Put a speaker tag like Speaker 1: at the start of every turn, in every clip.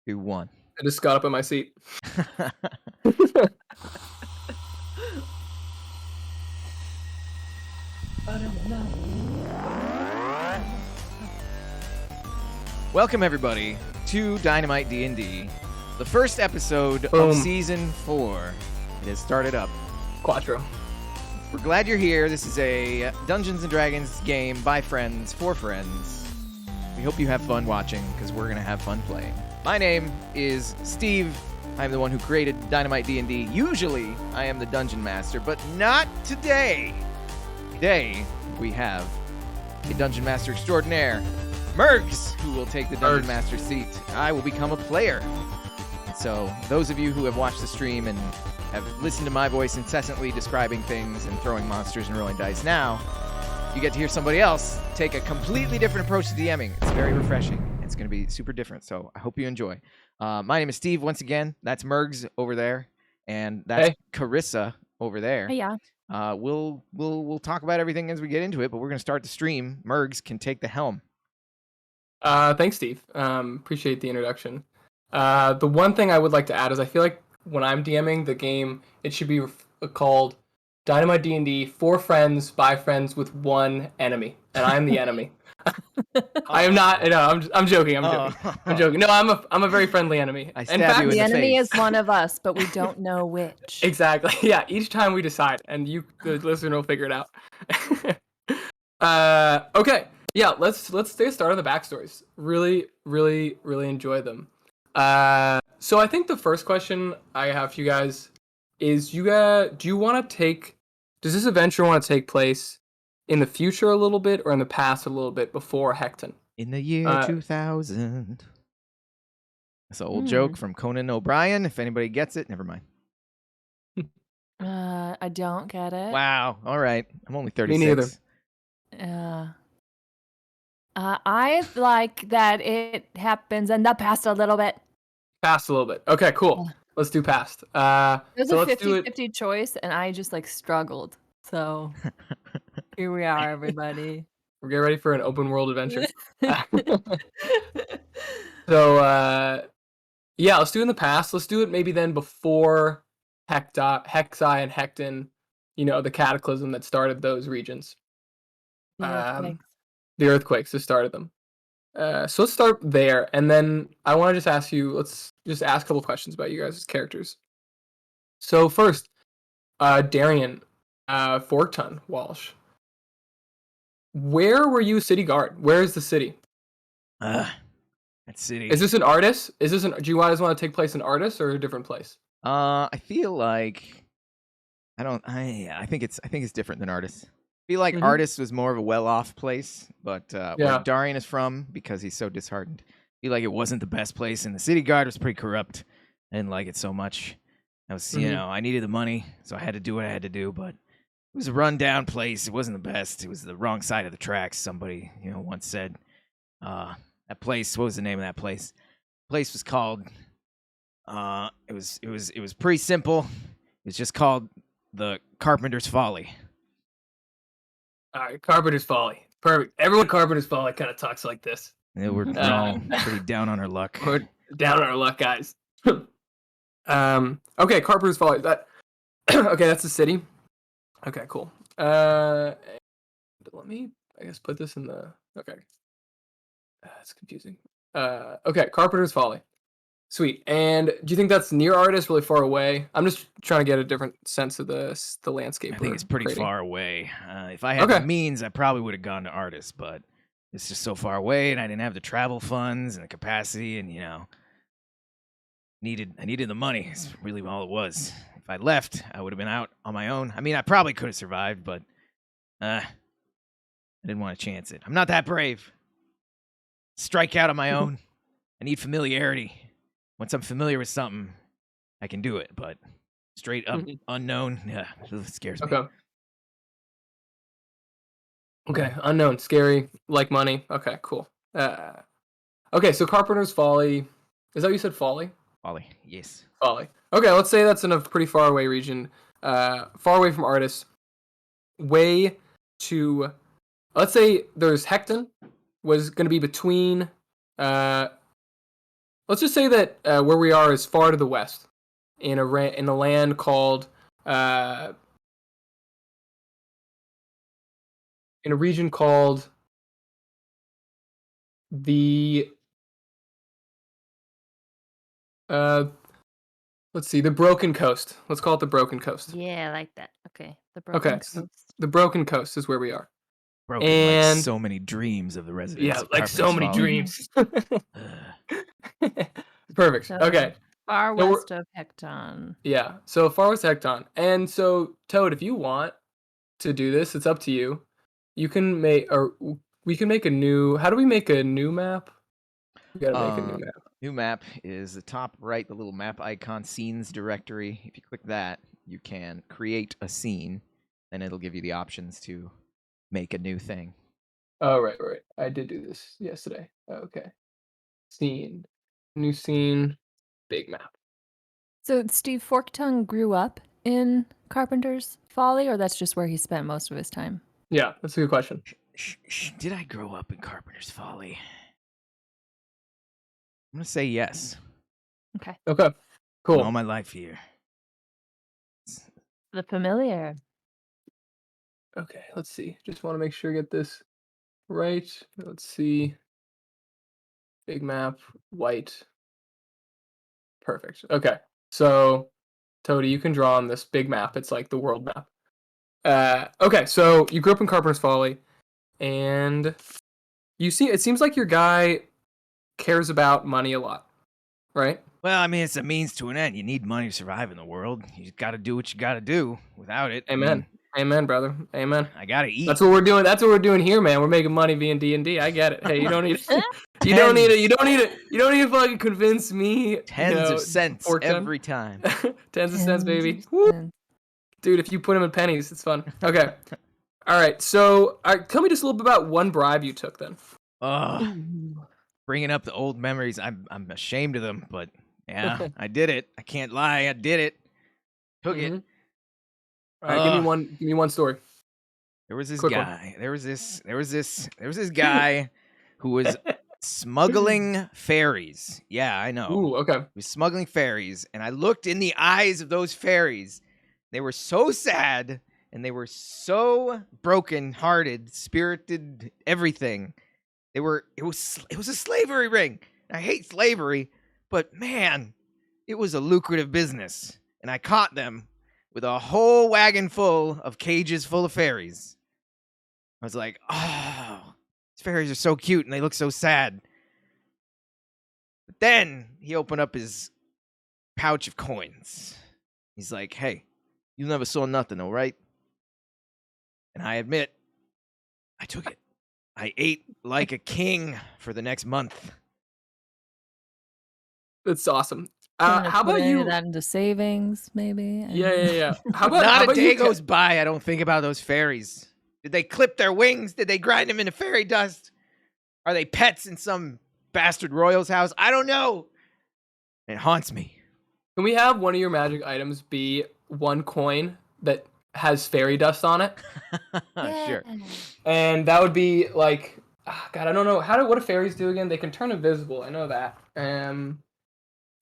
Speaker 1: 2, 1.
Speaker 2: I just got up in my seat.
Speaker 1: Welcome everybody to Dynamite DnD, the first episode
Speaker 2: Boom.
Speaker 1: of Season 4. It has started up.
Speaker 2: Quattro.
Speaker 1: We're glad you're here. This is a Dungeons & Dragons game by friends, for friends. We hope you have fun watching, because we're going to have fun playing. My name is Steve. I'm the one who created Dynamite DnD. Usually, I am the Dungeon Master, but not today. Today, we have a Dungeon Master Extraordinaire, Murgs, who will take the Dungeon Master seat. I will become a player. So, those of you who have watched the stream and have listened to my voice incessantly describing things and throwing monsters and rolling dice, now you get to hear somebody else take a completely different approach to DMing. It's very refreshing. It's going to be super different, so I hope you enjoy. My name is Steve, once again. That's Murgs over there, and that's Carissa over there.
Speaker 3: Hey, yeah.
Speaker 1: We'll talk about everything as we get into it, but we're going to start the stream. Murgs can take the helm.
Speaker 2: Thanks, Steve. Appreciate the introduction. The one thing I would like to add is I feel like when I'm DMing the game, it should be called Dynamite DnD, for friends, by friends, with one enemy, and I'm the enemy. I am not. No, I'm joking. I'm joking. No, I'm a very friendly enemy.
Speaker 1: I stab you in
Speaker 3: the enemy
Speaker 1: face.
Speaker 3: is one of us, but we don't know which.
Speaker 2: Exactly. Yeah. Each time we decide, and you, the listener, will figure it out. Okay. Yeah. Let's start on the backstories. Really enjoy them. So I think the first question I have for you guys is, do you want to take? Does this adventure want to take place in the future a little bit, or in the past a little bit before Hecton?
Speaker 1: In the year 2000. That's an old joke from Conan O'Brien. If anybody gets it, never mind.
Speaker 3: I don't get it.
Speaker 1: Wow. All right. I'm only 36.
Speaker 2: Me
Speaker 3: neither. I like that it happens in the past a little bit.
Speaker 2: Past a little bit. Okay, cool. Let's do past.
Speaker 3: There's
Speaker 2: so
Speaker 3: a
Speaker 2: let's do it.
Speaker 3: 50-50 choice, and I just struggled. So here we are, everybody.
Speaker 2: We're getting ready for an open world adventure. So yeah, let's do it in the past. Let's do it maybe then before Hexai and Hecton, the cataclysm that started those regions. The earthquakes that started them. So let's start there, and then I want to just ask you. Let's just ask a couple questions about you guys as characters. So first, Darian, Forktongue, Walsh. Where were you city guard? Where is the city?
Speaker 1: That city.
Speaker 2: Is this an Artis? Do you guys want to take place in Artis or a different place?
Speaker 1: I feel like I think it's different than Artis. I feel like Artis was more of a well-off place, but where Darian is from, because he's so disheartened, I feel like it wasn't the best place, and the city guard was pretty corrupt. I didn't like it so much. I was, I needed the money, so I had to do what I had to do, but it was a run-down place. It wasn't the best. It was the wrong side of the tracks. Somebody, once said. That place. What was the name of that place? The place was called. It was pretty simple. It was just called the Carpenter's Folley.
Speaker 2: All right, Carpenter's Folley. Perfect. Everyone, Carpenter's Folley kind of talks like this.
Speaker 1: Yeah, we're all pretty down on our luck.
Speaker 2: We're down on our luck, guys. Okay, Carpenter's Folley. Okay, that's the city. Okay, cool. Let me, I guess, put this in the. Okay. It's confusing. Okay, Carpenter's Folley. Sweet. And do you think that's near Artis, really far away? I'm just trying to get a different sense of the landscape.
Speaker 1: I think it's pretty far away. If I had the means, I probably would have gone to Artis, but it's just so far away, and I didn't have the travel funds and the capacity, and I needed the money. It's really all it was. If I left, I would have been out on my own. I mean, I probably could have survived, but I didn't want to chance it. I'm not that brave. Strike out on my own. I need familiarity. Once I'm familiar with something, I can do it, but straight up unknown, it scares me.
Speaker 2: Okay, unknown, scary, like money. Okay, cool. Okay, so Carpenter's Folley. Is that what you said, Folley?
Speaker 1: Folley, yes.
Speaker 2: Folley. Okay, let's say that's in a pretty far away region. Far away from Artis. Way to... Let's say there's Hecton was going to be between let's just say that where we are is far to the west, in a land called in a region called the let's see, the Broken Coast. Let's call it the Broken Coast.
Speaker 3: Yeah, I like that. Okay, the Broken
Speaker 2: Okay, so
Speaker 3: Coast.
Speaker 2: the Broken Coast is where we are.
Speaker 1: Broken
Speaker 2: And
Speaker 1: like so many dreams of the residents.
Speaker 2: yeah,
Speaker 1: of
Speaker 2: like so
Speaker 1: Carpenter's
Speaker 2: many
Speaker 1: Folly.
Speaker 2: dreams.
Speaker 1: Ugh.
Speaker 2: Perfect.
Speaker 3: So,
Speaker 2: Okay.
Speaker 3: far
Speaker 2: So
Speaker 3: west of Hecton.
Speaker 2: yeah. So far west Hecton. And so Toad, if you want to do this, it's up to you. You can make, or we can make a new. How do we make a new map? We gotta make a new map.
Speaker 1: New map is the top right, the little map icon, scenes directory. If you click that, you can create a scene, and it'll give you the options to make a new thing.
Speaker 2: Oh, right. I did do this yesterday. Okay. Scene. New scene. Big map.
Speaker 3: So Steve Forktongue grew up in Carpenter's Folly, or that's just where he spent most of his time?
Speaker 2: Yeah, that's a good question.
Speaker 1: Did I grow up in Carpenter's Folly? I'm gonna say yes.
Speaker 3: Okay.
Speaker 2: Okay. Cool.
Speaker 1: All my life here.
Speaker 3: The familiar.
Speaker 2: Okay, let's see. Just want to make sure I get this right. Let's see. Big map, white. Perfect. Okay. So, Toady, you can draw on this big map. It's like the world map. Okay, so you grew up in Carpenter's Folly, and it seems like your guy cares about money a lot, right?
Speaker 1: Well, I mean, it's a means to an end. You need money to survive in the world. You got to do what you got to do. Without it,
Speaker 2: Amen. Amen, brother. Amen.
Speaker 1: I gotta eat.
Speaker 2: That's what we're doing. That's what we're doing here, man. We're making money via D&D. I get it. Hey, you don't need you don't need to fucking convince me.
Speaker 1: Tens of cents every time.
Speaker 2: Tens of cents, baby. Woo. Dude, if you put them in pennies, it's fun. Okay. All right. So, tell me just a little bit about one bribe you took then.
Speaker 1: Bringing up the old memories. I'm ashamed of them, but yeah, I did it. I can't lie. I did it. Took it.
Speaker 2: All right, give me one story.
Speaker 1: There was this
Speaker 2: Quick
Speaker 1: guy. There was this guy who was smuggling faeries. Yeah, I know.
Speaker 2: Ooh, okay.
Speaker 1: He was smuggling faeries, and I looked in the eyes of those faeries. They were so sad, and they were so broken-hearted, spirited, everything. It was a slavery ring. I hate slavery, but man, it was a lucrative business, and I caught them with a whole wagon full of cages full of fairies. I was like, oh, these fairies are so cute and they look so sad. But then he opened up his pouch of coins. He's like, hey, you never saw nothing, all right? And I admit, I took it. I ate like a king for the next month.
Speaker 2: That's awesome.
Speaker 3: How about you that into savings, maybe?
Speaker 2: Yeah. How about
Speaker 1: Not a day goes by I don't think about those fairies. Did they clip their wings? Did they grind them into fairy dust? Are they pets in some bastard royal's house? I don't know. It haunts me.
Speaker 2: Can we have one of your magic items be one coin that has fairy dust on it?
Speaker 1: Sure.
Speaker 2: And that would be like, God, I don't know. What do fairies do again? They can turn invisible. I know that.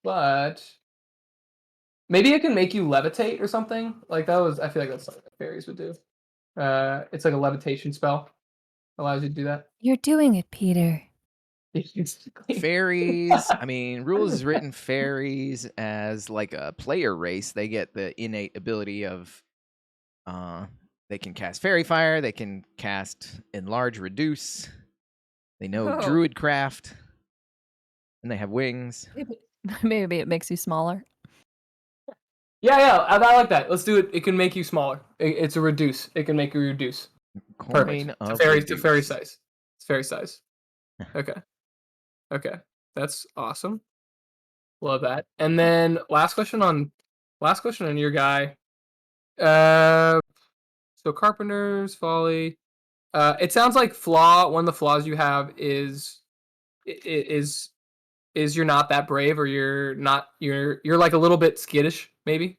Speaker 2: But maybe it can make you levitate or something. Like I feel like that's something that fairies would do. It's like a levitation spell. Allows you to do that.
Speaker 3: You're doing it, Peter.
Speaker 1: Fairies, I mean, rules is written fairies as like a player race. They get the innate ability of they can cast fairy fire, they can cast enlarge reduce. They know druidcraft. And they have wings.
Speaker 3: Maybe it makes you smaller.
Speaker 2: Yeah, I like that. Let's do it. It can make you smaller. It's a reduce. It can make you reduce. Perfect. It's fairy size. It's fairy size. Okay. That's awesome. Love that. And then last question on your guy. So Carpenter's Folly. It sounds like one of the flaws you have is you're not that brave, or you're like a little bit skittish, maybe.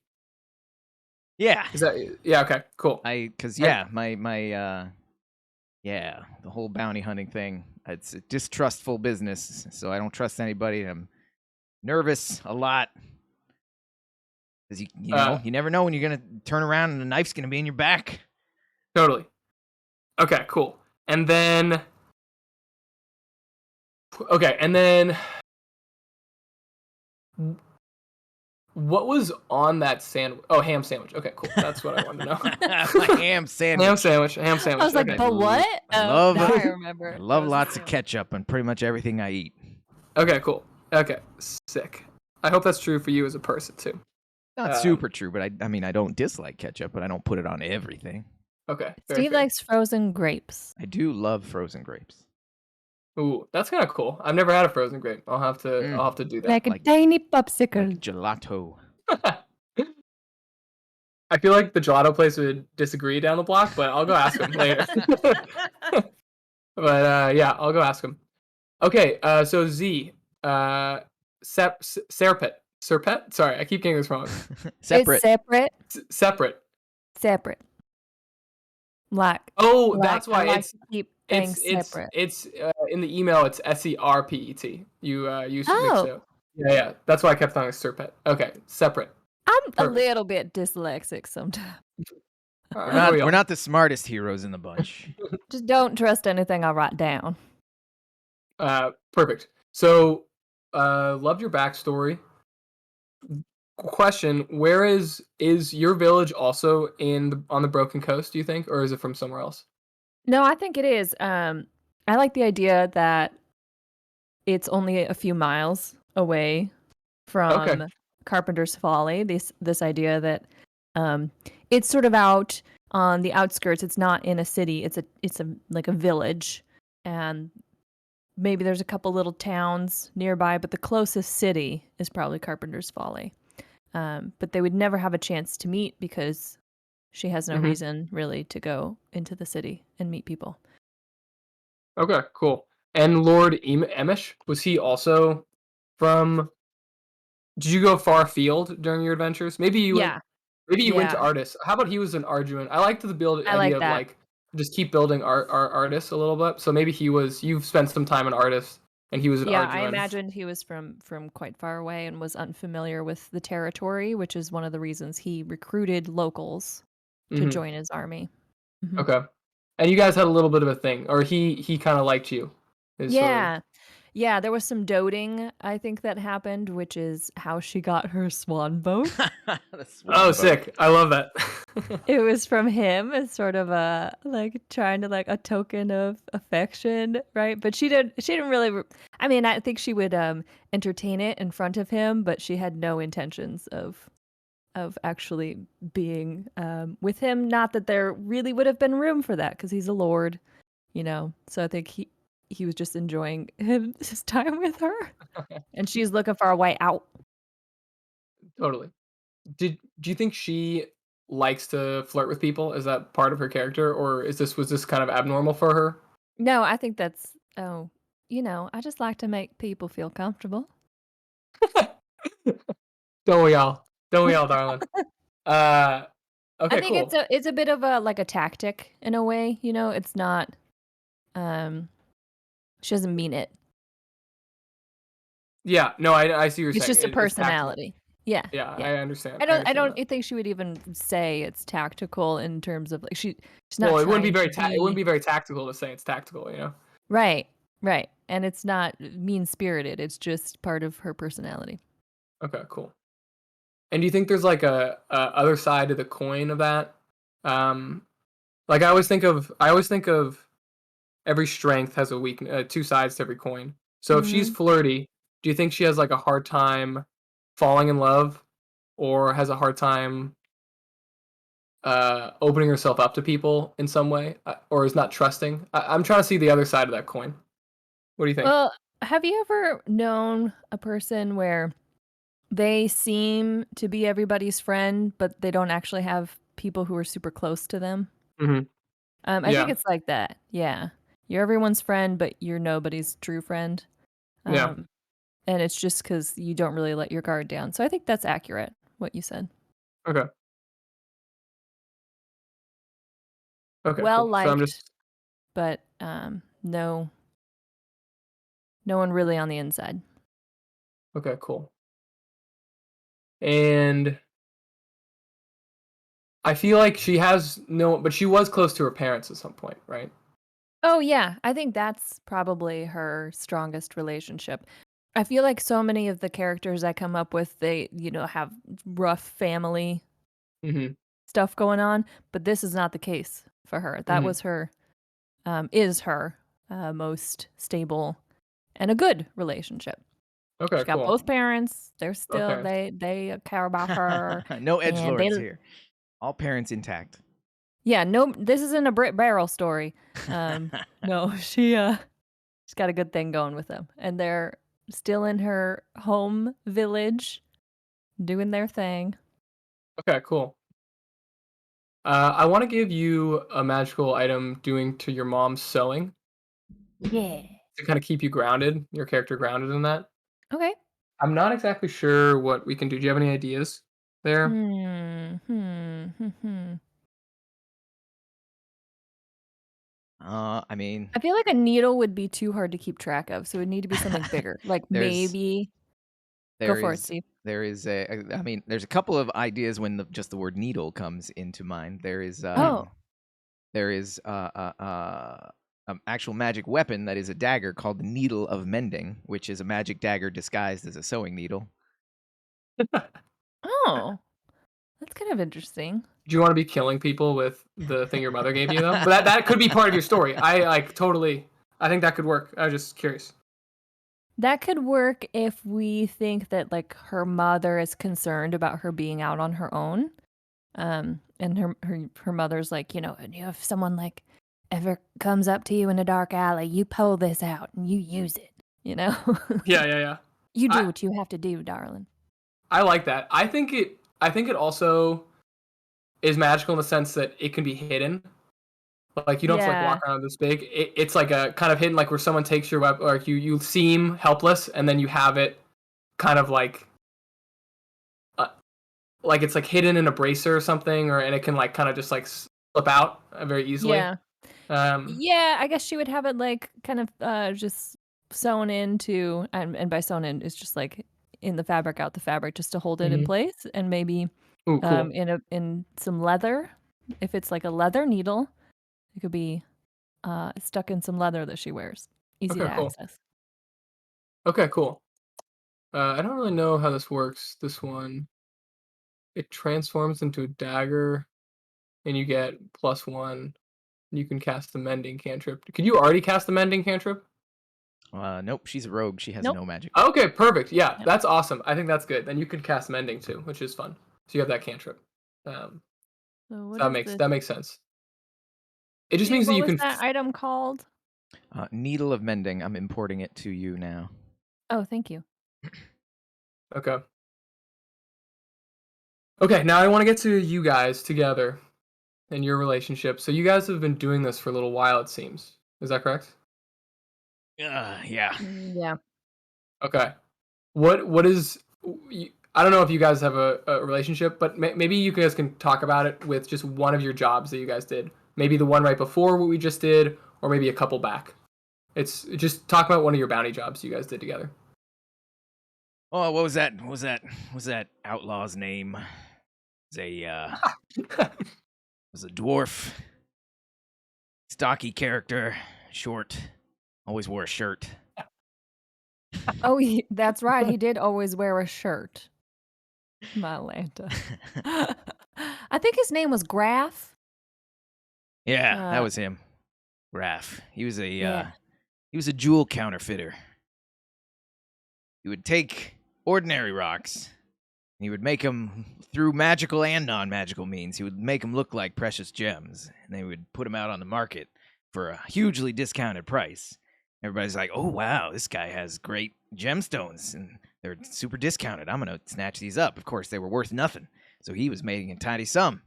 Speaker 1: Yeah.
Speaker 2: Okay, cool.
Speaker 1: The whole bounty hunting thing. It's a distrustful business, so I don't trust anybody. I'm nervous a lot. Because you know, you never know when you're gonna turn around and the knife's gonna be in your back.
Speaker 2: Totally. Okay, cool. And then what was on that sandwich? Oh, ham sandwich. Okay, cool. That's what I wanted to know.
Speaker 1: A ham sandwich.
Speaker 2: Ham sandwich.
Speaker 3: I was like,
Speaker 2: okay.
Speaker 3: but what?
Speaker 1: I love.
Speaker 3: Now I remember.
Speaker 1: I love
Speaker 3: There was a
Speaker 1: lots of
Speaker 3: sandwich.
Speaker 1: ketchup on pretty much everything I eat.
Speaker 2: Okay, cool. Okay, sick. I hope that's true for you as a person too.
Speaker 1: Not super true, but I mean, I don't dislike ketchup, but I don't put it on everything.
Speaker 2: Okay.
Speaker 3: Steve likes frozen grapes.
Speaker 1: I do love frozen grapes.
Speaker 2: Ooh, that's kind of cool. I've never had a frozen grape. I'll have to do that.
Speaker 3: Like a tiny popsicle.
Speaker 1: Like gelato.
Speaker 2: I feel like the gelato place would disagree down the block, but I'll go ask them later. But yeah, I'll go ask him. Okay, so Z, Serpet. Sorry, I keep getting this wrong.
Speaker 1: Separate.
Speaker 3: It's
Speaker 2: Separate.
Speaker 3: Separate. Like.
Speaker 2: Oh,
Speaker 3: like,
Speaker 2: that's why
Speaker 3: I like
Speaker 2: it's
Speaker 3: to keep things
Speaker 2: it's
Speaker 3: separate.
Speaker 2: it's in the email. It's SERPET. You mixed
Speaker 3: Oh.
Speaker 2: it up. Yeah. That's why I kept calling it Serpet. Okay, separate.
Speaker 3: I'm
Speaker 2: Perfect.
Speaker 3: a little bit dyslexic sometimes.
Speaker 1: We're not the smartest heroes in the bunch.
Speaker 3: Just don't trust anything I write down.
Speaker 2: Perfect. So, loved your backstory. Question: where is your village also on the Broken Coast? Do you think, or is it from somewhere else?
Speaker 3: No, I think it is. I like the idea that it's only a few miles away from Carpenter's Folley. This idea that it's sort of out on the outskirts. It's not in a city. It's a like a village, and maybe there's a couple little towns nearby, but the closest city is probably Carpenter's Folley. But they would never have a chance to meet because she has no reason really to go into the city and meet people.
Speaker 2: Okay, cool. And Lord Emish, was he also from? Did you go far afield during your adventures? Maybe you went to Artis. How about he was an Arduin? I like to build the idea of like just keep building our artists a little bit. So maybe you've spent some time in Artis and he was an Arduin.
Speaker 3: Yeah, I imagined he was from quite far away and was unfamiliar with the territory, which is one of the reasons he recruited locals to join his army.
Speaker 2: Okay. And you guys had a little bit of a thing, or he kind of liked you.
Speaker 3: Yeah, there was some doting, I think, that happened, which is how she got her swan boat.
Speaker 2: Sick. I love that.
Speaker 3: It was from him as sort of a trying to a token of affection, right? But she didn't really I mean, I think she would entertain it in front of him, but she had no intentions of actually being with him. Not that there really would have been room for that because he's a lord, you know. So I think he was just enjoying his time with her, and she's looking for a way out.
Speaker 2: Totally. Do you think she likes to flirt with people? Is that part of her character, or was this kind of abnormal for her?
Speaker 3: No, I think that's I just like to make people feel comfortable.
Speaker 2: Don't we all, darling? Okay,
Speaker 3: I think
Speaker 2: cool.
Speaker 3: it's a bit of a tactic in a way, you know. It's not she doesn't mean it.
Speaker 2: Yeah, no, I see what you're saying.
Speaker 3: It's just a personality. Yeah.
Speaker 2: I understand.
Speaker 3: I don't think she would even say it's tactical in terms of she's not.
Speaker 2: Well, it wouldn't be very tactical to say it's tactical, you know.
Speaker 3: Right. And it's not mean-spirited. It's just part of her personality.
Speaker 2: Okay, cool. And do you think there's like a other side to the coin of that? Like I always think of every strength has a weakness, two sides to every coin. So if she's flirty, do you think she has like a hard time falling in love, or has a hard time opening herself up to people in some way, or is not trusting? I'm trying to see the other side of that coin. What do you think?
Speaker 3: Well, have you ever known a person where they seem to be everybody's friend, but they don't actually have people who are super close to them? I think it's like that. Yeah. You're everyone's friend, but you're nobody's true friend. And it's just because you don't really let your guard down. So I think that's accurate, what you said.
Speaker 2: Okay.
Speaker 3: Well
Speaker 2: cool.
Speaker 3: liked, but no one really on the inside.
Speaker 2: Okay, cool. And I feel like she has no, but she was close to her parents at some point, right?
Speaker 3: Oh, yeah. I think that's probably her strongest relationship. I feel like so many of the characters I come up with, they, have rough family
Speaker 2: Mm-hmm.
Speaker 3: stuff going on, but this is not the case for her. That
Speaker 2: Mm-hmm.
Speaker 3: was her, is her most stable and a good relationship.
Speaker 2: Okay,
Speaker 3: She got
Speaker 2: cool.
Speaker 3: both parents. They're still
Speaker 2: Okay.
Speaker 3: they care about her,
Speaker 1: No
Speaker 3: and they
Speaker 1: edgelords here. All parents intact.
Speaker 3: yeah, no, this isn't a Brit Barrel story. No, she's got a good thing going with them, and they're still in her home village doing their thing.
Speaker 2: Okay, cool. I want to give you a magical item doing to your mom's sewing
Speaker 3: Yeah.
Speaker 2: to kind of keep you grounded, your character grounded in that.
Speaker 3: Okay.
Speaker 2: I'm not exactly sure what we can do. Do you have any ideas there?
Speaker 3: Hmm.
Speaker 1: I mean,
Speaker 3: I feel like a needle would be too hard to keep track of, so it would need to be something bigger. Like
Speaker 1: there's
Speaker 3: maybe go
Speaker 1: there
Speaker 3: for it,
Speaker 1: is
Speaker 3: Steve.
Speaker 1: there is I mean, there's a couple of ideas when just the word needle comes into mind.
Speaker 3: Oh.
Speaker 1: There is actual magic weapon that is a dagger called the Needle of Mending, which is a magic dagger disguised as a sewing needle.
Speaker 3: Oh. That's kind of interesting.
Speaker 2: Do you want to be killing people with the thing your mother gave you though? But that could be part of your story. I think that could work. I was just curious.
Speaker 3: That could work if we think that like her mother is concerned about her being out on her own. And her mother's like, and if someone like ever comes up to you in a dark alley, you pull this out and you use it, you know?
Speaker 2: Yeah.
Speaker 3: You do
Speaker 2: I
Speaker 3: what you have to do, darling.
Speaker 2: I like that. I think it also is magical in the sense that it can be hidden. Like you don't have to like
Speaker 3: Yeah.
Speaker 2: walk around this big. It's like a kind of hidden, like where someone takes your weapon, or you seem helpless, and then you have it kind of uh, like it's like hidden in a bracer or something, and it can like kind of just like slip out very easily.
Speaker 3: Yeah.
Speaker 2: Um,
Speaker 3: Yeah, I guess she would have it like kind of just sewn into and by sewn in it's just like in the fabric out the fabric just to hold it in
Speaker 2: mhm.
Speaker 3: place and maybe
Speaker 2: Ooh, cool.
Speaker 3: in some leather. If it's like a leather needle, it could be stuck in some leather that she wears. Easy to
Speaker 2: Okay, cool.
Speaker 3: access.
Speaker 2: Okay, cool. I don't really know how this works. This one, it transforms into a dagger, and you get +1. You can cast the mending cantrip. Could you already cast the mending cantrip?
Speaker 1: Nope, she's a rogue. She has
Speaker 3: Nope.
Speaker 1: no magic.
Speaker 2: Okay, perfect. Yeah,
Speaker 3: Yeah.
Speaker 2: that's awesome. I think that's good. Then you could cast mending too, which is fun. So you have that cantrip.
Speaker 3: So
Speaker 2: So
Speaker 3: what
Speaker 2: that
Speaker 3: is
Speaker 2: makes
Speaker 3: this?
Speaker 2: that makes sense. It just
Speaker 3: Steve,
Speaker 2: means that
Speaker 3: what
Speaker 2: you
Speaker 3: was
Speaker 2: can.
Speaker 3: that item called?
Speaker 1: Needle of Mending. I'm importing it to you now.
Speaker 3: Oh, thank you.
Speaker 2: Okay. Okay. Now I want to get to you guys together and your relationship. So you guys have been doing this for a little while, it seems. Is that correct?
Speaker 1: Yeah.
Speaker 3: Yeah.
Speaker 2: Okay. What is? I don't know if you guys have a relationship, but maybe you guys can talk about it with just one of your jobs that you guys did. Maybe the one right before what we just did, or maybe a couple back. It's just talk about one of your bounty jobs you guys did together.
Speaker 1: Oh, what was that? What was that outlaw's name? It was was a dwarf, stocky character, short, always wore a shirt.
Speaker 3: Oh, that's right. He did always wear a shirt. My Lanta. I think his name was Graf.
Speaker 1: Yeah, that
Speaker 3: Uh,
Speaker 1: was him. Raph. He was
Speaker 3: yeah.
Speaker 1: a jewel counterfeiter. He would take ordinary rocks and he would make them through magical and non-magical means. He would make them look like precious gems, and they would put them out on the market for a hugely discounted price. Everybody's like, "Oh wow, this guy has great gemstones, and they're super discounted. I'm gonna snatch these up." Of course, they were worth nothing, so he was making a tiny sum.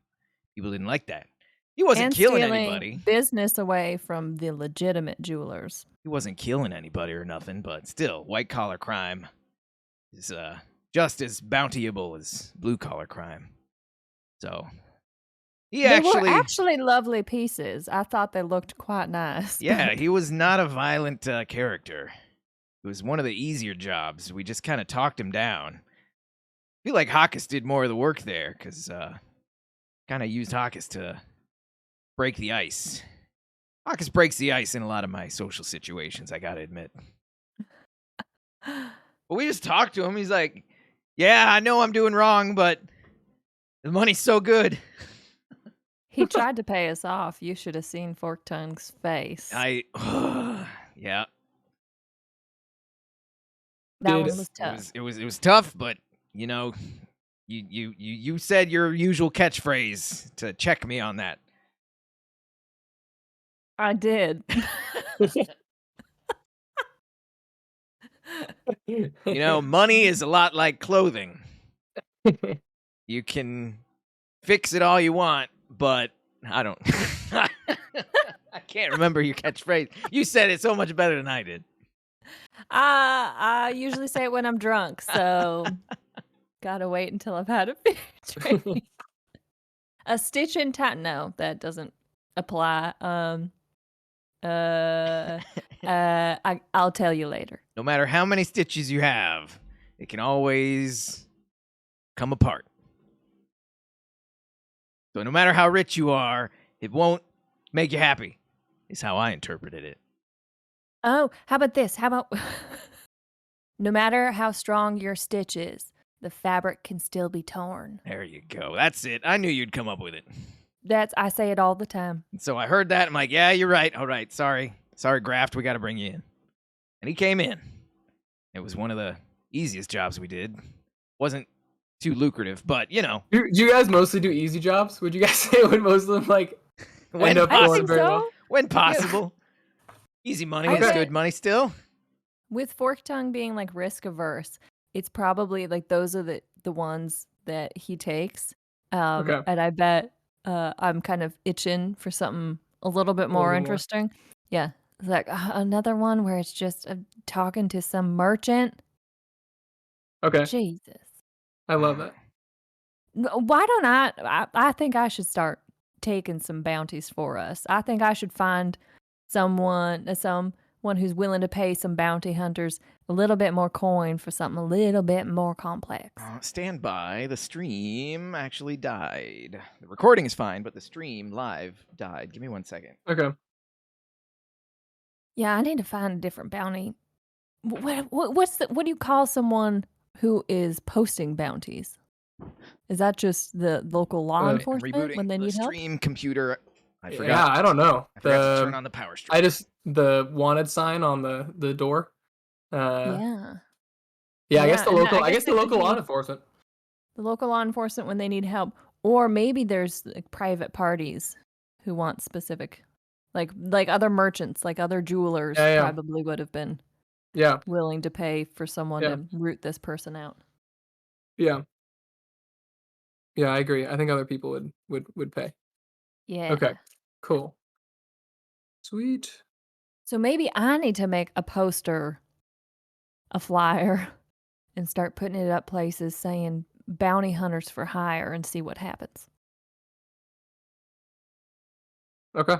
Speaker 1: People didn't like that. He wasn't
Speaker 3: And
Speaker 1: killing
Speaker 3: stealing
Speaker 1: anybody.
Speaker 3: business away from the legitimate jewelers.
Speaker 1: He wasn't killing anybody or nothing, but still, white collar crime is just as bountyable as blue collar crime. So
Speaker 3: They were actually lovely pieces. I thought they looked quite nice.
Speaker 1: yeah,
Speaker 3: But
Speaker 1: he was not a violent character. It was one of the easier jobs. We just kind of talked him down. I feel like Hawkus did more of the work there, because kind of used Hawkus to break the ice. Hawkus breaks the ice in a lot of my social situations, I gotta admit. But we just talked to him. He's like, yeah, I know I'm doing wrong, but the money's so good.
Speaker 3: He tried to pay us off. You should have seen Forktongue's face.
Speaker 1: Yeah.
Speaker 3: That one was tough.
Speaker 1: It was tough, but you know, you said your usual catchphrase to check me on that.
Speaker 3: I did.
Speaker 1: You know, money is a lot like clothing. You can fix it all you want, but I don't. I can't remember your catchphrase. You said it so much better than I did.
Speaker 3: I usually say it when I'm drunk, so gotta wait until I've had a few drinks. A stitch in time. No, that doesn't apply. I'll tell you later.
Speaker 1: No matter how many stitches you have, it can always come apart. So no matter how rich you are, it won't make you happy, is how I interpreted it.
Speaker 3: Oh, how about this? How about no matter how strong your stitch is, the fabric can still be torn.
Speaker 1: There you go. That's it. I knew you'd come up with it.
Speaker 3: I say it all the time.
Speaker 1: So I heard that. I'm like, yeah, you're right. All right. Sorry, Graft. We got to bring you in. And he came in. It was one of the easiest jobs we did. Wasn't too lucrative, but you know.
Speaker 2: Do you guys mostly do easy jobs? Would you guys say would most of them like
Speaker 1: when
Speaker 2: end up going very well?
Speaker 1: When possible. Easy money is good money still.
Speaker 3: With Forktongue being like risk averse, it's probably like those are the ones that he takes. And I bet I'm kind of itching for something a little bit more interesting. Yeah. It's like another one where it's just talking to some merchant.
Speaker 2: Okay.
Speaker 3: Jesus.
Speaker 2: I love that.
Speaker 3: Why don't I think I should start taking some bounties for us. I think I should find someone who's willing to pay some bounty hunters a little bit more coin for something a little bit more complex.
Speaker 1: Stand by. The stream actually died. The recording is fine, but the stream live died. Give me 1 second.
Speaker 2: Okay.
Speaker 3: Yeah, I need to find a different bounty. What do you call someone who is posting bounties? Is that just the local law enforcement when they need help?
Speaker 1: Stream computer. I forgot.
Speaker 2: Yeah, I don't know.
Speaker 1: I forgot to turn on the power stream.
Speaker 2: The wanted sign on the door.
Speaker 3: Yeah,
Speaker 2: I guess the local law enforcement.
Speaker 3: The local law enforcement when they need help, or maybe there's like private parties who want specific, like other merchants, like other jewelers probably would have been willing to pay for someone to root this person out.
Speaker 2: Yeah. Yeah, I agree. I think other people would pay.
Speaker 3: Yeah.
Speaker 2: Okay. Cool. Sweet.
Speaker 3: So maybe I need to make a poster, a flyer, and start putting it up places saying bounty hunters for hire and see what happens.
Speaker 2: Okay.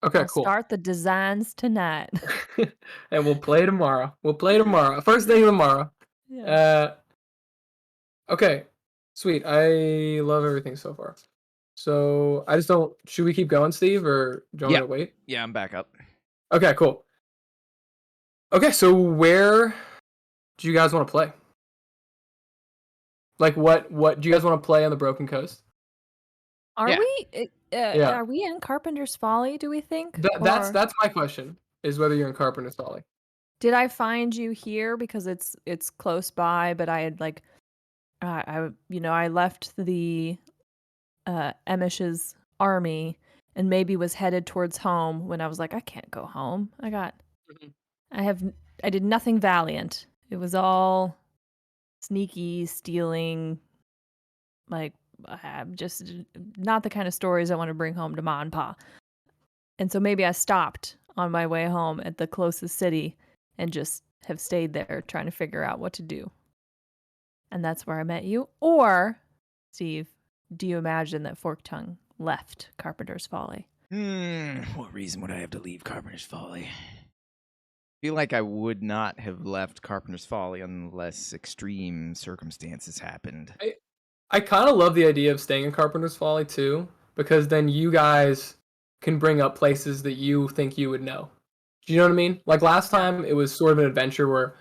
Speaker 2: Okay,
Speaker 3: I'll
Speaker 2: cool.
Speaker 3: Start the designs tonight.
Speaker 2: And we'll play tomorrow. First thing tomorrow.
Speaker 3: Yeah.
Speaker 2: Okay. Sweet. I love everything so far. So I just don't. Should we keep going, Steve, or do you want me to wait?
Speaker 1: Yeah, I'm back up.
Speaker 2: Okay, cool. Okay, so where do you guys want to play? Like, what do you guys want to play on the Broken Coast?
Speaker 3: Are we in Carpenter's Folley? Do we think?
Speaker 2: That's my question. Is whether you're in Carpenter's Folley.
Speaker 3: Did I find you here because it's close by? But I had like, I left the Emish's army and maybe was headed towards home when I was like, I can't go home. I did nothing valiant. It was all sneaky, stealing, like just not the kind of stories I want to bring home to Ma and Pa. And so maybe I stopped on my way home at the closest city and just have stayed there trying to figure out what to do. And that's where I met you. Or, Steve, do you imagine that Forktongue left Carpenter's Folley?
Speaker 1: What reason would I have to leave Carpenter's Folley? feel like I would not have left Carpenter's Folly unless extreme circumstances happened.
Speaker 2: I kind of love the idea of staying in Carpenter's Folly too, because then you guys can bring up places that you think you would know. Do you know what I mean? Like last time, it was sort of an adventure where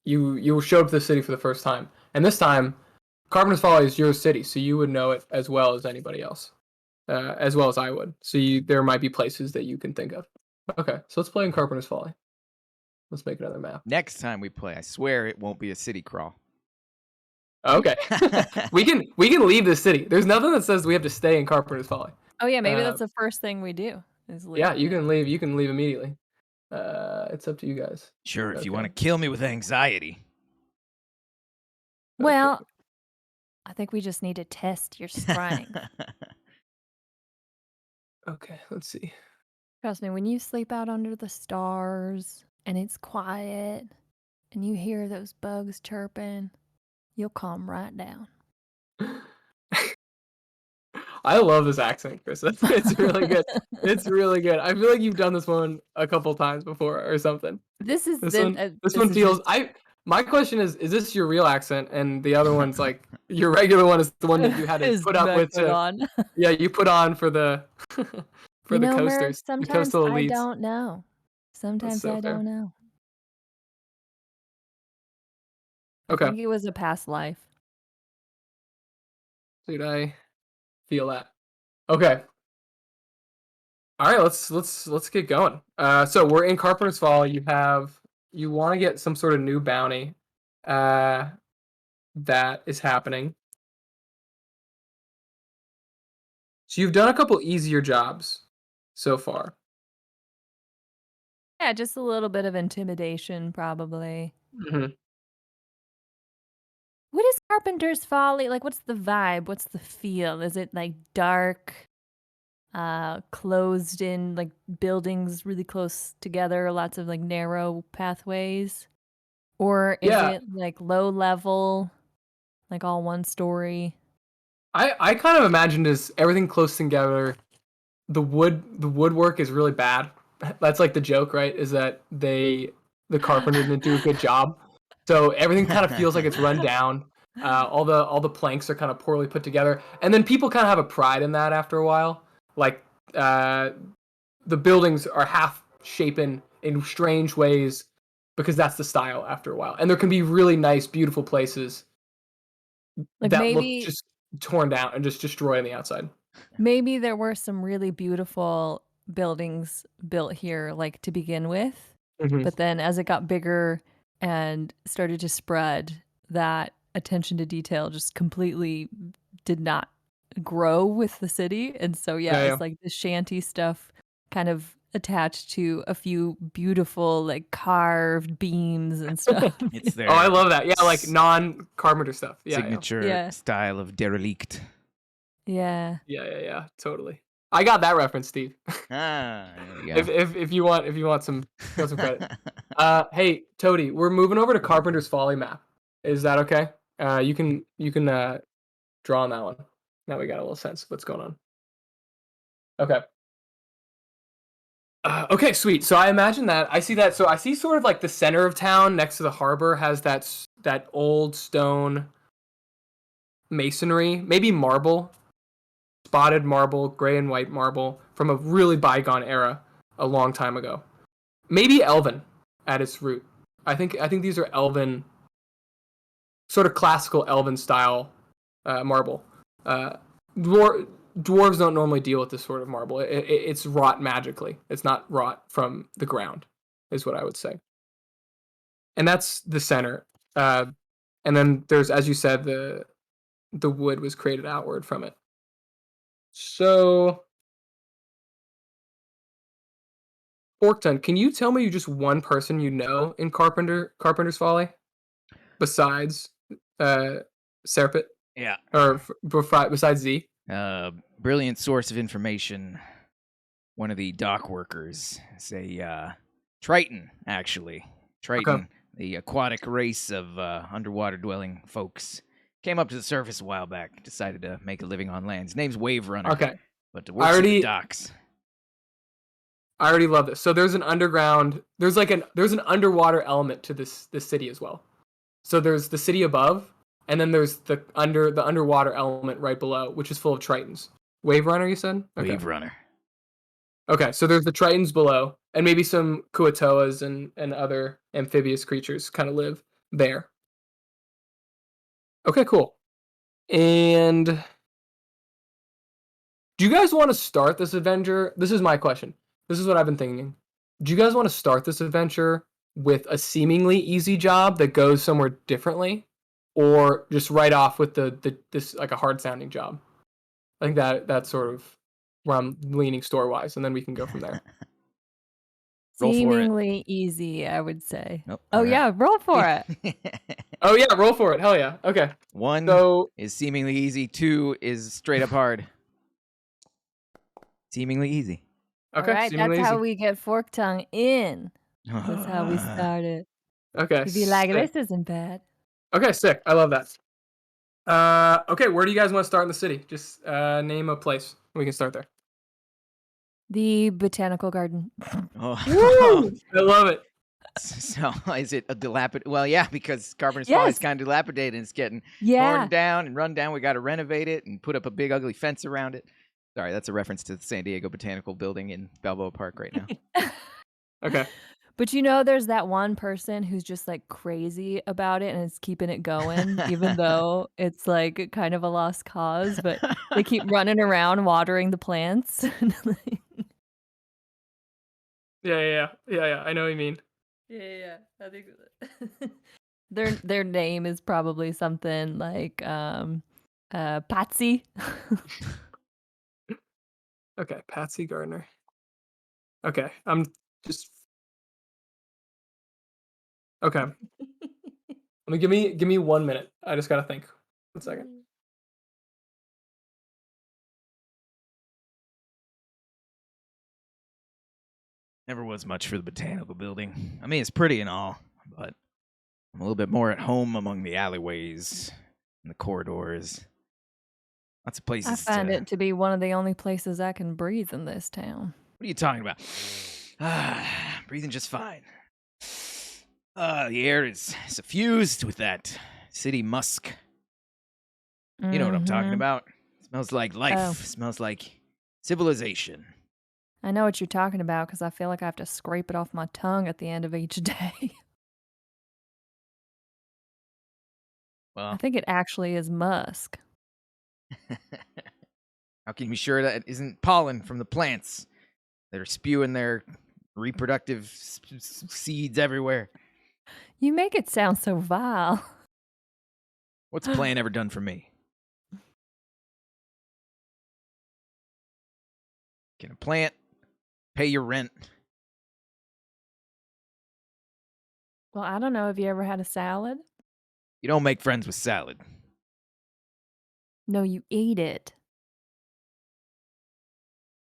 Speaker 2: you showed up to the city for the first time, and this time, Carpenter's Folly is your city, so you would know it as well as anybody else, as well as I would. So there might be places that you can think of. Okay, so let's play in Carpenter's Folly. Let's make another map.
Speaker 1: Next time we play, I swear it won't be a city crawl.
Speaker 2: Okay, we can leave this city. There's nothing that says we have to stay in Carpenter's Folly.
Speaker 3: Oh yeah, maybe that's the first thing we do. Is leave.
Speaker 2: Yeah, you can leave. You can leave immediately. It's up to you guys.
Speaker 1: Sure, if you want to kill me with anxiety.
Speaker 3: Well, I think we just need to test your strength.
Speaker 2: Okay, let's see.
Speaker 3: Trust me, when you sleep out under the stars and it's quiet and you hear those bugs chirping, you'll calm right down.
Speaker 2: I love this accent, Chris. It's really good. It's really good. I feel like you've done this one a couple times before or something.
Speaker 3: This
Speaker 2: one feels. My question is this your real accent? And the other one's like your regular one is the one that you had to put up with. Yeah, you put on for the for the coasters.
Speaker 3: Sometimes
Speaker 2: the coastal elites.
Speaker 3: I don't know. Sometimes I don't know.
Speaker 2: Okay.
Speaker 3: I think it was a past life.
Speaker 2: Dude, I feel that. Okay. All right, let's get going. So we're in Carpenter's Fall. You want to get some sort of new bounty that is happening. So you've done a couple easier jobs so far.
Speaker 3: Yeah, just a little bit of intimidation, probably.
Speaker 2: Mm-hmm.
Speaker 3: What is Carpenter's Folly? Like, what's the vibe? What's the feel? Is it like dark, closed in, like buildings really close together, lots of like narrow pathways? Or is it like low level, like all one story?
Speaker 2: I kind of imagined as everything close together. The woodwork is really bad. That's like the joke, right? Is that the carpenter didn't do a good job. So everything kind of feels like it's run down. All the planks are kind of poorly put together, and then people kind of have a pride in that after a while. Like the buildings are half shapen in strange ways because that's the style after a while. And there can be really nice, beautiful places
Speaker 3: like
Speaker 2: that look just torn down and just destroyed on the outside.
Speaker 3: Maybe there were some really beautiful buildings built here, like to begin with, but then as it got bigger and started to spread, that attention to detail just completely did not grow with the city. And so, it's like the shanty stuff kind of attached to a few beautiful, like carved beams and stuff.
Speaker 1: It's there.
Speaker 2: Oh, I love that. Yeah, like non-Carpenter stuff. Yeah,
Speaker 1: signature style of derelict.
Speaker 3: Yeah.
Speaker 2: Yeah. Totally. I got that reference, Steve.
Speaker 1: There you go.
Speaker 2: if you want some credit. Hey, Toady, we're moving over to Carpenter's Folly map. Is that okay? You can draw on that one. Now we got a little sense of what's going on. Okay. Okay, sweet. So I imagine that I see that. So I see sort of like the center of town next to the harbor has that old stone masonry, maybe marble. Spotted marble, gray and white marble from a really bygone era, a long time ago. Maybe elven at its root. I think these are elven, sort of classical elven style marble. Dwarves don't normally deal with this sort of marble. It's wrought magically. It's not wrought from the ground, is what I would say. And that's the center. And then there's, as you said, the wood was created outward from it. So, Forktongue, can you tell me just one person you know in Carpenter's Folly, besides Sepret?
Speaker 1: Yeah.
Speaker 2: Or besides Z?
Speaker 1: Brilliant source of information. One of the dock workers. Say Triton, actually. Triton, the aquatic race of underwater dwelling folks. Came up to the surface a while back. Decided to make a living on land. His name's Wave Runner.
Speaker 2: Okay.
Speaker 1: But works at the docks.
Speaker 2: I already love this. So there's an underground. There's an underwater element to this city as well. So there's the city above, and then there's the underwater element right below, which is full of tritons. Wave runner, you said? Okay.
Speaker 1: Wave runner.
Speaker 2: Okay, so there's the tritons below, and maybe some kuatoas and other amphibious creatures kind of live there. Okay, cool. And do you guys want to start this adventure? This is my question. This is what I've been thinking. Do you guys want to start this adventure with a seemingly easy job that goes somewhere differently, or just right off with this like a hard sounding job? I think that's sort of where I'm leaning story wise, and then we can go from there.
Speaker 1: Roll for it.
Speaker 3: Seemingly easy, I would say.
Speaker 1: Nope.
Speaker 3: Oh, yeah, roll for it.
Speaker 2: Oh yeah, roll for it. Hell yeah. Okay.
Speaker 1: 1
Speaker 2: So
Speaker 1: is seemingly easy. 2 is straight up hard. Seemingly easy.
Speaker 2: okay,
Speaker 3: All right,
Speaker 2: seemingly
Speaker 3: that's how
Speaker 2: easy.
Speaker 3: we get Forktongue in. That's how we started.
Speaker 2: Okay.
Speaker 3: You'd be like,
Speaker 2: sick.
Speaker 3: this isn't bad.
Speaker 2: Okay, sick. I love that. Okay, where do you guys want to start in the city? Just name a place. We can start there.
Speaker 3: The botanical garden.
Speaker 1: Oh.
Speaker 2: I love it.
Speaker 1: So is it a dilapidated? Well, yeah, because Carpenter's
Speaker 3: Yes.
Speaker 1: Folly is kind of dilapidated and it's getting
Speaker 3: Yeah.
Speaker 1: torn down and run down. We got to renovate it and put up a big ugly fence around it. Sorry, that's a reference to the San Diego Botanical Building in Balboa Park right now.
Speaker 2: Okay.
Speaker 3: But you know, there's that one person who's just like crazy about it and is keeping it going, even though it's like kind of a lost cause, but they keep running around watering the plants.
Speaker 2: Yeah. I know what you mean.
Speaker 3: Yeah. I think their name is probably something like Patsy.
Speaker 2: Okay, Patsy Gardner. Okay, I'm just okay. Give me 1 minute. I just gotta think. 1 second.
Speaker 1: Never was much for the Botanical Building. I mean, it's pretty and all, but I'm a little bit more at home among the alleyways and the corridors. Lots of places.
Speaker 3: I find it to be one of the only places I can breathe in this town.
Speaker 1: What are you talking about? Breathing just fine. The air is suffused with that city musk. You know what I'm talking about. Smells like life.
Speaker 3: Oh.
Speaker 1: Smells like civilization.
Speaker 3: I know what you're talking about because I feel like I have to scrape it off my tongue at the end of each day.
Speaker 1: Well,
Speaker 3: I think it actually is musk.
Speaker 1: how can you be sure that it isn't pollen from the plants that are spewing their reproductive seeds everywhere?
Speaker 3: You make it sound so vile.
Speaker 1: What's a plant ever done for me? Can a plant pay your rent?
Speaker 3: Well, I don't know. Have you ever had a salad?
Speaker 1: You don't make friends with salad.
Speaker 3: No, you eat it.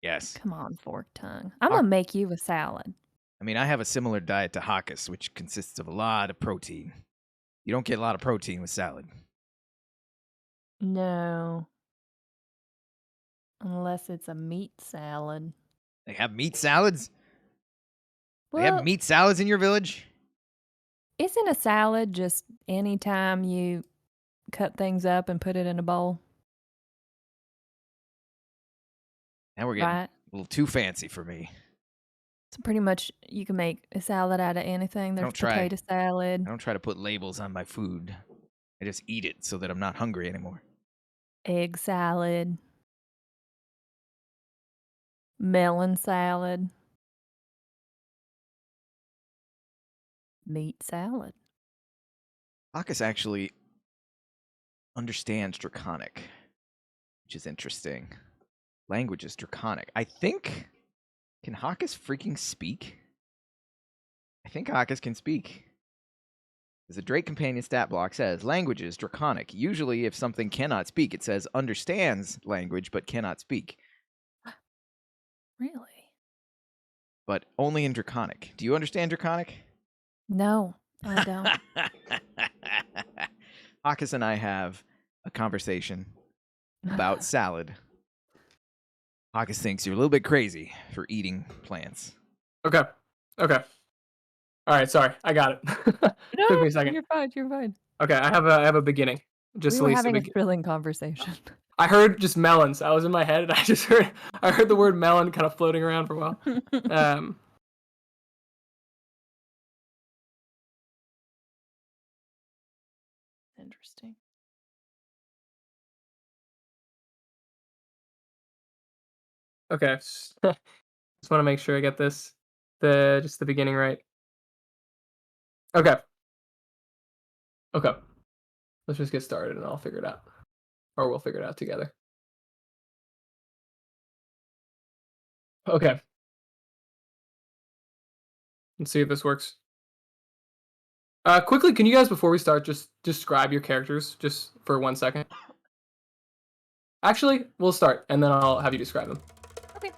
Speaker 1: Yes.
Speaker 3: Come on, Forktongue. I'm going to make you a salad.
Speaker 1: I mean, I have a similar diet to Hawkus, which consists of a lot of protein. You don't get a lot of protein with salad.
Speaker 3: No. Unless it's a meat salad.
Speaker 1: They have meat salads?
Speaker 3: Well,
Speaker 1: They have meat salads in your village?
Speaker 3: isn't a salad just any time you cut things up and put it in a bowl?
Speaker 1: Now we're getting
Speaker 3: Right?
Speaker 1: a little too fancy for me.
Speaker 3: So pretty much you can make a salad out of anything. There's
Speaker 1: Don't try.
Speaker 3: potato salad,
Speaker 1: I don't try to put labels on my food. I just eat it so that I'm not hungry anymore.
Speaker 3: egg salad, melon salad, meat salad.
Speaker 1: Hawkus actually understands Draconic, which is interesting. Language is Draconic. I think... Can Hawkus freaking speak? I think Hawkus can speak. As the Drake Companion stat block says, languages Draconic. Usually if something cannot speak, it says understands language but cannot speak.
Speaker 3: Really?
Speaker 1: But only in Draconic. Do you understand Draconic?
Speaker 3: No, I don't.
Speaker 1: Hawkus and I have a conversation about salad. Hawkus thinks you're a little bit crazy for eating plants.
Speaker 2: Okay. Okay. All right. Sorry, I got it.
Speaker 3: No,
Speaker 2: Took me a second.
Speaker 3: you're fine. You're fine.
Speaker 2: Okay, I have a beginning. Just
Speaker 3: We
Speaker 2: at
Speaker 3: were
Speaker 2: least
Speaker 3: having a thrilling conversation.
Speaker 2: I heard just melons. I was in my head, and I heard the word melon kind of floating around for a while.
Speaker 3: Interesting.
Speaker 2: Okay. Just want to make sure I get the beginning right. Okay. Okay. Let's just get started, and I'll figure it out, or we'll figure it out together. Okay. Let's see if this works. Quickly, can you guys, before we start, just describe your characters just for 1 second? Actually, we'll start, and then I'll have you describe them.
Speaker 3: Okay.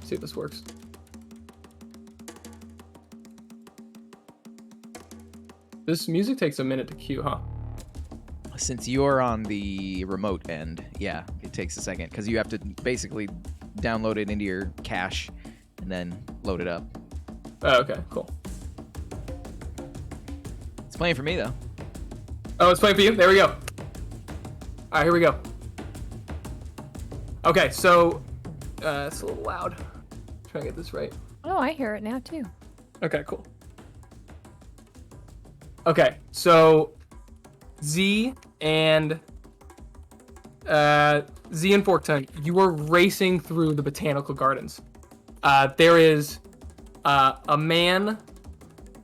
Speaker 2: See if this works. This music takes a minute to cue, huh?
Speaker 1: Since you're on the remote end, yeah, it takes a second because you have to basically download it into your cache and then load it up.
Speaker 2: Oh, okay, cool.
Speaker 1: It's playing for me, though.
Speaker 2: Oh, it's playing for you? There we go. All right, here we go. Okay, so it's a little loud. Try to get this right.
Speaker 3: Oh, I hear it now too.
Speaker 2: Okay, cool. Okay, so Z and Forktongue, you are racing through the botanical gardens. There is a man,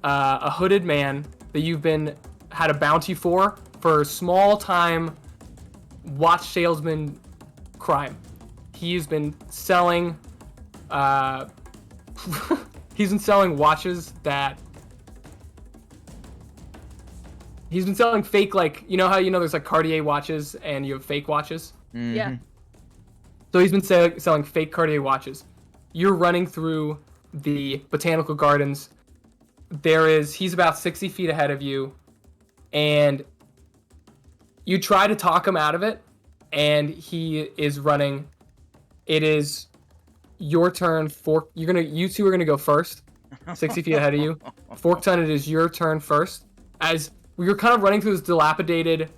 Speaker 2: a hooded man that you've had a bounty for small time watch salesman crime. He's been selling watches that he's been selling fake, like, you know how there's like Cartier watches and you have fake watches?
Speaker 1: Mm-hmm.
Speaker 3: Yeah.
Speaker 2: So he's been selling fake Cartier watches. You're running through the botanical gardens. He's about 60 feet ahead of you, and you try to talk him out of it, and he is running. It is your turn. You two are gonna go first, 60 feet ahead of you. Forktongue, it is your turn first. As you're kind of running through this dilapidated,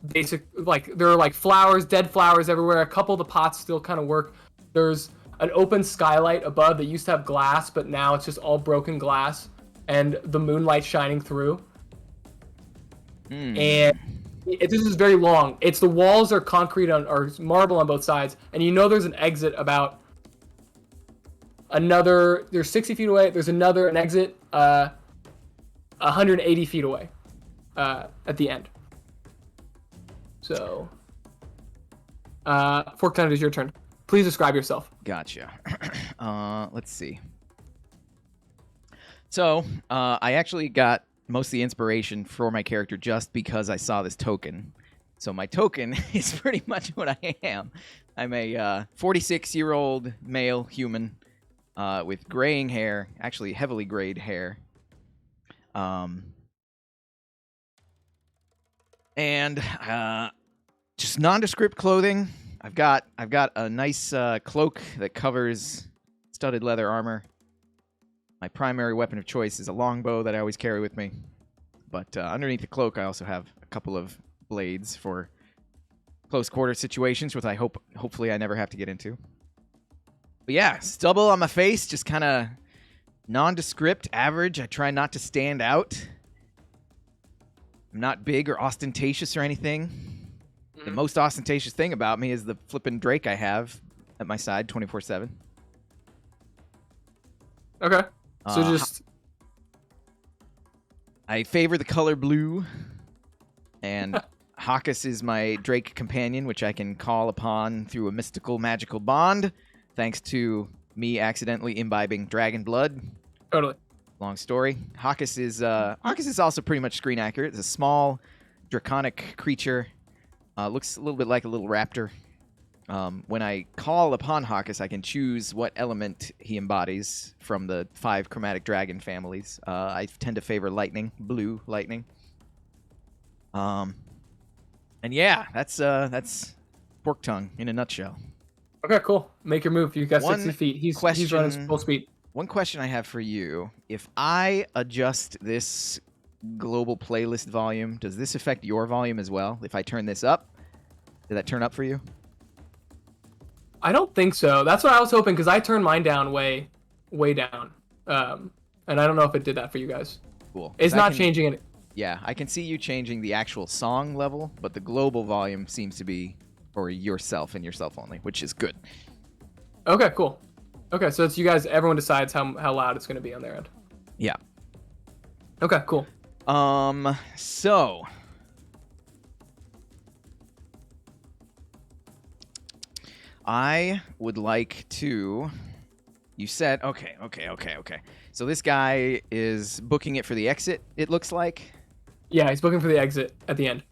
Speaker 2: basic, like, there are like flowers, dead flowers everywhere. A couple of the pots still kind of work. There's an open skylight above that used to have glass, but now it's just all broken glass and the moonlight shining through. And this is very long. The walls are concrete or marble on both sides, and there's an exit about there's 60 feet away. There's an exit 180 feet away at the end. So, Forktongue, it is your turn. Please describe yourself.
Speaker 1: Gotcha. Let's see. So, I actually got most of the inspiration for my character just because I saw this token. So my token is pretty much what I am. I'm a 46-year-old male human with graying hair, actually heavily grayed hair. And just nondescript clothing. I've got a nice cloak that covers studded leather armor. My primary weapon of choice is a longbow that I always carry with me. But underneath the cloak, I also have a couple of blades for close quarter situations, which hopefully I never have to get into. But yeah, stubble on my face, just kind of nondescript, average. I try not to stand out. I'm not big or ostentatious or anything. The most ostentatious thing about me is the flippin' Drake I have at my side 24/7.
Speaker 2: Okay. So
Speaker 1: I favor the color blue, and Hawkus is my Drake companion, which I can call upon through a mystical, magical bond, thanks to me accidentally imbibing dragon blood.
Speaker 2: Totally.
Speaker 1: Long story. Hawkus is also pretty much screen accurate. It's a small, draconic creature. Looks a little bit like a little raptor. When I call upon Hawkus, I can choose what element he embodies from the 5 chromatic dragon families. I tend to favor lightning, blue lightning. And yeah, that's Forktongue in a nutshell.
Speaker 2: Okay, cool. Make your move. You got
Speaker 1: One
Speaker 2: 60 feet. He's running
Speaker 1: question-
Speaker 2: full speed.
Speaker 1: One question I have for you: if I adjust this global playlist volume, does this affect your volume as well? If I turn this up, did that turn up for you?
Speaker 2: I don't think so. That's what I was hoping because I turned mine down way down, and I don't know if it did that for you guys.
Speaker 1: Cool.
Speaker 2: It's not changing it.
Speaker 1: Yeah, I can see you changing the actual song level, but the global volume seems to be for yourself and yourself only, which is good.
Speaker 2: Okay, cool. Okay, so it's you guys. Everyone decides how loud it's going to be on their end.
Speaker 1: Yeah.
Speaker 2: Okay, cool.
Speaker 1: So I would like to. You said okay. So this guy is booking it for the exit. It looks like.
Speaker 2: Yeah, he's booking for the exit at the end.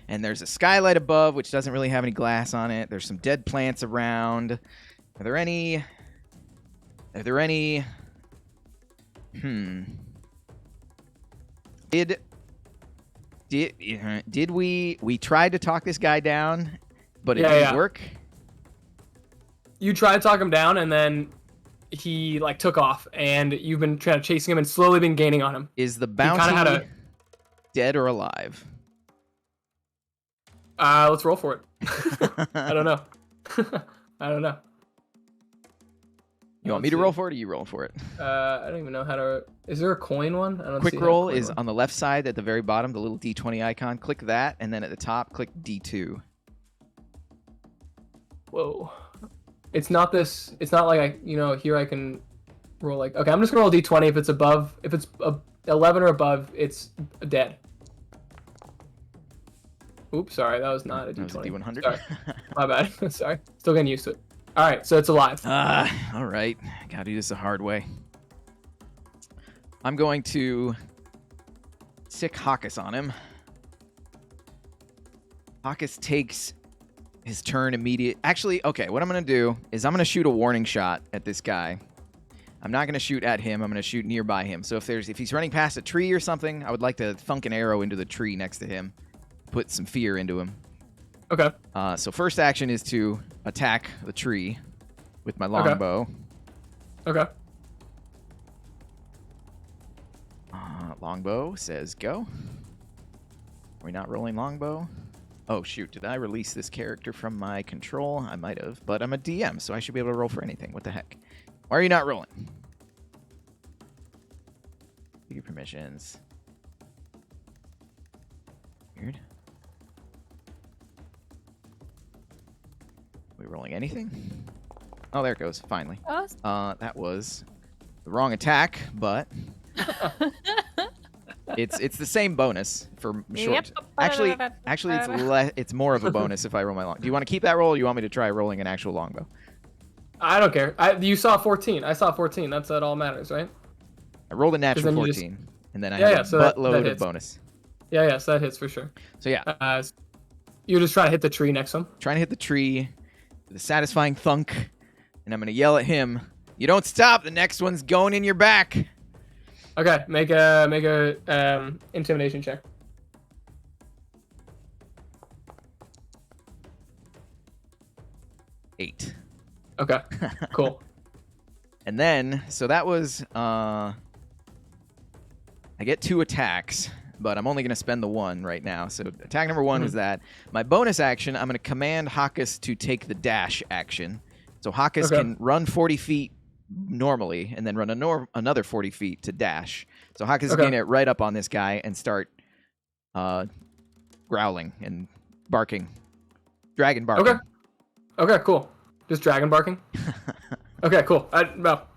Speaker 1: And there's a skylight above, which doesn't really have any glass on it. There's some dead plants around. Are there any? Did we tried to talk this guy down, but it didn't work?
Speaker 2: You tried to talk him down, and then he like took off, and you've been trying to chasing him and slowly been gaining on him.
Speaker 1: Is the bounty dead or alive?
Speaker 2: Let's roll for it. I don't know. I don't know.
Speaker 1: You want me to roll for it, or you roll for it?
Speaker 2: I don't even know how to. Is there a coin one? I don't
Speaker 1: Quick
Speaker 2: see
Speaker 1: roll is on the left side at the very bottom, the little D20 icon. Click that, and then at the top, click D2.
Speaker 2: Whoa. It's not this. It's not like here I can roll like. Okay, I'm just gonna roll D20. If it's above, if it's 11 or above, it's dead. Oops, sorry, that was not a D20.
Speaker 1: That was a D100.
Speaker 2: Sorry. My bad. Sorry. Still getting used to it. All right, so it's alive.
Speaker 1: All right. Gotta do this the hard way. I'm going to sick Hawkus on him. Hawkus takes his turn immediate. Actually, okay, what I'm going to do is I'm going to shoot a warning shot at this guy. I'm not going to shoot at him. I'm going to shoot nearby him. So if he's running past a tree or something, I would like to thunk an arrow into the tree next to him. Put some fear into him.
Speaker 2: Okay.
Speaker 1: So first action is to attack the tree with my longbow.
Speaker 2: Okay.
Speaker 1: Longbow says go. Are we not rolling longbow? Oh, shoot. Did I release this character from my control? I might have, but I'm a DM, so I should be able to roll for anything. What the heck? Why are you not rolling? Your permissions. Weird. Are we rolling anything? Oh, there it goes. Finally. That was the wrong attack, but it's the same bonus for short. Actually, it's more of a bonus if I roll my long. Do you want to keep that roll, or you want me to try rolling an actual longbow?
Speaker 2: I don't care. You saw 14. I saw 14. That's what all matters, right?
Speaker 1: I rolled a natural 14, and then I have a buttload of bonus.
Speaker 2: Yeah, so that hits for sure.
Speaker 1: So yeah.
Speaker 2: You're just trying to hit the tree next to him?
Speaker 1: Trying to hit the tree with a satisfying thunk, and I'm going to yell at him, "You don't stop, the next one's going in your back."
Speaker 2: Okay, make a intimidation check.
Speaker 1: Eight.
Speaker 2: Okay, cool.
Speaker 1: And then, so that was, I get 2 attacks, but I'm only going to spend the 1 right now. So attack number 1 was that. My bonus action, I'm going to command Hawkus to take the dash action. So Hawkus can run 40 feet normally, and then run another 40 feet to dash. So Hawkus is going to get right up on this guy and start growling and barking. Dragon barking.
Speaker 2: Okay, cool. Just dragon barking? Okay, cool. Well,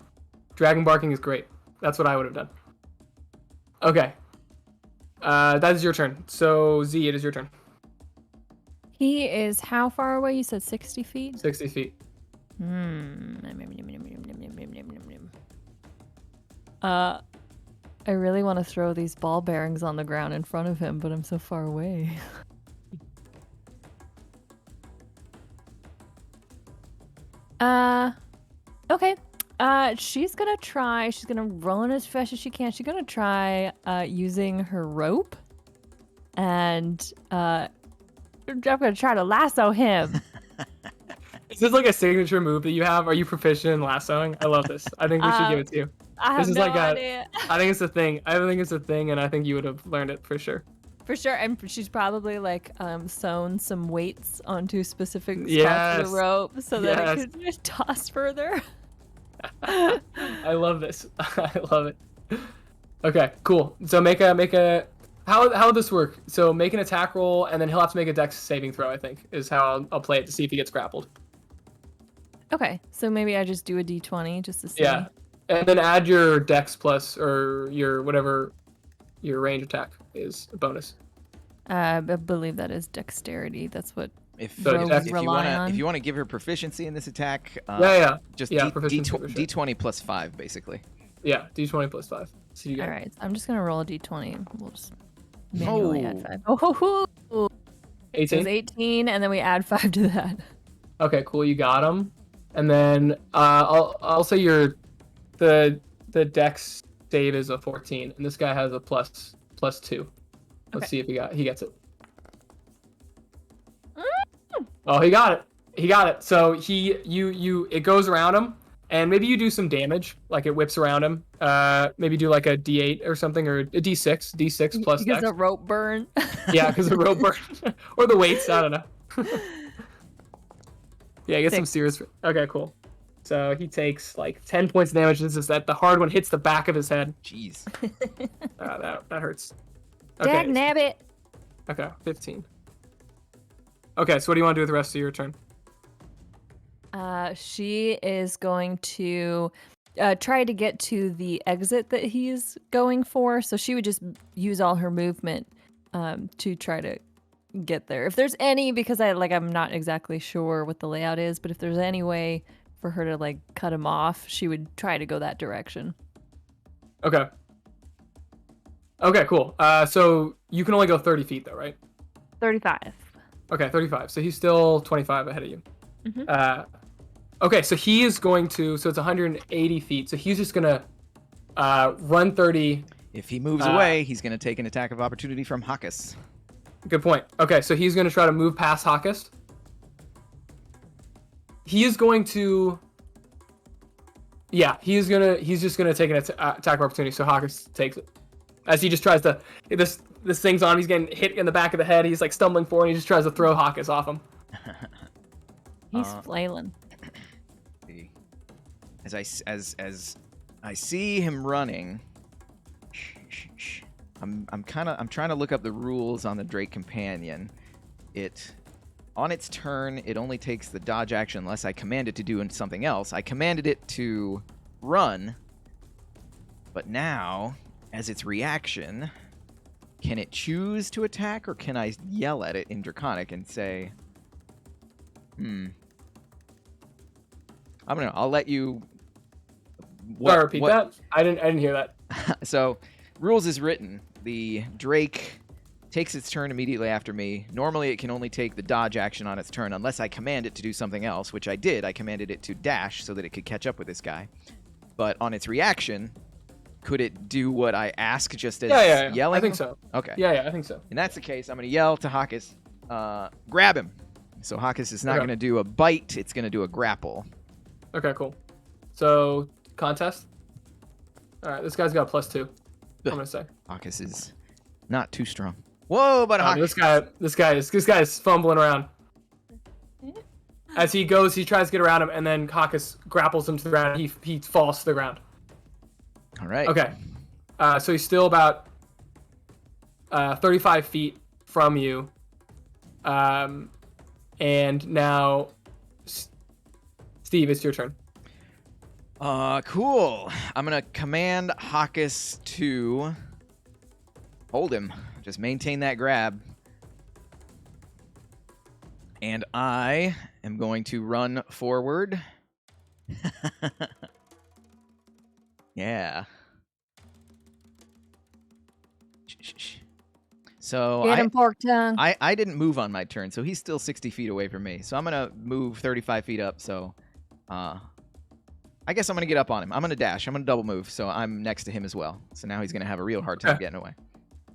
Speaker 2: dragon barking is great. That's what I would have done. Okay. That is your turn. So, Z, it is your turn.
Speaker 3: He is how far away? You said 60 feet?
Speaker 2: 60 feet.
Speaker 3: I really want to throw these ball bearings on the ground in front of him, but I'm so far away. Okay. She's gonna run as fast as she can. She's gonna try using her rope, and I'm gonna try to lasso him.
Speaker 2: Is this like a signature move that you have? Are you proficient in lassoing? I love this. I think we should give it to you.
Speaker 3: I have
Speaker 2: This is
Speaker 3: no
Speaker 2: like
Speaker 3: idea.
Speaker 2: I think it's a thing. I think it's a thing, and I think you would have learned it for sure.
Speaker 3: For sure, and she's probably like sewn some weights onto specific spots
Speaker 2: Yes.
Speaker 3: of the rope so that
Speaker 2: Yes.
Speaker 3: it could toss further.
Speaker 2: I love this. I love it. Okay, cool. So make a how would this work? So make an attack roll, and then he'll have to make a dex saving throw, I think, is how I'll play it to see if he gets grappled.
Speaker 3: Okay, so maybe I just do a d20 just to see.
Speaker 2: Yeah. And then add your dex plus or your whatever your range attack is a bonus.
Speaker 3: I believe that is dexterity. That's what
Speaker 1: If,
Speaker 2: So
Speaker 3: rogues
Speaker 2: if
Speaker 3: rely on.
Speaker 1: if you want to give her proficiency in this attack, just
Speaker 2: proficiency for sure.
Speaker 1: D20 plus 5, basically.
Speaker 2: Yeah, d20 plus 5. So you get
Speaker 3: All right, so I'm just gonna roll a d20. We'll just manually add 5. Oh, it
Speaker 2: 18.
Speaker 3: was 18, and then we add 5 to that.
Speaker 2: Okay, cool. You got him. And then I'll say the dex save is a 14, and this guy has a plus 2. Let's see if he gets it. Oh, he got it. He got it. So it goes around him, and maybe you do some damage, like it whips around him. Maybe do like a D8 or something, or a D6 plus
Speaker 3: Because
Speaker 2: dex.
Speaker 3: a rope burn.
Speaker 2: Yeah, because the rope burn or the weights. I don't know. Yeah, get some
Speaker 3: 6.
Speaker 2: serious. Okay, cool. So he takes like 10 points of damage. This is that the hard one hits the back of his head.
Speaker 1: Jeez.
Speaker 2: That hurts.
Speaker 3: Dag nabbit.
Speaker 2: Okay, 15. Okay, so what do you want to do with the rest of your turn?
Speaker 3: She is going to try to get to the exit that he's going for. So she would just use all her movement to try to get there. If there's any, because I'm not exactly sure what the layout is, but if there's any way for her to like cut him off, she would try to go that direction.
Speaker 2: Okay. Okay, cool. So you can only go 30 feet though, right?
Speaker 3: 35.
Speaker 2: Okay, 35. So he's still 25 ahead of you.
Speaker 3: Mhm.
Speaker 2: Okay, so he is going to. So it's 180 feet. So he's just gonna run 30.
Speaker 1: If he moves away, he's going to take an attack of opportunity from Hakus.
Speaker 2: Good point. Okay, so he's gonna try to move past Hakus. He is going to. Yeah, he's just gonna take an attack of opportunity. So Hakus takes it as he just tries to. This thing's on. He's getting hit in the back of the head. He's like stumbling forward. And he just tries to throw Hakus off him.
Speaker 3: He's flailing.
Speaker 1: As I see him running, I'm trying to look up the rules on the Drake Companion. On its turn, it only takes the dodge action unless I command it to do something else. I commanded it to run, but now, as its reaction, can it choose to attack, or can I yell at it in Draconic and say, I'll let you.
Speaker 2: Repeat that. I didn't hear that.
Speaker 1: So, rules is written. The Drake takes its turn immediately after me. Normally, it can only take the dodge action on its turn unless I command it to do something else, which I did. I commanded it to dash so that it could catch up with this guy. But on its reaction, could it do what I ask just as yelling?
Speaker 2: I think so.
Speaker 1: Okay.
Speaker 2: Yeah, I think so.
Speaker 1: In that's the case, I'm going to yell to Hakus, grab him. So Hakus is not going to do a bite. It's going to do a grapple.
Speaker 2: Okay, cool. So, contest? All right, this guy's got a +2. I'm going to say.
Speaker 1: Hakus is not too strong. Whoa, but Hakus.
Speaker 2: This guy is fumbling around. As he goes, he tries to get around him, and then Hakus grapples him to the ground. He falls to the ground.
Speaker 1: All right.
Speaker 2: Okay. So he's still about 35 feet from you. And now, Steve, it's your turn.
Speaker 1: Cool. I'm going to command Hakus to hold him. Just maintain that grab. And I am going to run forward. Yeah. So
Speaker 3: Get him, Forktongue.
Speaker 1: I didn't move on my turn, so he's still 60 feet away from me. So I'm going to move 35 feet up, so I guess I'm going to get up on him. I'm going to dash. I'm going to double move, so I'm next to him as well. So now he's going to have a real hard time getting away.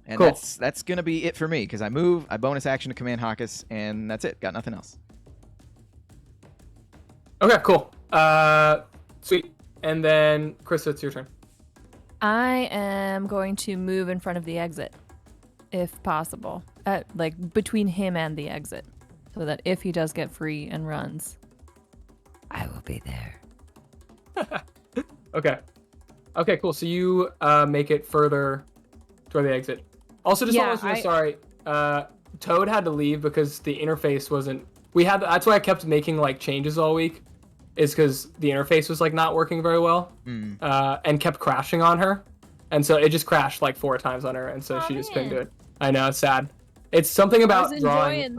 Speaker 1: And
Speaker 2: cool.
Speaker 1: That's going to be it for me, because I move, I bonus action to command Hakus, and that's it. Got nothing else.
Speaker 2: Okay, cool. Sweet. And then, Carissa, it's your turn.
Speaker 3: I am going to move in front of the exit, if possible. Like, between him and the exit. So that if he does get free and runs, I will be there.
Speaker 2: Okay. Okay, cool. So you make it further toward the exit. Also, just want to let you know, sorry, Toad had to leave because the interface wasn't. That's why I kept making like changes all week, is because the interface was like not working very well, and kept crashing on her, and so it just crashed like 4 times on her, and so she just couldn't do it. I know, it's sad. It's something about drawing.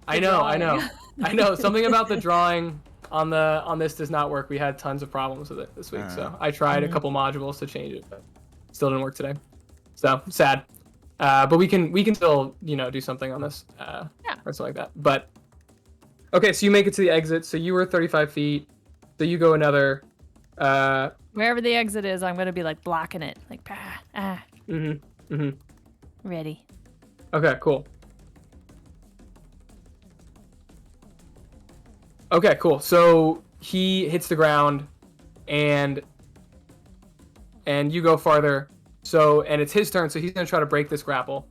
Speaker 2: I know something about the drawing on this does not work. We had tons of problems with it this week, so I tried a couple modules to change it, but still didn't work today. So sad. But we can still do something on this, or something like that. But okay, so you make it to the exit. So you were 35 feet. So you go another.
Speaker 3: Wherever the exit is, I'm gonna be like blocking it, like ready.
Speaker 2: Okay, cool. Okay, cool. So he hits the ground, and you go farther. So, and it's his turn, so he's going to try to break this grapple.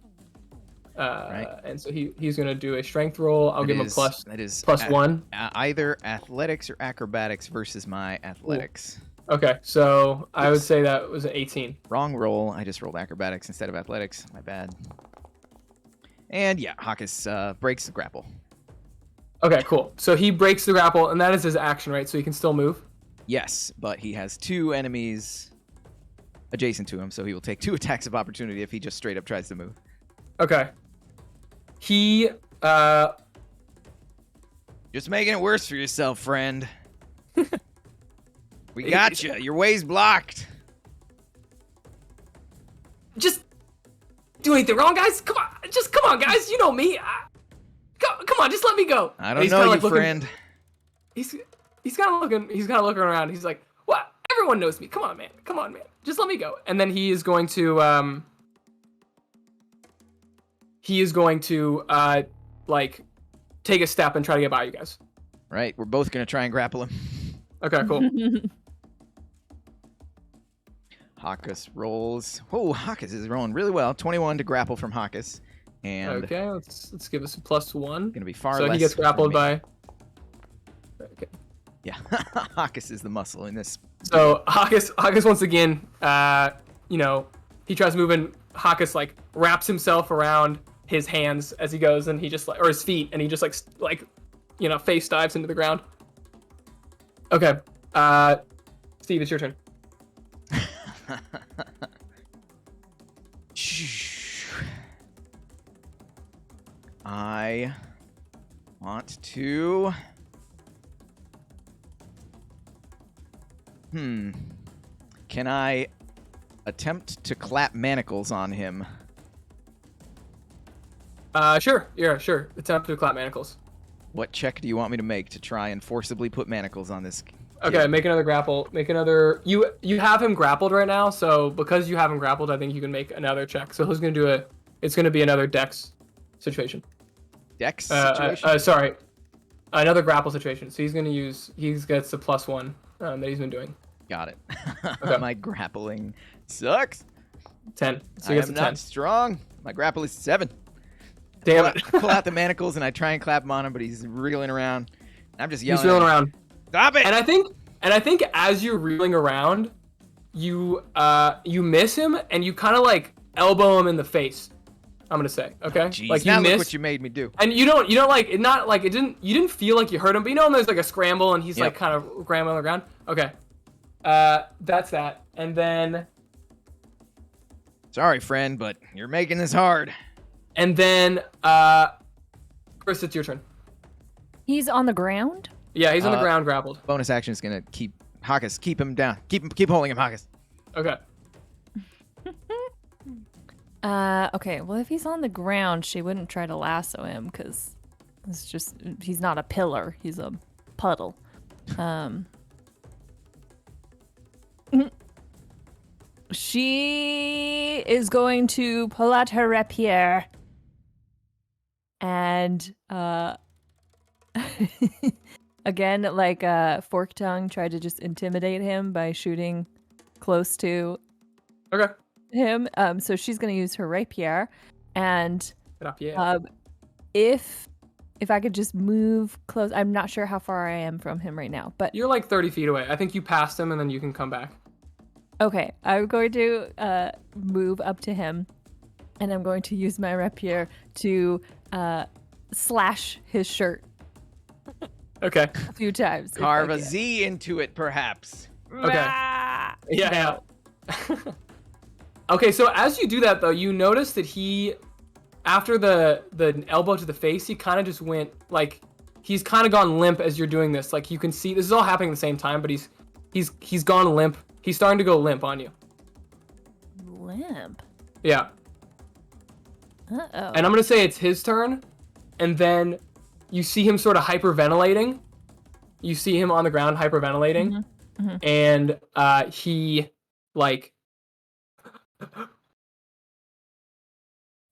Speaker 2: Right. And so he's going to do a strength roll. I'll give him a plus.
Speaker 1: That is
Speaker 2: plus 1.
Speaker 1: Either athletics or acrobatics versus my athletics.
Speaker 2: Ooh. Okay, so I would say that was an 18.
Speaker 1: Wrong roll. I just rolled acrobatics instead of athletics. My bad. And yeah, Hawkus breaks the grapple.
Speaker 2: Okay, cool. So he breaks the grapple, and that is his action, right? So he can still move?
Speaker 1: Yes, but he has 2 enemies adjacent to him, so he will take 2 attacks of opportunity if he just straight up tries to move.
Speaker 2: Okay. He,
Speaker 1: Just making it worse for yourself, friend. We got you. Your way's blocked.
Speaker 2: Just do anything wrong, guys? Come on, guys. You know me. Come on, just let me go.
Speaker 1: I don't know you, friend.
Speaker 2: He's kind of looking around. He's like, what? Everyone knows me. Come on, man. Just let me go. And then he is going to like take a step and try to get by you guys.
Speaker 1: Right. We're both going to try and grapple him.
Speaker 2: Okay, cool.
Speaker 1: Hawkus rolls. Oh, Hawkus is rolling really well. 21 to grapple from Hawkus. And
Speaker 2: okay, let's give us a plus 1.
Speaker 1: Gonna be far
Speaker 2: so
Speaker 1: less.
Speaker 2: So he gets grappled by. Okay.
Speaker 1: Yeah, Hawkus is the muscle in this.
Speaker 2: So Hawkus once again, he tries to move in. Hawkus like wraps himself around his hands as he goes, and he just or his feet, and he just like face dives into the ground. Okay, Steve, it's your turn.
Speaker 1: I want to... Can I attempt to clap manacles on him?
Speaker 2: Sure. Yeah, sure. Attempt to clap manacles.
Speaker 1: What check do you want me to make to try and forcibly put manacles on this kid?
Speaker 2: Okay, make another grapple. Make another... You have him grappled right now, so because you have him grappled, I think you can make another check. So who's going to do it's going to be another dex situation.
Speaker 1: Dex situation?
Speaker 2: Sorry. Another grapple situation. So he gets the plus 1 that he's been doing.
Speaker 1: Got it.
Speaker 2: Okay.
Speaker 1: My grappling sucks.
Speaker 2: 10. So
Speaker 1: I am not strong. My grapple is 7.
Speaker 2: Damn it.
Speaker 1: Pull out the manacles and I try and clap him on him, but he's reeling around. I'm just yelling.
Speaker 2: He's reeling around.
Speaker 1: Stop it!
Speaker 2: And I think as you're reeling around, you miss him and you kind of like elbow him in the face. I'm gonna say, okay?
Speaker 1: Jeez,
Speaker 2: like you
Speaker 1: now
Speaker 2: miss,
Speaker 1: look what you made me do.
Speaker 2: And you don't like it. Not like it didn't. You didn't feel like you hurt him, but when there's like a scramble and he's like kind of scrambling on the ground. Okay, that's that. And then,
Speaker 1: sorry, friend, but you're making this hard.
Speaker 2: And then, Chris, it's your turn.
Speaker 3: He's on the ground?
Speaker 2: Yeah, he's on the ground, grappled.
Speaker 1: Bonus action is gonna keep Hawkus, keep him down, keep holding him, Hawkus.
Speaker 2: Okay.
Speaker 3: Okay, well, if he's on the ground, she wouldn't try to lasso him because he's not a pillar, he's a puddle. She is going to pull out her rapier and again, like Forktongue tried to just intimidate him by shooting close to
Speaker 2: Okay.
Speaker 3: him. So she's gonna use her rapier, and
Speaker 2: Yeah.
Speaker 3: if I could just move close, I'm not sure how far I am from him right now, but
Speaker 2: You're like 30 feet away. I think you passed him, and then you can come back.
Speaker 3: okay, I'm going to move up to him, and I'm going to use my rapier to slash his shirt
Speaker 2: Okay.
Speaker 3: a few times. if I
Speaker 1: Carve a
Speaker 3: can.
Speaker 1: Z into it, perhaps.
Speaker 2: Okay.
Speaker 3: Ah!
Speaker 2: Yeah. Okay, so as you do that, though, you notice that he, after the elbow to the face, he kind of just went, like, he's kind of gone limp as you're doing this. Like, you can see, this is all happening at the same time, but he's gone limp. He's starting to go limp on you.
Speaker 3: Limp.
Speaker 2: Yeah.
Speaker 3: Uh-oh.
Speaker 2: And I'm going to say it's his turn, and then you see him sort of hyperventilating. You see him on the ground hyperventilating, and he, like...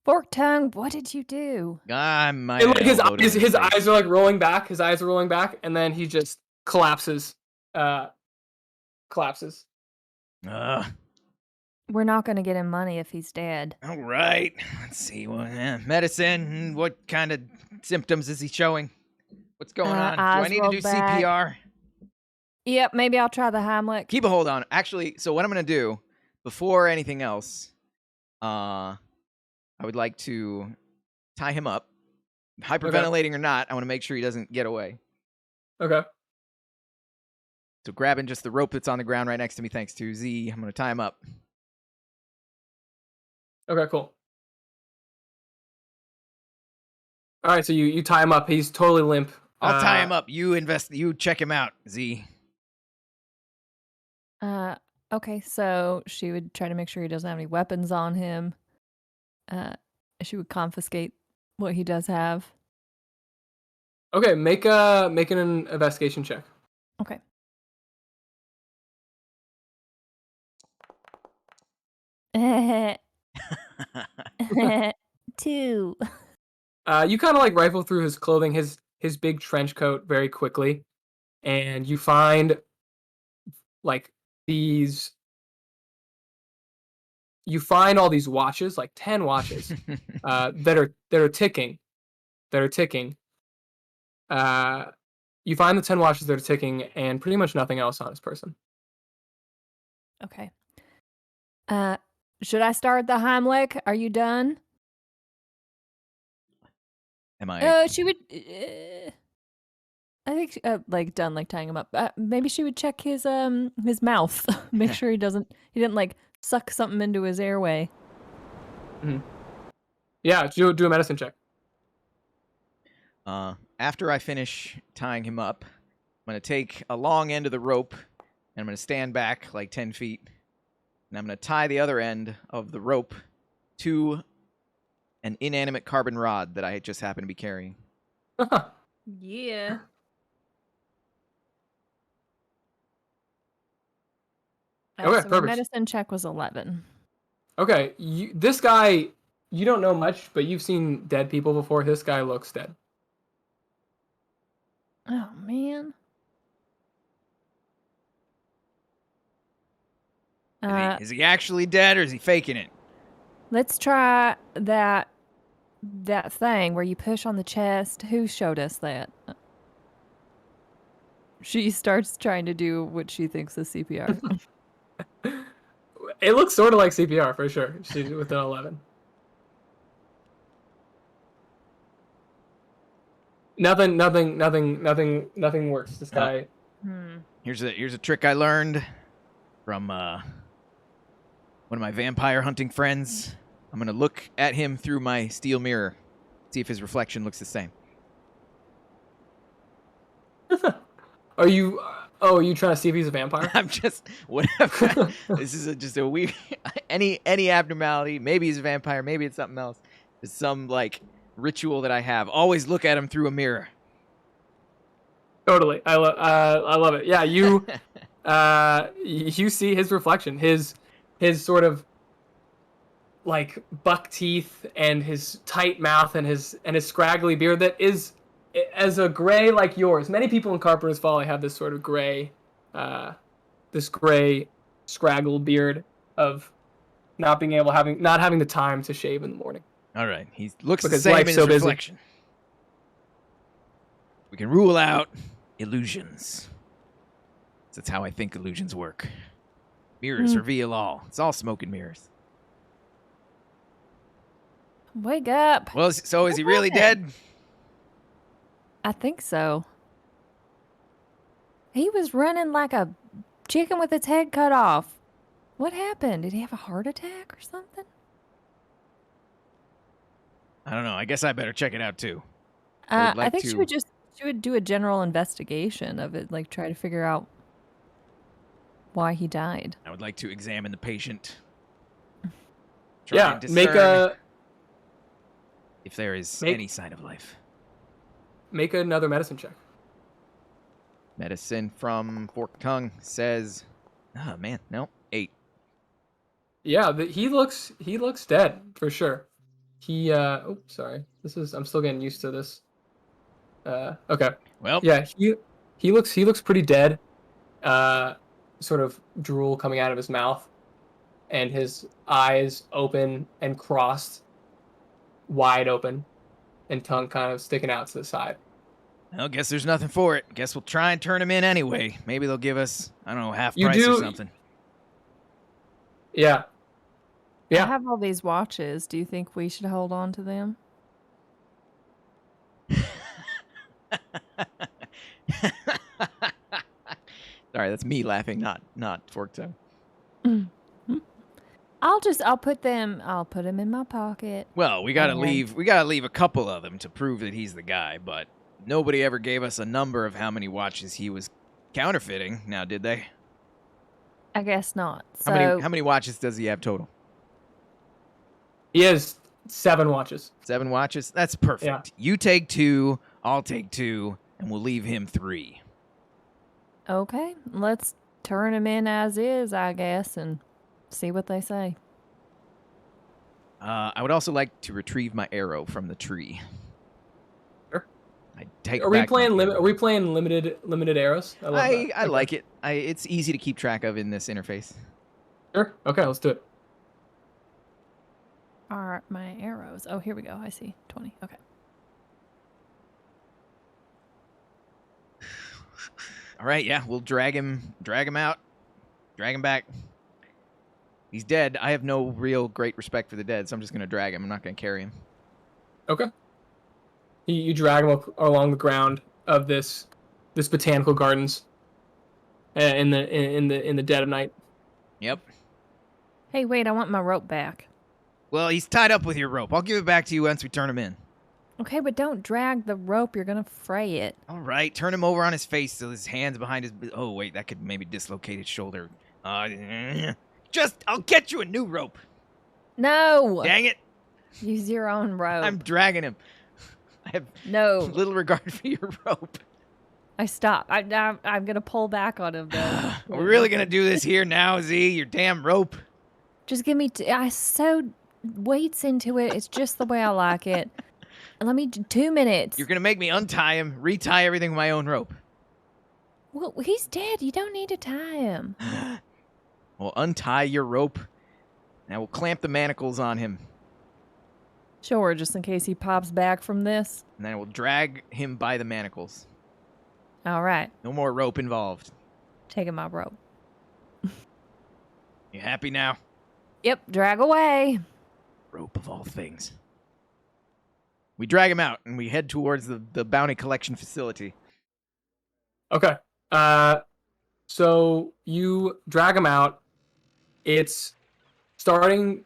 Speaker 3: Forktongue, what did you do?
Speaker 1: I might
Speaker 2: And, like,
Speaker 1: have
Speaker 2: his eyes are like rolling back. His eyes are rolling back, and then he just collapses. Collapses.
Speaker 3: We're not going to get him money if he's dead.
Speaker 1: All right. Let's see. Medicine. What kind of symptoms is he showing? What's going on? Do I
Speaker 3: eyes
Speaker 1: need to
Speaker 3: rolled
Speaker 1: do
Speaker 3: back.
Speaker 1: CPR?
Speaker 3: Yep, maybe I'll try the Heimlich.
Speaker 1: Keep a hold on. Actually, so what I'm going to do, before anything else, I would like to tie him up. Hyperventilating or not, I want to make sure he doesn't get away.
Speaker 2: Okay.
Speaker 1: So grabbing just the rope that's on the ground right next to me, thanks to Z, I'm going to tie him up.
Speaker 2: Okay, cool. All right, so you tie him up. He's totally limp.
Speaker 1: I'll tie him up. You check him out, Z.
Speaker 3: Okay, so she would try to make sure he doesn't have any weapons on him. She would confiscate what he does have.
Speaker 2: Okay, make an investigation check.
Speaker 3: Okay. Two.
Speaker 2: You kind of like rifle through his clothing, his big trench coat very quickly, and you find like these. You find all these watches, like 10 watches, that are ticking. You find the 10 watches that are ticking, and pretty much nothing else on this person.
Speaker 3: Okay. Should I start the Heimlich? Are you done?
Speaker 1: Am I?
Speaker 3: She would. I think like done, like tying him up. Maybe she would check his mouth, make sure he didn't like suck something into his airway.
Speaker 2: Mm-hmm. Yeah, do a medicine check.
Speaker 1: After I finish tying him up, I'm going to take a long end of the rope, and I'm going to stand back like 10 feet, and I'm going to tie the other end of the rope to an inanimate carbon rod that I just happen to be carrying.
Speaker 3: Yeah.
Speaker 2: Okay,
Speaker 3: So my
Speaker 2: perfect.
Speaker 3: medicine check was 11.
Speaker 2: Okay, this guy, you don't know much, but you've seen dead people before. This guy looks dead.
Speaker 3: Oh man.
Speaker 1: Is he actually dead, or is he faking it?
Speaker 3: Let's try that thing where you push on the chest. Who showed us that? She starts trying to do what she thinks is CPR.
Speaker 2: It looks sort of like CPR for sure. She's with an 11. Nothing works. This guy.
Speaker 1: Here's a trick I learned from one of my vampire hunting friends. I'm gonna look at him through my steel mirror, see if his reflection looks the same.
Speaker 2: Are you trying to see if he's a vampire?
Speaker 1: I'm just whatever. This is just a weird any abnormality. Maybe he's a vampire. Maybe it's something else. It's some like ritual that I have. Always look at him through a mirror.
Speaker 2: Totally. I love it. Yeah, you you see his reflection. His sort of like buck teeth and his tight mouth and his scraggly beard that is as a gray like yours, many people in Carpenter's Folly have this sort of gray, scraggle beard of not having the time to shave in the morning.
Speaker 1: All right, he looks
Speaker 2: Because
Speaker 1: the same in
Speaker 2: life's
Speaker 1: his
Speaker 2: so busy.
Speaker 1: reflection. We can rule out illusions. That's how I think illusions work. Mirrors reveal all. It's all smoke and mirrors.
Speaker 3: Wake up.
Speaker 1: Well, so is he really dead?
Speaker 3: I think so. He was running like a chicken with its head cut off. What happened? Did he have a heart attack or something?
Speaker 1: I don't know. I guess I better check it out too.
Speaker 3: I think she would do a general investigation of it, like try to figure out why he died.
Speaker 1: I would like to examine the patient.
Speaker 2: Yeah,
Speaker 1: if there is any sign of life.
Speaker 2: Make another medicine check.
Speaker 1: Medicine from Forktongue says, oh man, no, 8.
Speaker 2: Yeah, he looks dead for sure. I'm still getting used to this. Okay.
Speaker 1: Well,
Speaker 2: yeah, he looks pretty dead. Sort of drool coming out of his mouth, and his eyes open and crossed, wide open, and tongue kind of sticking out to the side.
Speaker 1: Well, guess there's nothing for it. Guess we'll try and turn him in anyway. Maybe they'll give us, I don't know, half price or something.
Speaker 2: Yeah.
Speaker 3: I have all these watches. Do you think we should hold on to them?
Speaker 1: Sorry, that's me laughing, not Forktongue.
Speaker 3: I'll put them in my pocket.
Speaker 1: Well, we gotta leave a couple of them to prove that he's the guy, but nobody ever gave us a number of how many watches he was counterfeiting. Now, did they?
Speaker 3: I guess not. So
Speaker 1: how many watches does he have total?
Speaker 2: He has 7 watches.
Speaker 1: 7 watches? That's perfect.
Speaker 2: Yeah.
Speaker 1: You take 2, I'll take 2, and we'll leave him 3.
Speaker 3: Okay, let's turn him in as is, I guess, and see what they say.
Speaker 1: I would also like to retrieve my arrow from the tree.
Speaker 2: Sure.
Speaker 1: Are we playing
Speaker 2: limited arrows?
Speaker 1: I like it. It's easy to keep track of in this interface.
Speaker 2: Sure. Okay, let's do it.
Speaker 3: Are my arrows? Oh, here we go. I see 20. Okay.
Speaker 1: All right, yeah, we'll drag him out, drag him back. He's dead. I have no real great respect for the dead, so I'm just gonna drag him. I'm not gonna carry him.
Speaker 2: Okay. You drag him along the ground of this botanical gardens in the dead of night.
Speaker 1: Yep.
Speaker 3: Hey, wait! I want my rope back.
Speaker 1: Well, he's tied up with your rope. I'll give it back to you once we turn him in.
Speaker 3: Okay, but don't drag the rope. You're gonna fray it.
Speaker 1: All right, turn him over on his face so his hand's behind his... Oh, wait, that could maybe dislocate his shoulder. I'll get you a new rope.
Speaker 3: No!
Speaker 1: Dang it.
Speaker 3: Use your own rope.
Speaker 1: I'm dragging him. I have little regard for your rope.
Speaker 3: I stopped. I'm gonna pull back on him, though.
Speaker 1: Are we really gonna do this here now, Z? Your damn rope.
Speaker 3: Just give me... I sewed weights into it. It's just the way I like it. Let me 2 minutes.
Speaker 1: You're going to make me untie him, retie everything with my own rope.
Speaker 3: Well, he's dead. You don't need to tie him.
Speaker 1: Well, untie your rope. Now we'll clamp the manacles on him.
Speaker 3: Sure, just in case he pops back from this.
Speaker 1: And then we'll drag him by the manacles.
Speaker 3: All right.
Speaker 1: No more rope involved.
Speaker 3: Taking my rope.
Speaker 1: You happy now?
Speaker 3: Yep, drag away.
Speaker 1: Rope of all things. We drag him out, and we head towards the bounty collection facility.
Speaker 2: Okay. So you drag him out. It's starting...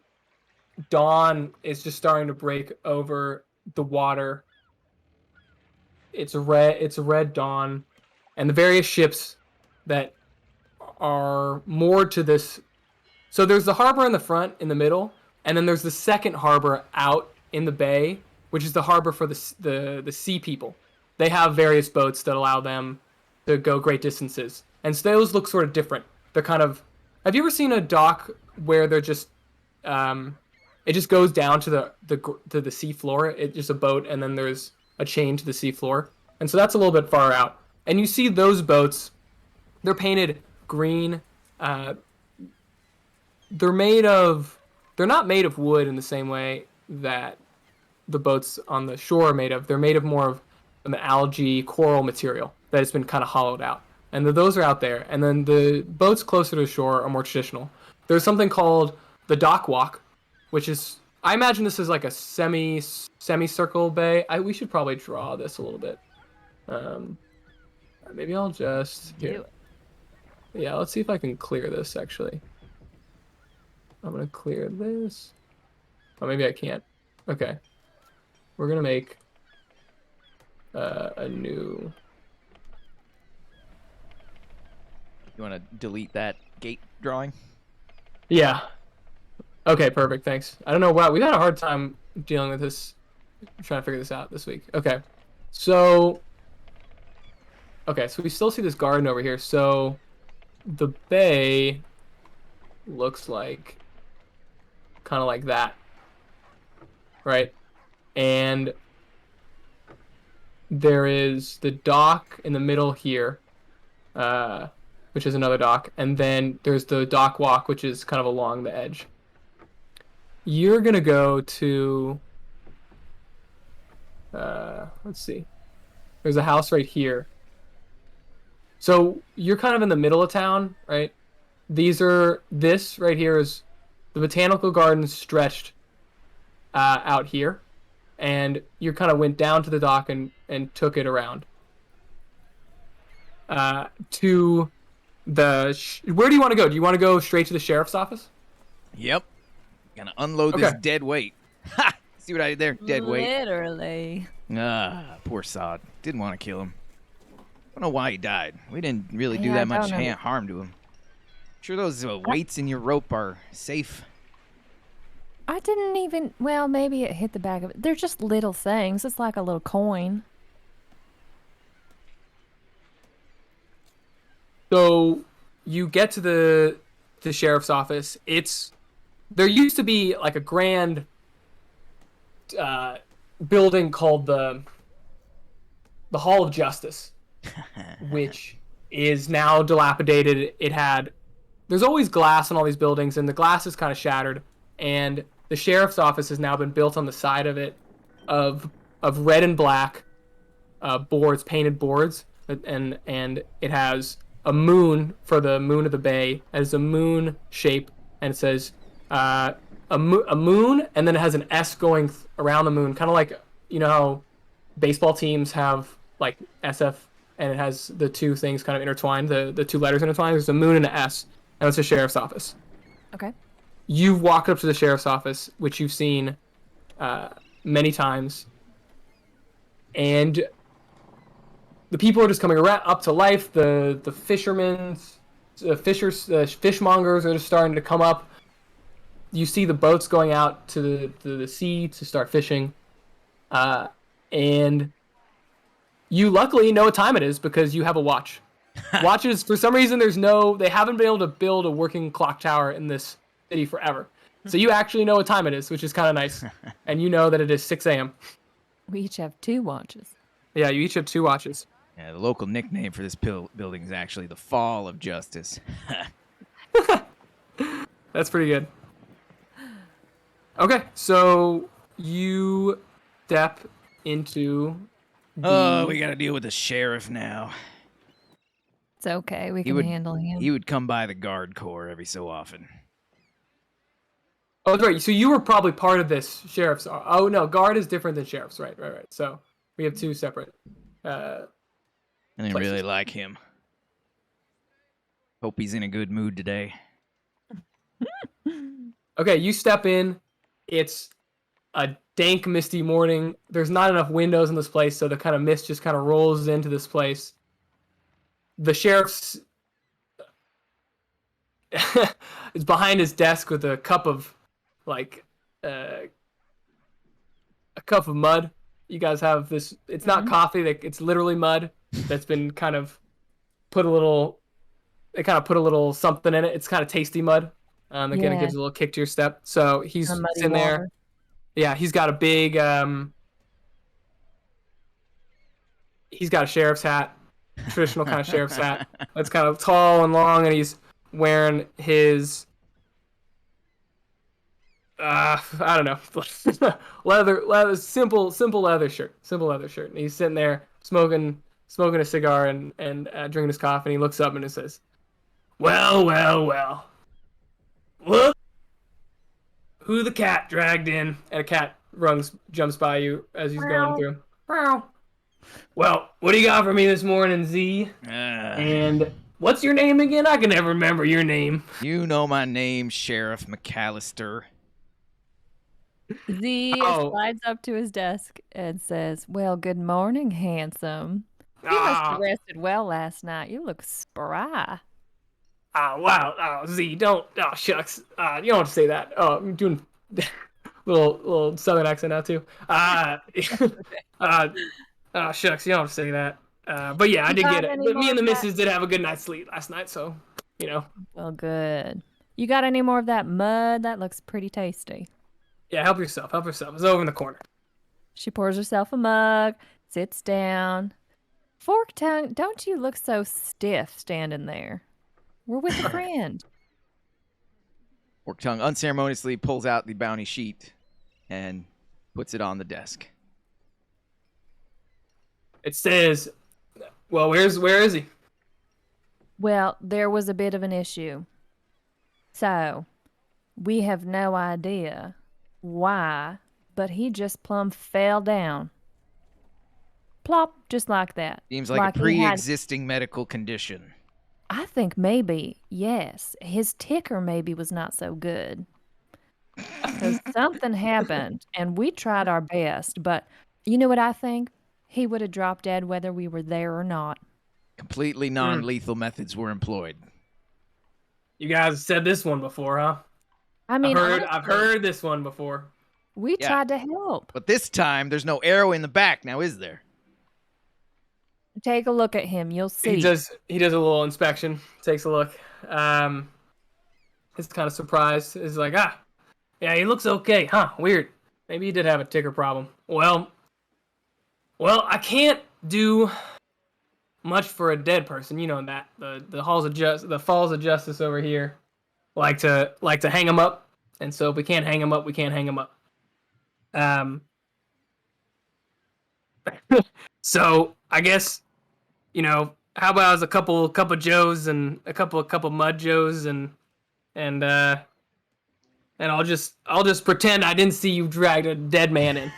Speaker 2: Dawn is just starting to break over the water. It's a red dawn. And the various ships that are moored to this... So there's the harbor in the front, in the middle, and then there's the second harbor out in the bay, which is the harbor for the sea people. They have various boats that allow them to go great distances. And so those look sort of different. They're kind of... Have you ever seen a dock where they're just... it just goes down to the sea floor? It's just a boat, and then there's a chain to the sea floor. And so that's a little bit far out. And you see those boats, they're painted green. They're not made of wood in the same way that the boats on the shore are made of. They're made of more of an algae coral material that has been kind of hollowed out. And those are out there. And then the boats closer to the shore are more traditional. There's something called the dock walk, which is, I imagine this is like a semicircle bay. We should probably draw this a little bit. Maybe I'll just here. Yeah, let's see if I can clear this actually. I'm gonna clear this. Oh, maybe I can't. Okay. We're gonna make a new.
Speaker 1: You want to delete that gate drawing?
Speaker 2: Yeah. Okay, perfect. Thanks. I don't know why we've had a hard time dealing with this, trying to figure this out this week. Okay, so we still see this garden over here. So the bay looks like kind of like that, right? And there is the dock in the middle here, which is another dock, and then there's the dock walk, which is kind of along the edge. You're gonna go to, let's see, there's a house right here. So you're kind of in the middle of town, right? This right here is the botanical gardens stretched out here, and you kind of went down to the dock and took it around to where do you want to go? Do you want to go straight to the sheriff's office?
Speaker 1: Yep. Gonna unload this dead weight. Ha! See what I did there? Dead weight.
Speaker 3: Literally.
Speaker 1: Ah, poor sod. Didn't want to kill him. Don't know why he died. We didn't really do that much harm to him. Sure those weights in your rope are safe.
Speaker 3: I didn't even, well, maybe it hit the back of it. They're just little things. It's like a little coin.
Speaker 2: So you get to the sheriff's office. There used to be like a grand building called the Hall of Justice, which is now dilapidated. There's always glass in all these buildings, and the glass is kind of shattered. And the sheriff's office has now been built on the side of it of red and black painted boards, and it has a moon for the moon of the bay. It has a moon shape, and it says a moon, and then it has an S going around the moon, kind of like, you know how baseball teams have like SF, and it has the two things kind of intertwined, the two letters intertwined. There's a moon and an S, and it's the sheriff's office.
Speaker 3: Okay.
Speaker 2: You've walked up to the sheriff's office, which you've seen many times, and the people are just coming up to life. The fishmongers are just starting to come up. You see the boats going out to the sea to start fishing, and you luckily know what time it is because you have a watch. Watches, for some reason, they haven't been able to build a working clock tower in this city forever. So you actually know what time it is, which is kind of nice. And you know that it is 6 a.m.
Speaker 3: We each have 2 watches.
Speaker 2: Yeah, you each have 2 watches.
Speaker 1: Yeah, the local nickname for this building is actually the Fall of Justice.
Speaker 2: That's pretty good. Okay, so you step into
Speaker 1: we gotta deal with the sheriff now.
Speaker 3: It's okay. We can handle him.
Speaker 1: He would come by the guard corps every so often.
Speaker 2: Oh, that's right. So you were probably part of this sheriff's. Oh, no. Guard is different than sheriff's. Right. So we have 2 separate
Speaker 1: I didn't really like him. Hope he's in a good mood today.
Speaker 2: Okay, you step in. It's a dank, misty morning. There's not enough windows in this place, so the kind of mist just kind of rolls into this place. The sheriff's is behind his desk with a cup of a cup of mud. You guys have this. It's not coffee. It's literally mud that's been kind of put a little. They kind of put a little something in it. It's kind of tasty mud. That kind of gives a little kick to your step. So he's in there. Yeah, he's got a big He's got a sheriff's hat, traditional kind of sheriff's hat. That's kind of tall and long, and he's wearing his I don't know, leather, simple leather shirt, and he's sitting there smoking a cigar and drinking his coffee. And he looks up and he says, well, look who the cat dragged in. And a cat jumps by you as he's going through. Well, what do you got for me this morning, Z? And what's your name again? I can never remember your name.
Speaker 1: You know my name, Sheriff McAllister.
Speaker 3: Z slides up to his desk and says, "Well, good morning, handsome. You must have rested well last night. You look spry."
Speaker 2: Wow. Z, don't. Oh, shucks. You don't have to say that. Oh, I'm doing little southern accent now, too. Shucks. You don't have to say that. But yeah, I did get it. But me and the missus did have a good night's sleep last night, so, you know.
Speaker 3: Well, good. You got any more of that mud? That looks pretty tasty.
Speaker 2: Yeah, help yourself. It's over in the corner.
Speaker 3: She pours herself a mug, sits down. Forktongue, don't you look so stiff standing there? We're with a friend.
Speaker 1: Forktongue unceremoniously pulls out the bounty sheet and puts it on the desk.
Speaker 2: It says, well, where is he?
Speaker 3: Well, there was a bit of an issue. So, we have no idea why, but he just plumb fell down. Plop, just like that.
Speaker 1: Seems like a pre-existing medical condition.
Speaker 3: I think maybe, yes. His ticker maybe was not so good. Because something happened, and we tried our best, but you know what I think? He would have dropped dead whether we were there or not.
Speaker 1: Completely non-lethal methods were employed.
Speaker 2: You guys said this one before, huh?
Speaker 3: I mean,
Speaker 2: I've heard this one before.
Speaker 3: We tried to help.
Speaker 1: But this time, there's no arrow in the back now, is there?
Speaker 3: Take a look at him. You'll see.
Speaker 2: He does a little inspection. Takes a look. He's kind of surprised. He's like, yeah, he looks okay, huh? Weird. Maybe he did have a ticker problem. Well, I can't do much for a dead person. You know that the falls of justice over here like to hang him up, and so if we can't hang him up, we can't hang him up. So I guess, you know, how about a couple Joes and a couple Mud Joes and I'll just pretend I didn't see you drag a dead man in.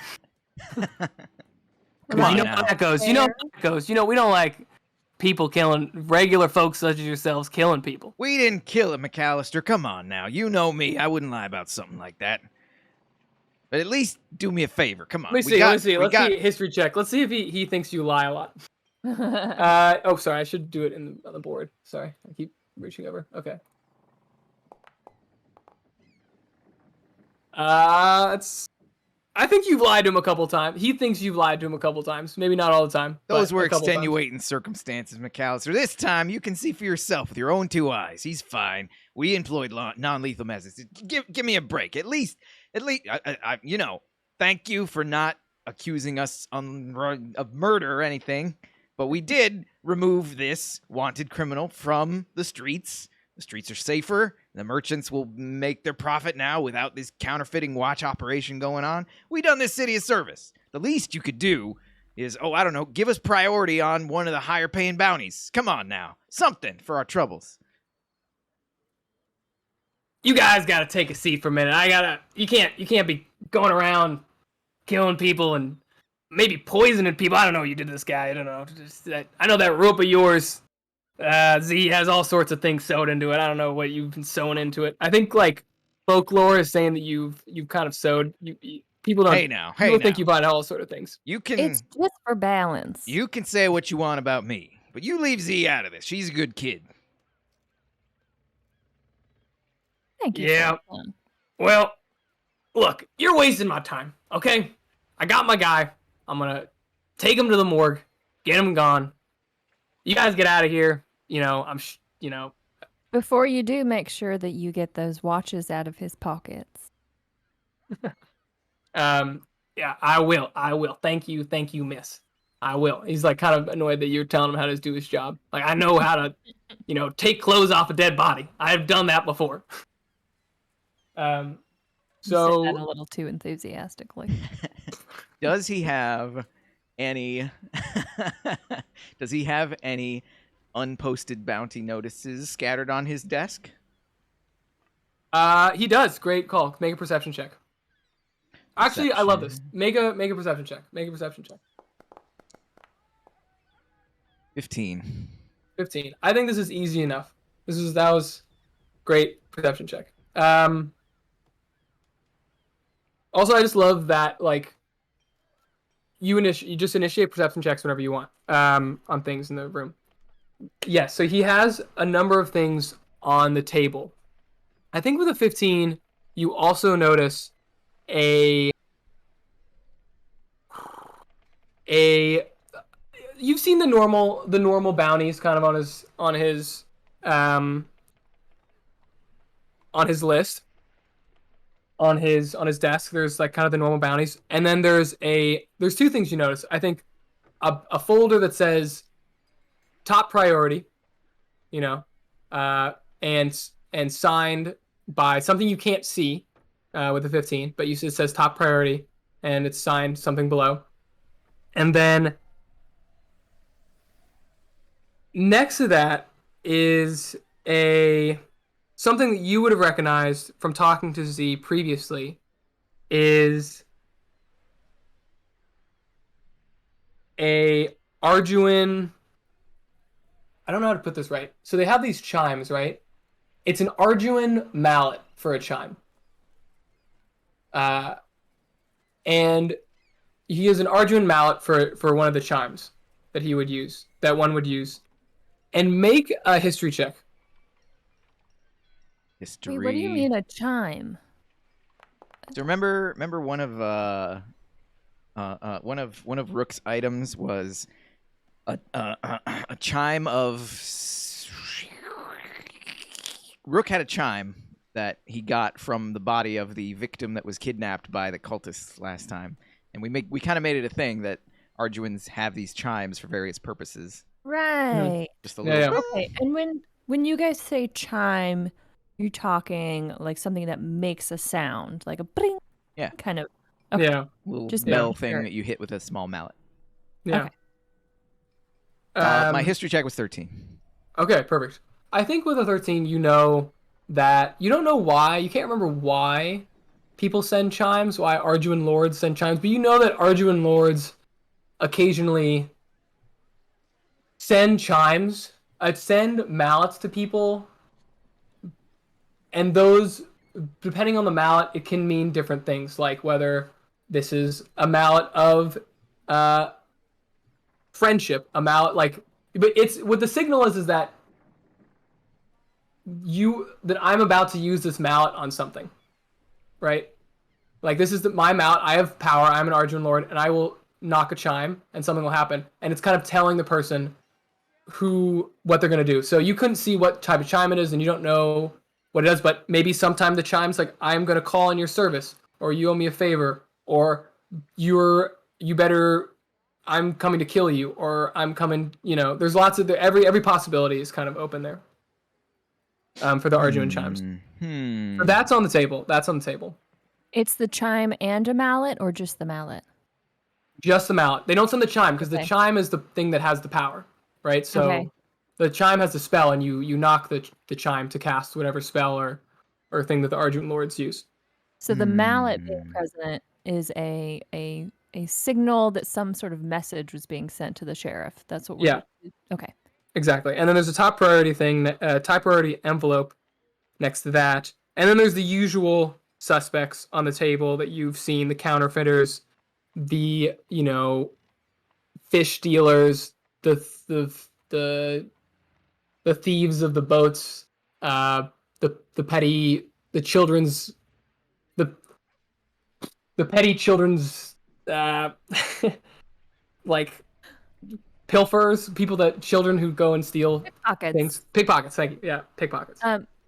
Speaker 1: Come on,
Speaker 2: you know how that goes. You know how that goes. You know, we don't like people killing regular folks such as yourselves killing people.
Speaker 1: We didn't kill him, McAllister. Come on now. You know me. I wouldn't lie about something like that. But at least do me a favor. Come on.
Speaker 2: Let's see a history check. Let's see if he thinks you lie a lot. Oh, sorry. I should do it on the board. Sorry. I keep reaching over. Okay. I think you've lied to him a couple times. He thinks you've lied to him a couple times. Maybe not all the time.
Speaker 1: Those were extenuating circumstances, McAllister. This time, you can see for yourself with your own two eyes. He's fine. We employed non-lethal methods. Give me a break. At least, you know, thank you for not accusing us of murder or anything. But we did remove this wanted criminal from the streets. The streets are safer. The merchants will make their profit now without this counterfeiting watch operation going on. We done this city a service. The least you could do is, I don't know, give us priority on one of the higher paying bounties. Come on now. Something for our troubles.
Speaker 2: You guys gotta take a seat for a minute. You can't be going around killing people and maybe poisoning people. I don't know what you did to this guy. I don't know. I know that rope of yours, Z, has all sorts of things sewed into it. I don't know what you've been sewing into it. I think like folklore is saying that you've kind of sewed. People don't. People think you find all sorts of things.
Speaker 3: It's just for balance.
Speaker 1: You can say what you want about me, but you leave Z out of this. She's a good kid.
Speaker 3: Thank you.
Speaker 2: Yeah. Well, look, you're wasting my time. Okay, I got my guy. I'm gonna take him to the morgue, get him gone. You guys get out of here. You know,
Speaker 3: Before you do, make sure that you get those watches out of his pockets.
Speaker 2: Yeah, I will. Thank you, miss. I will. He's like kind of annoyed that you're telling him how to do his job. Like, I know how to, take clothes off a dead body. I've done that before.
Speaker 3: You said that
Speaker 2: So
Speaker 3: a little too enthusiastically.
Speaker 1: Does he have any? Does he have any unposted bounty notices scattered on his desk?
Speaker 2: he does. Great call. Make a perception check. Actually, I love this. Make a perception check. Make a perception check.
Speaker 1: 15.
Speaker 2: 15. I think this is easy enough. That was great perception check. Also, I just love that, like, you just initiate perception checks whenever you want on things in the room. Yes, so he has a number of things on the table. I think with a 15, you also notice you've seen the normal bounties kind of on his list. On his desk, there's like kind of the normal bounties, and then there's two things you notice. I think a folder that says top priority, and signed by something you can't see with the 15, but it says top priority, and it's signed something below, and then next to that is something that you would have recognized from talking to Z previously is a Arduin. I don't know how to put this right. So they have these chimes, right? It's an Arduin mallet for a chime. And he has an Arduin mallet for one of the chimes that one would use. And make a history check.
Speaker 1: History.
Speaker 3: Wait, what do you mean a chime?
Speaker 1: So remember one of Rook's items was a chime of. Rook had a chime that he got from the body of the victim that was kidnapped by the cultists last time, and we kind of made it a thing that Arduins have these chimes for various purposes.
Speaker 3: Right.
Speaker 1: Just a little.
Speaker 2: Yeah.
Speaker 3: Okay, and when you guys say chime, you're talking like something that makes a sound, like a bring.
Speaker 1: Yeah.
Speaker 3: Kind of.
Speaker 2: Okay. Yeah.
Speaker 1: Little
Speaker 3: Just
Speaker 1: bell
Speaker 3: making
Speaker 1: thing
Speaker 3: sure.
Speaker 1: that you hit with a small mallet.
Speaker 2: Yeah.
Speaker 3: Okay.
Speaker 1: My history check was 13.
Speaker 2: Okay, perfect. I think with a 13, you know that you don't know why. You can't remember why people send chimes, why Arduin lords send chimes, but you know that Arduin lords occasionally send chimes, send mallets to people, and those, depending on the mallet, it can mean different things, like whether this is a mallet of friendship, a mallet but it's what the signal is that I'm about to use this mallet on something, right? Like, this is my mallet. I have power. I'm an Arduin lord, and I will knock a chime, and something will happen, and it's kind of telling the person what they're gonna do. So you couldn't see what type of chime it is, and you don't know what it does, but maybe sometime the chime's like, I'm gonna call in your service, or you owe me a favor, or I'm coming to kill you, or I'm coming, there's lots of every possibility is kind of open there. For the Arduin chimes. So that's on the table.
Speaker 3: It's the chime and a mallet, or just the mallet?
Speaker 2: Just the mallet. They don't send the chime because the chime is the thing that has the power, right? So the chime has the spell, and you knock the chime to cast whatever spell or thing that the Arduin lords use.
Speaker 3: So the mallet being present is a signal that some sort of message was being sent to the sheriff. That's what we're okay.
Speaker 2: Exactly. And then there's a top priority thing, top priority envelope next to that. And then there's the usual suspects on the table that you've seen, the counterfeiters, the, fish dealers, the thieves of the boats, the petty children's like pilfers, children who go and steal things. Pickpockets, thank you. Yeah, pickpockets.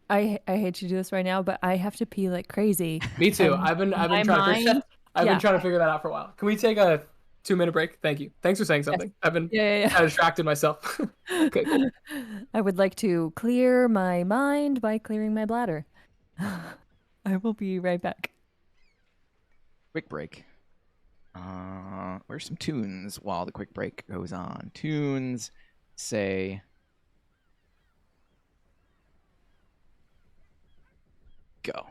Speaker 3: I hate to do this right now, but I have to pee like crazy.
Speaker 2: Me too. I've been trying to figure that out for a while. Can we take a 2-minute break. Thank you. Thanks for saying something. I've been
Speaker 3: Yeah.
Speaker 2: kind of distracted myself. Okay, cool.
Speaker 3: I would like to clear my mind by clearing my bladder. I will be right back.
Speaker 1: Quick break. Where's some tunes while the quick break goes on? Tunes say go.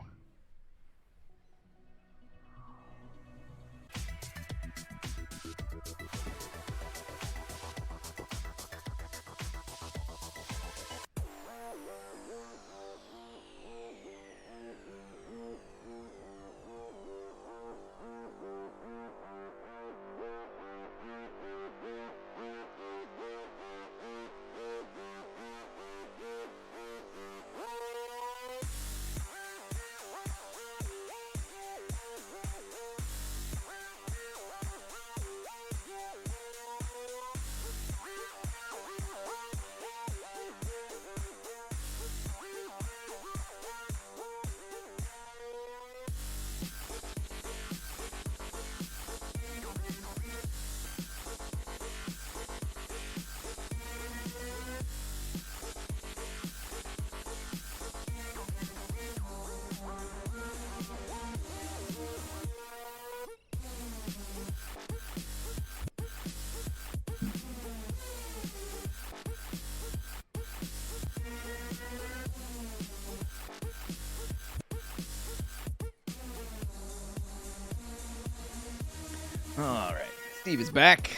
Speaker 1: All right. Steve is back.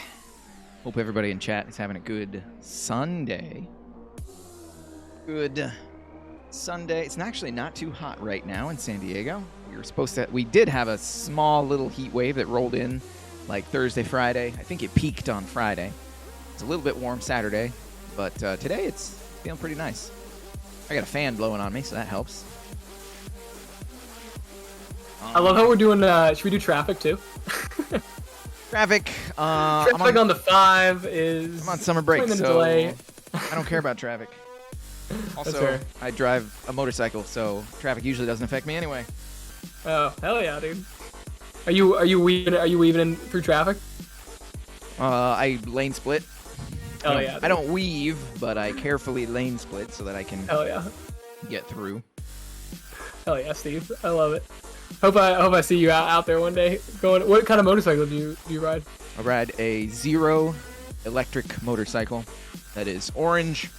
Speaker 1: Hope everybody in chat is having a good Sunday. Good Sunday. It's actually not too hot right now in San Diego. We did have a small little heat wave that rolled in like Thursday, Friday. I think it peaked on Friday. It's a little bit warm Saturday, but today it's feeling pretty nice. I got a fan blowing on me, so that helps.
Speaker 2: I love how we're doing. Should we do traffic too?
Speaker 1: Traffic.
Speaker 2: Traffic on the 5 is.
Speaker 1: I'm on summer break, so
Speaker 2: delay.
Speaker 1: I don't care about traffic. Also,
Speaker 2: fair.
Speaker 1: I drive a motorcycle, so traffic usually doesn't affect me anyway.
Speaker 2: Oh hell yeah, dude! Are you weaving in through traffic?
Speaker 1: I lane split.
Speaker 2: Hell yeah! Dude.
Speaker 1: I don't weave, but I carefully lane split so that I can
Speaker 2: Hell yeah!
Speaker 1: get through.
Speaker 2: Hell yeah, Steve! I love it. Hope I see you out there one day. Going. What kind of motorcycle do you ride?
Speaker 1: I ride a Zero electric motorcycle that is orange,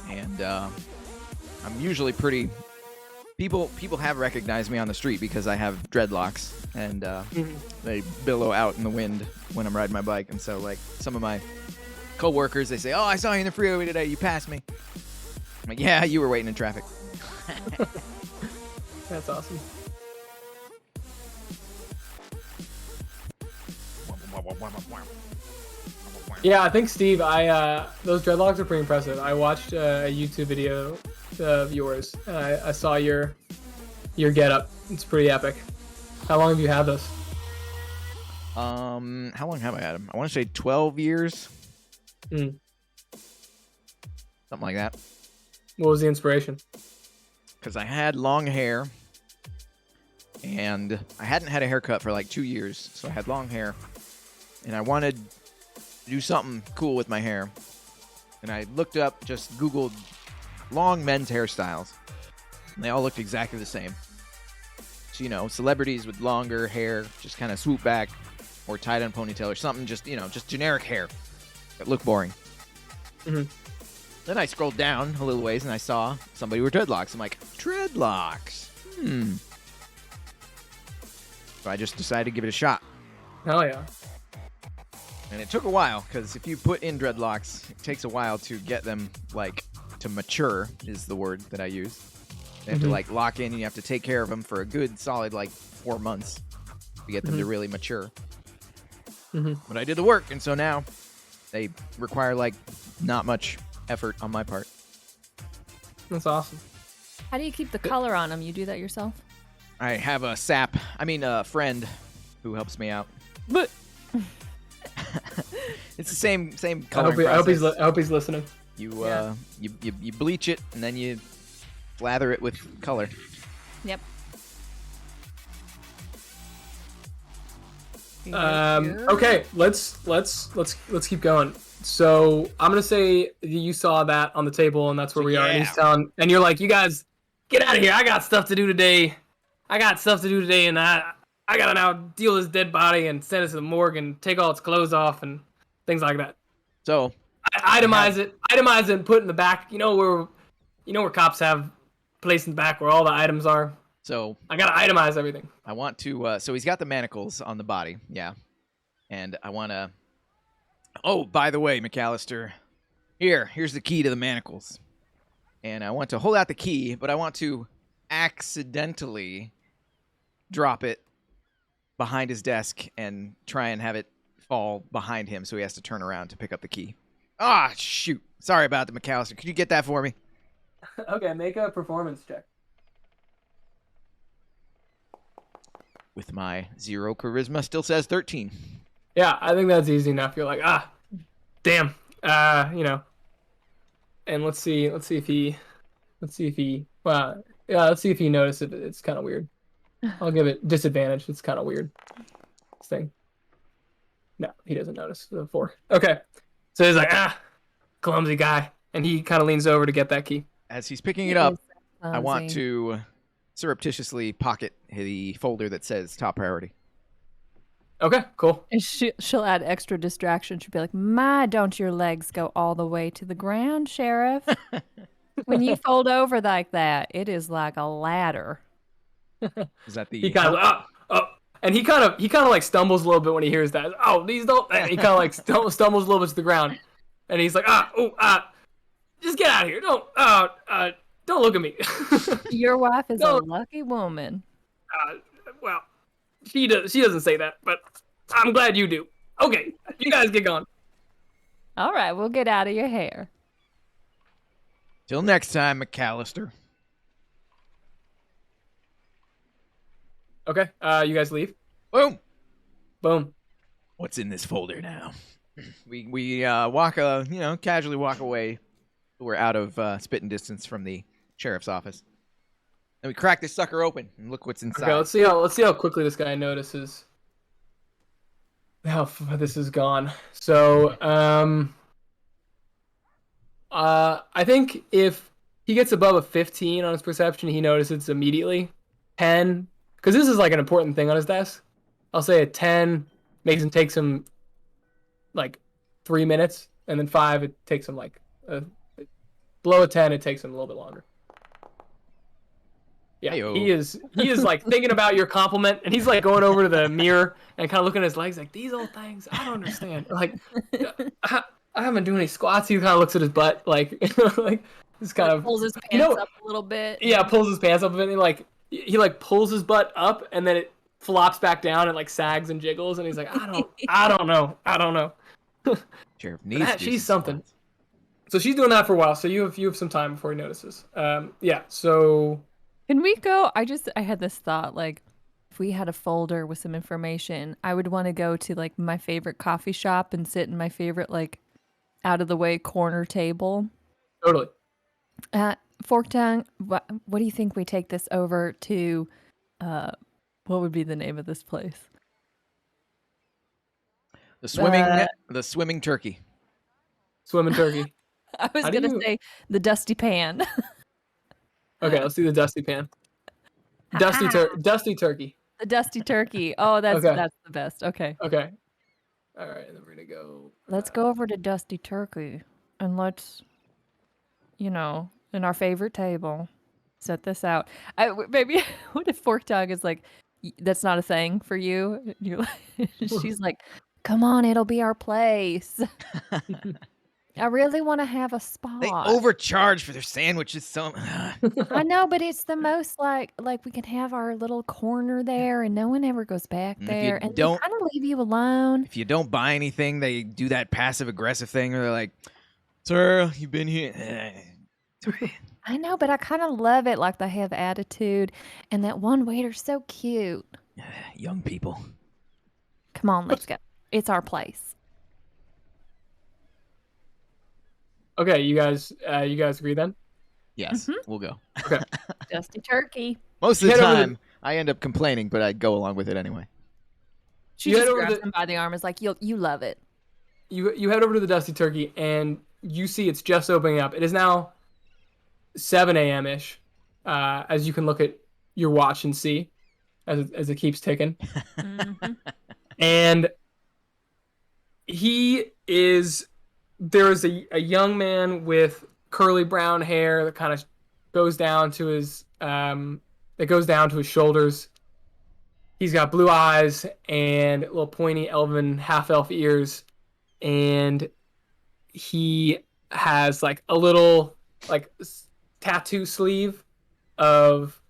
Speaker 1: and I'm usually pretty. People have recognized me on the street because I have dreadlocks, and they billow out in the wind when I'm riding my bike. And so, like, some of my co-workers, they say, "Oh, I saw you in the freeway today. You passed me." I'm like, "Yeah, you were waiting in traffic."
Speaker 2: That's awesome. Yeah, I think Steve, those dreadlocks are pretty impressive. I watched a YouTube video of yours. I saw your getup. It's pretty epic. How long have you had this?
Speaker 1: How long have I had them? I want to say 12 years.
Speaker 2: Mm.
Speaker 1: Something like that.
Speaker 2: What was the inspiration?
Speaker 1: Because I had long hair, and I hadn't had a haircut for like 2 years, so I had long hair, and I wanted to do something cool with my hair. And I looked up, just Googled long men's hairstyles, and they all looked exactly the same. So, you know, celebrities with longer hair, just kind of swoop back, or tied in a ponytail or something, just, you know, just generic hair that looked boring.
Speaker 2: Mm-hmm.
Speaker 1: Then I scrolled down a little ways and I saw somebody with dreadlocks. I'm like, dreadlocks? So I just decided to give it a shot.
Speaker 2: Hell yeah.
Speaker 1: And it took a while, because if you put in dreadlocks, it takes a while to get them, like, to mature, is the word that I use. They have to, like, lock in, and you have to take care of them for a good, solid, like, 4 months to get them to really mature. But I did the work, and so now they require, like, not much effort on my part.
Speaker 2: That's awesome.
Speaker 3: How do you keep the color on them? You do that yourself?
Speaker 1: I have a friend who helps me out.
Speaker 2: But
Speaker 1: it's the same coloring
Speaker 2: I hope he's listening.
Speaker 1: You you bleach it and then you lather it with color.
Speaker 3: Yep.
Speaker 2: Okay, let's keep going. So I'm gonna say you saw that on the table, and that's where we are. And he's telling, and you're like, you guys, get out of here. I got stuff to do today. And I gotta now deal with this dead body and send it to the morgue and take all its clothes off and things like that.
Speaker 1: So
Speaker 2: itemize it, and put it in the back. You know where cops have place in the back where all the items are.
Speaker 1: So
Speaker 2: I gotta itemize everything.
Speaker 1: I want to. So he's got the manacles on the body, yeah, and I want to. Oh, by the way, McAllister, here's the key to the manacles, and I want to hold out the key, but I want to accidentally drop it behind his desk and try and have it fall behind him, so he has to turn around to pick up the key. Ah, shoot! Sorry about that, McAllister. Could you get that for me?
Speaker 2: Okay, make a performance check.
Speaker 1: With my 0 charisma, still says 13.
Speaker 2: Yeah, I think that's easy enough. You're like, damn, And let's see if he notices it. It's kind of weird. I'll give it disadvantage. It's kind of weird. This thing. No, he doesn't notice the 4. Okay, so he's like, clumsy guy, and he kind of leans over to get that key.
Speaker 1: As he's picking it up, I want to surreptitiously pocket the folder that says top priority.
Speaker 2: Okay, cool.
Speaker 3: And she'll add extra distraction. She'll be like, "My, don't your legs go all the way to the ground, Sheriff? When you fold over like that, it is like a ladder."
Speaker 1: Is that the?
Speaker 2: He kind of and he kind of like stumbles a little bit when he hears that. Oh, these don't. And he kind of like stumbles a little bit to the ground, and he's like, just get out of here. Don't look at me.
Speaker 3: Your wife is a lucky woman.
Speaker 2: Well, she doesn't say that, but I'm glad you do. Okay, you guys get going.
Speaker 3: All right, we'll get out of your hair.
Speaker 1: Till next time, McAllister.
Speaker 2: Okay, you guys leave.
Speaker 1: Boom.
Speaker 2: What's
Speaker 1: in this folder now? We casually walk away. We're out of spitting distance from the sheriff's office. And we crack this sucker open and look what's inside.
Speaker 2: Okay, let's see how quickly this guy notices how this is gone. So, I think if he gets above a 15 on his perception, he notices immediately. 10, because this is like an important thing on his desk. I'll say a 10 takes him like 3 minutes, and then 5 it takes him like below a 10 it takes him a little bit longer. Yeah,
Speaker 1: Hey-o.
Speaker 2: he is like thinking about your compliment, and he's like going over to the mirror and kind of looking at his legs like, these old things, I don't understand. Like, I haven't done any squats. He kind of looks at his butt like like this kind of
Speaker 3: pulls his pants up a little bit.
Speaker 2: Yeah, pulls his pants up a bit, and he pulls his butt up, and then it flops back down and like sags and jiggles, and he's like, I don't know.
Speaker 1: Sheriff needs to do
Speaker 2: she's
Speaker 1: some
Speaker 2: something.
Speaker 1: squats.
Speaker 2: So she's doing that for a while. So you have some time before he notices. Yeah. So.
Speaker 3: Can we go? I had this thought, like, if we had a folder with some information, I would want to go to like my favorite coffee shop and sit in my favorite like out of the way corner table.
Speaker 2: Totally.
Speaker 3: Forktongue, what do you think we take this over to? What would be the name of this place?
Speaker 1: The swimming turkey.
Speaker 2: Swimming turkey.
Speaker 3: I was gonna say the dusty pan.
Speaker 2: Okay, let's do the dusty pan. Dusty turkey.
Speaker 3: The dusty turkey. Oh, that's the best. Okay.
Speaker 2: Okay. All right, and then we're gonna go.
Speaker 3: Let's go over to Dusty Turkey, and let's, in our favorite table, set this out. Maybe what if Forktongue is like, that's not a thing for you? She's like, come on, it'll be our place. I really want to have a spot.
Speaker 1: They overcharge for their sandwiches. So
Speaker 3: I know, but it's the most like we can have our little corner there, and no one ever goes back there, and they kind of leave you alone.
Speaker 1: If you don't buy anything, they do that passive aggressive thing, where they're like, "Sir, you've been here."
Speaker 3: I know, but I kind of love it. Like they have attitude, and that one waiter's so cute.
Speaker 1: Young people.
Speaker 3: Come on, let's go. It's our place.
Speaker 2: Okay, you guys agree then?
Speaker 1: Yes, we'll go.
Speaker 2: Okay.
Speaker 3: Dusty turkey.
Speaker 1: Most of the time, I end up complaining, but I go along with it anyway.
Speaker 3: She just grabs him by the arm. Is like, you love it.
Speaker 2: You head over to the Dusty Turkey, and you see it's just opening up. It is now 7 a.m. ish, as you can look at your watch and see, as it keeps ticking.
Speaker 3: Mm-hmm.
Speaker 2: And there is a young man with curly brown hair that kind of goes down to his shoulders. He's got blue eyes and little pointy elven half-elf ears, and he has like a little like tattoo sleeve of.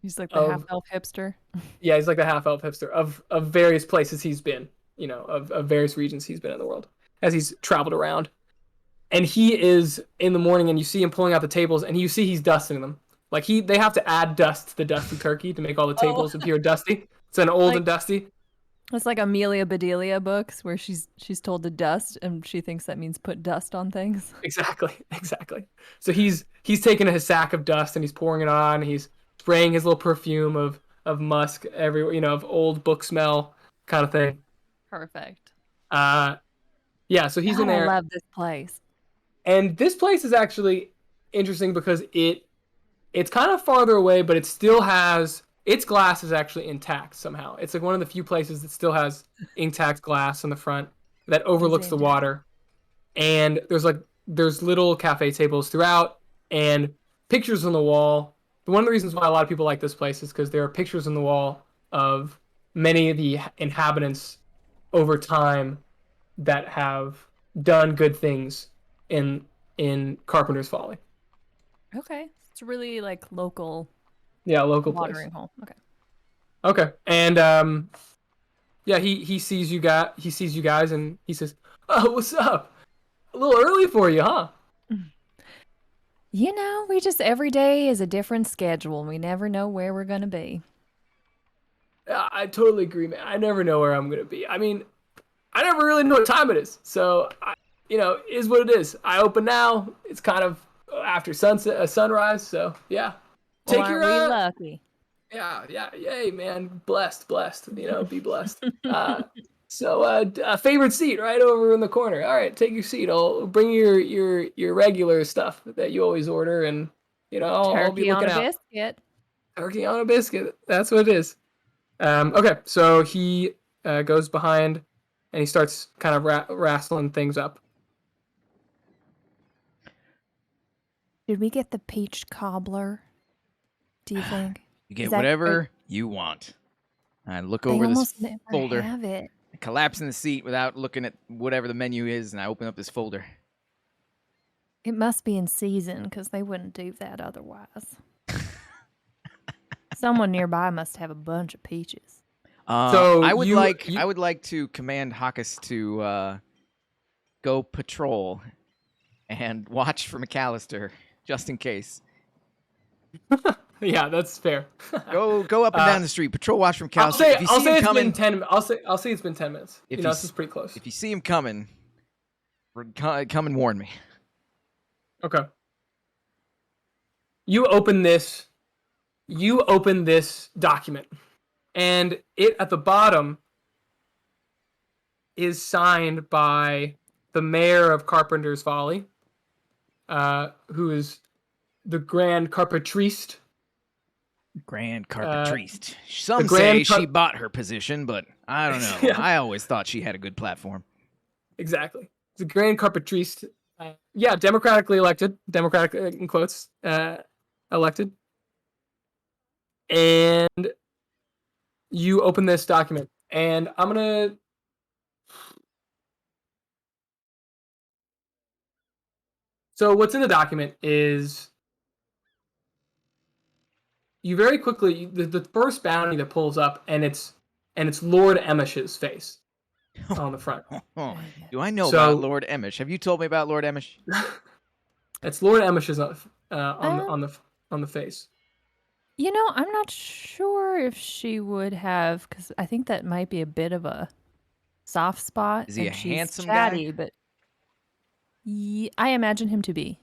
Speaker 3: He's like the half-elf hipster.
Speaker 2: Yeah, he's like the half-elf hipster of various places he's been, of various regions he's been in the world as he's traveled around. And he is in the morning, and you see him pulling out the tables, and you see he's dusting them. Like they have to add dust to the Dusty Turkey to make all the tables appear dusty. It's an old and dusty.
Speaker 3: It's like Amelia Bedelia books where she's told to dust, and she thinks that means put dust on things.
Speaker 2: Exactly. So he's taking his sack of dust and he's pouring it on. He's spraying his little perfume of musk everywhere, of old book smell kind of thing.
Speaker 3: Perfect.
Speaker 2: Yeah, so he's in there.
Speaker 3: I love this place.
Speaker 2: And this place is actually interesting because it's kind of farther away, but it still has its glass is actually intact somehow. It's like one of the few places that still has intact glass on the front that overlooks the water. And there's little cafe tables throughout and pictures on the wall. One of the reasons why a lot of people like this place is because there are pictures on the wall of many of the inhabitants over time that have done good things in Carpenter's Folley.
Speaker 3: Okay. It's really like local.
Speaker 2: Yeah, local
Speaker 3: watering
Speaker 2: place.
Speaker 3: hole.
Speaker 2: Okay. And yeah, he sees you guys and he says, "Oh, what's up? A little early for you, huh?"
Speaker 3: We just every day is a different schedule. We never know where we're going to be.
Speaker 2: Yeah, I totally agree, man. I never know where I'm going to be. I mean, I never really know what time it is. So, it is what it is. I open now. It's kind of after sunrise. So, yeah.
Speaker 3: Take your lucky.
Speaker 2: Yeah. Yay, man. Blessed. Be blessed. So, favorite seat right over in the corner. All right, take your seat. I'll bring your regular stuff that you always order, and I'll be looking out.
Speaker 3: Biscuit.
Speaker 2: Turkey on a biscuit. That's what it is. Okay, so he goes behind, and he starts kind of wrestling things up.
Speaker 3: Did we get the peach cobbler? Do you think?
Speaker 1: You get whatever you want. I look over this folder.
Speaker 3: Have it.
Speaker 1: I collapse in the seat without looking at whatever the menu is, and I open up this folder.
Speaker 3: It must be in season, because they wouldn't do that otherwise. Someone nearby must have a bunch of peaches.
Speaker 2: So
Speaker 1: I would like to command Hawkus to go patrol and watch for McAllister, just in case.
Speaker 2: Yeah, that's fair.
Speaker 1: Go up and down the street. Patrol watch from McAllister.
Speaker 2: I'll say it's been 10 minutes. This is pretty close.
Speaker 1: If you see him coming, come and warn me.
Speaker 2: Okay. You open this document, and it at the bottom is signed by the mayor of Carpenter's Folley, who is the Grand Carpentriste.
Speaker 1: Grand Carpentriste. Some say she bought her position, but I don't know. Yeah. I always thought she had a good platform.
Speaker 2: Exactly. The Grand Carpentriste. Democratically elected. Democratic in quotes. Elected. And you open this document, and I'm gonna. So what's in the document is you very quickly the first bounty that pulls up, and it's Lord Emish's face on the front.
Speaker 1: Do I know about Lord Emish? Have you told me about Lord Emish?
Speaker 2: It's Lord Emish's on the face.
Speaker 3: I'm not sure if she would have, because I think that might be a bit of a soft spot.
Speaker 1: Is he a handsome
Speaker 3: chatty,
Speaker 1: guy?
Speaker 3: But I imagine him to be.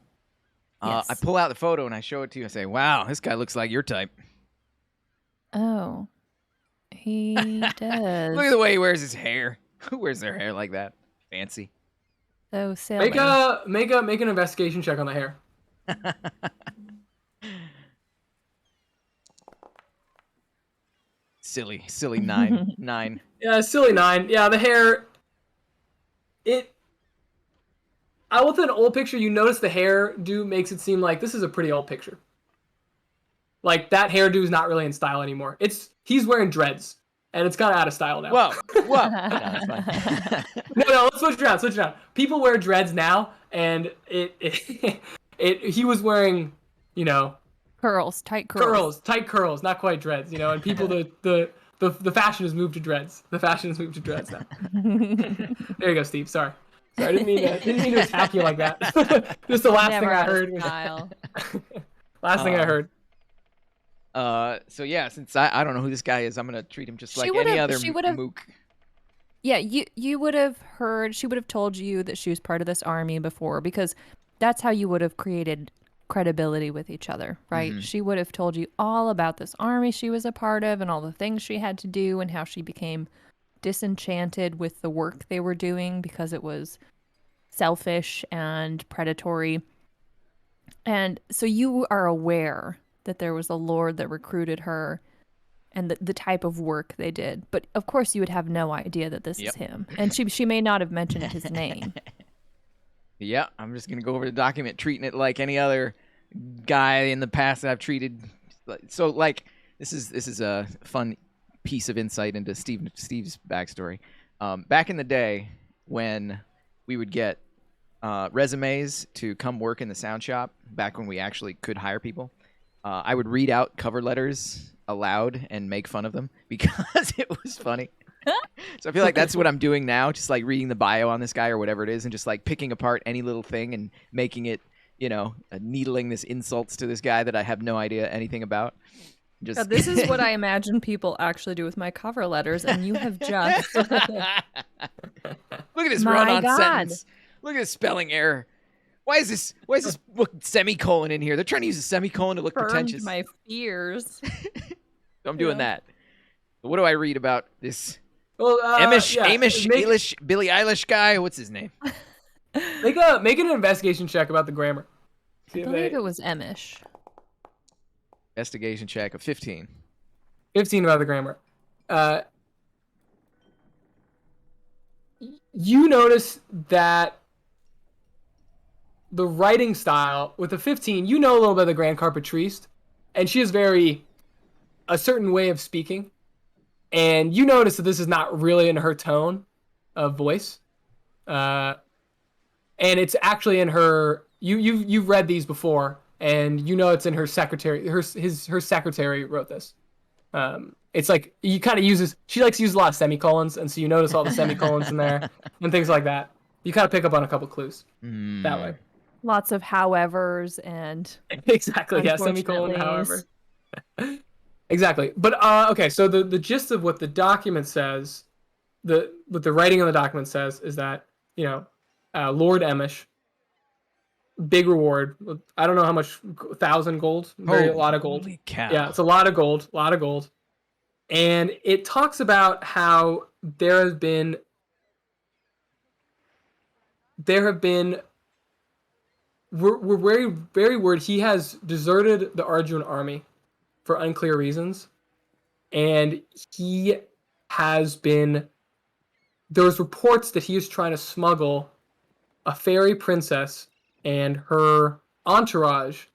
Speaker 3: Yes.
Speaker 1: I pull out the photo and I show it to you. I say, "Wow, this guy looks like your type."
Speaker 3: Oh, He does.
Speaker 1: Look at the way he wears his hair. Who wears their hair like that? Fancy.
Speaker 3: So silly.
Speaker 2: Make an investigation check on the hair.
Speaker 1: Silly 9. 9.
Speaker 2: Yeah, silly 9. Yeah, the hair. With an old picture, you notice the hairdo makes it seem like this is a pretty old picture. Like that hairdo is not really in style anymore. He's wearing dreads, and it's kind of out of style now.
Speaker 1: Whoa. No, that's fine.
Speaker 2: No, let's switch it around. People wear dreads now, and he was wearing,
Speaker 3: curls, tight curls.
Speaker 2: Not quite dreads, and people the fashion has moved to dreads. The fashion has moved to dreads now. There you go, Steve. Sorry, I didn't mean to attack you like that. Just the last thing I heard. Last thing I heard.
Speaker 1: So yeah, since I don't know who this guy is, I'm gonna treat him just like any other mook.
Speaker 3: Yeah, you would have heard. She would have told you that she was part of this army before, because that's how you would have created credibility with each other, right?
Speaker 1: Mm-hmm.
Speaker 3: She would have told you all about this army she was a part of and all the things she had to do and how she became disenchanted with the work they were doing because it was selfish and predatory. And so you are aware that there was a lord that recruited her and the type of work they did. But of course you would have no idea that this is him. And she may not have mentioned his name.
Speaker 1: Yeah, I'm just going to go over the document, treating it like any other guy in the past that I've treated. So, this is a fun piece of insight into Steve's backstory. Back in the day when we would get resumes to come work in the sound shop, back when we actually could hire people, I would read out cover letters aloud and make fun of them because it was funny. So I feel like that's what I'm doing now, just like reading the bio on this guy or whatever it is and just like picking apart any little thing and making it, needling this insults to this guy that I have no idea anything about. Just
Speaker 3: God, this is what I imagine people actually do with my cover letters, and you have just...
Speaker 1: Look at this run-on sentence. Look at this spelling error. Why is this semicolon in here? They're trying to use a semicolon to look pretentious.
Speaker 3: my fears.
Speaker 1: So I'm doing that. What do I read about this
Speaker 2: Well,
Speaker 1: Amish, Billie Eilish guy? What's his name?
Speaker 2: Make an investigation check about the grammar.
Speaker 3: I believe it was Amish.
Speaker 1: Investigation check of 15.
Speaker 2: 15 about the grammar. You notice that the writing style with the 15, you know a little bit of the Grand Carpatrice, and she has a certain way of speaking, and you notice that this is not really in her tone of voice, and it's actually in her. You've read these before, and you know it's in her secretary. Her secretary wrote this. It's like she likes to use a lot of semicolons, and so you notice all the semicolons in there and things like that. You kind of pick up on a couple clues that way.
Speaker 3: Lots of howevers and
Speaker 2: exactly, yeah, semicolon, however. Exactly, but okay. So the gist of what the document says, what the writing of the document says, is that Lord Emish, big reward. I don't know how much, 1,000 gold, a lot of gold.
Speaker 1: Holy cow!
Speaker 2: Yeah, it's a lot of gold, and it talks about how there have been we're very, very worried he has deserted the Arjun army for unclear reasons. And there's reports that he is trying to smuggle a fairy princess and her entourage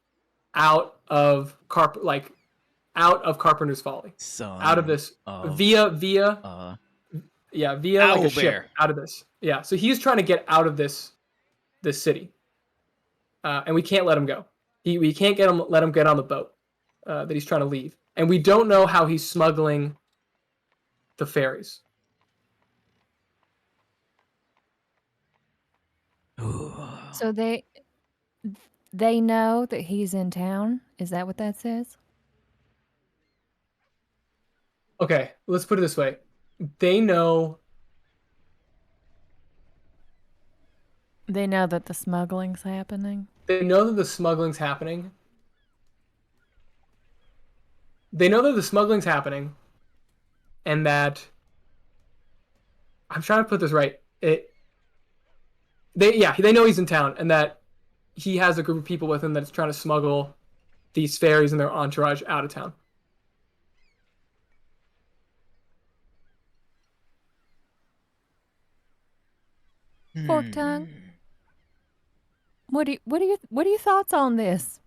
Speaker 2: out of Carpenter's Folly. Out of this via like a ship out of this. Yeah, so he's trying to get out of this city. And we can't let him go. We can't let him get on the boat that he's trying to leave. And we don't know how he's smuggling the faeries.
Speaker 3: So they know that he's in town? Is that what that says?
Speaker 2: Okay, let's put it this way. They know
Speaker 3: that the smuggling's happening?
Speaker 2: They know that the smuggling's happening. and that I'm trying to put this right. They know he's in town, and that he has a group of people with him that's trying to smuggle these fairies and their entourage out of town.
Speaker 3: Forktongue, what are your thoughts on this?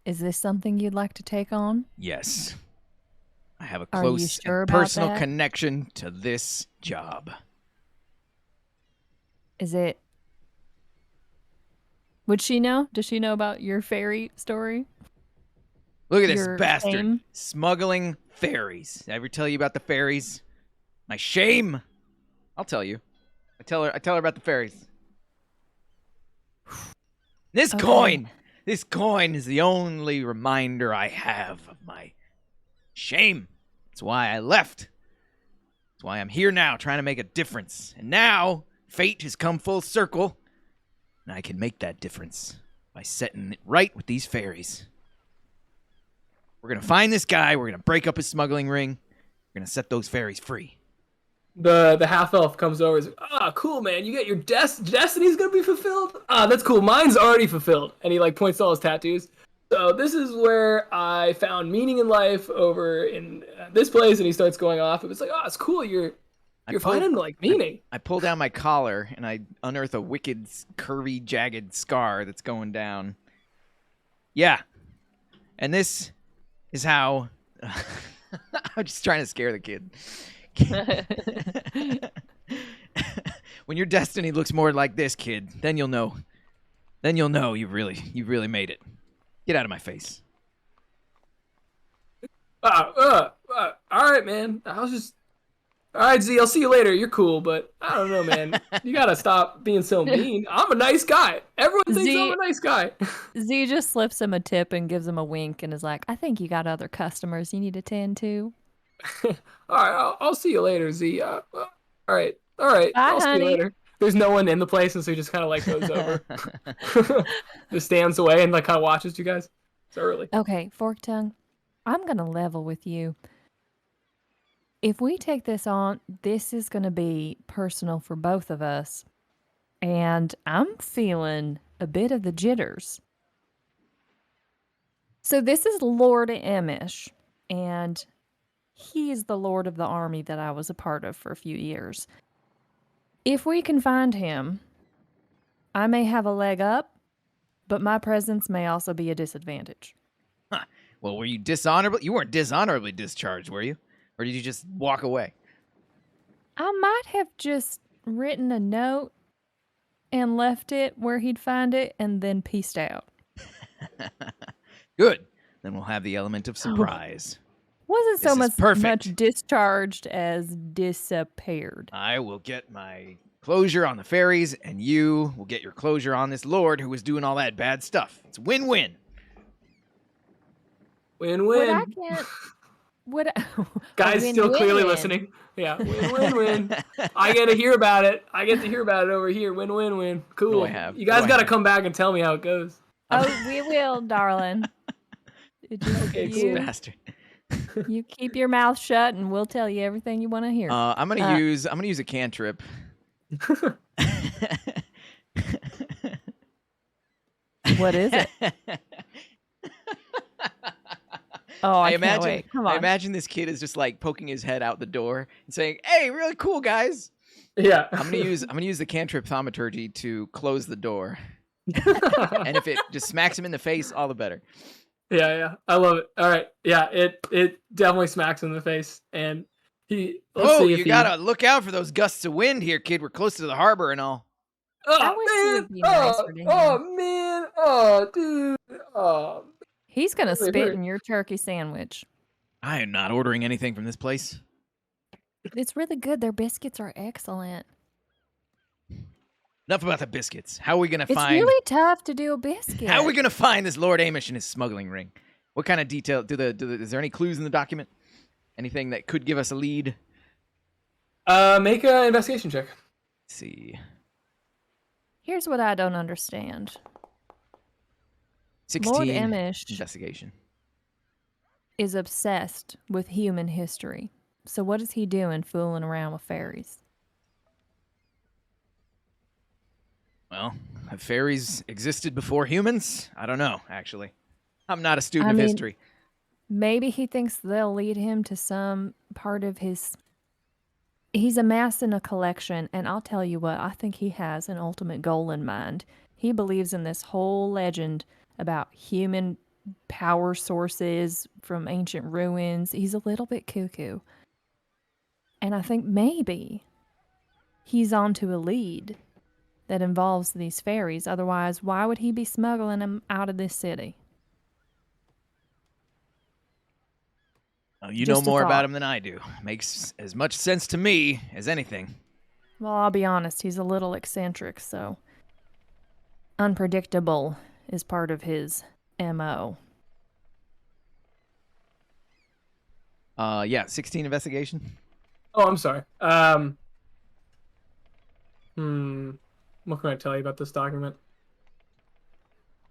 Speaker 3: Is this something you'd like to take on?
Speaker 1: Yes. I have a
Speaker 3: Are you
Speaker 1: close
Speaker 3: sure
Speaker 1: and
Speaker 3: about
Speaker 1: personal
Speaker 3: that?
Speaker 1: connection to this job.
Speaker 3: Is it? Would she know? Does she know about your fairy story?
Speaker 1: Look at this
Speaker 3: Your
Speaker 1: bastard
Speaker 3: shame?
Speaker 1: smuggling fairies. Did I ever tell you about the fairies? My shame. I'll tell you. I tell her about the fairies. This coin is the only reminder I have of my shame. That's why I left. That's why I'm here now, trying to make a difference. And now fate has come full circle, and I can make that difference by setting it right with these fairies. We're going to find this guy. We're going to break up his smuggling ring. We're going to set those fairies free.
Speaker 2: The half elf comes over and is like, cool, man. You get your destiny's going to be fulfilled? That's cool. Mine's already fulfilled. And he like points to all his tattoos. So this is where I found meaning in life over in this place. And he starts going off. It was like, it's cool. You're finding like meaning.
Speaker 1: I pull down my collar and I unearth a wicked, curvy, jagged scar that's going down. Yeah. And this is how... I'm just trying to scare the kid. When your destiny looks more like this, kid, then you'll know. Then you'll know you've really made it. Get out of my face.
Speaker 2: All right, man. All right, Z, I'll see you later. You're cool, but I don't know, man. You gotta stop being so mean. I'm a nice guy. Everyone thinks I'm a nice guy.
Speaker 3: Z just slips him a tip and gives him a wink and is like, I think you got other customers you need to tend to.
Speaker 2: All right, I'll see you later, Z. All right.
Speaker 3: Bye,
Speaker 2: I'll see
Speaker 3: honey.
Speaker 2: you later. There's no one in the place, and so he just kind of like goes over, just stands away and like kind of watches you guys. It's early.
Speaker 3: Okay, Forktongue, I'm gonna level with you. If we take this on, this is gonna be personal for both of us, and I'm feeling a bit of the jitters. So this is Lord Emish, and he is the lord of the army that I was a part of for a few years. If we can find him, I may have a leg up, but my presence may also be a disadvantage.
Speaker 1: Huh. Well, were you dishonorably? You weren't dishonorably discharged, were you? Or did you just walk away?
Speaker 3: I might have just written a note and left it where he'd find it and then peaced out.
Speaker 1: Good. Then we'll have the element of surprise.
Speaker 3: Wasn't so
Speaker 1: This is
Speaker 3: much
Speaker 1: perfect.
Speaker 3: discharged as disappeared.
Speaker 1: I will get my closure on the fairies, and you will get your closure on this lord who was doing all that bad stuff. It's win-win.
Speaker 2: Win-win. Guys still clearly listening. Yeah, win-win-win. I get to hear about it. I get to hear about it over here. Win-win-win. Cool.
Speaker 1: What do I have?
Speaker 2: You guys
Speaker 1: What do I
Speaker 2: got to
Speaker 1: have?
Speaker 2: come back and tell me how it goes.
Speaker 3: Oh, we will, darling.
Speaker 2: Okay,
Speaker 1: This
Speaker 2: cool.
Speaker 1: bastard.
Speaker 3: You keep your mouth shut, and we'll tell you everything you want to hear.
Speaker 1: I'm gonna use a cantrip.
Speaker 3: What is it? Oh, I can't wait. Come on.
Speaker 1: I imagine this kid is just like poking his head out the door and saying, "Hey, really cool guys."
Speaker 2: Yeah.
Speaker 1: I'm gonna use the cantrip thaumaturgy to close the door, and if it just smacks him in the face, all the better.
Speaker 2: Yeah. I love it. All right. Yeah, it definitely smacks him in the face, and he.
Speaker 1: You gotta look out for those gusts of wind here, kid. We're close to the harbor and all.
Speaker 3: I wish you would be nicer to him.
Speaker 2: Oh man! Oh dude! Oh.
Speaker 3: He's gonna
Speaker 2: Really
Speaker 3: spit
Speaker 2: hurt.
Speaker 3: in your turkey sandwich.
Speaker 1: I am not ordering anything from this place.
Speaker 3: It's really good. Their biscuits are excellent.
Speaker 1: Enough about the biscuits. How are we gonna
Speaker 3: It's
Speaker 1: find?
Speaker 3: really tough to do a biscuit.
Speaker 1: How are we gonna find this Lord Amish and his smuggling ring? What kind of detail? Is there any clues in the document? Anything that could give us a lead?
Speaker 2: Make an investigation check.
Speaker 1: Let's see.
Speaker 3: Here's what I don't understand.
Speaker 1: 16.
Speaker 3: Lord Emish
Speaker 1: Investigation.
Speaker 3: is obsessed with human history. So what is he doing fooling around with fairies?
Speaker 1: Well, have fairies existed before humans? I don't know, actually. I'm not a student
Speaker 3: I
Speaker 1: of
Speaker 3: mean,
Speaker 1: history.
Speaker 3: maybe he thinks they'll lead him to some part of his. He's amassing a collection, and I'll tell you what, I think he has an ultimate goal in mind. He believes in this whole legend about human power sources from ancient ruins. He's a little bit cuckoo. And I think maybe he's onto a lead that involves these fairies. Otherwise, why would he be smuggling them out of this city?
Speaker 1: You know
Speaker 3: Just a
Speaker 1: more about
Speaker 3: thought.
Speaker 1: him than I do. Makes as much sense to me as anything.
Speaker 3: Well, I'll be honest, he's a little eccentric, so unpredictable is part of his MO.
Speaker 1: Yeah, 16 investigation.
Speaker 2: Oh, I'm sorry. What can I tell you about this document?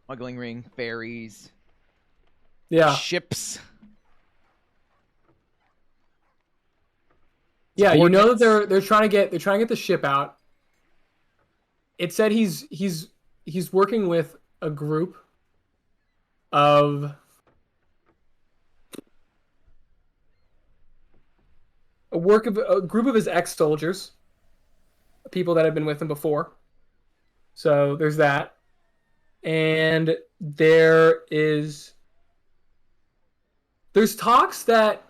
Speaker 1: Smuggling ring, fairies,
Speaker 2: Yeah.
Speaker 1: ships.
Speaker 2: Yeah, you know that
Speaker 1: Coordinates.
Speaker 2: they're trying to get the ship out. It said he's working with a group of a group of his ex-soldiers, people that have been with him before. So there's that. And there's talks that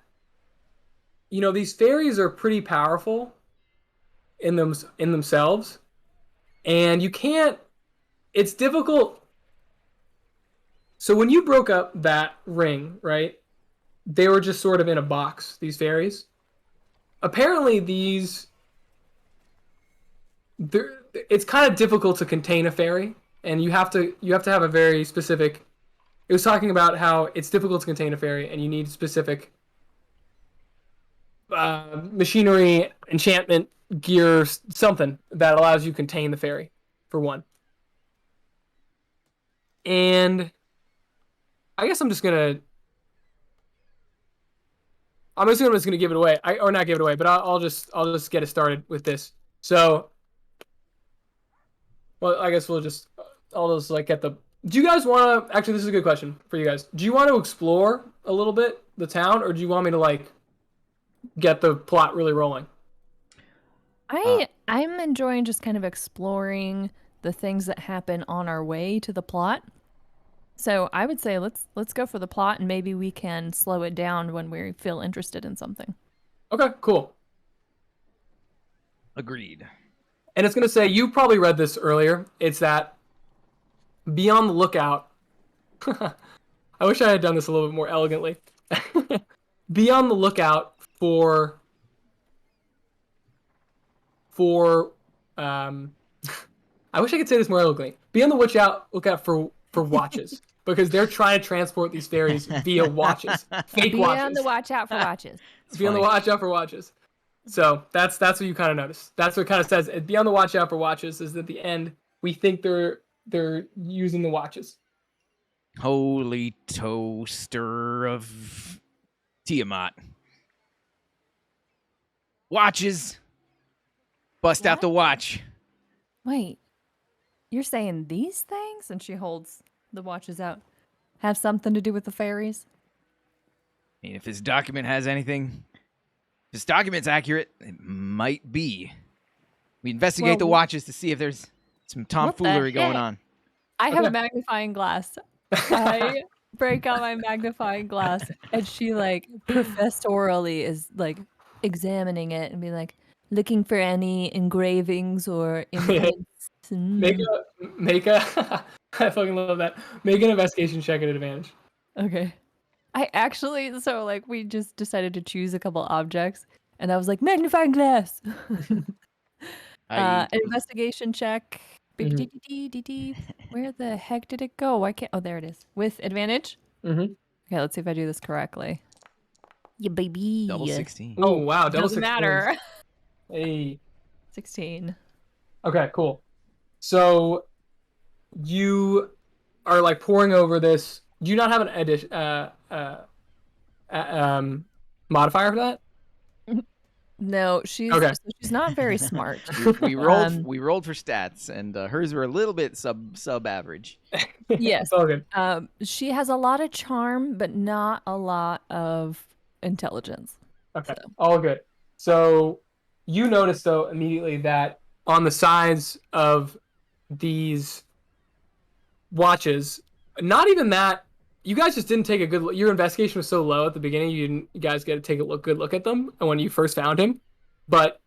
Speaker 2: these fairies are pretty powerful in themselves, and you can't. It's difficult. So when you broke up that ring, right? They were just sort of in a box. These fairies. Apparently, it's kind of difficult to contain a fairy, and you have to have a very specific. It was talking about how it's difficult to contain a fairy, and you need specific machinery, enchantment, gear, something that allows you to contain the fairy, for one. And I guess I'm just gonna give it away. Or not give it away, but I'll just get it started with this. So, well, I guess I'll just get the. Do you guys want to? Actually, this is a good question for you guys. Do you want to explore a little bit the town, or do you want me to get the plot really rolling?
Speaker 3: I'm enjoying just kind of exploring the things that happen on our way to the plot. So I would say let's go for the plot, and maybe we can slow it down when we feel interested in something.
Speaker 2: Okay, cool.
Speaker 1: Agreed.
Speaker 2: And it's going to say, you probably read this earlier. It's that be on the lookout. I wish I had done this a little bit more elegantly. Be on the lookout for I wish I could say this more elegantly. Be on the lookout for watches, because they're trying to transport these fairies via watches. Fake watches.
Speaker 3: Be on the watch out for watches.
Speaker 2: Be on the watch out for watches. So that's what you kind of notice. That's what it kind of says. Be on the watch out for watches. Is at the end we think they're using the watches.
Speaker 1: Holy toaster of Tiamat. Watches. Bust out the watch.
Speaker 3: Wait, you're saying these things? And she holds the watches out. Have something to do with the fairies?
Speaker 1: I mean, if this document has anything, if this document's accurate, it might be. We investigate the watches to see if there's some tomfoolery going on.
Speaker 3: I have a magnifying glass. I break out my magnifying glass, and she professorially is examining it and be like, looking for any engravings or imprints.
Speaker 2: Make a I fucking love that. Make an investigation check at advantage.
Speaker 3: Okay. I actually, we just decided to choose a couple objects, and I was like, magnifying glass. Investigation check. Where the heck did it go? Why can't? Oh, there it is. With advantage?
Speaker 2: Mm-hmm.
Speaker 3: Okay, let's see if I do this correctly. Yeah, baby.
Speaker 1: Double 16.
Speaker 2: Oh, wow. Double
Speaker 3: Doesn't
Speaker 2: 16.
Speaker 3: matter.
Speaker 2: Hey.
Speaker 3: 16.
Speaker 2: Okay, cool. So you are pouring over this. Do you not have an modifier for that?
Speaker 3: No, she's
Speaker 2: Okay.
Speaker 3: so she's not very smart.
Speaker 1: We rolled for stats, and hers were a little bit sub average.
Speaker 3: Yes.
Speaker 2: It's all good.
Speaker 3: She has a lot of charm, but not a lot of intelligence.
Speaker 2: Okay, all good. So you notice though immediately that on the sides of these watches, not even that. You guys just didn't take a good look. Your investigation was so low at the beginning, you guys get to take a good look at them when you first found him. But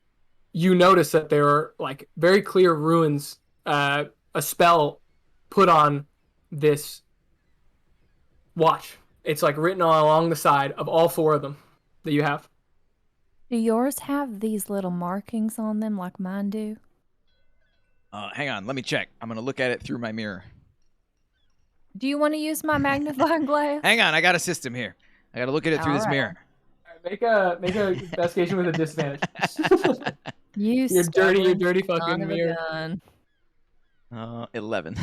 Speaker 2: you notice that there are like very clear ruins, a spell put on this watch. It's like written all along the side of all 4 of them that you have.
Speaker 3: Do yours have these little markings on them like mine do?
Speaker 1: Hang on, let me check. I'm gonna look at it through my mirror.
Speaker 3: Do you want to use my magnifying glass?
Speaker 1: Hang on, I got a system here. I gotta look at it through this mirror.
Speaker 2: Make a investigation with a disadvantage.
Speaker 3: You're
Speaker 2: dirty fucking mirror.
Speaker 1: 11.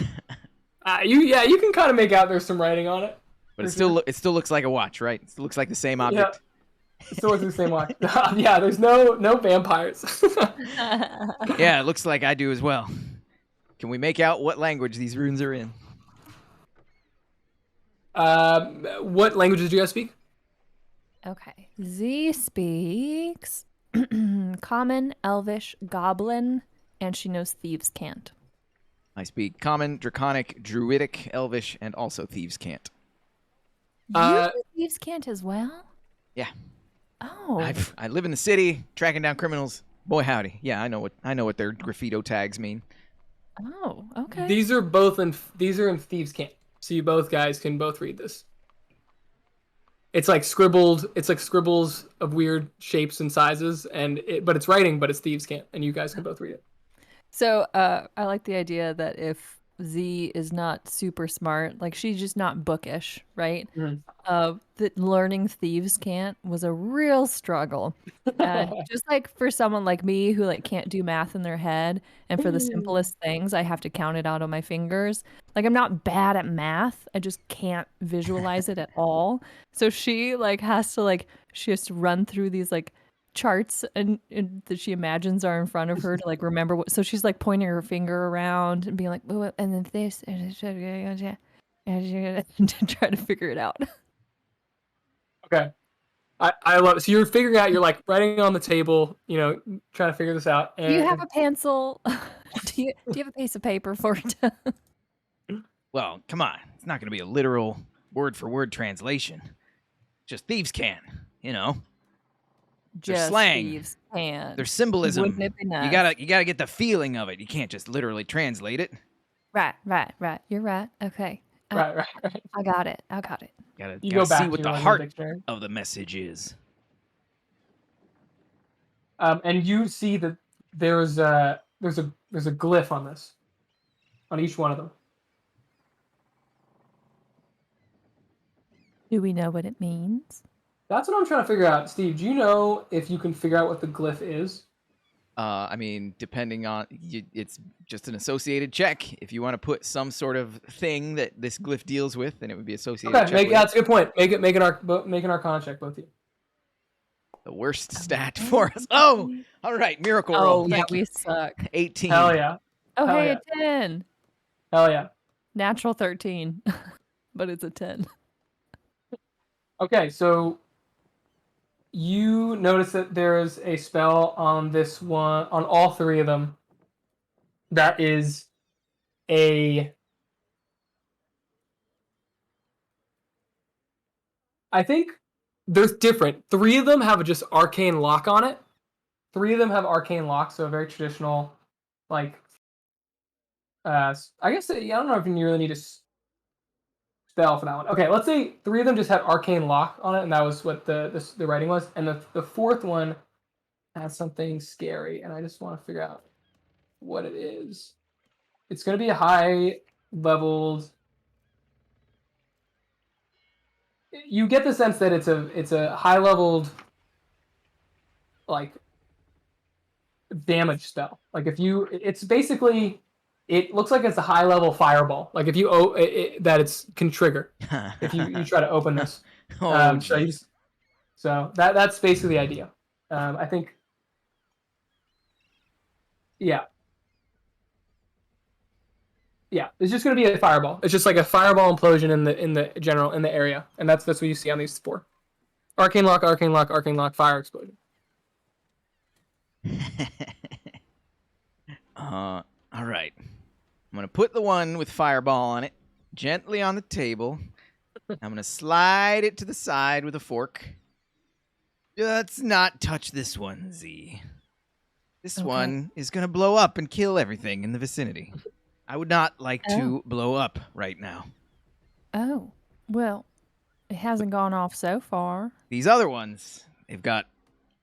Speaker 2: You can kind of make out there's some writing on it.
Speaker 1: But it still looks like a watch, right? It still looks like the same object.
Speaker 2: Yeah. It still looks like the same watch. Yeah, there's no vampires.
Speaker 1: Yeah, it looks like I do as well. Can we make out what language these runes are in?
Speaker 2: What languages do you guys speak?
Speaker 3: Okay. Z speaks Common, Elvish, Goblin, and she knows Thieves' Cant.
Speaker 1: I speak Common, Draconic, Druidic, Elvish, and also Thieves' Cant.
Speaker 3: You know Thieves' Cant as well?
Speaker 1: Yeah.
Speaker 3: Oh.
Speaker 1: I live in the city, tracking down criminals. Boy, howdy. Yeah, I know what their graffito tags mean.
Speaker 3: Oh, okay.
Speaker 2: These are in Thieves' Cant. So you both guys can both read this. It's like scribbles of weird shapes and sizes, but it's writing, but it's Thieves' Cant, and you guys can both read it.
Speaker 3: So I like the idea that if Z is not super smart, like she's just not bookish, right?
Speaker 2: Mm-hmm.
Speaker 3: That learning Thieves' Cant was a real struggle. And just like for someone like me who like can't do math in their head, and for the simplest things, I have to count it out on my fingers. Like I'm not bad at math, I just can't visualize it at all. So she has to run through these like charts and that she imagines are in front of her to like remember what. So she's like pointing her finger around and being like, oh, and then this, and to try to figure it out.
Speaker 2: Okay, I love it. So you're figuring out. You're like writing on the table, trying to figure this out. And...
Speaker 3: Do you have a pencil? do you have a piece of paper for it?
Speaker 1: Well, come on. It's not going to be a literal word-for-word translation. Just Thieves' Cant,
Speaker 3: Just
Speaker 1: slang.
Speaker 3: Thieves' Cant.
Speaker 1: There's symbolism.
Speaker 3: Wouldn't it be nice?
Speaker 1: You gotta get the feeling of it. You can't just literally translate it.
Speaker 3: Right. You're right. Okay.
Speaker 2: Right.
Speaker 3: I got it.
Speaker 1: Gotta
Speaker 2: go back
Speaker 1: see what
Speaker 2: to
Speaker 1: the
Speaker 2: your
Speaker 1: heart
Speaker 2: dictionary.
Speaker 1: of the message is.
Speaker 2: And you see that there's a glyph on this, on each one of them.
Speaker 3: Do we know what it means?
Speaker 2: That's what I'm trying to figure out. Steve, do you know if you can figure out what the glyph is?
Speaker 1: I mean, depending on it's just an associated check. If you want to put some sort of thing that this glyph deals with, then it would be associated.
Speaker 2: Okay, that's a good point. Make an Arcana check, both of you.
Speaker 1: The worst stat for us. Oh, all right, miracle roll.
Speaker 3: Oh, yeah, we suck.
Speaker 1: 18.
Speaker 2: Hell yeah.
Speaker 3: Oh,
Speaker 2: Hell
Speaker 3: hey,
Speaker 2: yeah.
Speaker 3: a 10.
Speaker 2: Hell yeah.
Speaker 3: Natural 13, but it's a 10.
Speaker 2: Okay, so you notice that there is a spell on this one, on all 3 of them, that is I think they're different. 3 of them have just arcane lock on it. 3 of them have arcane lock, so a very traditional, I guess, I don't know if you really need a spell for that one. Okay, let's say 3 of them just had arcane lock on it, and that was what the writing was. And the 4th one has something scary, and I just want to figure out what it is. It's going to be a high leveled. You get the sense that it's a high leveled damage spell. It's basically. It looks like it's a high-level fireball. Like if you that it can trigger if you try to open this.
Speaker 1: Oh,
Speaker 2: should So that's basically the idea. I think. Yeah. Yeah, it's just gonna be a fireball. It's just like a fireball implosion in the area, and that's what you see on these 4. Arcane lock, fire explosion.
Speaker 1: All right. I'm gonna put the one with fireball on it gently on the table. I'm gonna slide it to the side with a fork. Let's not touch this one, Z. This one is gonna blow up and kill everything in the vicinity. I would not like to blow up right now.
Speaker 3: Oh, well, it hasn't gone off so far.
Speaker 1: These other ones, they've got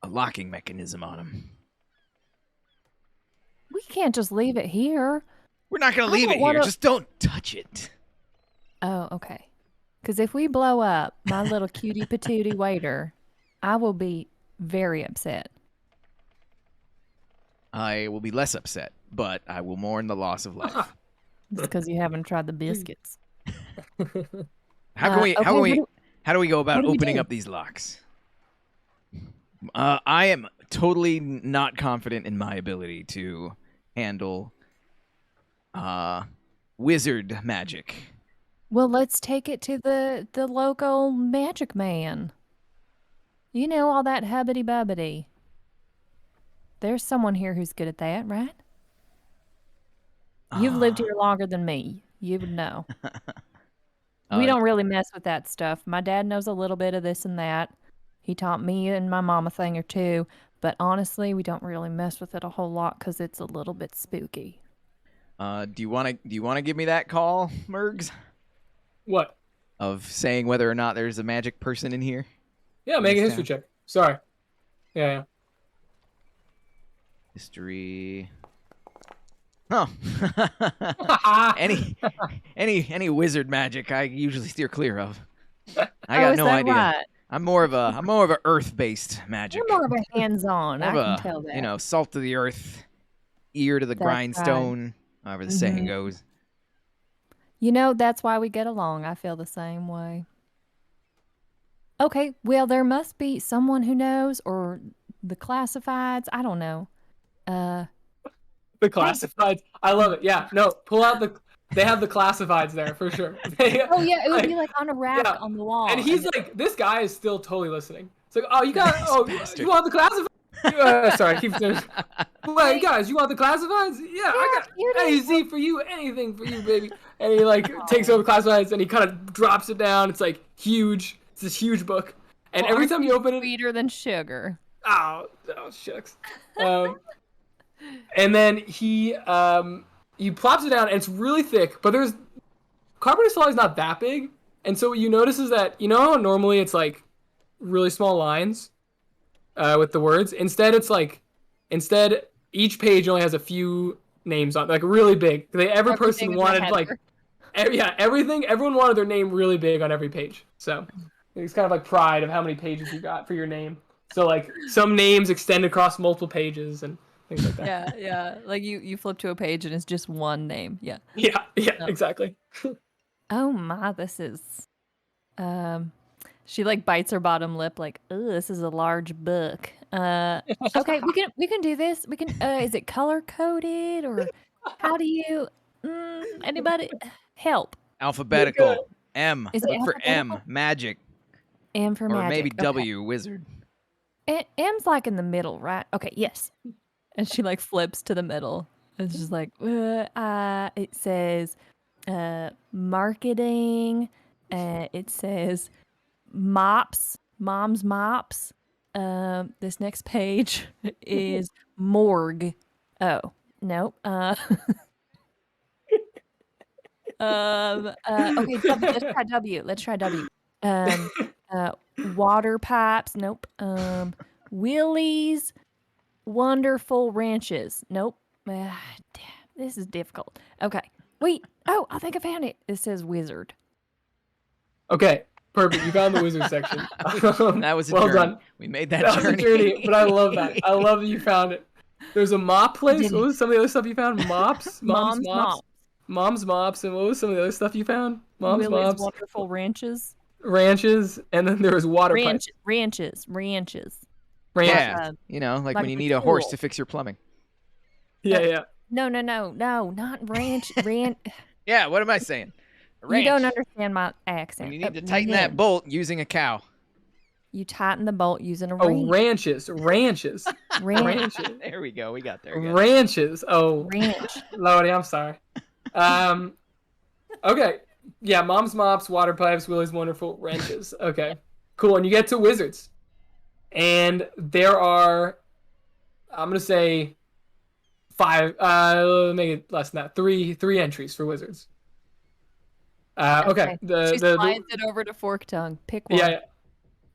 Speaker 1: a locking mechanism on them.
Speaker 3: We can't just leave it here.
Speaker 1: We're not going to leave it here. Just don't touch it.
Speaker 3: Oh, okay. Because if we blow up my little cutie patootie waiter, I will be very upset.
Speaker 1: I will be less upset, but I will mourn the loss of life.
Speaker 3: It's because you haven't tried the biscuits.
Speaker 1: How do we go about opening up these locks? I am totally not confident in my ability to handle wizard magic.
Speaker 3: Well, let's take it to the local magic man. You know, all that hubbity-bubbity. There's someone here who's good at that, right? You've lived here longer than me. You would know. We don't really mess with that stuff. My dad knows a little bit of this and that. He taught me and my mom a thing or two. But honestly, we don't really mess with it a whole lot because it's a little bit spooky.
Speaker 1: Do you want to give me that call, Murgs?
Speaker 2: What?
Speaker 1: Of saying whether or not there's a magic person in here?
Speaker 2: Yeah, make a history check. Sorry. Yeah.
Speaker 1: History. Oh. any wizard magic I usually steer clear of. I got no idea. Right? I'm more of a earth-based magic.
Speaker 3: You're more of a hands-on. I can tell that.
Speaker 1: You know, salt to the earth, ear to the grindstone, however the saying goes.
Speaker 3: You know, that's why we get along. I feel the same way. Okay, well, there must be someone who knows, or the classifieds. I don't know.
Speaker 2: The classifieds. I love it. Yeah. No, pull out they have the classifieds there for sure.
Speaker 3: Oh yeah, it would be like on a rack on the wall.
Speaker 2: And he's like, this guy is still totally listening. It's like, oh, you got, you want the classifieds? Sorry, keep doing. Well, you guys, you want the classifieds? Yeah, I got any Z for you, anything for you, baby. And he like takes over the classifieds and he kind of drops it down. It's like huge. It's this huge book. And every time you open it,
Speaker 3: sweeter than sugar.
Speaker 2: Oh shucks. And then he plops it down, and it's really thick. But Carpenter's Folley is not that big, and so what you notice is that how normally it's like really small lines with the words. Instead each page only has a few names on, like really big. Every person wanted everyone wanted their name really big on every page. So it's kind of like pride of how many pages you got for your name. So like some names extend across multiple pages and things like that.
Speaker 3: Yeah. Like you flip to a page and it's just one name. Yeah.
Speaker 2: Yeah, exactly.
Speaker 3: Oh my, this is she like bites her bottom lip like, oh, this is a large book. Okay, we can do this. We can is it color coded or how do you anybody help?
Speaker 1: Alphabetical. M. Look for M, magic.
Speaker 3: M for magic.
Speaker 1: Or maybe W, wizard.
Speaker 3: M's like in the middle, right? Okay, yes. And she like flips to the middle. It's just like, it says marketing. It says mops, mom's mops. This next page is morgue. Oh, nope. Okay, let's try W. Water pipes. Nope. Willie's Wonderful Ranches. Nope. Damn, this is difficult. Okay. Wait. Oh, I think I found it. It says wizard.
Speaker 2: Okay. Perfect. You found the wizard section.
Speaker 1: That was a journey. Done. We made that journey.
Speaker 2: That was a journey, but I love that. I love that you found it. There's a mop place. What was some of the other stuff you found? Mops? Mom's mops. And what was some of the other stuff you found?
Speaker 3: Willie's Wonderful Ranches.
Speaker 2: ranches, and then there was water pipes.
Speaker 3: Ranches.
Speaker 1: Yeah, like when you need a horse to fix your plumbing.
Speaker 2: Yeah.
Speaker 3: No, not ranch.
Speaker 1: Yeah, what am I saying?
Speaker 3: You don't understand my accent.
Speaker 1: When you need to tighten that bolt using a cow.
Speaker 3: You tighten the bolt using a
Speaker 2: ranch. Ranches.
Speaker 1: There we go. We got there.
Speaker 2: Ranches. Oh,
Speaker 3: ranch.
Speaker 2: Lordy, I'm sorry. Okay. Yeah, Mom's Mops, water pipes, Willie's Wonderful, wrenches. Okay, cool. And you get to wizards. And there are, I'm going to say 5, make it less than that, 3 entries for wizards. Okay.
Speaker 3: She slides it over to Forktongue. Pick one.
Speaker 2: Yeah.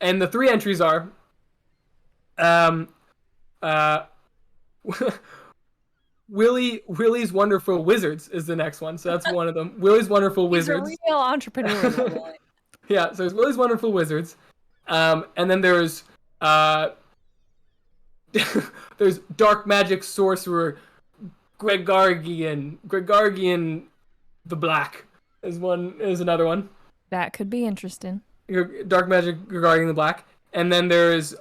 Speaker 2: And the 3 entries are, Willie's Wonderful Wizards is the next one, so that's one of them. Willie's Wonderful Wizards.
Speaker 3: He's a real entrepreneur.
Speaker 2: Yeah, so there's Willie's Wonderful Wizards, and then there's there's Dark Magic Sorcerer Gregargian the Black is another one.
Speaker 3: That could be interesting.
Speaker 2: Dark Magic Gregargian the Black, and then there's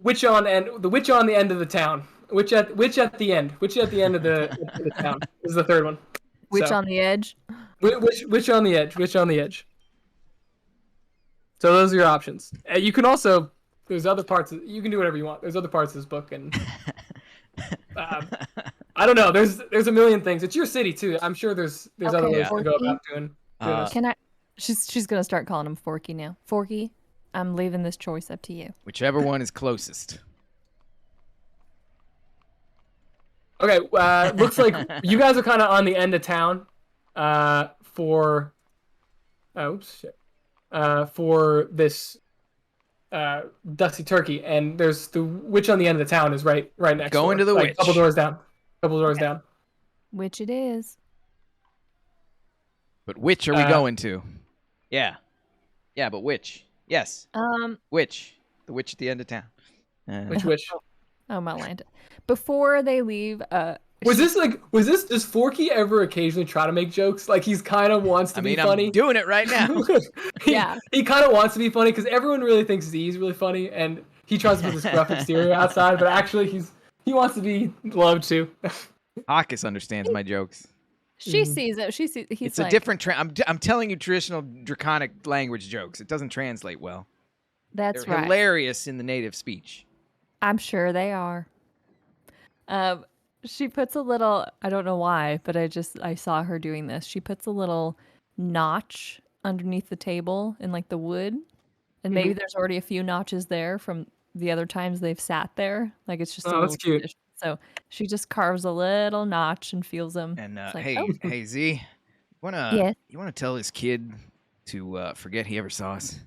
Speaker 2: witch on the end of the town. Witch at the end of the town is the third one.
Speaker 3: Witch on the edge.
Speaker 2: Witch on the edge. So those are your options. You can also there's other parts. You can do whatever you want. There's other parts of this book, and I don't know. There's a million things. It's your city too. I'm sure there's other ways to go about doing this.
Speaker 3: Can I? She's gonna start calling him Forky now. Forky, I'm leaving this choice up to you.
Speaker 1: Whichever one is closest.
Speaker 2: Okay, looks like you guys are kind of on the end of town for this Dusty Turkey, and there's the witch on the end of the town is right next
Speaker 1: Going to the witch.
Speaker 2: A couple doors down.
Speaker 3: Which it is.
Speaker 1: But which are we going to? Yeah, but which? Yes. Which? The witch at the end of town.
Speaker 2: Which?
Speaker 3: Oh, Malanta. Before they leave,
Speaker 2: does Forky ever occasionally try to make jokes? Like he's kind of wants to be funny.
Speaker 1: I'm doing it right now.
Speaker 2: He kind of wants to be funny because everyone really thinks Z's really funny, and he tries to put this gruff exterior outside, but actually he wants to be loved too.
Speaker 1: Hawkus understands my jokes.
Speaker 3: She sees it.
Speaker 1: It's a different. I'm telling you, traditional draconic language jokes. It doesn't translate well.
Speaker 3: They're
Speaker 1: right. Hilarious in the native speech.
Speaker 3: I'm sure they are. She puts a little, I don't know why, but I saw her doing this. She puts a little notch underneath the table in like the wood. And maybe there's already a few notches there from the other times they've sat there. Like it's just a little
Speaker 2: that's cute.
Speaker 3: tradition. So she just carves a little notch and feels them.
Speaker 1: And
Speaker 3: like,
Speaker 1: hey Z, you wanna tell this kid to forget he ever saw us?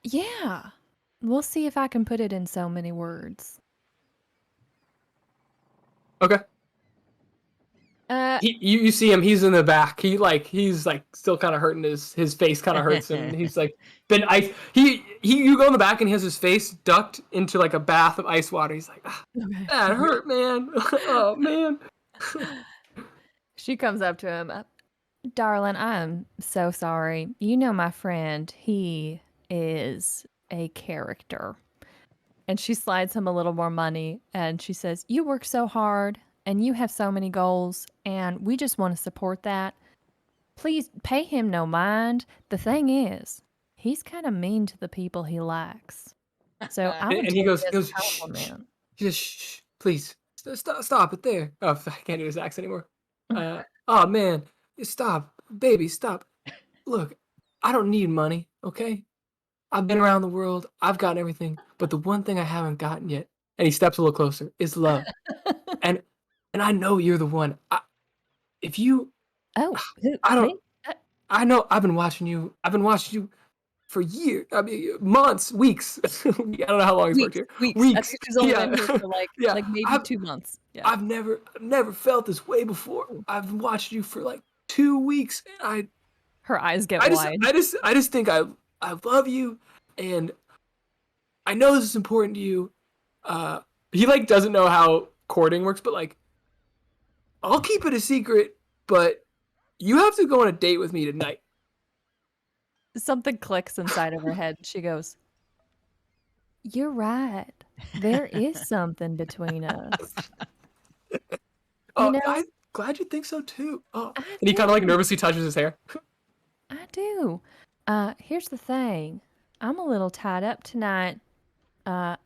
Speaker 3: Yeah. We'll see if I can put it in so many words.
Speaker 2: Okay. You see him. He's in the back. He's still kind of hurting. His face kind of hurts him. He's like been ice. You go in the back and he has his face ducked into like a bath of ice water. He's like, that hurt, man. Oh man.
Speaker 3: She comes up to him. Darling, I'm so sorry. You know my friend. He is a character. And she slides him a little more money and she says, you work so hard and you have so many goals and we just want to support that. Please pay him no mind. The thing is, he's kind of mean to the people he likes. So I would
Speaker 2: he goes,
Speaker 3: shh.
Speaker 2: He says, shh, please stop it there. Oh, I can't do his accent anymore. Oh man, stop, baby, stop. Look, I don't need money, okay? I've been around the world. I've gotten everything. But the one thing I haven't gotten yet, and he steps a little closer, is love. and I know you're the one. I know I've been watching you. I've been watching you for years. I mean, months, weeks. I don't know how long he's worked here.
Speaker 3: Weeks. He's only been here for like maybe 2 months. Yeah.
Speaker 2: I've never felt this way before. I've watched you for like 2 weeks. And
Speaker 3: her eyes get wide.
Speaker 2: I just think I love you, and I know this is important to you. He like doesn't know how courting works, but like I'll keep it a secret, but you have to go on a date with me tonight.
Speaker 3: Something clicks inside of her head. She goes, "You're right. There is something between us."
Speaker 2: Oh,
Speaker 3: know,
Speaker 2: I'm glad you think so too. Oh,
Speaker 3: I
Speaker 2: and he kind of like
Speaker 3: do.
Speaker 2: nervously touches his hair.
Speaker 3: I do. Here's the thing. I'm a little tied up tonight. I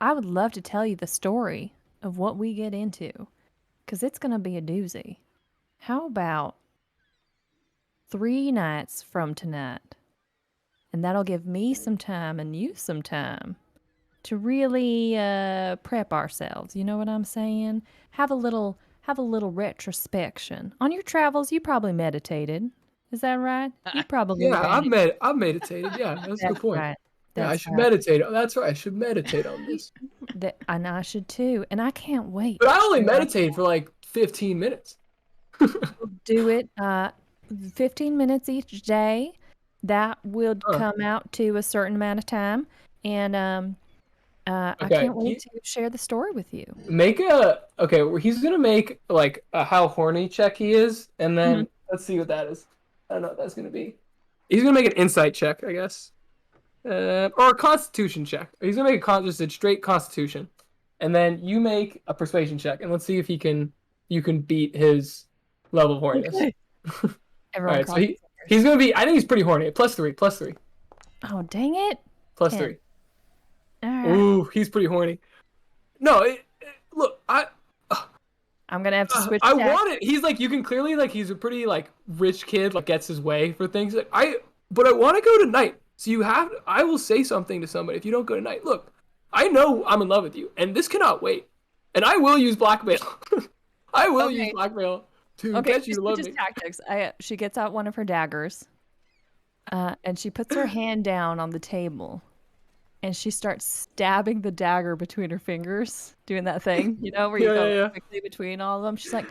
Speaker 3: would love to tell you the story of what we get into, because it's going to be a doozy. How about 3 nights from tonight? And that'll give me some time and you some time to really prep ourselves. You know what I'm saying? Have a little retrospection. On your travels, you probably meditated. Is that right? You probably
Speaker 2: Yeah,
Speaker 3: read.
Speaker 2: I've meditated. Yeah, that's a good
Speaker 3: That's
Speaker 2: point.
Speaker 3: right.
Speaker 2: Yeah, I
Speaker 3: That's
Speaker 2: should
Speaker 3: right.
Speaker 2: meditate. That's right. I should meditate on this.
Speaker 3: And I should too. And I can't wait.
Speaker 2: But
Speaker 3: to
Speaker 2: I only
Speaker 3: share
Speaker 2: meditate for like 15 minutes.
Speaker 3: do it 15 minutes each day. That would
Speaker 2: Huh.
Speaker 3: come out to a certain amount of time. And I
Speaker 2: Okay,
Speaker 3: can't wait to share the story with you.
Speaker 2: he's gonna make like a how horny check he is, and then let's see what that is. I don't know what that's gonna be. He's gonna make an insight check, I guess, or a constitution check. He's gonna make just a straight constitution, and then you make a persuasion check, and let's see if you can beat his level of horniness.
Speaker 3: Okay.
Speaker 2: All
Speaker 3: Everyone
Speaker 2: right, so
Speaker 3: cross
Speaker 2: he's gonna be. I think he's pretty horny. +3.
Speaker 3: Oh, dang it.
Speaker 2: Plus
Speaker 3: 10.
Speaker 2: 3.
Speaker 3: All right.
Speaker 2: Ooh, he's pretty horny. No, look,
Speaker 3: I'm going to have to switch
Speaker 2: I
Speaker 3: tack.
Speaker 2: want it. He's like, you can clearly like he's a pretty like rich kid, like gets his way for things. Like but I want to go tonight. So I will say something to somebody if you don't go tonight. Look, I know I'm in love with you, and this cannot wait. And I will use blackmail. I will use blackmail to get you to love me.
Speaker 3: Tactics. She gets out one of her daggers, and she puts her hand down on the table, and she starts stabbing the dagger between her fingers, doing that thing, where you go quickly between all of them. She's like,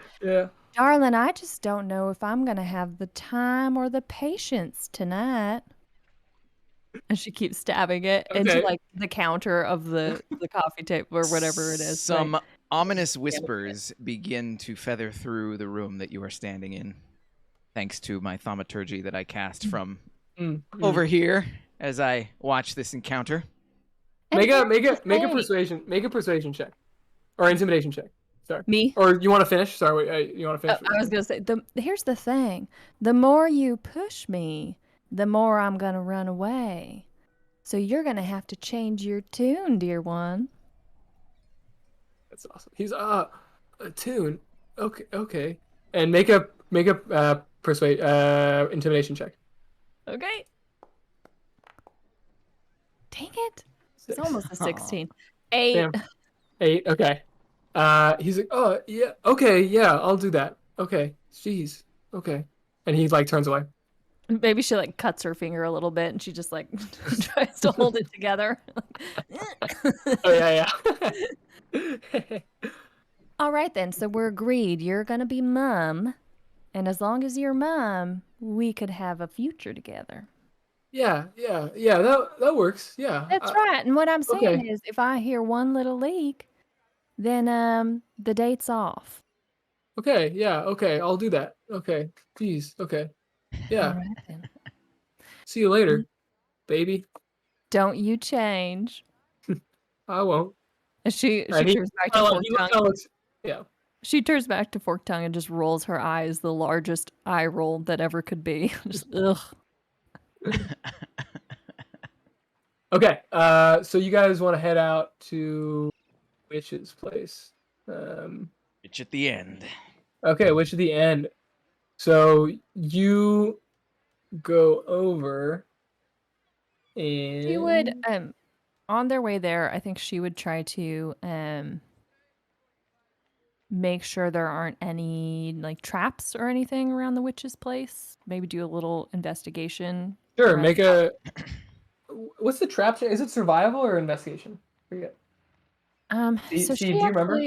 Speaker 3: "Darling, I just don't know if I'm gonna have the time or the patience tonight." And she keeps stabbing it into like the counter of the coffee table or whatever it is.
Speaker 1: Some ominous whispers begin to feather through the room that you are standing in, thanks to my thaumaturgy that I cast from over here as I watch this encounter.
Speaker 2: Make a persuasion check, or intimidation check. Sorry.
Speaker 3: Me?
Speaker 2: Or you want to finish? Sorry, you want to finish?
Speaker 3: I was gonna say here's the thing: the more you push me, the more I'm gonna run away. So you're gonna have to change your tune, dear one.
Speaker 2: That's awesome. He's a tune. Okay. And make a persuade intimidation check.
Speaker 3: Okay. Dang it! It's almost a 16. 8.
Speaker 2: Damn. 8. Okay. He's like, oh yeah, okay, yeah, I'll do that. Okay. Jeez. Okay. And he like turns away.
Speaker 3: Maybe she like cuts her finger a little bit, and she just like tries to hold it together.
Speaker 2: Oh yeah.
Speaker 3: All right then. So we're agreed. You're gonna be mom, and as long as you're mom, we could have a future together.
Speaker 2: Yeah. That works. Yeah.
Speaker 3: That's right. And what I'm saying is, if I hear one little leak, then the date's off.
Speaker 2: Okay. Yeah. Okay. I'll do that. Okay. Jeez. Okay. Yeah.
Speaker 3: All right then.
Speaker 2: See you later, baby.
Speaker 3: Don't you change.
Speaker 2: I won't.
Speaker 3: And she turns back to Forktongue.
Speaker 2: Yeah.
Speaker 3: She turns back to Forktongue and just rolls her eyes, the largest eye roll that ever could be. Just ugh.
Speaker 2: Okay. So you guys want to head out to Witch's place?
Speaker 1: Witch at the end.
Speaker 2: Okay, Witch at the end. So you go over and
Speaker 3: She would on their way there, I think she would try to make sure there aren't any like traps or anything around the witch's place. Maybe do a little investigation.
Speaker 2: Sure, make a what's the trap check? Is it survival or investigation? I forget.
Speaker 3: So
Speaker 2: do you remember?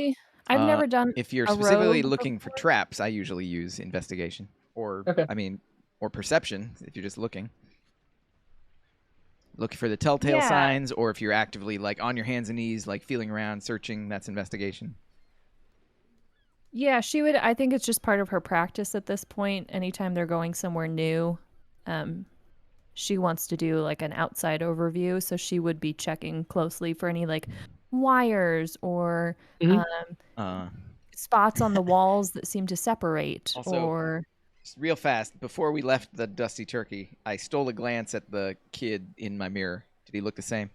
Speaker 3: I've never done.
Speaker 1: If you're specifically looking for traps, I usually use investigation, or or perception if you're just looking. Look for the telltale signs, or if you're actively like on your hands and knees, like feeling around, searching, that's investigation.
Speaker 3: Yeah, she would. I think it's just part of her practice at this point. Anytime they're going somewhere new, she wants to do like an outside overview. So she would be checking closely for any like wires or
Speaker 2: Mhm.
Speaker 1: Uh,
Speaker 3: spots on the walls that seem to separate.
Speaker 1: Also-
Speaker 3: Or
Speaker 1: just real fast, before we left the Dusty Turkey, I stole a glance at the kid in my mirror. Did he look the same?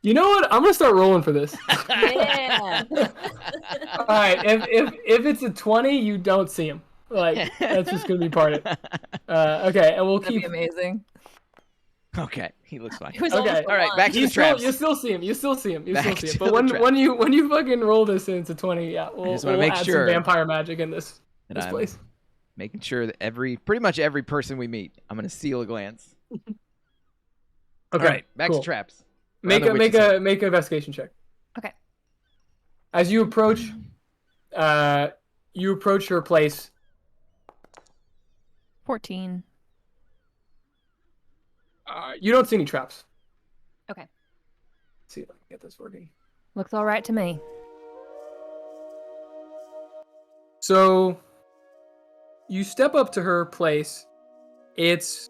Speaker 2: You know what? I'm gonna start rolling for this.
Speaker 3: yeah,
Speaker 2: All right, if it's a 20, you don't see him. Like that's just gonna be part of it. Okay, and we'll
Speaker 3: that'd be
Speaker 2: keep.
Speaker 3: amazing.
Speaker 1: Okay, he looks fine.
Speaker 3: It was
Speaker 2: Okay,
Speaker 3: almost a
Speaker 1: all right,
Speaker 3: one.
Speaker 1: back to the traps.
Speaker 2: You still see him. You still see him. You
Speaker 1: Back
Speaker 2: still see him.
Speaker 1: to
Speaker 2: But
Speaker 1: the
Speaker 2: when
Speaker 1: traps.
Speaker 2: you fucking roll this and it's a 20, yeah, we'll
Speaker 1: just wanna
Speaker 2: we'll
Speaker 1: make
Speaker 2: add
Speaker 1: sure
Speaker 2: some vampire magic in this
Speaker 1: that I'm
Speaker 2: place.
Speaker 1: making sure that pretty much every person we meet, I'm gonna steal a glance.
Speaker 2: Okay,
Speaker 1: All right, back
Speaker 2: cool.
Speaker 1: to traps.
Speaker 2: Make
Speaker 1: Around the witch's
Speaker 2: an
Speaker 1: head.
Speaker 2: investigation check.
Speaker 3: Okay.
Speaker 2: As you approach her place.
Speaker 3: 14.
Speaker 2: You don't see any traps.
Speaker 3: Okay.
Speaker 2: Let's see if I can get this working.
Speaker 3: Looks all right to me.
Speaker 2: So you step up to her place. It's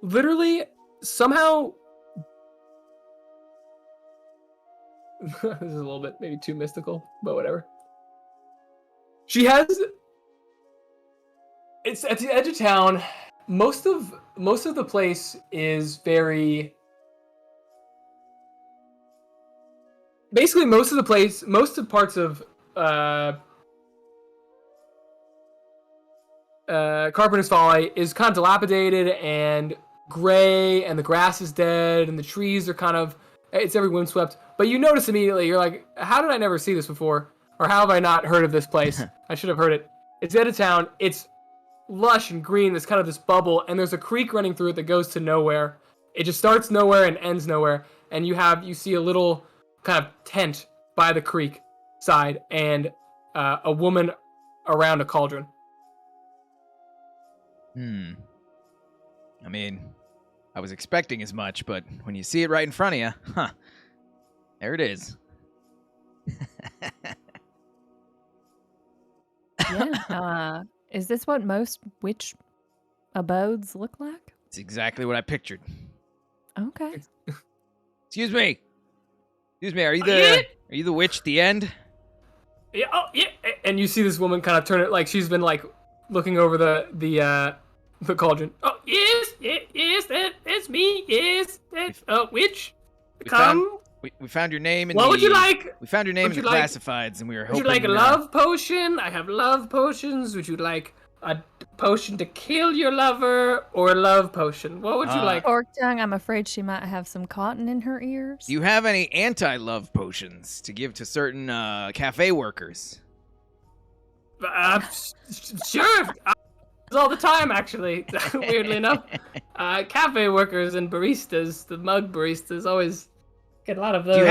Speaker 2: literally somehow this is a little bit maybe too mystical, but whatever. She has it's at the edge of town. Most of the place is very basically most of parts of Carpenter's Folley is kind of dilapidated and gray, and the grass is dead, and the trees are it's every windswept. But you notice immediately, you're like, how did I never see this before? Or how have I not heard of this place? I should have heard it. It's out of town. It's lush and green. There's kind of this bubble, and there's a creek running through it that goes to nowhere. It just starts nowhere and ends nowhere. And you see a little kind of tent by the creek side, and a woman around a cauldron.
Speaker 1: I mean, I was expecting as much, but when you see it right in front of you, there it is.
Speaker 3: Yeah. Is this what most witch abodes look like?
Speaker 1: It's exactly what I pictured.
Speaker 3: Okay.
Speaker 1: Excuse me. Are you
Speaker 2: Yeah.
Speaker 1: are you the witch at the end?
Speaker 2: Yeah, oh, yeah. And you see this woman kind of turn it, like she's been like looking over the cauldron. Oh yes, that's me. Yes, that's witch. Come.
Speaker 1: We found your name in
Speaker 2: What would you like?
Speaker 1: We found your name in the
Speaker 2: Would you like-
Speaker 1: classifieds, and we were
Speaker 2: Would
Speaker 1: hoping.
Speaker 2: you like a love potion? I have love potions. Would you like a potion to kill your lover or a love potion? What would you like?
Speaker 3: Forktongue, I'm afraid she might have some cotton in her ears.
Speaker 1: Do you have any anti-love potions to give to certain cafe workers?
Speaker 2: Sure. All the time, actually. Weirdly enough, cafe workers and baristas, the mug baristas, always get a lot of those.
Speaker 1: Do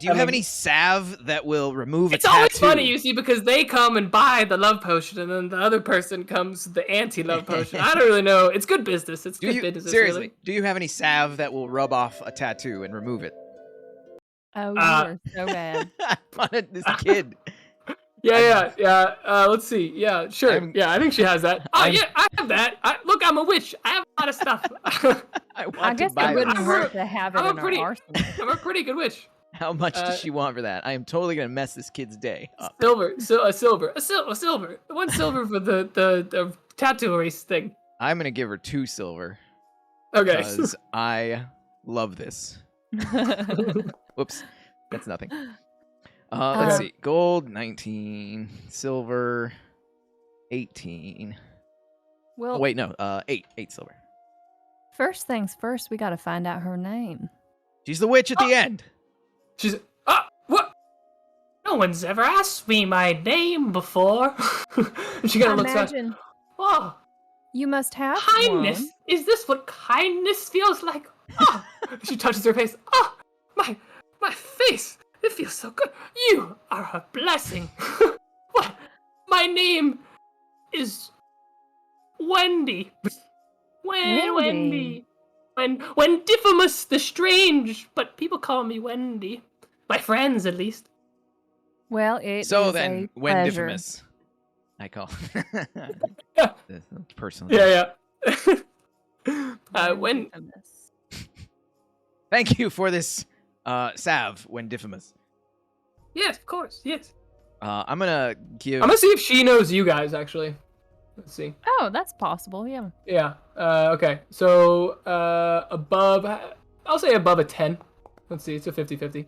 Speaker 1: you have any salve that will remove
Speaker 2: It's
Speaker 1: a tattoo?
Speaker 2: always funny, you see, because they come and buy the love potion, and then the other person comes with the anti-love potion. I don't really know. It's good business. It's good business.
Speaker 1: Seriously,
Speaker 2: really.
Speaker 1: do you have any salve that will rub off a tattoo and remove it?
Speaker 3: Oh, you are so bad.
Speaker 1: I wanted this kid.
Speaker 2: Yeah. Let's see. Yeah, sure.
Speaker 1: Yeah,
Speaker 2: I think she has that. Oh, yeah, I have that. Look, I'm a witch. I have a lot of stuff.
Speaker 3: I guess it wouldn't hurt to have it in our arsenal.
Speaker 2: I'm a pretty good witch.
Speaker 1: How much does she want for that? I am totally gonna mess this kid's day up.
Speaker 2: A silver. 1 silver for the tattoo erase thing.
Speaker 1: I'm gonna give her 2 silver
Speaker 2: Okay.
Speaker 1: because I love this. Whoops, that's nothing. Let's see. Gold 19, silver 18.
Speaker 3: Well,
Speaker 1: Oh, wait, no, 8 silver.
Speaker 3: first things first, we got to find out her name.
Speaker 1: She's the witch at the end.
Speaker 2: She's what? No one's ever asked me my name before. And she kind of looks at.
Speaker 3: Imagine
Speaker 2: Oh,
Speaker 3: you must have
Speaker 2: kindness.
Speaker 3: one.
Speaker 2: Is this what kindness feels like? Oh. She touches her face. Oh, my face. It feels so good. You are a blessing. What? My name is Wendy. Wendy. When Diffamus the Strange, but people call me Wendy. My friends, at least.
Speaker 3: Well, it
Speaker 1: So
Speaker 3: is
Speaker 1: then,
Speaker 3: a
Speaker 1: when
Speaker 3: pleasure.
Speaker 1: diffamous, I call
Speaker 2: Yeah,
Speaker 1: personal.
Speaker 2: yeah.
Speaker 3: When
Speaker 2: When
Speaker 3: infamous.
Speaker 1: Thank you for this, salve. When diffamous,
Speaker 2: yes, of course, yes.
Speaker 1: I'm gonna give.
Speaker 2: I'm gonna see if she knows you guys actually. Let's see.
Speaker 3: Oh, that's possible. Yeah.
Speaker 2: Yeah. Okay. So above, I'll say above a 10. Let's see. It's a 50-50.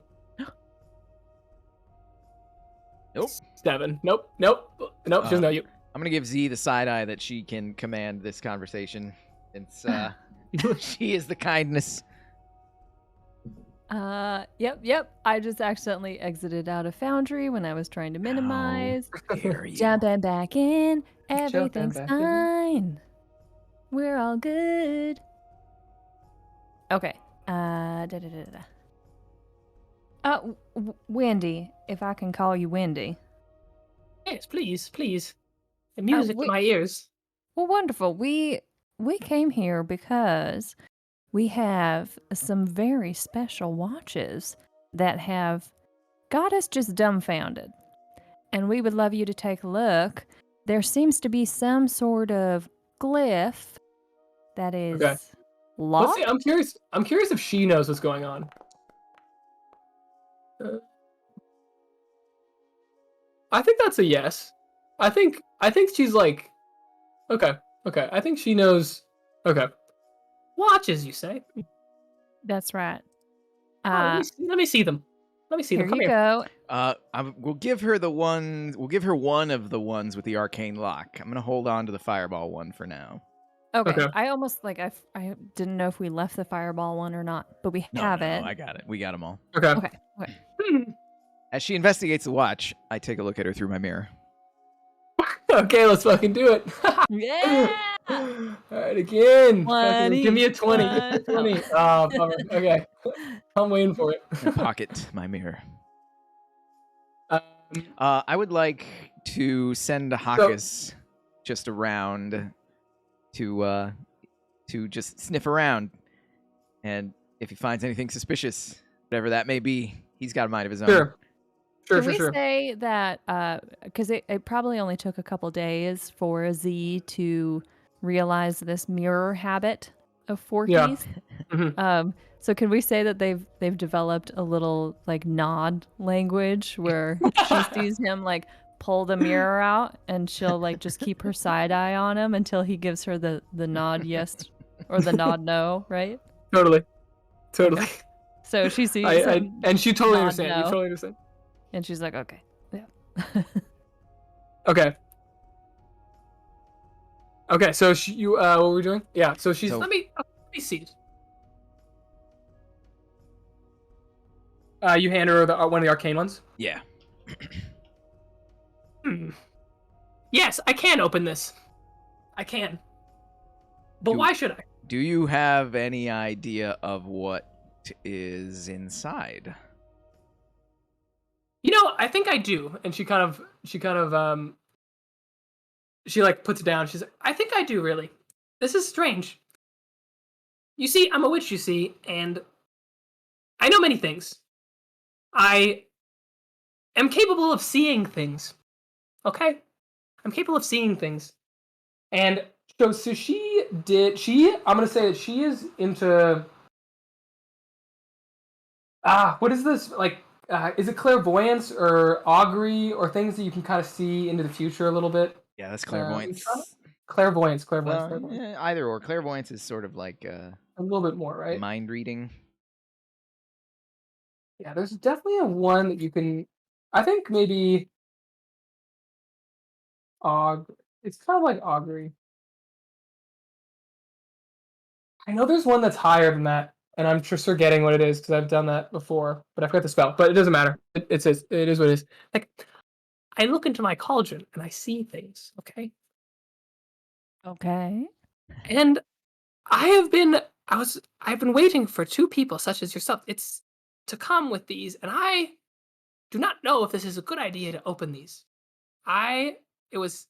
Speaker 1: Nope.
Speaker 2: 7. Nope. She doesn't know you.
Speaker 1: I'm gonna give Z the side eye that she can command this conversation. It's she is the kindness.
Speaker 3: Yep. I just accidentally exited out of Foundry when I was trying to minimize.
Speaker 1: Dare you?
Speaker 3: Jumping back in. Everything's
Speaker 2: back in.
Speaker 3: fine. We're all good. Okay. Wendy, if I can call you Wendy.
Speaker 2: Yes, please. The music
Speaker 3: we-
Speaker 2: to my ears.
Speaker 3: Well, wonderful. We came here because we have some very special watches that have got us just dumbfounded. And we would love you to take a look. There seems to be some sort of glyph that is
Speaker 2: Okay.
Speaker 3: locked.
Speaker 2: Let's see. I'm curious if she knows what's going on. I think that's a yes. I think she's like, okay. I think she knows. Okay. Watches, you say?
Speaker 3: That's right.
Speaker 2: Let me see them. Let me see them.
Speaker 3: Here
Speaker 2: Come
Speaker 3: you
Speaker 2: here.
Speaker 3: go.
Speaker 1: We'll give her the one. We'll give her one of the ones with the arcane lock. I'm gonna hold on to the fireball one for now.
Speaker 3: Okay. I almost I didn't know if we left the fireball one or not, but we have it.
Speaker 1: I got it. We got them all.
Speaker 2: Okay.
Speaker 1: As she investigates the watch, I take a look at her through my mirror.
Speaker 2: Okay, let's fucking do it.
Speaker 3: Yeah.
Speaker 2: All right, again.
Speaker 3: 20,
Speaker 2: Give me a 20. Give me a 20. Oh, bummer. Okay. I'm waiting for it.
Speaker 1: I pocket my mirror. I would like to send a Hawkus just around to just sniff around, and if he finds anything suspicious, whatever that may be, he's got a mind of his own.
Speaker 2: Sure.
Speaker 3: Can we say that, because it probably only took a couple days for Z to realize this mirror habit of Forkies?
Speaker 2: Yeah.
Speaker 3: So can we say that they've developed a little like nod language where she sees him like pull the mirror out and she'll like just keep her side eye on him until he gives her the nod yes or the nod no, right?
Speaker 2: Totally.
Speaker 3: So she sees
Speaker 2: and she totally
Speaker 3: nod
Speaker 2: understands.
Speaker 3: no.
Speaker 2: You totally understand.
Speaker 3: And she's like, okay, yeah.
Speaker 2: Okay. So what were we doing? Yeah. So she's. Let me see. You hand her one of the arcane ones.
Speaker 1: Yeah.
Speaker 2: Yes, I can open this. I can. But why should I?
Speaker 1: Do you have any idea of what is inside?
Speaker 2: I think I do. And she like puts it down. She's like, I think I do, really. This is strange. You see, I'm a witch, and I know many things. I am capable of seeing things. Okay? I'm capable of seeing things. And so I'm going to say that she is into... what is this? Like, is it clairvoyance or augury or things that you can kind of see into the future a little bit?
Speaker 1: Yeah, that's clairvoyance.
Speaker 2: Clairvoyance.
Speaker 1: Well, either or. Clairvoyance is sort of like
Speaker 2: a little bit more, right?
Speaker 1: Mind reading.
Speaker 2: Yeah, there's definitely a one that you can. I think maybe. It's kind of like augury. I know there's one that's higher than that, and I'm just forgetting what it is because I've done that before, but I forgot the spell. But it doesn't matter. It is what it is. Like, I look into my cauldron and I see things. Okay. And I've been waiting for two people such as yourself. It's to come with these, and I do not know if this is a good idea to open these. It was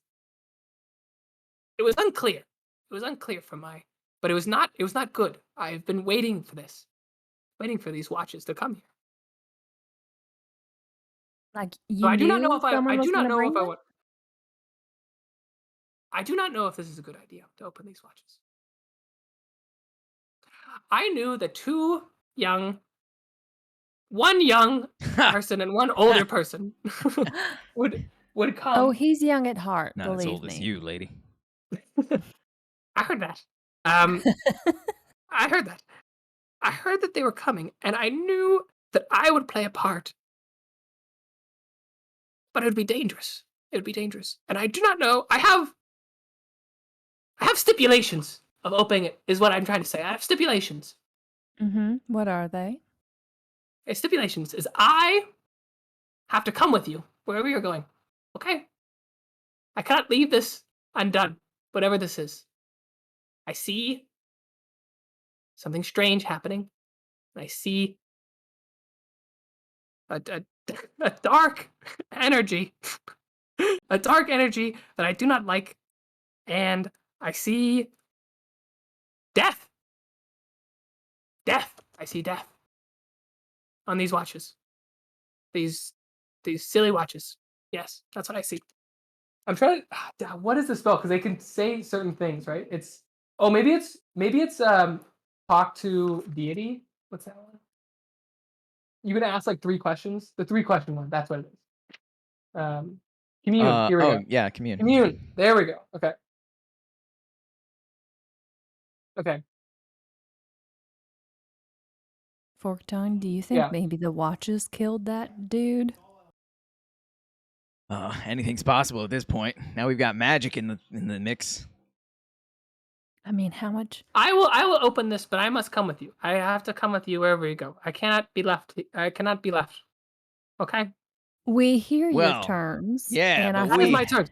Speaker 2: unclear. It was unclear but it was not good. I've been waiting for this. Waiting for these watches to come here.
Speaker 3: Like,
Speaker 2: So
Speaker 3: you
Speaker 2: I do not know
Speaker 3: knew
Speaker 2: if I
Speaker 3: someone was
Speaker 2: do not
Speaker 3: gonna
Speaker 2: know
Speaker 3: bring
Speaker 2: if I
Speaker 3: them?
Speaker 2: want. I do not know if this is a good idea to open these watches. I knew that one young person and one older person would
Speaker 3: Oh,
Speaker 2: come.
Speaker 3: he's young at heart,
Speaker 1: Not as
Speaker 3: believe
Speaker 1: old as
Speaker 3: me.
Speaker 1: you, lady.
Speaker 2: I heard that. I heard that. I heard that they were coming, and I knew that I would play a part, but it would be dangerous. It would be dangerous, and I do not know. I have stipulations of opening it. Is what I'm trying to say. I have stipulations.
Speaker 3: What are they?
Speaker 2: Stipulations is I have to come with you wherever you're going. Okay? I cannot leave this undone, whatever this is. I see something strange happening, and I see a a dark energy, a dark energy that I do not like, and I see death. Death. I see death on these watches. These silly watches. Yes, that's what I see. I'm trying to. What is the spell? Because they can say certain things, right? It's maybe it's talk to deity. What's that one? You're gonna ask like 3 questions. The 3 question one. That's what it is. Commune. Here we go.
Speaker 1: Yeah, commune.
Speaker 2: Commune. There we go. Okay. Okay.
Speaker 3: Forktongue, do you think
Speaker 2: Yeah.
Speaker 3: maybe the watches killed that dude?
Speaker 1: Anything's possible at this point. Now we've got magic in the mix.
Speaker 3: I mean, how much?
Speaker 2: I will open this, but I must come with you. I have to come with you wherever you go. I cannot be left. I cannot be left. Okay.
Speaker 3: We hear your
Speaker 1: Well,
Speaker 3: terms.
Speaker 1: yeah,
Speaker 3: and
Speaker 1: but
Speaker 2: That is my turn.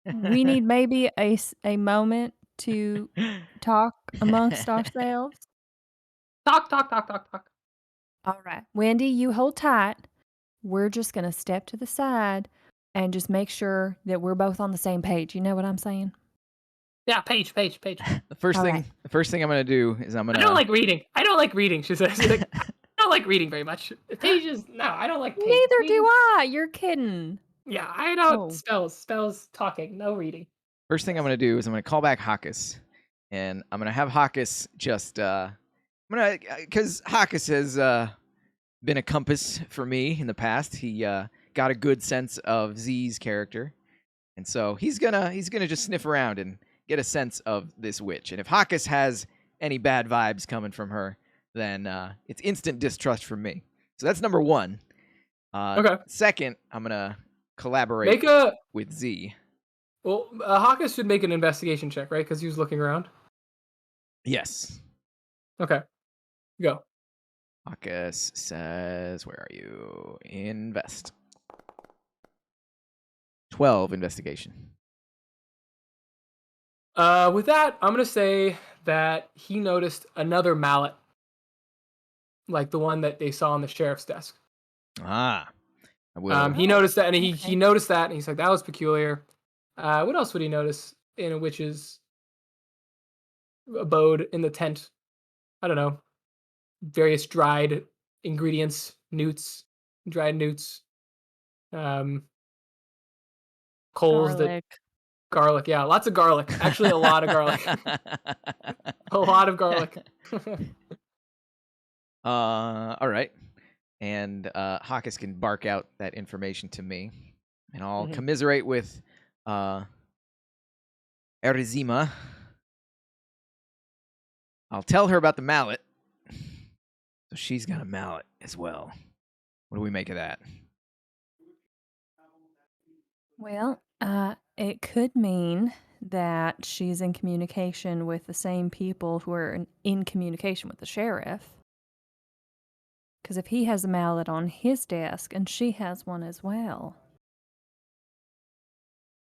Speaker 3: we need maybe a moment to talk amongst ourselves.
Speaker 2: Talk, talk, talk, talk, talk.
Speaker 3: All right. Wendy, you hold tight. We're just going to step to the side and just make sure that we're both on the same page. You know what I'm saying?
Speaker 2: Yeah, page.
Speaker 1: The first
Speaker 3: All
Speaker 1: thing
Speaker 3: right.
Speaker 1: the first thing I'm gonna do is I'm gonna.
Speaker 2: I don't like reading. I don't like reading. She says. She's like, I don't like reading very much. Pages. No, I don't like pages.
Speaker 3: Neither do I. You're kidding.
Speaker 2: Yeah, I don't.
Speaker 3: Oh.
Speaker 2: Spells, talking, no reading.
Speaker 1: First thing I'm gonna do is I'm gonna call back Hawkus, and I'm gonna have Hawkus just because Hawkus has been a compass for me in the past. He got a good sense of Z's character, and so he's gonna just sniff around and get a sense of this witch. And if Hawkus has any bad vibes coming from her, then it's instant distrust from me. So that's number one.
Speaker 2: Okay.
Speaker 1: Second, I'm gonna collaborate with Z.
Speaker 2: Well, Hawkins should make an investigation check, right? Because he was looking around.
Speaker 1: Yes.
Speaker 2: Okay. Go.
Speaker 1: Hawkus says, where are you? Invest. 12 investigation.
Speaker 2: With that, I'm gonna say that he noticed another mallet, like the one that they saw on the sheriff's desk.
Speaker 1: Ah. I will.
Speaker 2: He noticed that, and
Speaker 3: okay.
Speaker 2: he noticed that, and he's like, "That was peculiar." What else would he notice in a witch's abode in the tent? I don't know. Various dried ingredients, dried newts, coals garlic. Yeah, lots of garlic. Actually, a lot of garlic. A lot of garlic.
Speaker 1: All right. And Hawkus can bark out that information to me, and I'll commiserate with Arizima. I'll tell her about the mallet. So she's got a mallet as well. What do we make of that?
Speaker 3: Well, it could mean that she's in communication with the same people who are in communication with the sheriff. Because if he has a mallet on his desk and she has one as well.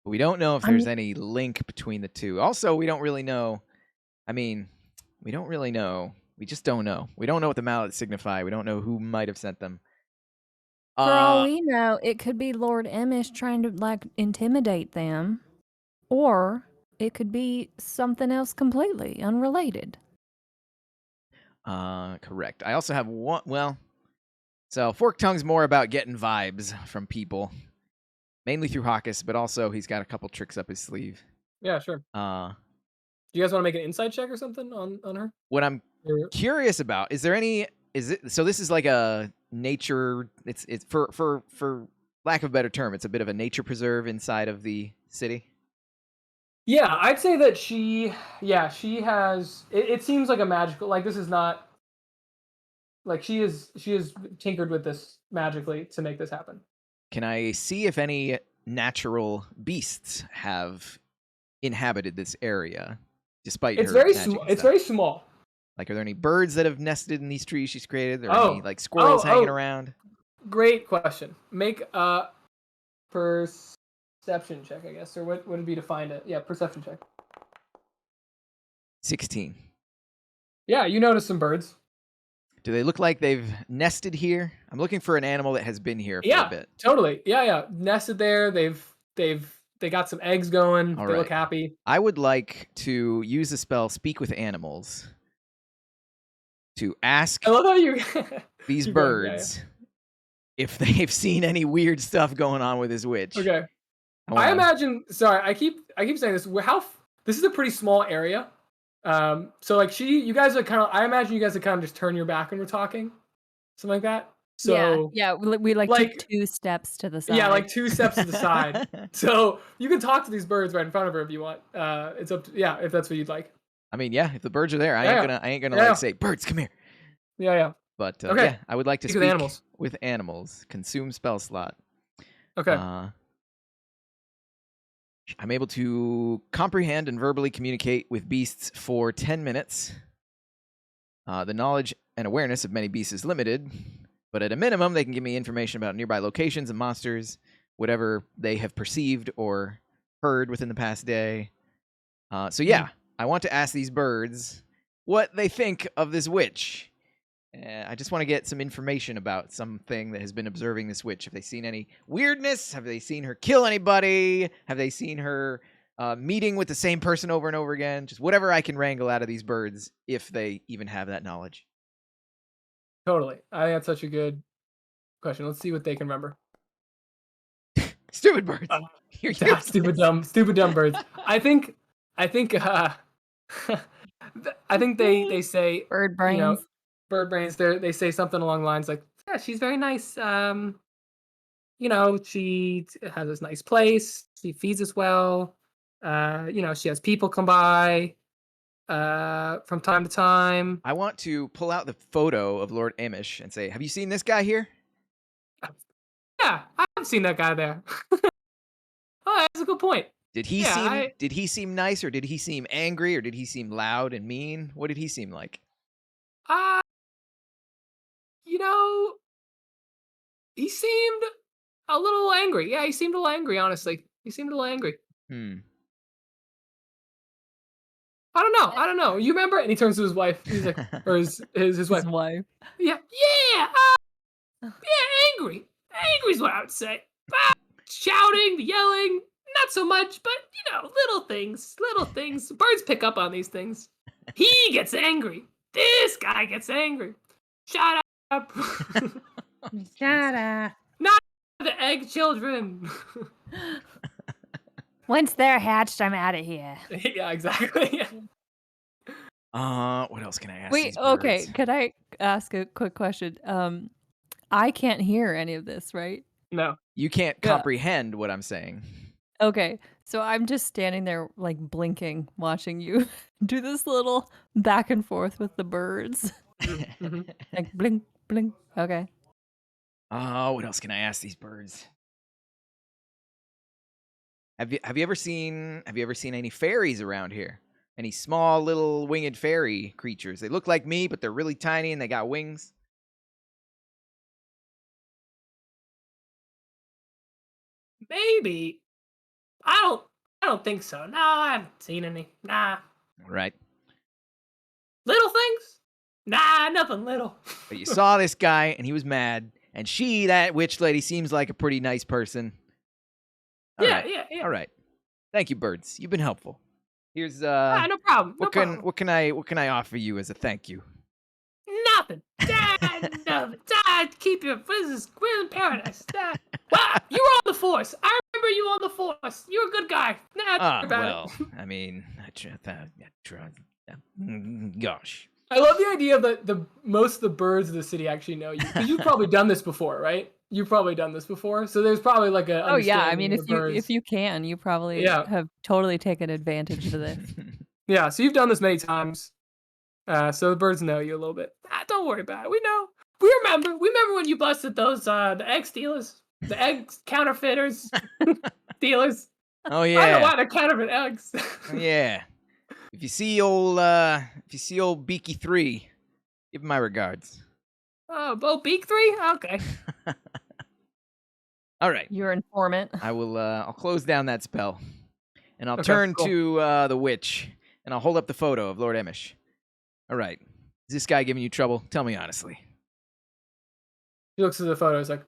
Speaker 1: We don't know if there's any link between the two. Also, we don't really know. I mean, we don't really know. We just don't know. We don't know what the mallets signify. We don't know who might have sent them.
Speaker 3: For all we know, it could be Lord Emish trying to, like, intimidate them. Or it could be something else completely unrelated.
Speaker 1: Correct. I also have one. Well, So Forktongue's more about getting vibes from people, mainly through Hawkus, but also he's got a couple tricks up his sleeve.
Speaker 2: Yeah, sure. Do you guys want to make an insight check or something on her?
Speaker 1: What I'm curious about, is it so this is like a nature, it's for lack of a better term, it's a bit of a nature preserve inside of the city?
Speaker 2: Yeah, I'd say that she has, it seems like a magical, like this is not, like she is tinkered with this magically to make this happen.
Speaker 1: Can I see if any natural beasts have inhabited this area, despite
Speaker 2: It's
Speaker 1: her
Speaker 2: very
Speaker 1: magic and
Speaker 2: it's
Speaker 1: stuff?
Speaker 2: very small.
Speaker 1: Like, are there any birds that have nested in these trees she's created? Are there any like squirrels hanging around?
Speaker 2: Great question. Make a perception check, I guess, or what would it be to find it? Yeah, perception check.
Speaker 1: 16.
Speaker 2: Yeah, you notice some birds.
Speaker 1: Do they look like they've nested here? I'm looking for an animal that has been here for a bit.
Speaker 2: Totally. Yeah. Nested there. They got some eggs going.
Speaker 1: All
Speaker 2: they
Speaker 1: right.
Speaker 2: look happy.
Speaker 1: I would like to use the spell Speak with Animals to ask
Speaker 2: I love how you
Speaker 1: these birds if they've seen any weird stuff going on with this witch.
Speaker 2: Okay. I imagine. Sorry, I keep saying this. This is a pretty small area. So like you guys are kind of. I imagine you guys are kind of just turn your back when we're talking, something like that. So
Speaker 3: yeah, we like took 2 steps to the side.
Speaker 2: Yeah, like 2 steps to the side. So you can talk to these birds right in front of her if you want. It's up to if that's what you'd like.
Speaker 1: I mean, yeah, if the birds are there, I ain't gonna like say, birds, come here.
Speaker 2: Yeah.
Speaker 1: But
Speaker 2: okay.
Speaker 1: Yeah, I would like to speak with animals. Consume spell slot.
Speaker 2: Okay.
Speaker 1: I'm able to comprehend and verbally communicate with beasts for 10 minutes. The knowledge and awareness of many beasts is limited, but at a minimum, they can give me information about nearby locations and monsters, whatever they have perceived or heard within the past day. So yeah, I want to ask these birds what they think of this witch. I just want to get some information about something that has been observing this witch. Have they seen any weirdness? Have they seen her kill anybody? Have they seen her meeting with the same person over and over again? Just whatever I can wrangle out of these birds, if they even have that knowledge.
Speaker 2: Totally. I think that's such a good question. Let's see what they can remember.
Speaker 1: Stupid birds.
Speaker 2: Stupid dumb birds. I think they say
Speaker 3: bird brains.
Speaker 2: Bird brains. They say something along the lines like, "Yeah, she's very nice. She has this nice place. She feeds us well. She has people come by from time to time."
Speaker 1: I want to pull out the photo of Lord Amish and say, "Have you seen this guy here?"
Speaker 2: Yeah, I've seen that guy there. Oh, that's a good point.
Speaker 1: Did he seem nice, or did he seem angry, or did he seem loud and mean? What did he seem like?
Speaker 2: He seemed a little angry. Yeah, he seemed a little angry, honestly. He seemed a little angry.
Speaker 1: Hmm.
Speaker 2: I don't know. You remember? And he turns to his wife. He's like, or his wife.
Speaker 3: His wife.
Speaker 2: Yeah, angry. Angry's what I would say. Shouting, yelling, not so much, but little things. Birds pick up on these things. He gets angry. This guy gets angry. Shut up.
Speaker 3: Shut up.
Speaker 2: Not the egg children.
Speaker 3: Once they're hatched, I'm out of here.
Speaker 2: Yeah, exactly.
Speaker 1: What else can I ask?
Speaker 3: Wait, okay. Could I ask a quick question? I can't hear any of this, right?
Speaker 2: No.
Speaker 1: You can't comprehend what I'm saying.
Speaker 3: Okay, so I'm just standing there, like, blinking, watching you do this little back and forth with the birds. Like, blink, blink. Okay.
Speaker 1: What else can I ask these birds? Have you ever seen any faeries around here? Any small little winged fairy creatures? They look like me, but they're really tiny and they got wings.
Speaker 2: Maybe. I don't think so. No, I haven't seen any. Nah.
Speaker 1: Right.
Speaker 2: Little things? Nah, nothing little.
Speaker 1: But you saw this guy and he was mad, and that witch lady, seems like a pretty nice person. All right. All right. Thank you, birds. You've been helpful. Here's
Speaker 2: no problem.
Speaker 1: What can I offer you as a thank you?
Speaker 2: Nothing. no, keep your business. We're in paradise. Well, you were on the Force. I remember you on the Force. You're a good guy.
Speaker 1: Well, I mean, gosh.
Speaker 2: I love the idea that the most of the birds of the city actually know you, because you've probably done this before, right? You've probably done this before, so there's probably like a
Speaker 3: Oh yeah, I mean,
Speaker 2: understanding
Speaker 3: if you can, you probably have totally taken advantage of this.
Speaker 2: Yeah, so you've done this many times, so the birds know you a little bit. Don't worry about it. We know. We remember when you busted those the egg stealers, the egg counterfeiters, dealers.
Speaker 1: Oh yeah.
Speaker 2: I don't know why they're counterfeit eggs.
Speaker 1: Yeah. If you see old Beaky 3, give him my regards.
Speaker 2: Oh, Beak 3? Okay.
Speaker 1: All right.
Speaker 3: Your informant.
Speaker 1: I will I'll close down that spell. And I'll turn to the witch, and I'll hold up the photo of Lord Emish. All right. Is this guy giving you trouble? Tell me honestly.
Speaker 2: He looks at the photo. He's like,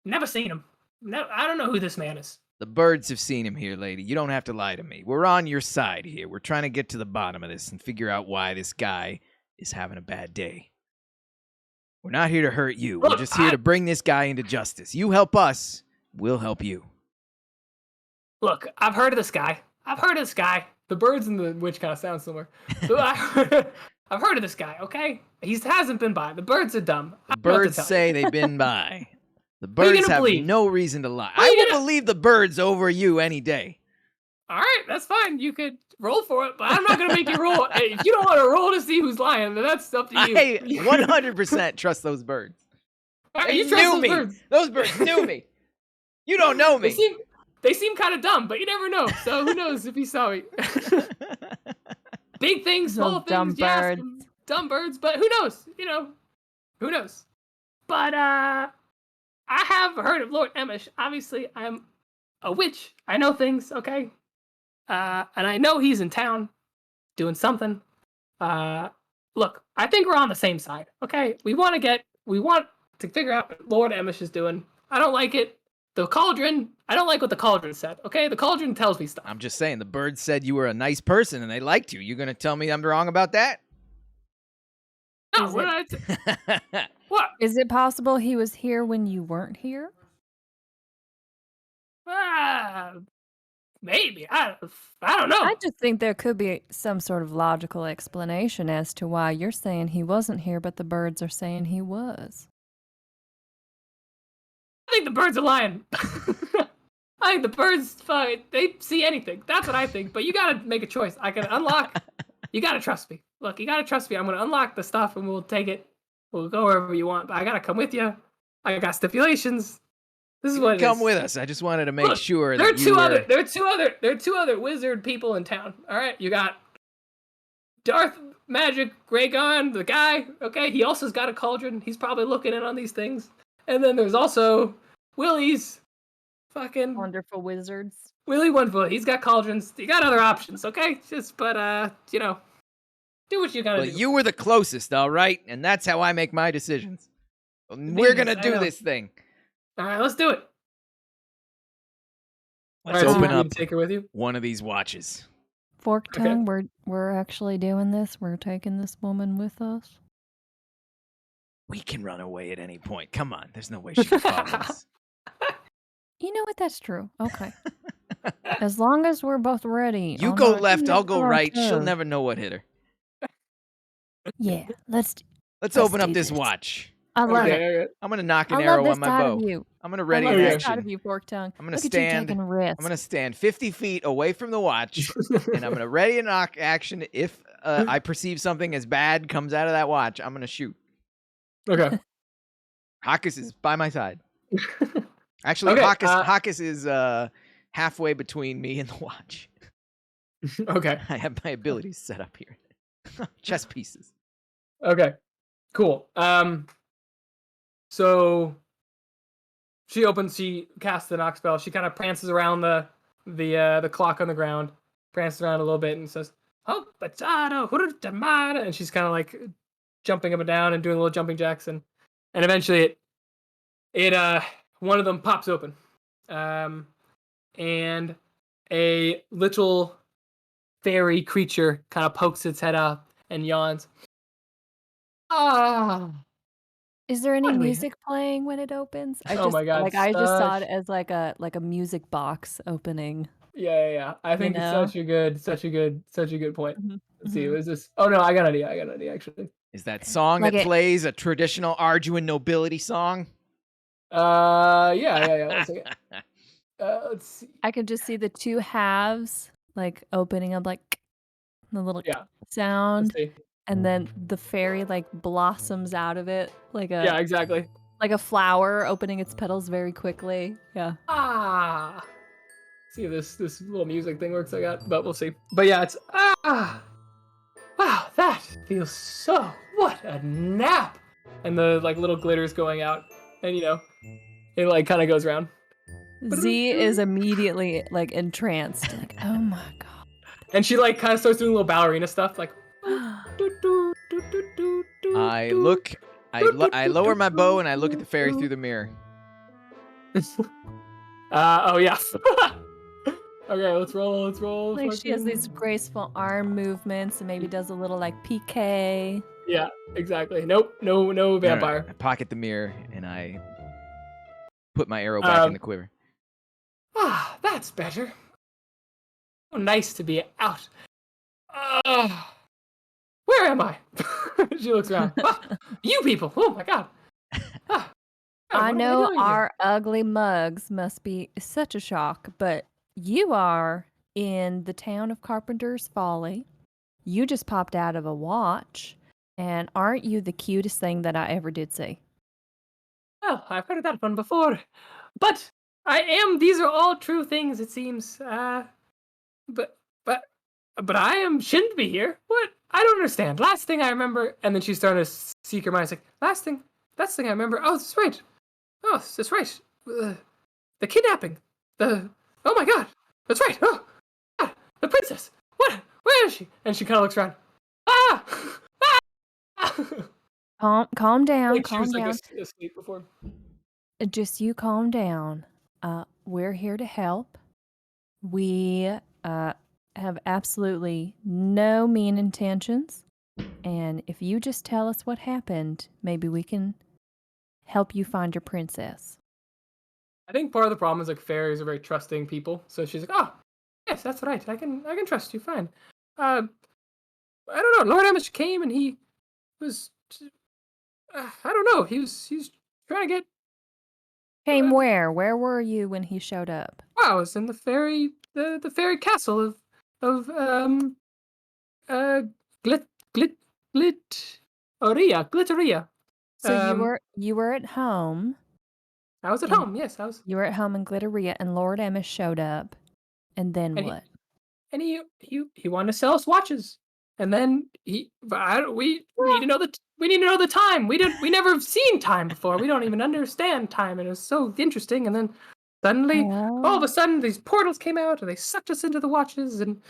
Speaker 2: never seen him. No, I don't know who this man is.
Speaker 1: The birds have seen him here, lady. You don't have to lie to me. We're on your side here. We're trying to get to the bottom of this and figure out why this guy is having a bad day. We're not here to hurt you. We're just here to bring this guy into justice. You help us, we'll help you.
Speaker 2: Look, I've heard of this guy. The birds and the witch kind of sound similar. I've heard of this guy, okay? He hasn't been by. The birds are dumb.
Speaker 1: The birds say they've been by. The birds have no reason to lie. I will believe the birds over you any day.
Speaker 2: All right, that's fine. You could roll for it, but I'm not going to make you roll. If you don't want to roll to see who's lying, then that's up to you.
Speaker 1: I 100% trust those birds.
Speaker 2: Right, you trust those birds.
Speaker 1: Those birds knew me. You don't know me.
Speaker 2: They seem kind of dumb, but you never know. So who knows if he saw me? Big things, small things,
Speaker 3: dumb birds.
Speaker 2: Dumb birds, but who knows? Who knows? But I have heard of Lord Emish. Obviously, I'm a witch. I know things, okay? And I know he's in town doing something. Look, I think we're on the same side, okay? We want to figure out what Lord Emish is doing. I don't like it. The cauldron, I don't like what the cauldron said, okay? The cauldron tells me stuff.
Speaker 1: I'm just saying, the birds said you were a nice person and they liked you. You going to tell me I'm wrong about that?
Speaker 2: No, what did I say? What?
Speaker 3: Is it possible he was here when you weren't here?
Speaker 2: Maybe. I don't know.
Speaker 3: I just think there could be some sort of logical explanation as to why you're saying he wasn't here, but the birds are saying he was.
Speaker 2: I think the birds are lying. I think the birds, they see anything. That's what I think. But you gotta make a choice. I can unlock. You gotta trust me. Look, you gotta trust me. I'm gonna unlock the stuff and we'll take it. We'll go wherever you want. But I gotta come with you. I got stipulations. This is what it is.
Speaker 1: Come with us. I just wanted to make sure
Speaker 2: there
Speaker 1: that
Speaker 2: there are two other wizard people in town. All right, you got Darth Magic Raygon, the guy. Okay, he also's got a cauldron. He's probably looking in on these things. And then there's also Willie's fucking
Speaker 3: wonderful wizards.
Speaker 2: Willie Wonderful. He's got cauldrons. You got other options, okay? Do what you gotta do.
Speaker 1: You were the closest, all right? And that's how I make my decisions. We're gonna do this thing.
Speaker 2: All right, let's do it.
Speaker 1: Let's open up
Speaker 2: take her with you.
Speaker 1: One of these watches.
Speaker 3: Forktongue, we're actually doing this. We're taking this woman with us.
Speaker 1: We can run away at any point. Come on, there's no way she can follow us.
Speaker 3: You know what? That's true. Okay. As long as we're both ready.
Speaker 1: You go left, I'll go right. She'll never know what hit her.
Speaker 3: Yeah, let's
Speaker 1: open up this watch.
Speaker 3: I love it.
Speaker 1: I'm gonna knock an arrow on my bow. I'm gonna ready an action.
Speaker 3: Out of you, Forktongue.
Speaker 1: I'm gonna stand. I'm gonna stand 50 feet away from the watch, and I'm gonna ready a knock action. If I perceive something as bad comes out of that watch, I'm gonna shoot.
Speaker 2: Okay.
Speaker 1: Hawkus is by my side. Actually, Hawkus is halfway between me and the watch.
Speaker 2: Okay.
Speaker 1: I have my abilities set up here. Chess pieces.
Speaker 2: Okay. Cool. So she casts the knock spell. She kind of prances around the clock on the ground, prances around a little bit, and says, "Oh, potato, and she's kind of like jumping up and down and doing little jumping jacks, and eventually it one of them pops open, and a little fairy creature kind of pokes its head up and yawns.
Speaker 3: Is there any
Speaker 2: What do we
Speaker 3: music playing when it opens?
Speaker 2: Oh my god,
Speaker 3: I just saw it
Speaker 2: such
Speaker 3: as like a music box opening,
Speaker 2: yeah. I
Speaker 3: you
Speaker 2: think it's
Speaker 3: know?
Speaker 2: such a good point.
Speaker 3: Mhm,
Speaker 2: Let's see,
Speaker 3: mhm.
Speaker 2: was this oh no, I got an idea actually.
Speaker 1: Is that song
Speaker 3: Like
Speaker 1: that
Speaker 3: it
Speaker 1: plays a traditional Arduin nobility song?
Speaker 2: Yeah, 1 second. Let's see.
Speaker 3: I could just see the 2 halves, like, opening up, like, the little
Speaker 2: Yeah, let's
Speaker 3: sound,
Speaker 2: see.
Speaker 3: and then the fairy, like, blossoms out of it
Speaker 2: Yeah, exactly.
Speaker 3: like a flower opening its petals very quickly. Yeah.
Speaker 2: Ah! See if this little music thing works I got, but we'll see. But yeah, it's wow, that feels so what a nap! And the like little glitters going out, and it like kind of goes around.
Speaker 3: Z is immediately, like, entranced, like, "Oh my god."
Speaker 2: And she like kind of starts doing little ballerina stuff, like.
Speaker 1: I look, I lower my bow and I look at the fairy through the mirror.
Speaker 2: Oh yeah. Okay, let's roll.
Speaker 3: Like, she has these
Speaker 2: Fucking.
Speaker 3: graceful arm movements and maybe does a little, like, PK.
Speaker 2: Yeah, exactly. Nope, no
Speaker 1: No,
Speaker 2: vampire.
Speaker 1: I pocket the mirror and I put my arrow back in
Speaker 2: Um,
Speaker 1: the quiver.
Speaker 2: that's better. Oh, nice to be out. Uh, where am I? She looks around. You people! Oh my god! Ah,
Speaker 3: I
Speaker 2: what am I
Speaker 3: know
Speaker 2: doing here?
Speaker 3: our ugly mugs must be such a shock, but you are in the town of Carpenter's Folly. You just popped out of a watch, and aren't you the cutest thing that I ever did see?
Speaker 2: Well, I've heard that one before, but I am. These are all true things, it seems. But but but I am shouldn't be here. What? I don't understand. Last thing I remember, and then she's starting to seek her mind. It's like last thing I remember. Oh, that's right. Oh, that's right. The kidnapping. Oh my god. That's right. Oh, god, the princess. What? Where is she? And she kind of looks around. Ah! Ah!
Speaker 3: Calm down,
Speaker 2: Like she
Speaker 3: calm
Speaker 2: was like
Speaker 3: down.
Speaker 2: asleep before.
Speaker 3: Just you calm down. We're here to help. We have absolutely no mean intentions. And if you just tell us what happened, maybe we can help you find your princess.
Speaker 2: I think part of the problem is like fairies are very trusting people, so she's like, "Oh, yes, that's right. I can trust you. Fine." Uh, I don't know. Lord Amish came and he was, I don't know. He's trying to get.
Speaker 3: Came where? Where were you when he showed up?
Speaker 2: Wow, I was in the fairy castle of uh glit glit glitteria.
Speaker 3: So you were at home
Speaker 2: I was at
Speaker 3: and
Speaker 2: home. Yes, I was.
Speaker 3: you were at home in Glitteria and Lord Emma showed up. And then
Speaker 2: And he
Speaker 3: what?
Speaker 2: and he wanted to sell us watches, and then we need to know we need to know the time. We never have seen time before. We don't even understand time, and it was so interesting. And then suddenly, all of a
Speaker 3: Oh.
Speaker 2: sudden, these portals came out, and they sucked us into the watches, and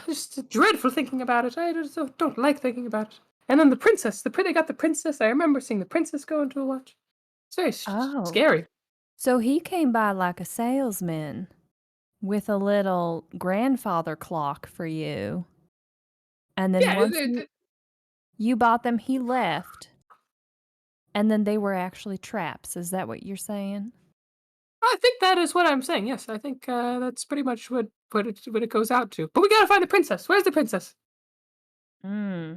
Speaker 2: just dreadful thinking about it. I just don't like thinking about it. And then the princess, they got the princess. I remember seeing the princess go into a watch. It's very
Speaker 3: Oh.
Speaker 2: scary.
Speaker 3: So he came by like a salesman with a little grandfather clock for you. And then
Speaker 2: Yeah,
Speaker 3: once you bought them, he left. And then they were actually traps. Is that what you're saying?
Speaker 2: I think that is what I'm saying. Yes, I think that's pretty much what it goes out to. But we gotta find the princess. Where's the princess?
Speaker 3: Hmm.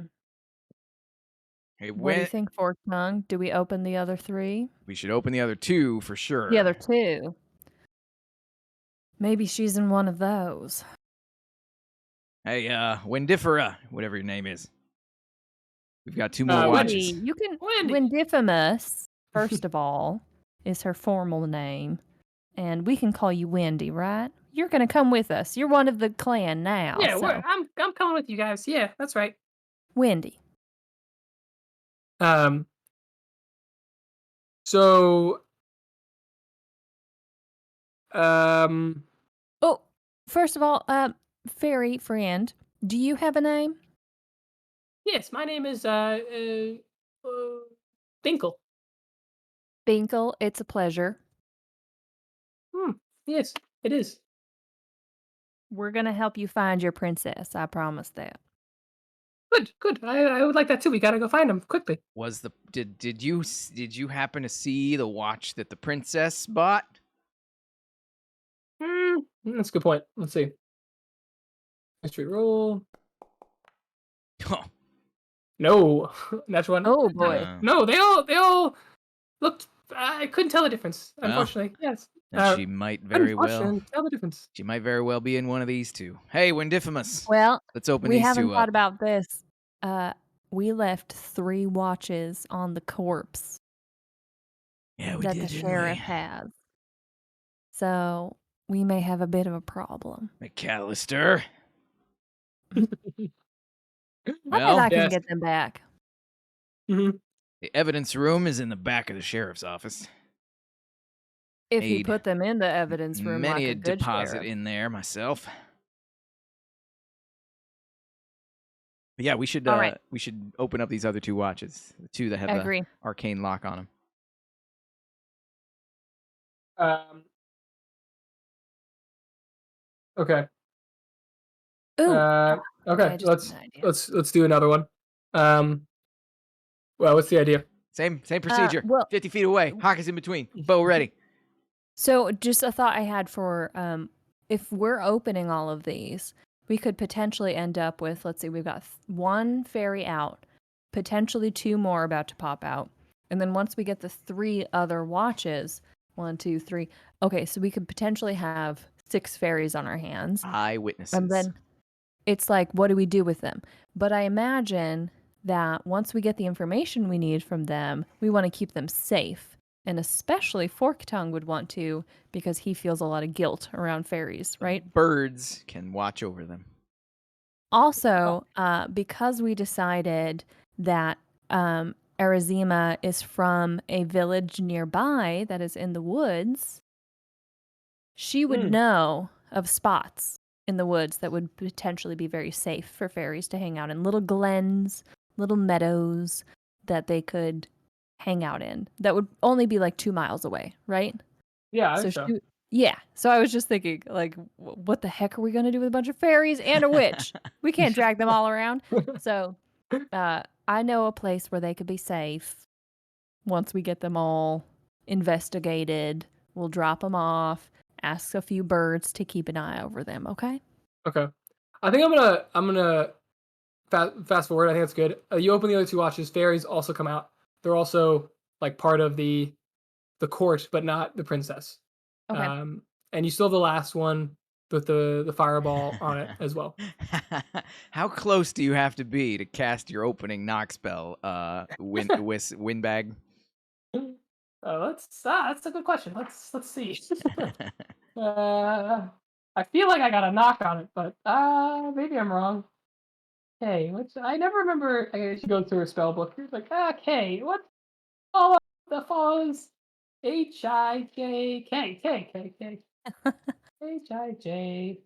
Speaker 1: Hey,
Speaker 3: What do you
Speaker 1: when
Speaker 3: think, Forktongue? Do we open the other 3?
Speaker 1: we should open the other 2 for
Speaker 3: The
Speaker 1: sure.
Speaker 3: other 2. Maybe she's in one of those.
Speaker 1: Hey, Windifera, whatever your name is. We've got 2 more
Speaker 2: Wendy.
Speaker 1: watches.
Speaker 3: You can
Speaker 2: Wendy.
Speaker 3: Windifimus, first of all, is her formal name. And we can call you Wendy, right? You're gonna come with us. You're one of the clan now,
Speaker 2: Yeah,
Speaker 3: so
Speaker 2: I'm coming with you guys. Yeah, that's right.
Speaker 3: Wendy.
Speaker 2: Um. So. Um.
Speaker 3: Oh, first of all, fairy friend, do you have a name?
Speaker 2: Yes, my name is Dinkle.
Speaker 3: Binkle, it's a pleasure.
Speaker 2: Hmm. Yes, it is.
Speaker 3: We're gonna help you find your princess. I promise that.
Speaker 2: Good. I would like that too. We gotta go find him quickly.
Speaker 1: Did you happen to see the watch that the princess bought?
Speaker 2: That's a good point. Let's see. History roll.
Speaker 1: Oh,
Speaker 2: No, that's one.
Speaker 3: Oh boy.
Speaker 2: No, they all looked. I couldn't tell the difference. Unfortunately, yes.
Speaker 1: then she might very well.
Speaker 2: Tell the difference.
Speaker 1: She might very well be in one of these two. Hey, Windifimus.
Speaker 3: Well,
Speaker 1: Let's open
Speaker 3: we
Speaker 1: these
Speaker 3: haven't
Speaker 1: two
Speaker 3: thought
Speaker 1: up.
Speaker 3: about this. We left 3 watches on the corpse
Speaker 1: Yeah, we
Speaker 3: that
Speaker 1: did.
Speaker 3: the
Speaker 1: didn't
Speaker 3: sheriff
Speaker 1: we?
Speaker 3: has. So we may have a bit of a problem.
Speaker 1: McAllister.
Speaker 3: I bet
Speaker 1: Well,
Speaker 3: I can
Speaker 2: yes.
Speaker 3: get them back.
Speaker 2: Mhm.
Speaker 1: the evidence room is in the back of the sheriff's office.
Speaker 3: If he
Speaker 1: Made
Speaker 3: put them in the evidence room
Speaker 1: Many
Speaker 3: like
Speaker 1: a
Speaker 3: a good
Speaker 1: deposit
Speaker 3: sheriff.
Speaker 1: in there myself. But yeah, we should
Speaker 3: All right.
Speaker 1: open up these other 2 watches, the 2 that have
Speaker 3: I
Speaker 1: the
Speaker 3: agree.
Speaker 1: arcane lock on them.
Speaker 2: Okay.
Speaker 3: Ooh.
Speaker 2: Okay.
Speaker 3: I just
Speaker 2: Let's
Speaker 3: had an idea.
Speaker 2: let's do another one. Well, what's the idea?
Speaker 1: Same procedure.
Speaker 3: well-
Speaker 1: 50 feet away. Hawk is in between. Bow ready.
Speaker 3: So just a thought I had for if we're opening all of these, we could potentially end up with, let's see, we've got 1 fairy out, potentially 2 more about to pop out. And then once we get the 3 other watches, 1, 2, 3. Okay, so we could potentially have 6 fairies on our hands.
Speaker 1: Eyewitnesses.
Speaker 3: And then it's like, what do we do with them? But I imagine that once we get the information we need from them, we want to keep them safe. And especially Forktongue would want to, because he feels a lot of guilt around fairies, right?
Speaker 1: Birds can watch over them.
Speaker 3: Also, because we decided that Arizima is from a village nearby that is in the woods, she would know of spots in the woods that would potentially be very safe for fairies to hang out in. Little glens, little meadows that they could hang out in. That would only be like 2 miles away, right?
Speaker 2: Yeah, I think so.
Speaker 3: Yeah. So I was just thinking, like, what the heck are we going to do with a bunch of fairies and a witch? We can't drag them all around. So I know a place where they could be safe. Once we get them all investigated, we'll drop them off, ask a few birds to keep an eye over them, okay?
Speaker 2: Okay. I think I'm gonna fast forward. I think that's good. You open the other 2 watches. Fairies also come out. They're also like part of the court, but not the princess.
Speaker 3: Okay.
Speaker 2: And you still have the last one with the fireball on it as well.
Speaker 1: How close do you have to be to cast your opening knock spell, windbag?
Speaker 2: That's a good question. Let's see. I feel like I got a knock on it, but maybe I'm wrong. Okay, I never remember. I should go through a spell book. It's like, okay, what follows? H-I-J-K. H-I-J.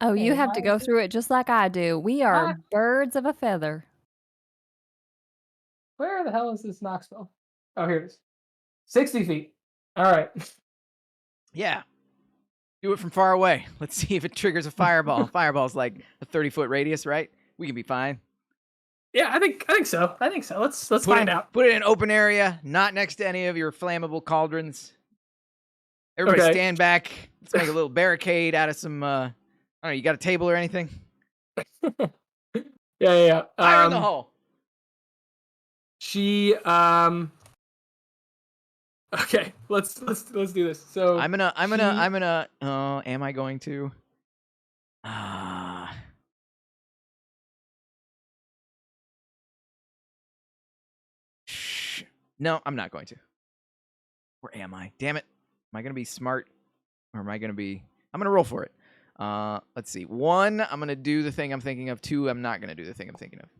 Speaker 3: Oh, you
Speaker 2: Okay,
Speaker 3: have to go through it just like I do. We are
Speaker 2: Ah.
Speaker 3: birds of a feather.
Speaker 2: Where the hell is this knock spell? Oh, here it is. 60 feet. All right.
Speaker 1: Yeah. Do it from far away. Let's see if it triggers a fireball. Fireball's like a 30-foot radius, right? We can be fine.
Speaker 2: Yeah, I think so. Let's find out.
Speaker 1: Put it in an open area, not next to any of your flammable cauldrons. Everybody
Speaker 2: Okay.
Speaker 1: stand back. Let's make a little barricade out of some I don't know, you got a table or anything?
Speaker 2: Yeah.
Speaker 1: Fire in the hole.
Speaker 2: She Okay, let's do this. So
Speaker 1: I'm gonna am I going to? No, I'm not going to. Where am I? Damn it. Am I gonna be smart? Or am I gonna be I'm gonna roll for it. Let's see. 1, I'm gonna do the thing I'm thinking of. 2, I'm not gonna do the thing I'm thinking of.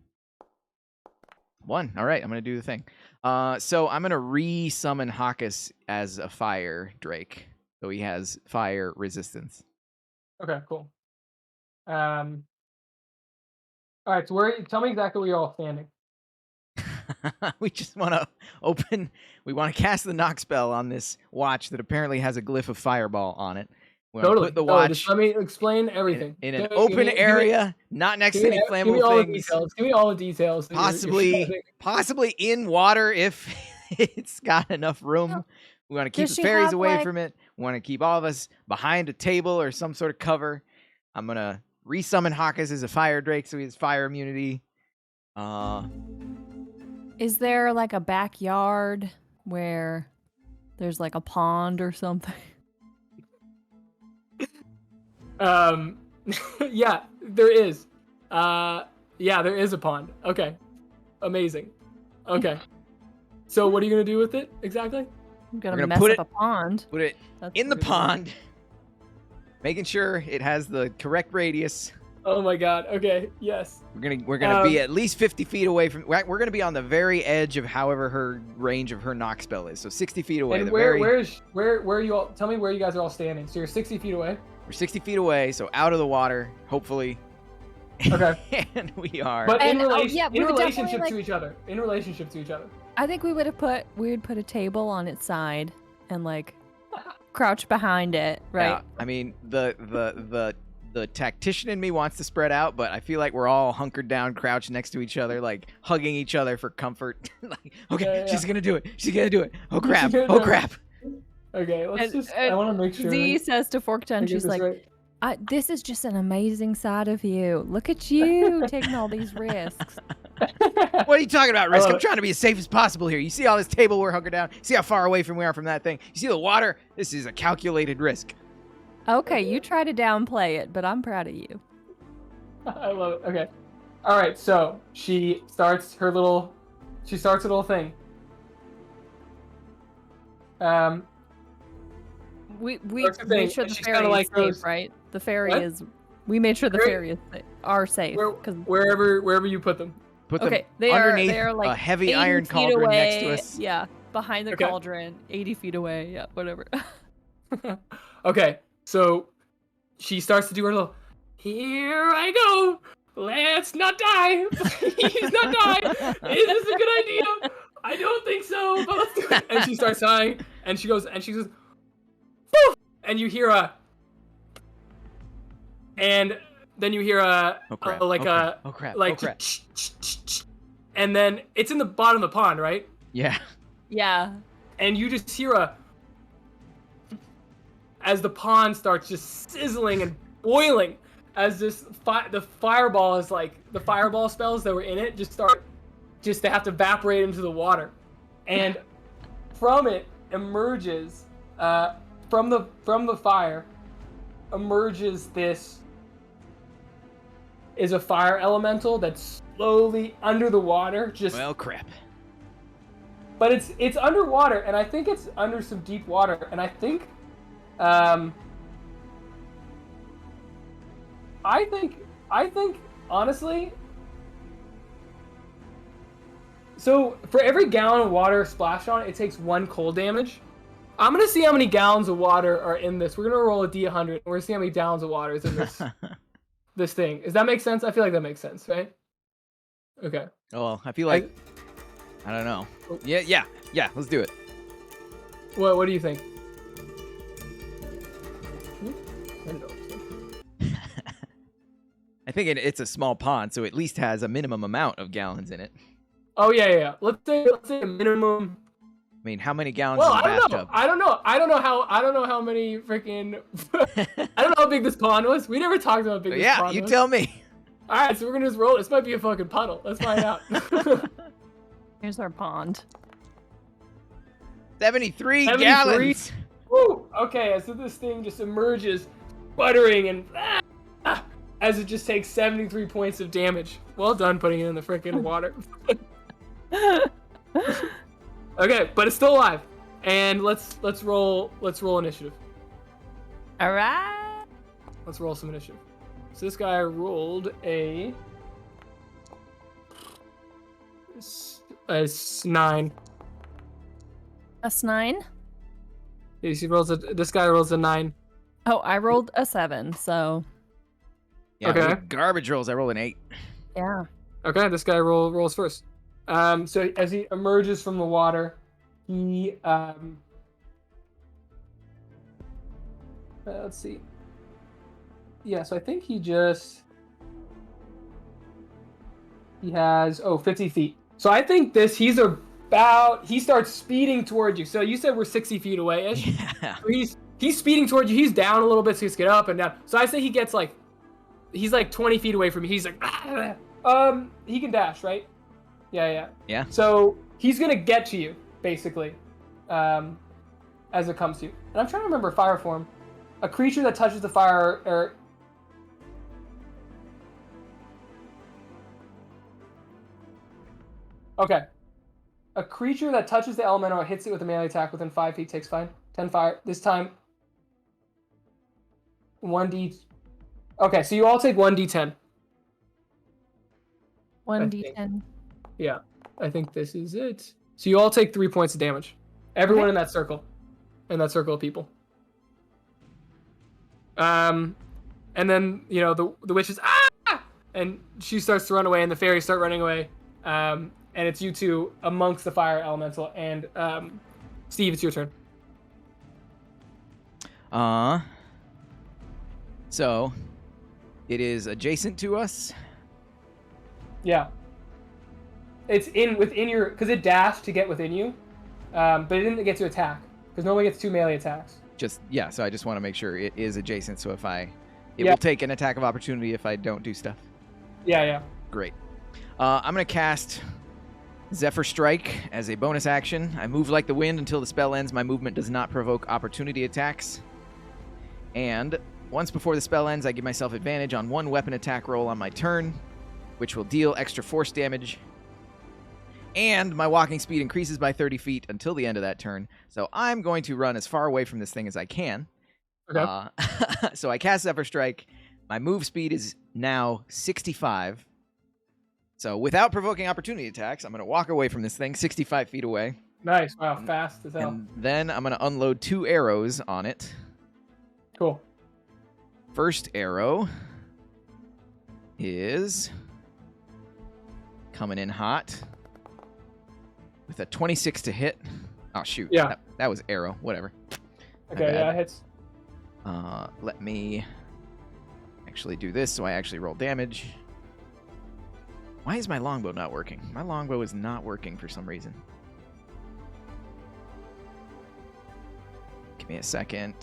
Speaker 1: 1. All right, I'm gonna do the thing. So I'm gonna re-summon Hawkus as a fire drake, so he has fire resistance.
Speaker 2: Okay, cool. All right, so tell me exactly where you're all standing.
Speaker 1: We just want to we want to cast the knock spell on this watch that apparently has a glyph of fireball on it, We're gonna put the watch
Speaker 2: just let me explain everything.
Speaker 1: in an open area, not next to any
Speaker 2: give me
Speaker 1: flammable
Speaker 2: all
Speaker 1: things.
Speaker 2: The details. Give me all the details.
Speaker 1: Possibly in water if it's got enough room. We want to keep the fairies away from it. We want to keep all of us behind a table or some sort of cover. I'm gonna resummon Hawkes as a fire drake so he has fire immunity.
Speaker 3: Is there like a backyard where there's like a pond or something?
Speaker 2: Yeah, there is. Yeah, there is a pond. Okay. Amazing. Okay. So what are you gonna do with it exactly?
Speaker 3: I'm gonna mess up a pond.
Speaker 1: Put it in the pond, making sure it has the correct radius.
Speaker 2: Oh my god. Okay. Yes.
Speaker 1: We're gonna be at least 50 feet away from. We're gonna be on the very edge of however her range of her knock spell is. So 60 feet away.
Speaker 2: And where are you all? Tell me where you guys are all standing. So you're 60 feet away.
Speaker 1: We're 60 feet away, so out of the water, hopefully.
Speaker 2: Okay.
Speaker 1: And we are.
Speaker 2: But in relationship to each other. In relationship to each other.
Speaker 3: I think we would put a table on its side and like crouch behind it, right?
Speaker 1: Yeah, I mean the tactician in me wants to spread out, but I feel like we're all hunkered down, crouched next to each other, like hugging each other for comfort. Like, okay, she's gonna do it. She's gonna do it. Oh crap! Oh crap!
Speaker 2: Okay, let's I want to make sure.
Speaker 3: Z says to Forktongue, she's like, right. This is just an amazing side of you. Look at you taking all these risks.
Speaker 1: What are you talking about, risk? I'm trying to be as safe as possible here. You see all this table we're hunkered down? You see how far away we are from that thing? You see the water? This is a calculated risk.
Speaker 3: Okay, you try to downplay it, but I'm proud of you.
Speaker 2: I love it. Okay. All right, so she starts her little thing.
Speaker 3: We made sure the fairy is safe, right? The fairy is. We made sure the fairy are safe.
Speaker 2: Wherever you put them.
Speaker 1: Put them underneath like a heavy iron cauldron
Speaker 3: away.
Speaker 1: next to us.
Speaker 3: Yeah, behind the cauldron, 80 feet away. Yeah, whatever.
Speaker 2: Okay, so she starts to do her little. Here I go. Let's not die. Please not die. Is this a good idea? I don't think so, but let's do it. And she starts sighing, and she goes, poof! And you hear a, and then you hear a, and then it's in the bottom of the pond, right?
Speaker 1: Yeah.
Speaker 3: Yeah.
Speaker 2: And you just hear a, as the pond starts just sizzling and boiling, as this the fireball is like, the fireball spells that were in it they have to evaporate into the water. And from it emerges, from the fire, emerges this is a fire elemental that's slowly under the water, just.
Speaker 1: Well, crap.
Speaker 2: But it's underwater, and I think it's under some deep water, and I think, honestly. So for every gallon of water splashed on it, it takes 1 cold damage. I'm gonna see how many gallons of water are in this. We're gonna roll a D100. We're gonna see how many gallons of water is in this this thing. Does that make sense? I feel like that makes sense, right? Okay.
Speaker 1: Oh, well, I feel like I don't know. Yeah. Let's do it.
Speaker 2: What do you think?
Speaker 1: I think it's a small pond, so it at least has a minimum amount of gallons in it.
Speaker 2: Oh yeah. Let's say a minimum.
Speaker 1: I mean, how many gallons in the bathtub?
Speaker 2: I don't know how many freaking. I don't know how big this pond was. We never talked about how big this pond was.
Speaker 1: Yeah, you tell me.
Speaker 2: All right, so we're gonna just roll. This might be a fucking puddle. Let's find out.
Speaker 3: Here's our pond.
Speaker 1: 73 gallons.
Speaker 2: Woo! Okay, so this thing just emerges, sputtering and as it just takes 73 points of damage. Well done putting it in the freaking water. Okay, but it's still alive. And let's roll initiative.
Speaker 3: All right.
Speaker 2: Let's roll some initiative. So this guy rolled a 9.
Speaker 3: That's 9.
Speaker 2: This guy rolls a 9.
Speaker 3: Oh, I rolled a 7. So.
Speaker 1: Yeah, okay. Garbage rolls. I rolled an 8.
Speaker 3: Yeah.
Speaker 2: Okay, this guy rolls first. So as he emerges from the water, he Let's see. Yeah, so I think he has 50 feet. So I think he starts speeding towards you. So you said we're 60 feet away-ish.
Speaker 1: Yeah.
Speaker 2: So he's speeding towards you. He's down a little bit, so he's get up and down. So I say he gets he's 20 feet away from me. He's like, he can dash, right? Yeah.
Speaker 1: Yeah.
Speaker 2: So he's gonna get to you, basically, as it comes to you. And I'm trying to remember fire form. A creature that touches the fire, or okay. A creature that touches the elemental or hits it with a melee attack within 5 feet takes 10 fire. This time, 1d. Okay, so you all take 1d10.
Speaker 3: 1d10.
Speaker 2: Yeah, I think this is it. So you all take 3 points of damage. Everyone in that circle of people. And then the witch is and she starts to run away, and the fairies start running away. And it's you two amongst the fire elemental. And Steve, it's your turn.
Speaker 1: So it is adjacent to us.
Speaker 2: Yeah. It's within your, because it dashed to get within you, but it didn't get to attack because nobody gets 2 melee attacks.
Speaker 1: So I just want to make sure it is adjacent. So if it will take an attack of opportunity if I don't do stuff.
Speaker 2: Yeah.
Speaker 1: Great. I'm gonna cast Zephyr Strike as a bonus action. I move like the wind until the spell ends. My movement does not provoke opportunity attacks. And once before the spell ends, I give myself advantage on 1 weapon attack roll on my turn, which will deal extra force damage. And my walking speed increases by 30 feet until the end of that turn. So I'm going to run as far away from this thing as I can.
Speaker 2: Okay.
Speaker 1: So I cast Zephyr Strike. My move speed is now 65. So without provoking opportunity attacks, I'm going to walk away from this thing 65 feet away.
Speaker 2: Nice. Wow, fast as hell.
Speaker 1: And then I'm going to unload 2 arrows on it.
Speaker 2: Cool.
Speaker 1: First arrow is coming in hot with a 26 to hit. Oh, shoot.
Speaker 2: Yeah.
Speaker 1: That was arrow. Whatever.
Speaker 2: Okay, yeah, it hits.
Speaker 1: Let me actually do this so I actually roll damage. Why is my longbow not working? My longbow is not working for some reason. Give me a second.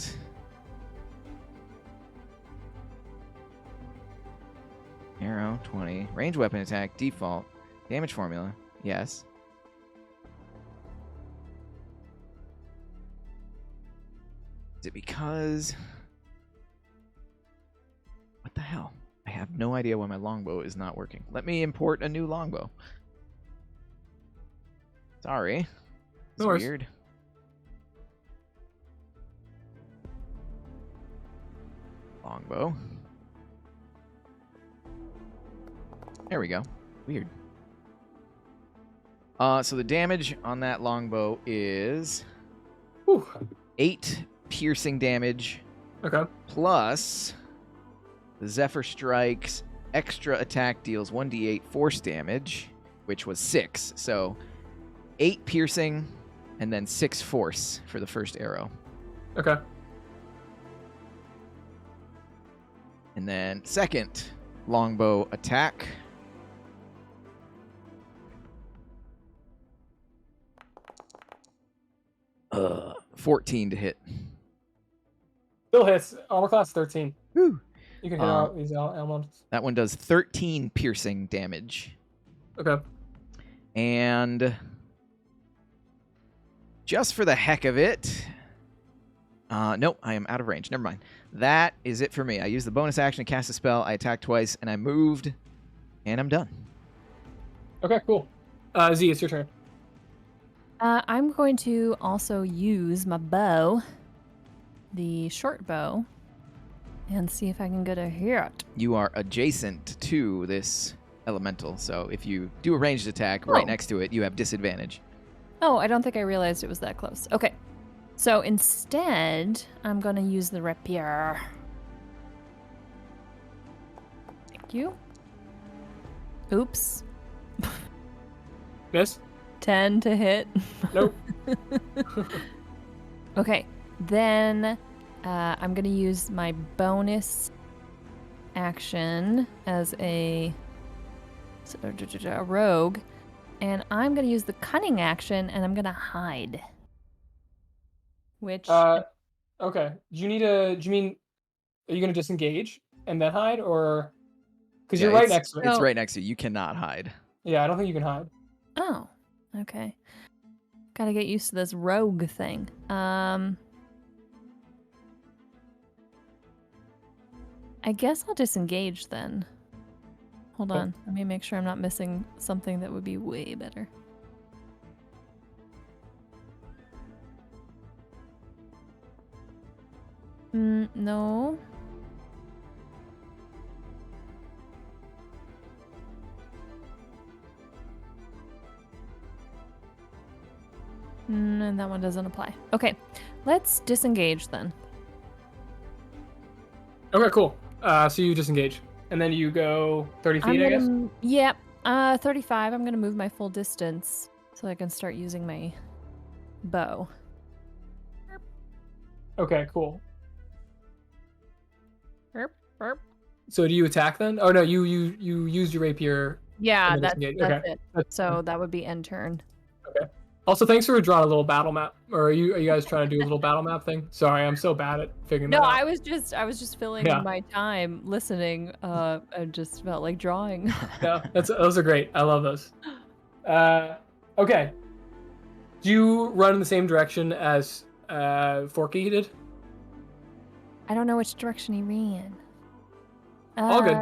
Speaker 1: Arrow, 20. Range weapon attack, default. Damage formula, yes. Is it because... What the hell? I have no idea why my longbow is not working. Let me import a new longbow. Sorry. It's weird. Longbow. There we go. Weird. So the damage on that longbow is 8 piercing damage.
Speaker 2: Okay.
Speaker 1: Plus the Zephyr Strike's extra attack deals 1d8 force damage, which was 6. So 8 piercing and then 6 force for the first arrow.
Speaker 2: Okay.
Speaker 1: And then second longbow attack. 14 to hit.
Speaker 2: Still hits. Armor class 13.
Speaker 1: Woo.
Speaker 2: You can hit all these elements.
Speaker 1: That one does 13 piercing damage.
Speaker 2: Okay.
Speaker 1: And just for the heck of it... nope, I am out of range. Never mind. That is it for me. I used the bonus action to cast a spell. I attacked twice, and I moved, and I'm done.
Speaker 2: Okay, cool. Z, it's your turn.
Speaker 3: I'm going to also use my bow, the short bow, and see if I can get a hit.
Speaker 1: You are adjacent to this elemental, so if you do a ranged attack right next to it, you have disadvantage.
Speaker 3: Oh, I don't think I realized it was that close. Okay. So instead, I'm going to use the rapier. Thank you. Oops.
Speaker 2: Miss?
Speaker 3: 10 to hit.
Speaker 2: Nope.
Speaker 3: Okay. Then I'm going to use my bonus action as a rogue, and I'm going to use the cunning action, and I'm going to hide. Which...
Speaker 2: Okay. Do you mean, are you going to disengage and then hide, or... Because you're right next to it.
Speaker 1: It's right next to you. You cannot hide.
Speaker 2: Yeah, I don't think you can hide.
Speaker 3: Oh, okay. Gotta get used to this rogue thing. I guess I'll disengage then. Hold on. Let me make sure I'm not missing something that would be way better. No. And that one doesn't apply. Okay, let's disengage then.
Speaker 2: Okay, cool. So you disengage. And then you go 30 feet, I guess?
Speaker 3: Yep. 35. I'm going to move my full distance so I can start using my bow.
Speaker 2: Okay, cool.
Speaker 3: Burp, burp.
Speaker 2: So do you attack then? Oh, no, you use your rapier.
Speaker 3: Yeah, that's
Speaker 2: okay.
Speaker 3: it. So that would be end turn.
Speaker 2: Okay. Also, thanks for drawing a little battle map. Or are you guys trying to do a little battle map thing? Sorry, I'm so bad at figuring that out.
Speaker 3: I was just filling my time listening. I just felt like drawing.
Speaker 2: Yeah, those are great. I love those. Okay. Do you run in the same direction as Forky did?
Speaker 3: I don't know which direction he ran.
Speaker 2: All good.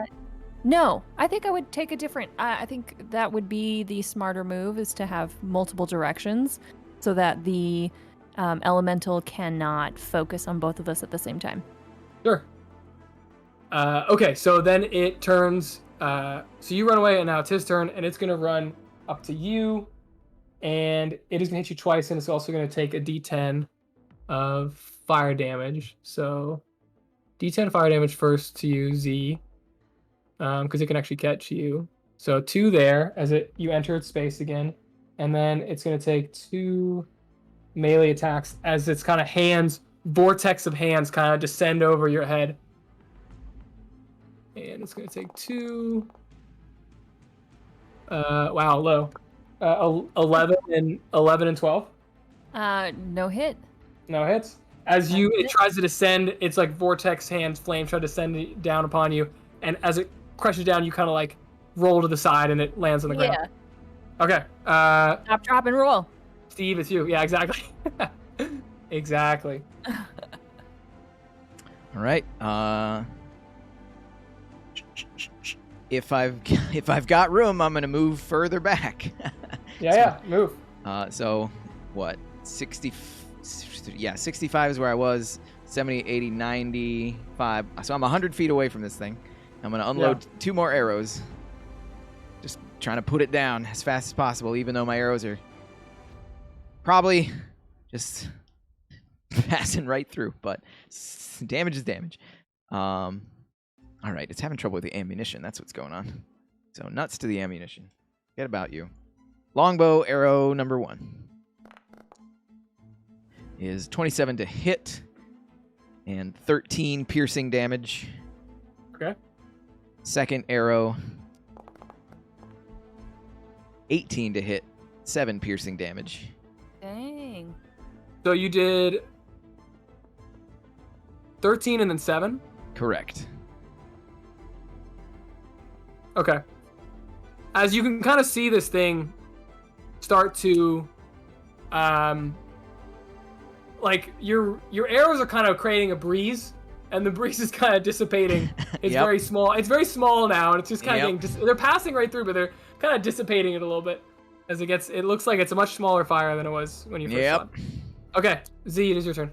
Speaker 3: No, I think I would take a different... I think that would be the smarter move, is to have multiple directions so that the elemental cannot focus on both of us at the same time.
Speaker 2: Sure. Okay, so then it turns... so you run away, and now it's his turn, and it's going to run up to you, and it is going to hit you twice, and it's also going to take a d10 of fire damage. So d10 fire damage first to you, Z. Because it can actually catch you. So 2 there as you enter its space again, and then it's going to take 2 melee attacks as its kind of vortex of hands kind of descend over your head. And it's going to take 2. Wow, low. 11 and 12.
Speaker 3: No hit.
Speaker 2: No hits. As it tries to descend, it's like vortex hands, flame try to descend down upon you, and as it crushes down, you kind of like roll to the side and it lands on the ground. Okay.
Speaker 3: Stop, drop, and roll.
Speaker 2: Steve, it's you. Yeah, exactly. Exactly.
Speaker 1: All right. If I've got room, I'm gonna move further back.
Speaker 2: Yeah, move.
Speaker 1: So what? 60. Yeah, 65 is where I was. 70, 80, 95. So I'm 100 feet away from this thing. I'm going to unload 2 more arrows. Just trying to put it down as fast as possible, even though my arrows are probably just passing right through. But damage is damage. All right, it's having trouble with the ammunition. That's what's going on. So nuts to the ammunition. Forget about you. Longbow arrow number 1 is 27 to hit and 13 piercing damage.
Speaker 2: Okay.
Speaker 1: Second arrow, 18 to hit, 7 piercing damage.
Speaker 3: Dang.
Speaker 2: So you did 13 and then 7?
Speaker 1: Correct.
Speaker 2: Okay. As you can kind of see this thing start to like your arrows are kind of creating a breeze, and the breeze is kind of dissipating. It's very small. It's very small now, and it's just kind of getting they're passing right through, but they're kind of dissipating it a little bit as it looks like it's a much smaller fire than it was when you first saw it. Okay, Z, it is your turn.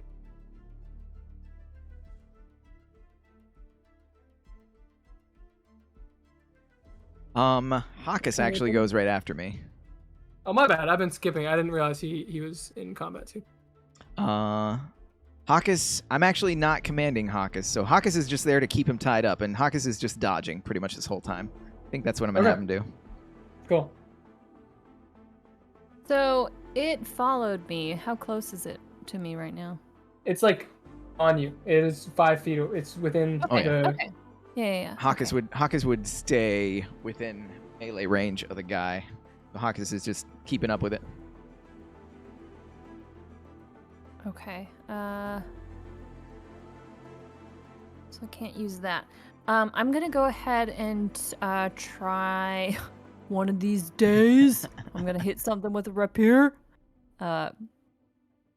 Speaker 1: Hawkus actually goes right after me.
Speaker 2: Oh, my bad. I've been skipping. I didn't realize he was in combat too.
Speaker 1: Hawkus, I'm actually not commanding Hawkus, so Hawkus is just there to keep him tied up, and Hawkus is just dodging pretty much this whole time. I think that's what I'm gonna have him do.
Speaker 2: Cool.
Speaker 3: So it followed me. How close is it to me right now?
Speaker 2: It's like On you. It is 5 feet. It's within
Speaker 3: Okay.
Speaker 2: the.
Speaker 3: Okay. Yeah.
Speaker 1: Hawkus would stay within melee range of the guy. Hawkus is just keeping up with it.
Speaker 3: Okay. So I can't use that. I'm gonna go ahead and try one of these days. I'm gonna hit something with a rapier.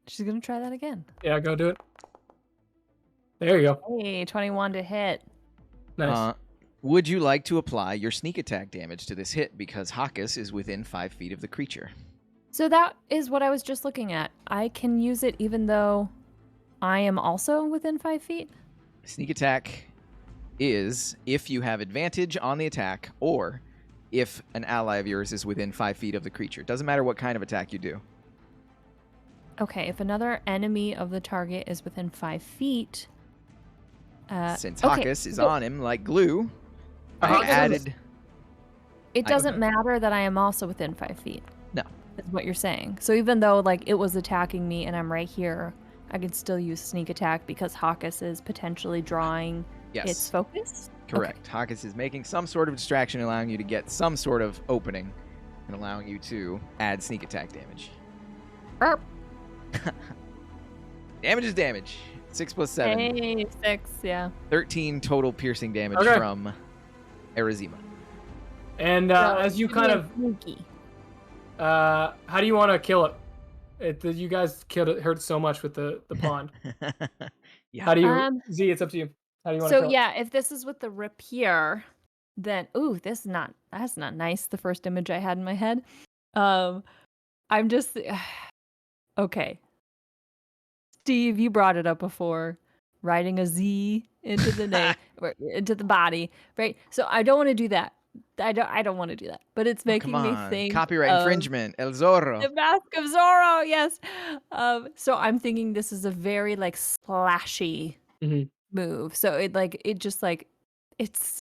Speaker 3: She's gonna try that again.
Speaker 2: Yeah, go do it. There you go.
Speaker 3: Hey, 21 to hit.
Speaker 2: Nice.
Speaker 1: Would you like to apply your sneak attack damage to this hit because Hawkus is within 5 feet of the creature?
Speaker 3: So that is what I was just looking at. I can use it even though I am also within 5 feet?
Speaker 1: Sneak attack is if you have advantage on the attack or if an ally of yours is within 5 feet of the creature. Doesn't matter what kind of attack you do.
Speaker 3: Okay, if another enemy of the target is within 5 feet...
Speaker 1: Since
Speaker 3: okay,
Speaker 1: Hawkus is on him like glue, I
Speaker 2: Hawkus
Speaker 1: added...
Speaker 3: It doesn't matter that I am also within 5 feet.
Speaker 1: No.
Speaker 3: Is what you're saying. So even though like it was attacking me and I'm right here, I can still use sneak attack because Hawkus is potentially drawing its focus?
Speaker 1: Correct. Okay. Hawkus is making some sort of distraction, allowing you to get some sort of opening and allowing you to add sneak attack damage.
Speaker 3: Burp.
Speaker 1: Damage is damage. 6 plus 7.
Speaker 3: Hey, 6, yeah.
Speaker 1: 13 total piercing damage from Arizima.
Speaker 2: And as you kind of... how do you want to kill it? You guys killed it, hurt so much with the pond.
Speaker 1: Yeah.
Speaker 2: How do you... Z, it's up to you. How do you want to kill
Speaker 3: it? If this is with the rapier, then... Ooh, that's not nice, the first image I had in my head. I'm just... Okay. Steve, you brought it up before. Writing a Z into the name, or into the body, right? So I don't want to do that. I don't want to do that. But it's making me think
Speaker 1: copyright infringement. El Zorro.
Speaker 3: The Mask of Zorro, yes. So I'm thinking this is a very like splashy move. So it just its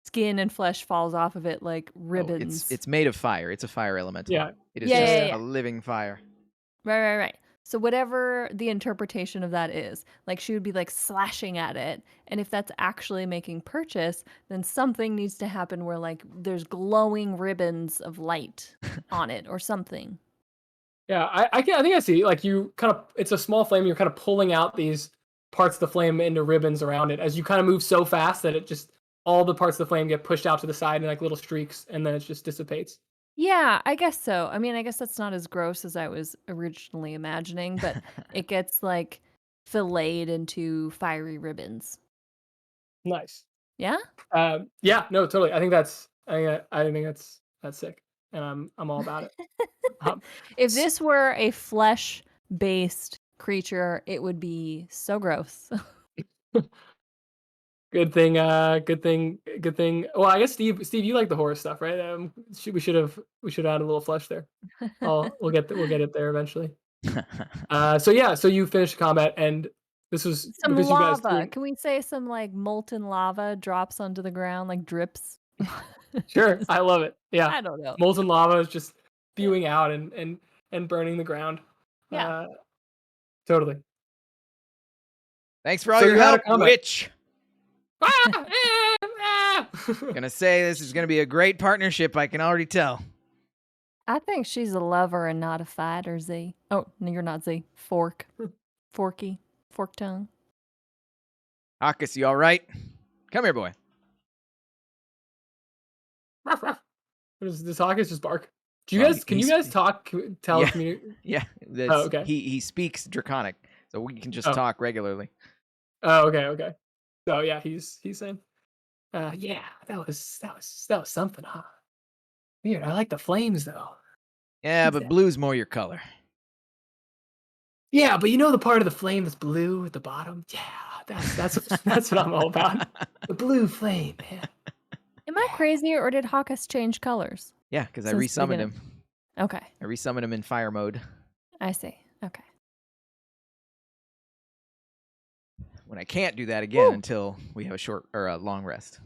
Speaker 3: skin and flesh falls off of it like ribbons.
Speaker 1: It's made of fire. It's a fire elemental.
Speaker 2: Yeah.
Speaker 1: It is just a living fire.
Speaker 3: Right. So whatever the interpretation of that is, like she would be like slashing at it. And if that's actually making purchase, then something needs to happen where like there's glowing ribbons of light on it or something.
Speaker 2: Yeah, I think I see. Like you kind of, it's a small flame. You're kind of pulling out these parts of the flame into ribbons around it as you kind of move so fast that it just, all the parts of the flame get pushed out to the side in like little streaks and then it just dissipates.
Speaker 3: Yeah, I guess so. I mean, I guess that's not as gross as I was originally imagining, but it gets like filleted into fiery ribbons.
Speaker 2: Nice.
Speaker 3: Yeah?
Speaker 2: Yeah, no, totally. I think that's sick. And I'm all about it.
Speaker 3: If this were a flesh-based creature, it would be so gross.
Speaker 2: Good thing. Well, I guess Steve, you like the horror stuff, right? We should add a little flesh there. We'll get it there eventually. So you finished combat, and this was
Speaker 3: some
Speaker 2: because
Speaker 3: lava.
Speaker 2: You guys
Speaker 3: Can we say some like molten lava drops onto the ground, like drips?
Speaker 2: Sure, I love it. Yeah,
Speaker 3: I don't know.
Speaker 2: Molten lava is just spewing out and burning the ground.
Speaker 3: Yeah,
Speaker 2: totally.
Speaker 1: Thanks for all your help, witch. Gonna say this is gonna be a great partnership. I can already tell.
Speaker 3: I think she's a lover and not a fighter, Z. Oh, no, you're not Z. Forktongue.
Speaker 1: Hawkus, you all right? Come here, boy.
Speaker 2: Does Hawkus just bark? Can you guys talk?
Speaker 1: Yeah.
Speaker 2: Okay.
Speaker 1: He speaks Draconic, so we can just talk regularly.
Speaker 2: Oh, okay. So yeah, he's saying, yeah, that was something, huh? Weird. I like the flames though.
Speaker 1: Yeah, but blue's more your color.
Speaker 2: Yeah, but you know the part of the flame that's blue at the bottom? Yeah, that's what I'm all about. The blue flame, man.
Speaker 3: Am I crazy, or did Hawkus change colors?
Speaker 1: Yeah, because I resummoned him.
Speaker 3: Okay.
Speaker 1: I resummoned him in fire mode.
Speaker 3: I see. Okay.
Speaker 1: When I can't do that again until we have a short or a long rest.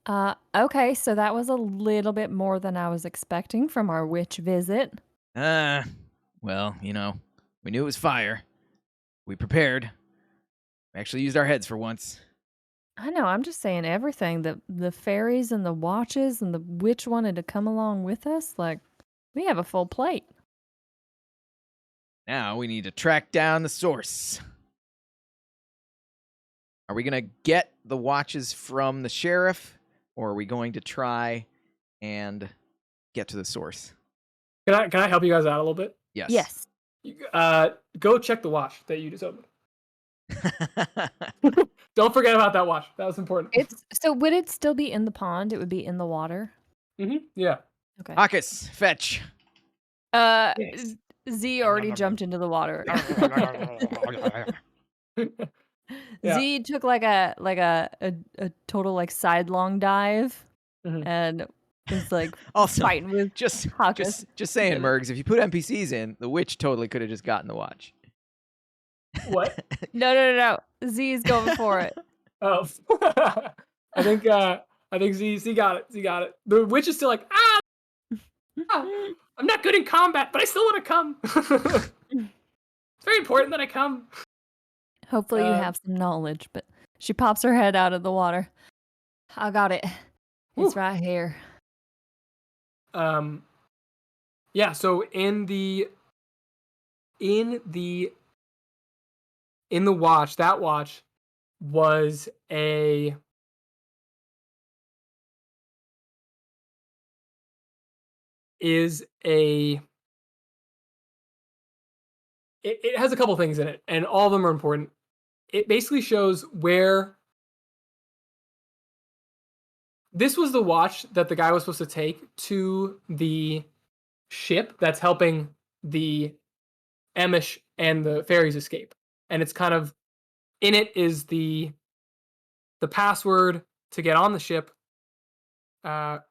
Speaker 3: Okay, so that was a little bit more than I was expecting from our witch visit.
Speaker 1: Well, we knew it was fire. We prepared. We actually used our heads for once.
Speaker 3: I know. I'm just saying everything. The fairies and the watches and the witch wanted to come along with us. Like, we have a full plate.
Speaker 1: Now we need to track down the source. Are we going to get the watches from the sheriff, or are we going to try and get to the source?
Speaker 2: Can I help you guys out a little bit?
Speaker 1: Yes.
Speaker 3: Yes.
Speaker 2: Go check the watch that you just opened. Don't forget about that watch. That was important.
Speaker 3: So would it still be in the pond? It would be in the water.
Speaker 2: Yeah.
Speaker 3: Okay.
Speaker 1: Akis, fetch.
Speaker 2: Yes.
Speaker 3: Z already jumped into the water.
Speaker 2: Yeah.
Speaker 3: Z took like a total like sidelong dive and was like
Speaker 1: Also,
Speaker 3: fighting with
Speaker 1: just saying,
Speaker 2: Yeah.
Speaker 1: Murgs, if you put NPCs in, the witch totally could have just gotten the watch.
Speaker 2: What?
Speaker 3: No. Z's going for it.
Speaker 2: Oh. I think Z got it. Z got it. The witch is still like, I'm not good in combat, but I still want to come. It's very important that I come.
Speaker 3: Hopefully you have some knowledge, but she pops her head out of the water. I got it. It's right here.
Speaker 2: Yeah, so in the watch, that watch was it has a couple things in it, and all of them are important. It basically shows where this was the watch that the guy was supposed to take to the ship that's helping the Emish and the faeries escape. And it's kind of, in it is the password to get on the ship. The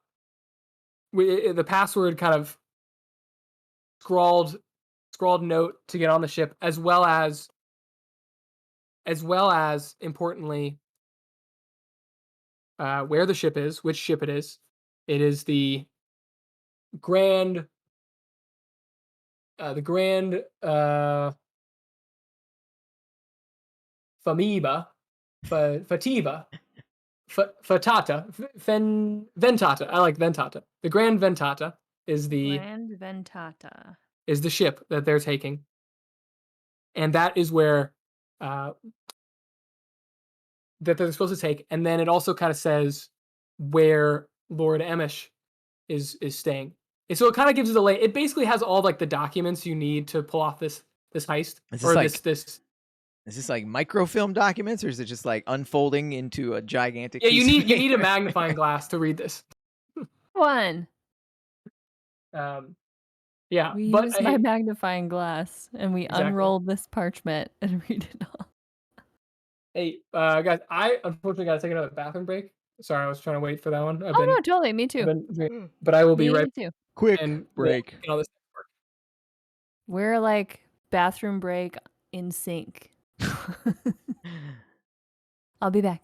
Speaker 2: password kind of scrawled note to get on the ship, as well as importantly, where the ship is, which ship it is. It is the Grand Fativa, Fatata, Ventata. I like Ventata. The Grand Ventata is the ship that they're taking, and that is where that they're supposed to take. And then it also kind of says where Lord Emish is staying. And so it kind of gives you the lay. It basically has all like the documents you need to pull off this heist. Is
Speaker 1: this like microfilm documents, or is it just like unfolding into a gigantic?
Speaker 2: Yeah, you need a magnifying glass to read this.
Speaker 3: One.
Speaker 2: Yeah,
Speaker 3: we used my magnifying glass and we unrolled this parchment and read it all.
Speaker 2: Hey, guys, I unfortunately got to take another bathroom break. Sorry, I was trying to wait for that one.
Speaker 3: No, totally, me too.
Speaker 2: But I will be right
Speaker 3: too.
Speaker 1: Quick break.
Speaker 3: We're like bathroom break in sync. I'll be back.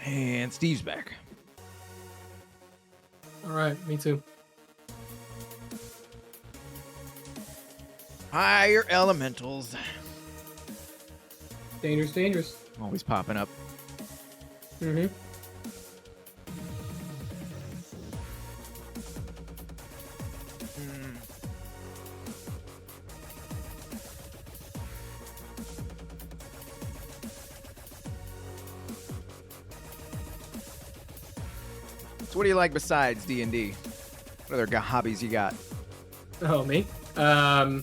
Speaker 1: And Steve's back.
Speaker 2: All right, me too.
Speaker 1: Higher elementals.
Speaker 2: Dangerous, dangerous.
Speaker 1: Always popping up.
Speaker 2: Mm-hmm.
Speaker 1: So what do you like besides D&D? What other hobbies you got?
Speaker 2: Oh, me? Oh,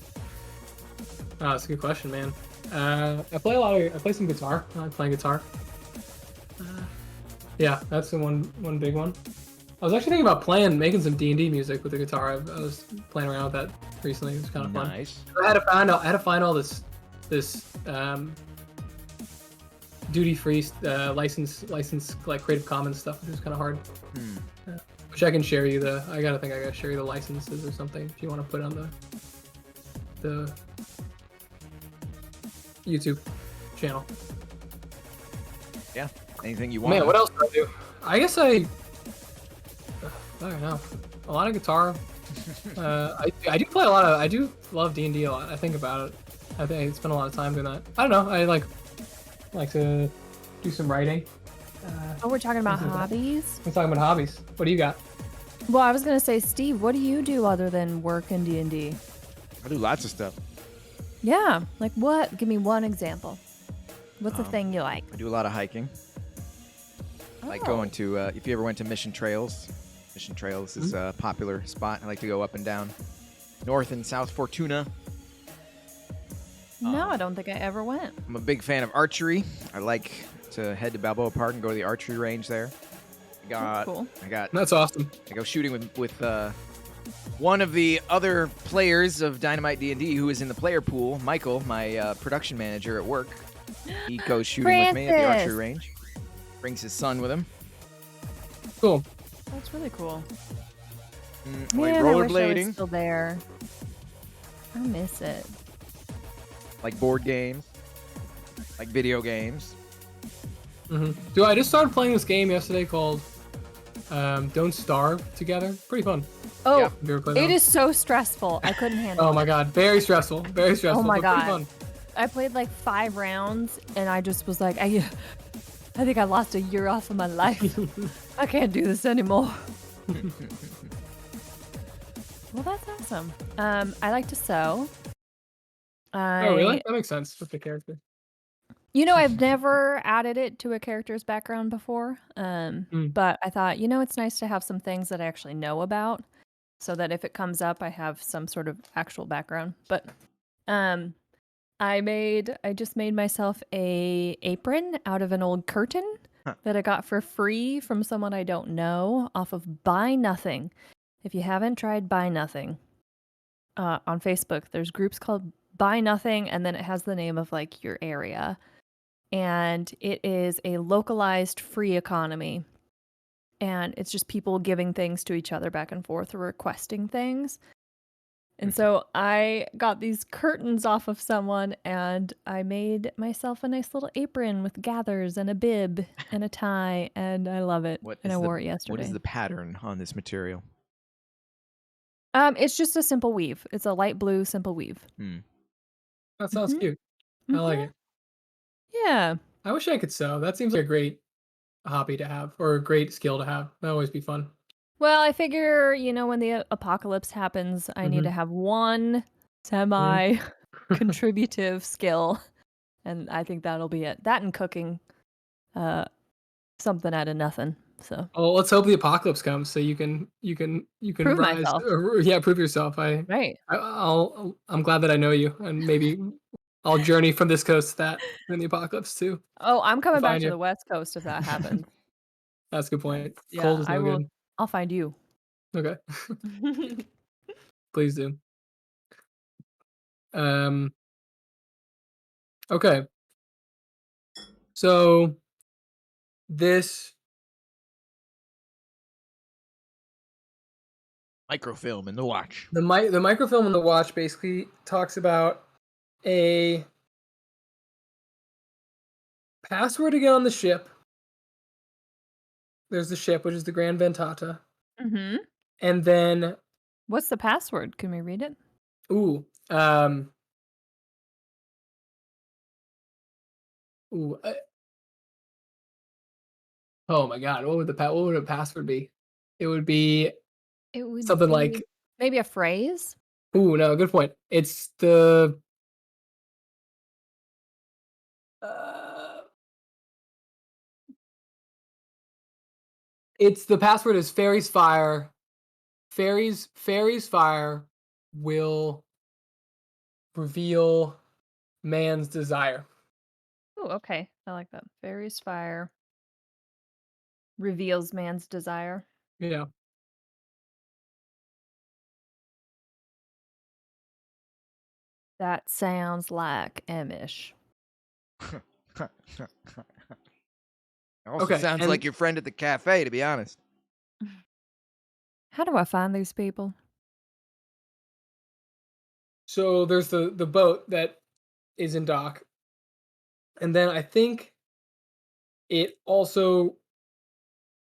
Speaker 2: that's a good question, man. I play some guitar. I like playing guitar. Yeah, that's the one big one. I was actually thinking about making some D&D music with the guitar. I was playing around with that recently. It was kind of fun.
Speaker 1: Nice.
Speaker 2: I had to find all this duty-free license like Creative Commons stuff, which is kind of hard. Which I can share you I gotta share you the licenses or something if you want to put on the YouTube channel.
Speaker 1: Yeah. Anything you want.
Speaker 2: Man, what else do I do? I guess I don't know. A lot of guitar. I do play a lot of. I do love D&D a lot. I think about it. I think I spend a lot of time doing that. I don't know. I like to do some writing.
Speaker 3: Oh, we're talking about hobbies?
Speaker 2: We're talking about hobbies. What do you got?
Speaker 3: Well, I was going to say, Steve, what do you do other than work in D&D?
Speaker 1: I do lots of stuff.
Speaker 3: Yeah. Like what? Give me one example. What's the thing you like?
Speaker 1: I do a lot of hiking. I like going to, if you ever went to Mission Trails. Mission Trails is a popular spot. I like to go up and down North and South Fortuna.
Speaker 3: No, I don't think I ever went.
Speaker 1: I'm a big fan of archery. I like to head to Balboa Park and go to the archery range there.
Speaker 3: Cool.
Speaker 2: That's awesome.
Speaker 1: I go shooting with one of the other players of Dynamite DnD who is in the player pool, Michael, my production manager at work. He goes shooting with me at the archery range. Brings his son with him.
Speaker 2: Cool.
Speaker 3: That's really cool.
Speaker 1: Like
Speaker 3: Man, I wish I
Speaker 1: rollerblading.
Speaker 3: was still there. I miss it.
Speaker 1: Like board games. Like video games.
Speaker 2: Dude, I just started playing this game yesterday called Don't Starve Together. Pretty fun.
Speaker 3: Oh,
Speaker 1: Yep.
Speaker 2: Have you ever played
Speaker 3: it
Speaker 2: that?
Speaker 3: is so stressful. I couldn't handle it.
Speaker 2: Oh my god, very stressful. Very stressful.
Speaker 3: Oh my
Speaker 2: but pretty
Speaker 3: God.
Speaker 2: fun.
Speaker 3: I played like 5 rounds and I just was like, I think I lost a year off of my life. I can't do this anymore. Well, that's awesome. I like to sew.
Speaker 2: Oh, really? That makes sense with the character.
Speaker 3: You know, I've never added it to a character's background before. But I thought, it's nice to have some things that I actually know about so that if it comes up, I have some sort of actual background. But I just made myself a apron out of an old curtain that I got for free from someone I don't know off of Buy Nothing. If you haven't tried Buy Nothing on Facebook, there's groups called Buy Nothing, and then it has the name of like your area. And it is a localized free economy. And it's just people giving things to each other back and forth or requesting things. And so I got these curtains off of someone and I made myself a nice little apron with gathers and a bib and a tie, and I love it. And I wore it yesterday.
Speaker 1: What is the pattern on this material?
Speaker 3: It's just a simple weave. It's a light blue simple weave.
Speaker 2: That sounds cute. I like it.
Speaker 3: Yeah.
Speaker 2: I wish I could sew. That seems like a great hobby to have, or a great skill to have. That'd always be fun.
Speaker 3: Well, I figure, when the apocalypse happens, I need to have one semi-contributive skill, and I think that'll be it. That and cooking, something out of nothing. So.
Speaker 2: Oh, let's hope the apocalypse comes so you can
Speaker 3: Prove
Speaker 2: rise.
Speaker 3: myself.
Speaker 2: Prove yourself.
Speaker 3: Right.
Speaker 2: I'm glad that I know you, and maybe I'll journey from this coast to that in the apocalypse too.
Speaker 3: Oh, I'm coming back to
Speaker 2: you.
Speaker 3: the West Coast if that happens.
Speaker 2: That's a good point.
Speaker 3: Yeah,
Speaker 2: Cold is
Speaker 3: I
Speaker 2: no
Speaker 3: will.
Speaker 2: good.
Speaker 3: I'll find you.
Speaker 2: Okay. Please do. Okay. So this
Speaker 1: Microfilm in the watch.
Speaker 2: the microfilm in the watch basically talks about a password to get on the ship There's the ship, which is the Grand Ventata.
Speaker 3: Mm-hmm.
Speaker 2: And then,
Speaker 3: What's the password? Can we read it?
Speaker 2: ooh, um, ooh, oh my God, what would the password be? It would be
Speaker 3: It would
Speaker 2: something
Speaker 3: be
Speaker 2: like,
Speaker 3: maybe a phrase.
Speaker 2: ooh, no, good point. It's the, uh, the password is fairies fire. Fairies fire will reveal man's desire.
Speaker 3: Oh, okay. I like that. Fairies fire reveals man's desire.
Speaker 2: Yeah.
Speaker 3: That sounds like Emish.
Speaker 1: Also
Speaker 2: Okay.
Speaker 1: sounds like your friend at the cafe, to be honest.
Speaker 3: How do I find these people?
Speaker 2: So there's the boat that is in dock, and then I think it also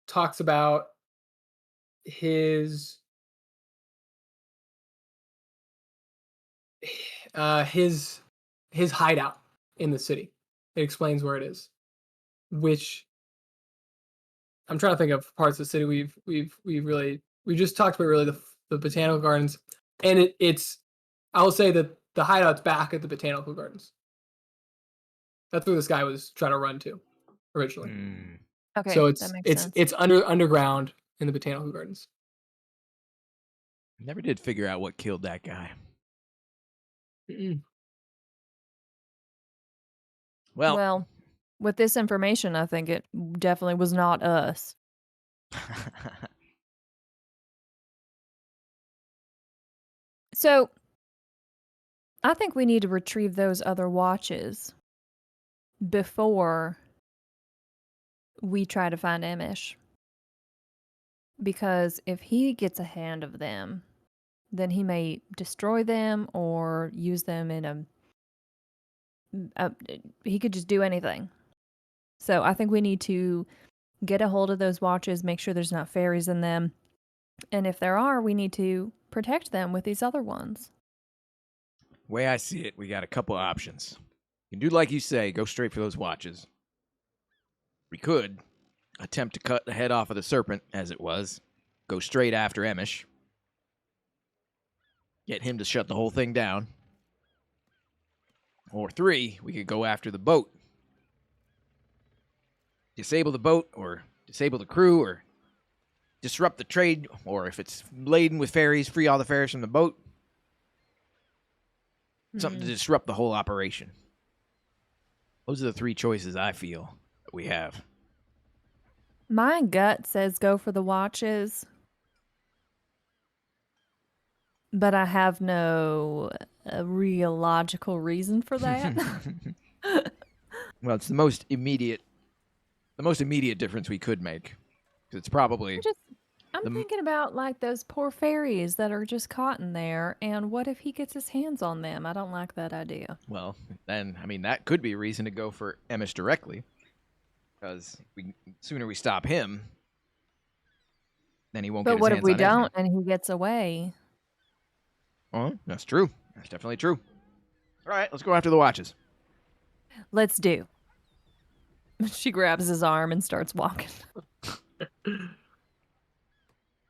Speaker 2: talks about his uh his his hideout in the city. It explains where it is, which I'm trying to think of parts of the city we just talked about really the botanical gardens, and it's I will say that the hideout's back at the botanical gardens. That's where this guy was trying to run to originally.
Speaker 3: Okay,
Speaker 2: So
Speaker 3: that makes sense.
Speaker 2: it's underground in the botanical gardens.
Speaker 1: Never did figure out what killed that guy.
Speaker 2: Mm-mm.
Speaker 3: Well, with this information, I think it definitely was not us. So, I think we need to retrieve those other watches before we try to find Emish. Because if he gets a hand of them, then he may destroy them or use them in he could just do anything. So I think we need to get a hold of those watches, make sure there's not fairies in them. And if there are, we need to protect them with these other ones.
Speaker 1: Way I see it, we got a couple options. You can do like you say, go straight for those watches. We could attempt to cut the head off of the serpent, as it was, go straight after Emish, get him to shut the whole thing down. Or 3, we could go after the boat. Disable the boat, or disable the crew, or disrupt the trade, or if it's laden with fairies, free all the fairies from the boat. Something to disrupt the whole operation. Those are the 3 choices I feel that we have.
Speaker 3: My gut says go for the watches, but I have no real logical reason for that.
Speaker 1: Well, it's the most immediate difference we could make. 'Cause it's probably
Speaker 3: I'm thinking about like those poor fairies that are just caught in there, and what if he gets his hands on them? I don't like that idea.
Speaker 1: well, then I mean that could be a reason to go for Emish directly, because sooner we stop him, then he won't get
Speaker 3: But
Speaker 1: his
Speaker 3: what
Speaker 1: hands
Speaker 3: if we
Speaker 1: on anything.
Speaker 3: don't and he gets away?
Speaker 1: Oh, that's true. That's definitely true. All right, let's go after the watches.
Speaker 3: Let's do. She grabs his arm and starts walking.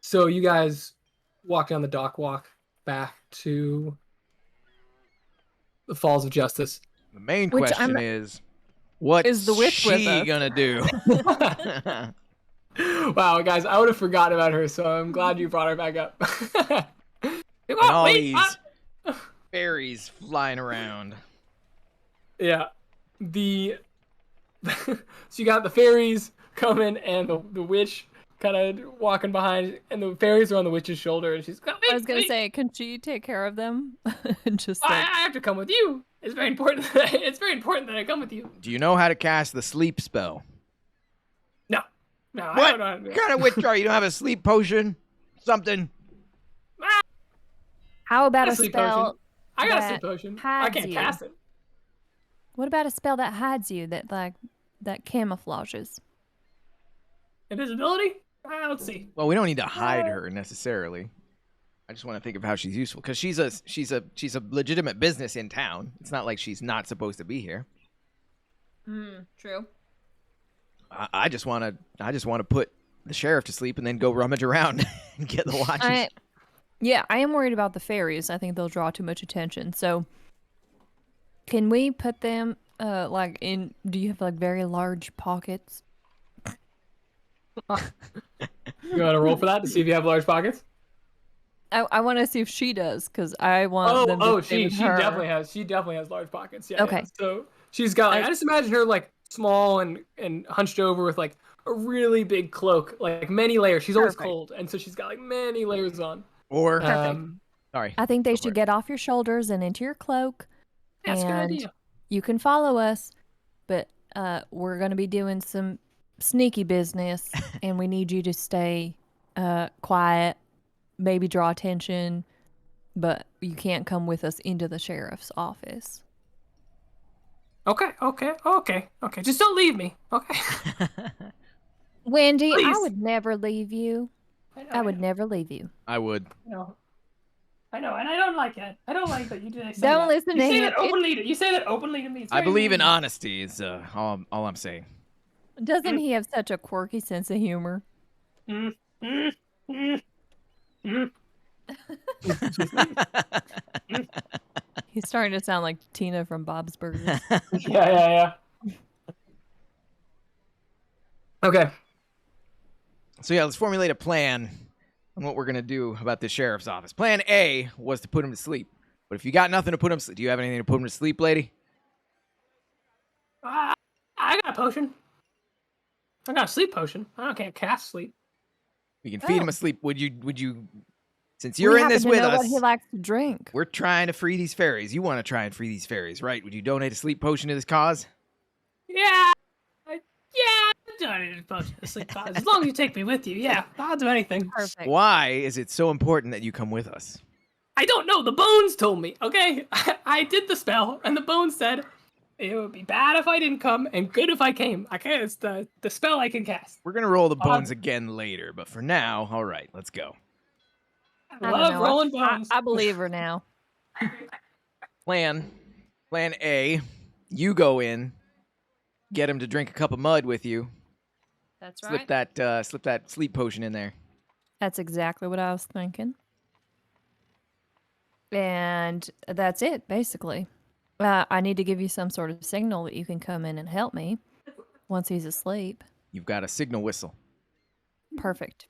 Speaker 2: So you guys walk down the dock walk back to the Falls of Justice.
Speaker 1: The main question is, what
Speaker 3: Is the witch with
Speaker 1: she
Speaker 3: us?
Speaker 1: gonna do?
Speaker 2: Wow, guys, I would have forgotten about her, so I'm glad you brought her back up.
Speaker 1: And all these fairies flying around.
Speaker 2: Yeah. So you got the fairies coming and the witch kind of walking behind, and the fairies are on the witch's shoulder, and she's
Speaker 3: I was gonna say, can she take care of them? Just
Speaker 2: I
Speaker 3: like
Speaker 2: have to come with you. It's very important. It's very important that I come with you.
Speaker 1: Do you know how to cast the sleep spell?
Speaker 2: No, I
Speaker 1: What
Speaker 2: don't know how to do it.
Speaker 1: kind of witch are you? You don't have a sleep potion? Something?
Speaker 3: how about
Speaker 2: I
Speaker 3: a
Speaker 2: got a sleep
Speaker 3: spell?
Speaker 2: potion. I got a
Speaker 3: that
Speaker 2: sleep potion. I
Speaker 3: hides
Speaker 2: can't
Speaker 3: you.
Speaker 2: cast it.
Speaker 3: What about a spell that hides you that camouflages?
Speaker 2: Invisibility? Let's see.
Speaker 1: Well, we don't need to hide her necessarily. I just want to think of how she's useful because she's a legitimate business in town. It's not like she's not supposed to be here.
Speaker 3: True.
Speaker 1: I just want to put the sheriff to sleep and then go rummage around and get the watches.
Speaker 3: I am worried about the faeries. I think they'll draw too much attention. So, can we put them like in? Do you have like very large pockets?
Speaker 2: You want to roll for that to see if you have large pockets?
Speaker 3: I want to see if she does because I want them to stay with
Speaker 2: she
Speaker 3: her.
Speaker 2: definitely has large pockets. Yeah.
Speaker 3: Okay.
Speaker 2: Yeah. So she's got like, I just imagine her like small and hunched over with like a really big cloak, like many layers. She's always cold, and so she's got like many layers on.
Speaker 1: Or
Speaker 3: sorry. I think they should get off your shoulders and into your cloak.
Speaker 2: That's a good idea.
Speaker 3: You can follow us, but we're gonna be doing some sneaky business, and we need you to stay quiet. Maybe draw attention, but you can't come with us into the sheriff's office.
Speaker 2: Okay. Just don't leave me. Okay.
Speaker 3: Wendy,
Speaker 2: Please.
Speaker 3: I would never leave you. I would never leave you.
Speaker 1: I would.
Speaker 2: No. I know, and I don't like it. I don't like that you do that.
Speaker 3: Don't listen to him.
Speaker 2: You say that openly to me.
Speaker 1: I believe in honesty is all I'm saying.
Speaker 3: Doesn't he have such a quirky sense of humor? He's starting to sound like Tina from Bob's Burgers.
Speaker 2: Yeah. Okay.
Speaker 1: So yeah, let's formulate a plan on what we're gonna do about the sheriff's office. Plan A was to put him to sleep. But if you got nothing to put him to sleep, do you have anything to put him to sleep, lady?
Speaker 2: I got a potion. I got a sleep potion. I can't cast sleep.
Speaker 1: We can feed him asleep. Would you? Since you're in this with us,
Speaker 3: what he likes to drink.
Speaker 1: We're trying to free these fairies. You want to try and free these fairies, right? Would you donate a sleep potion to this cause?
Speaker 2: Yeah. I'll donate a potion to sleep cause. As long as you take me with you, yeah, I'll do anything.
Speaker 3: Perfect.
Speaker 1: Why is it so important that you come with us?
Speaker 2: I don't know. The bones told me. Okay, I did the spell, and the bones said it would be bad if I didn't come, and good if I came. Okay, it's the spell I can cast.
Speaker 1: We're gonna roll the bones again later, but for now, all right, let's go.
Speaker 2: I love rolling bones.
Speaker 3: I believe her now.
Speaker 1: Plan A, you go in, get him to drink a cup of mud with you.
Speaker 3: That's right.
Speaker 1: Slip that sleep potion in there.
Speaker 3: That's exactly what I was thinking. And that's it, basically. I need to give you some sort of signal that you can come in and help me once he's asleep.
Speaker 1: You've got a signal whistle.
Speaker 3: Perfect.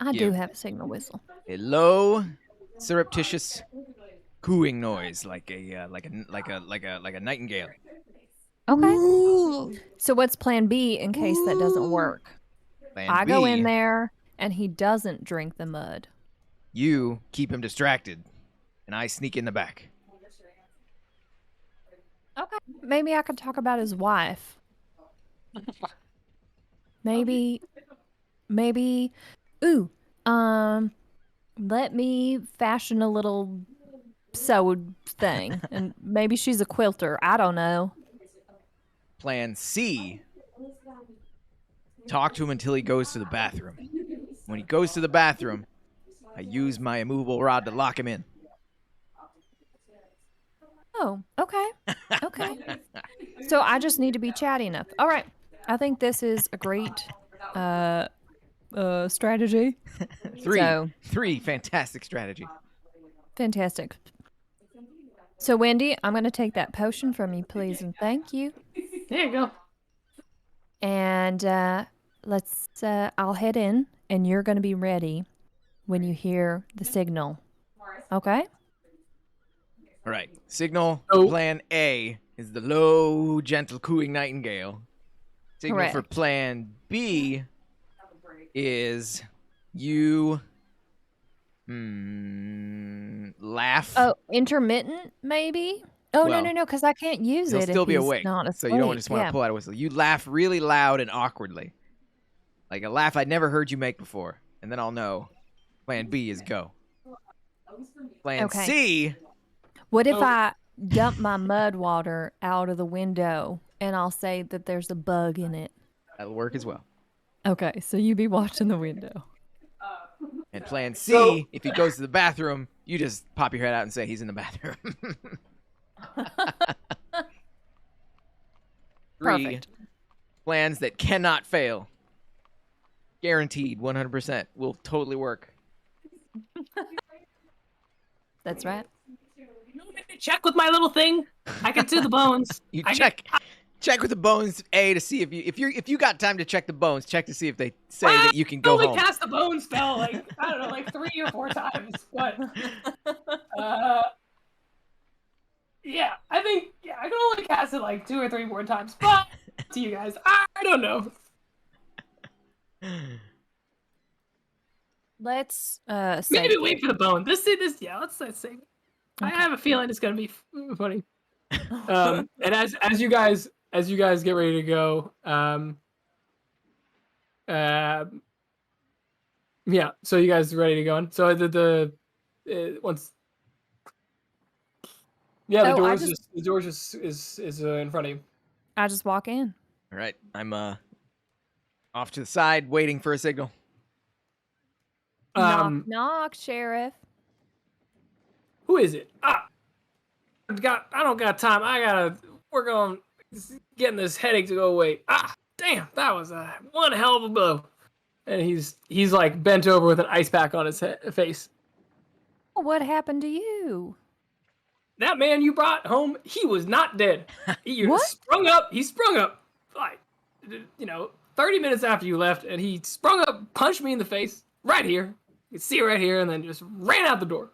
Speaker 3: I do have a signal whistle.
Speaker 1: A low, surreptitious cooing noise, like a nightingale.
Speaker 3: Okay. So what's plan B in case that doesn't work?
Speaker 1: Plan B,
Speaker 3: go in there and he doesn't drink the mud.
Speaker 1: You keep him distracted, and I sneak in the back.
Speaker 3: Okay. Maybe I could talk about his wife. Maybe. Ooh. Let me fashion a little sewed thing, and maybe she's a quilter. I don't know.
Speaker 1: Plan C. Talk to him until he goes to the bathroom. When he goes to the bathroom, I use my immovable rod to lock him in.
Speaker 3: Oh, okay. Okay. So I just need to be chatty enough. All right. I think this is a great strategy.
Speaker 1: Three fantastic strategy.
Speaker 3: Fantastic. So Wendy, I'm going to take that potion from you, please, and thank you.
Speaker 2: There you go.
Speaker 3: And I'll head in, and you're going to be ready when you hear the signal. Okay?
Speaker 1: All right. Signal plan A is the low, gentle cooing nightingale. Signal
Speaker 3: Correct.
Speaker 1: for plan B is you laugh.
Speaker 3: Oh, intermittent, maybe? Oh,
Speaker 1: Well,
Speaker 3: no, because I can't use
Speaker 1: He'll
Speaker 3: it
Speaker 1: still
Speaker 3: if
Speaker 1: be
Speaker 3: he's
Speaker 1: awake,
Speaker 3: not
Speaker 1: so
Speaker 3: asleep.
Speaker 1: you don't just want to pull out a whistle. You laugh really loud and awkwardly, like a laugh I'd never heard you make before, and then I'll know. Plan B is go. Plan C.
Speaker 3: What if I dump my mud water out of the window and I'll say that there's a bug in it?
Speaker 1: That'll work as well.
Speaker 3: Okay, so you be watching the window.
Speaker 1: And plan C,
Speaker 2: So-
Speaker 1: if he goes to the bathroom, you just pop your head out and say he's in the bathroom. 3
Speaker 3: Perfect.
Speaker 1: plans that cannot fail. Guaranteed, 100%. Will totally work.
Speaker 3: That's right.
Speaker 4: You want me to check with my little thing? I can do the bones.
Speaker 1: You
Speaker 4: I
Speaker 1: check with the bones A to see if you got time to check the bones. Check to see if they say that you can go
Speaker 4: only
Speaker 1: home.
Speaker 4: cast the bone spell like I don't know, like 3 or 4 times. But yeah, I think I can only cast it like 2 or 3 more times. But to you guys, I don't know.
Speaker 3: Let's
Speaker 4: Maybe
Speaker 3: say
Speaker 4: wait for the bone. Let's save. I have a feeling it's gonna be funny.
Speaker 2: And as you guys get ready to go, yeah. So you guys ready to go in? So once. Yeah, the doors is in front of you.
Speaker 3: I just walk in.
Speaker 1: All right, I'm off to the side, waiting for a signal.
Speaker 3: Knock, knock, sheriff.
Speaker 2: Who is it? I don't got time. I gotta work on getting this headache to go away. Damn, that was one hell of a blow. And he's like bent over with an ice pack on his face.
Speaker 3: What happened to you?
Speaker 2: That man you brought home, he was not dead. He
Speaker 3: What?
Speaker 2: sprung up. He sprung up like 30 minutes after you left, and he sprung up, punched me in the face right here. You can see it right here, and then just ran out the door.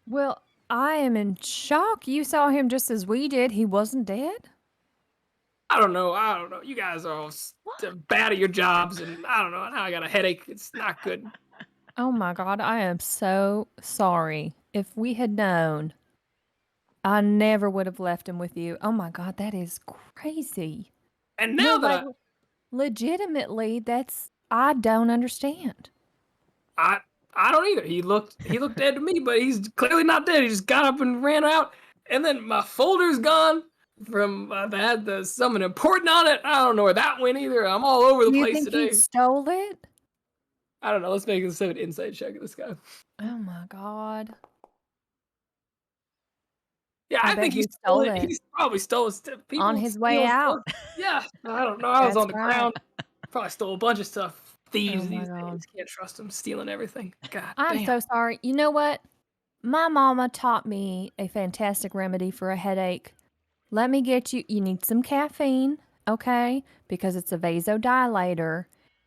Speaker 3: Well, I am in shock. You saw him just as we did. He wasn't dead?
Speaker 2: I don't know. You guys are all bad at your jobs, and I don't know. Now I got a headache. It's not good.
Speaker 3: Oh my God, I am so sorry. If we had known, I never would have left him with you. Oh my God, that is crazy.
Speaker 2: And now
Speaker 3: No,
Speaker 2: that
Speaker 3: like, legitimately, I don't understand.
Speaker 2: I don't either. He looked dead to me, but he's clearly not dead. He just got up and ran out, and then my folder's gone from that had something important on it. I don't know where that went either. I'm all over the
Speaker 3: You
Speaker 2: place
Speaker 3: think
Speaker 2: today.
Speaker 3: he stole it?
Speaker 2: I don't know. Let's make an inside check of this guy.
Speaker 3: Oh my God.
Speaker 2: Yeah,
Speaker 3: I
Speaker 2: I
Speaker 3: bet
Speaker 2: think
Speaker 3: he
Speaker 2: he stole
Speaker 3: stole
Speaker 2: it.
Speaker 3: it.
Speaker 2: He's probably stole it. People
Speaker 3: On his way
Speaker 2: steal
Speaker 3: out.
Speaker 2: stuff. Yeah, I don't know. I was
Speaker 3: That's
Speaker 2: on the
Speaker 3: right.
Speaker 2: ground. Probably stole a bunch of stuff. Thieves
Speaker 3: Oh my
Speaker 2: these
Speaker 3: God.
Speaker 2: days. Can't trust them. Stealing everything. God
Speaker 3: I'm
Speaker 2: damn.
Speaker 3: so sorry. You know what? My mama taught me a fantastic remedy for a headache. Let me get you need some caffeine, okay? Because it's a vasodilator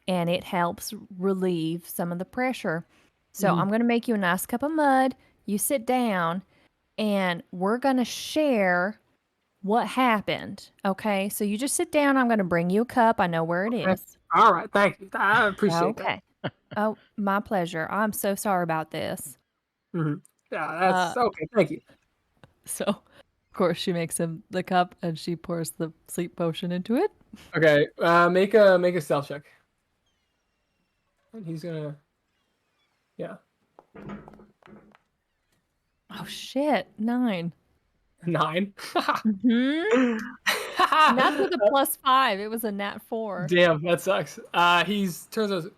Speaker 3: and it helps relieve some of the pressure. So I'm going to make you a nice cup of mud. You sit down and we're going to share what happened, okay? So you just sit down. I'm going to bring you a cup. I know where it
Speaker 2: Okay.
Speaker 3: is.
Speaker 2: All right, thank you. I appreciate that.
Speaker 3: Okay. Oh, my pleasure. I'm so sorry about this.
Speaker 2: Yeah, that's okay. Thank you.
Speaker 3: So, of course, she makes him the cup and she pours the sleep potion into it.
Speaker 2: Okay, make a stealth check. And he's gonna, yeah,
Speaker 3: Oh shit! 9.
Speaker 2: 9.
Speaker 3: Hmm. Not with a +5. It was a nat 4.
Speaker 2: Damn, that sucks. He's turns out,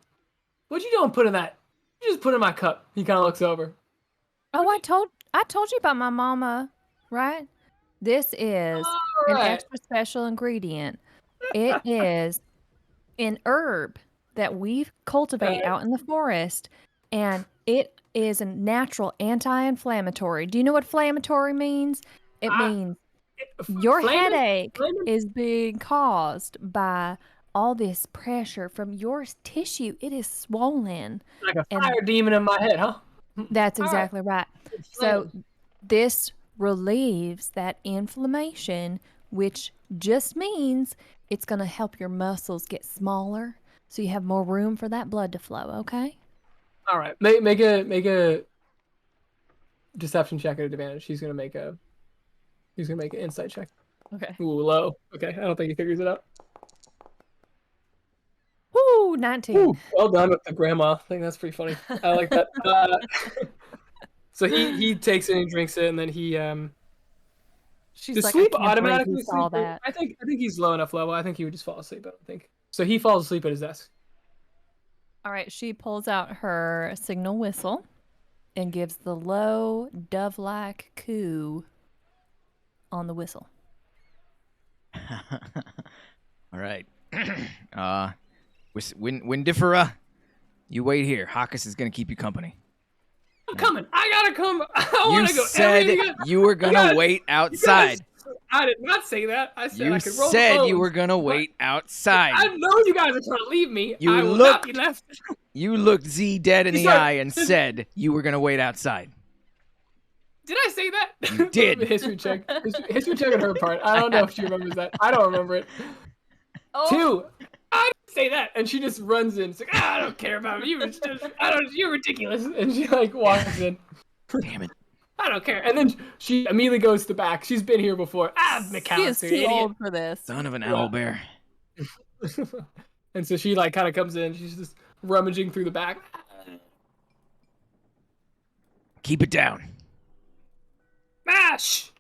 Speaker 2: what'd you doing putting that? You just put in my cup. He kind of looks over.
Speaker 3: Oh, I told you about my mama, right? This is an
Speaker 2: Alright.
Speaker 3: extra special ingredient. It is an herb that we cultivate out in the forest, and it is a natural anti-inflammatory. Do you know what inflammatory means? It means your headache is being caused by all this pressure from your tissue. It is swollen.
Speaker 2: Like a fire demon in my head, huh?
Speaker 3: That's
Speaker 2: All right.
Speaker 3: exactly right. So this relieves that inflammation, which just means it's going to help your muscles get smaller so you have more room for that blood to flow, okay?
Speaker 2: All right, make a deception check at advantage. He's gonna make an insight check.
Speaker 3: Okay.
Speaker 2: Ooh, low. Okay, I don't think he figures it out.
Speaker 3: Woo, 19.
Speaker 2: Ooh, well done with the grandma thing. That's pretty funny. I like that. So he takes it and drinks it, and then he
Speaker 3: She's
Speaker 2: does
Speaker 3: like,
Speaker 2: sleep
Speaker 3: I can't believe
Speaker 2: automatically
Speaker 3: you saw
Speaker 2: sleep?
Speaker 3: that.
Speaker 2: I think he's low enough level. I think he would just fall asleep. I don't think so. He falls asleep at his desk.
Speaker 3: All right, she pulls out her signal whistle and gives the low, dove-like coo on the whistle.
Speaker 1: All right. Windifera, you wait here. Hawkus is gonna keep you company.
Speaker 4: I'm coming. I gotta come. I
Speaker 1: You
Speaker 4: want to go.
Speaker 1: said you were gonna wait outside.
Speaker 4: I did not say that. I said
Speaker 1: You
Speaker 4: I could roll the
Speaker 1: said
Speaker 4: bones.
Speaker 1: you were gonna wait outside.
Speaker 4: I know you guys are trying to leave me.
Speaker 1: You
Speaker 4: I will not be
Speaker 1: looked-
Speaker 4: left.
Speaker 1: You looked Z dead in the eye and said you were gonna wait outside.
Speaker 4: Did I say that?
Speaker 1: You did.
Speaker 4: History check. History check on her part. I don't know if she remembers that. I don't remember it.
Speaker 3: Oh.
Speaker 4: 2. I didn't say that, and she just runs in. It's like, I don't care about you. It's just, you're ridiculous. And she like walks in.
Speaker 1: Damn it.
Speaker 4: I don't care. And then she immediately goes to the back. She's been here before.
Speaker 3: She is
Speaker 4: McAllister,
Speaker 3: too
Speaker 4: idiot.
Speaker 3: old for this.
Speaker 1: Son of an owlbear.
Speaker 4: And so she like kind of comes in. She's just rummaging through the back.
Speaker 1: Keep it down.
Speaker 4: Mash.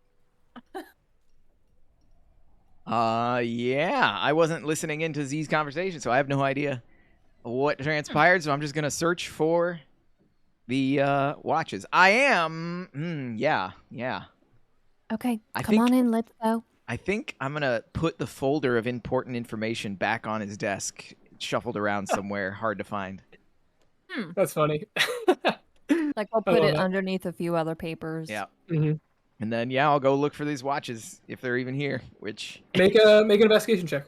Speaker 1: Yeah. I wasn't listening into Z's conversation, so I have no idea what transpired, so I'm just gonna search for the watches. I am yeah.
Speaker 3: Okay,
Speaker 1: I
Speaker 3: come
Speaker 1: think-
Speaker 3: on in. Let's go.
Speaker 1: I think I'm gonna put the folder of important information back on his desk. It's shuffled around somewhere, hard to find.
Speaker 4: That's funny.
Speaker 3: Like we'll
Speaker 4: I
Speaker 3: put
Speaker 4: love
Speaker 3: it
Speaker 4: that.
Speaker 3: underneath a few other papers.
Speaker 1: Yeah.
Speaker 4: Mhm.
Speaker 1: And then I'll go look for these watches if they're even here, which
Speaker 4: Make an investigation check.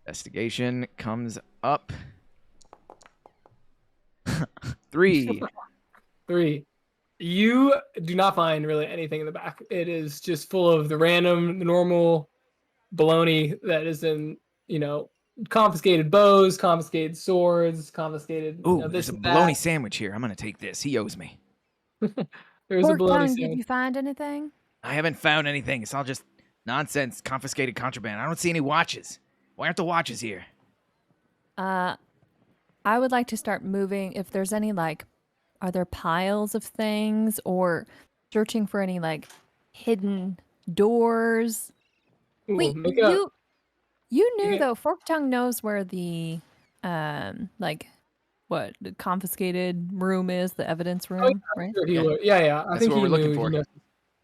Speaker 1: investigation comes up. 3.
Speaker 4: 3. You do not find really anything in the back. It is just full of the random, normal baloney that is in, confiscated bows, confiscated swords, confiscated.
Speaker 1: Ooh,
Speaker 4: this
Speaker 1: there's a
Speaker 4: and
Speaker 1: bologna
Speaker 4: that.
Speaker 1: sandwich here. I'm gonna take this. He owes me.
Speaker 4: There's a baloney
Speaker 3: Forktongue, did
Speaker 4: sandwich.
Speaker 3: you find anything?
Speaker 1: I haven't found anything. It's all just nonsense, confiscated contraband. I don't see any watches. Why aren't the watches here?
Speaker 3: I would like to start moving. If there's any are there piles of things or searching for any hidden doors?
Speaker 4: Ooh,
Speaker 3: Wait,
Speaker 4: make a-
Speaker 3: you knew
Speaker 4: Yeah.
Speaker 3: though. Forktongue knows where the what the confiscated room is, the evidence room, right?
Speaker 4: Sure he
Speaker 1: Yeah.
Speaker 4: would. Yeah. I
Speaker 1: That's
Speaker 4: think
Speaker 1: what
Speaker 4: he
Speaker 1: we're looking
Speaker 4: knew-
Speaker 1: for.
Speaker 4: he knows.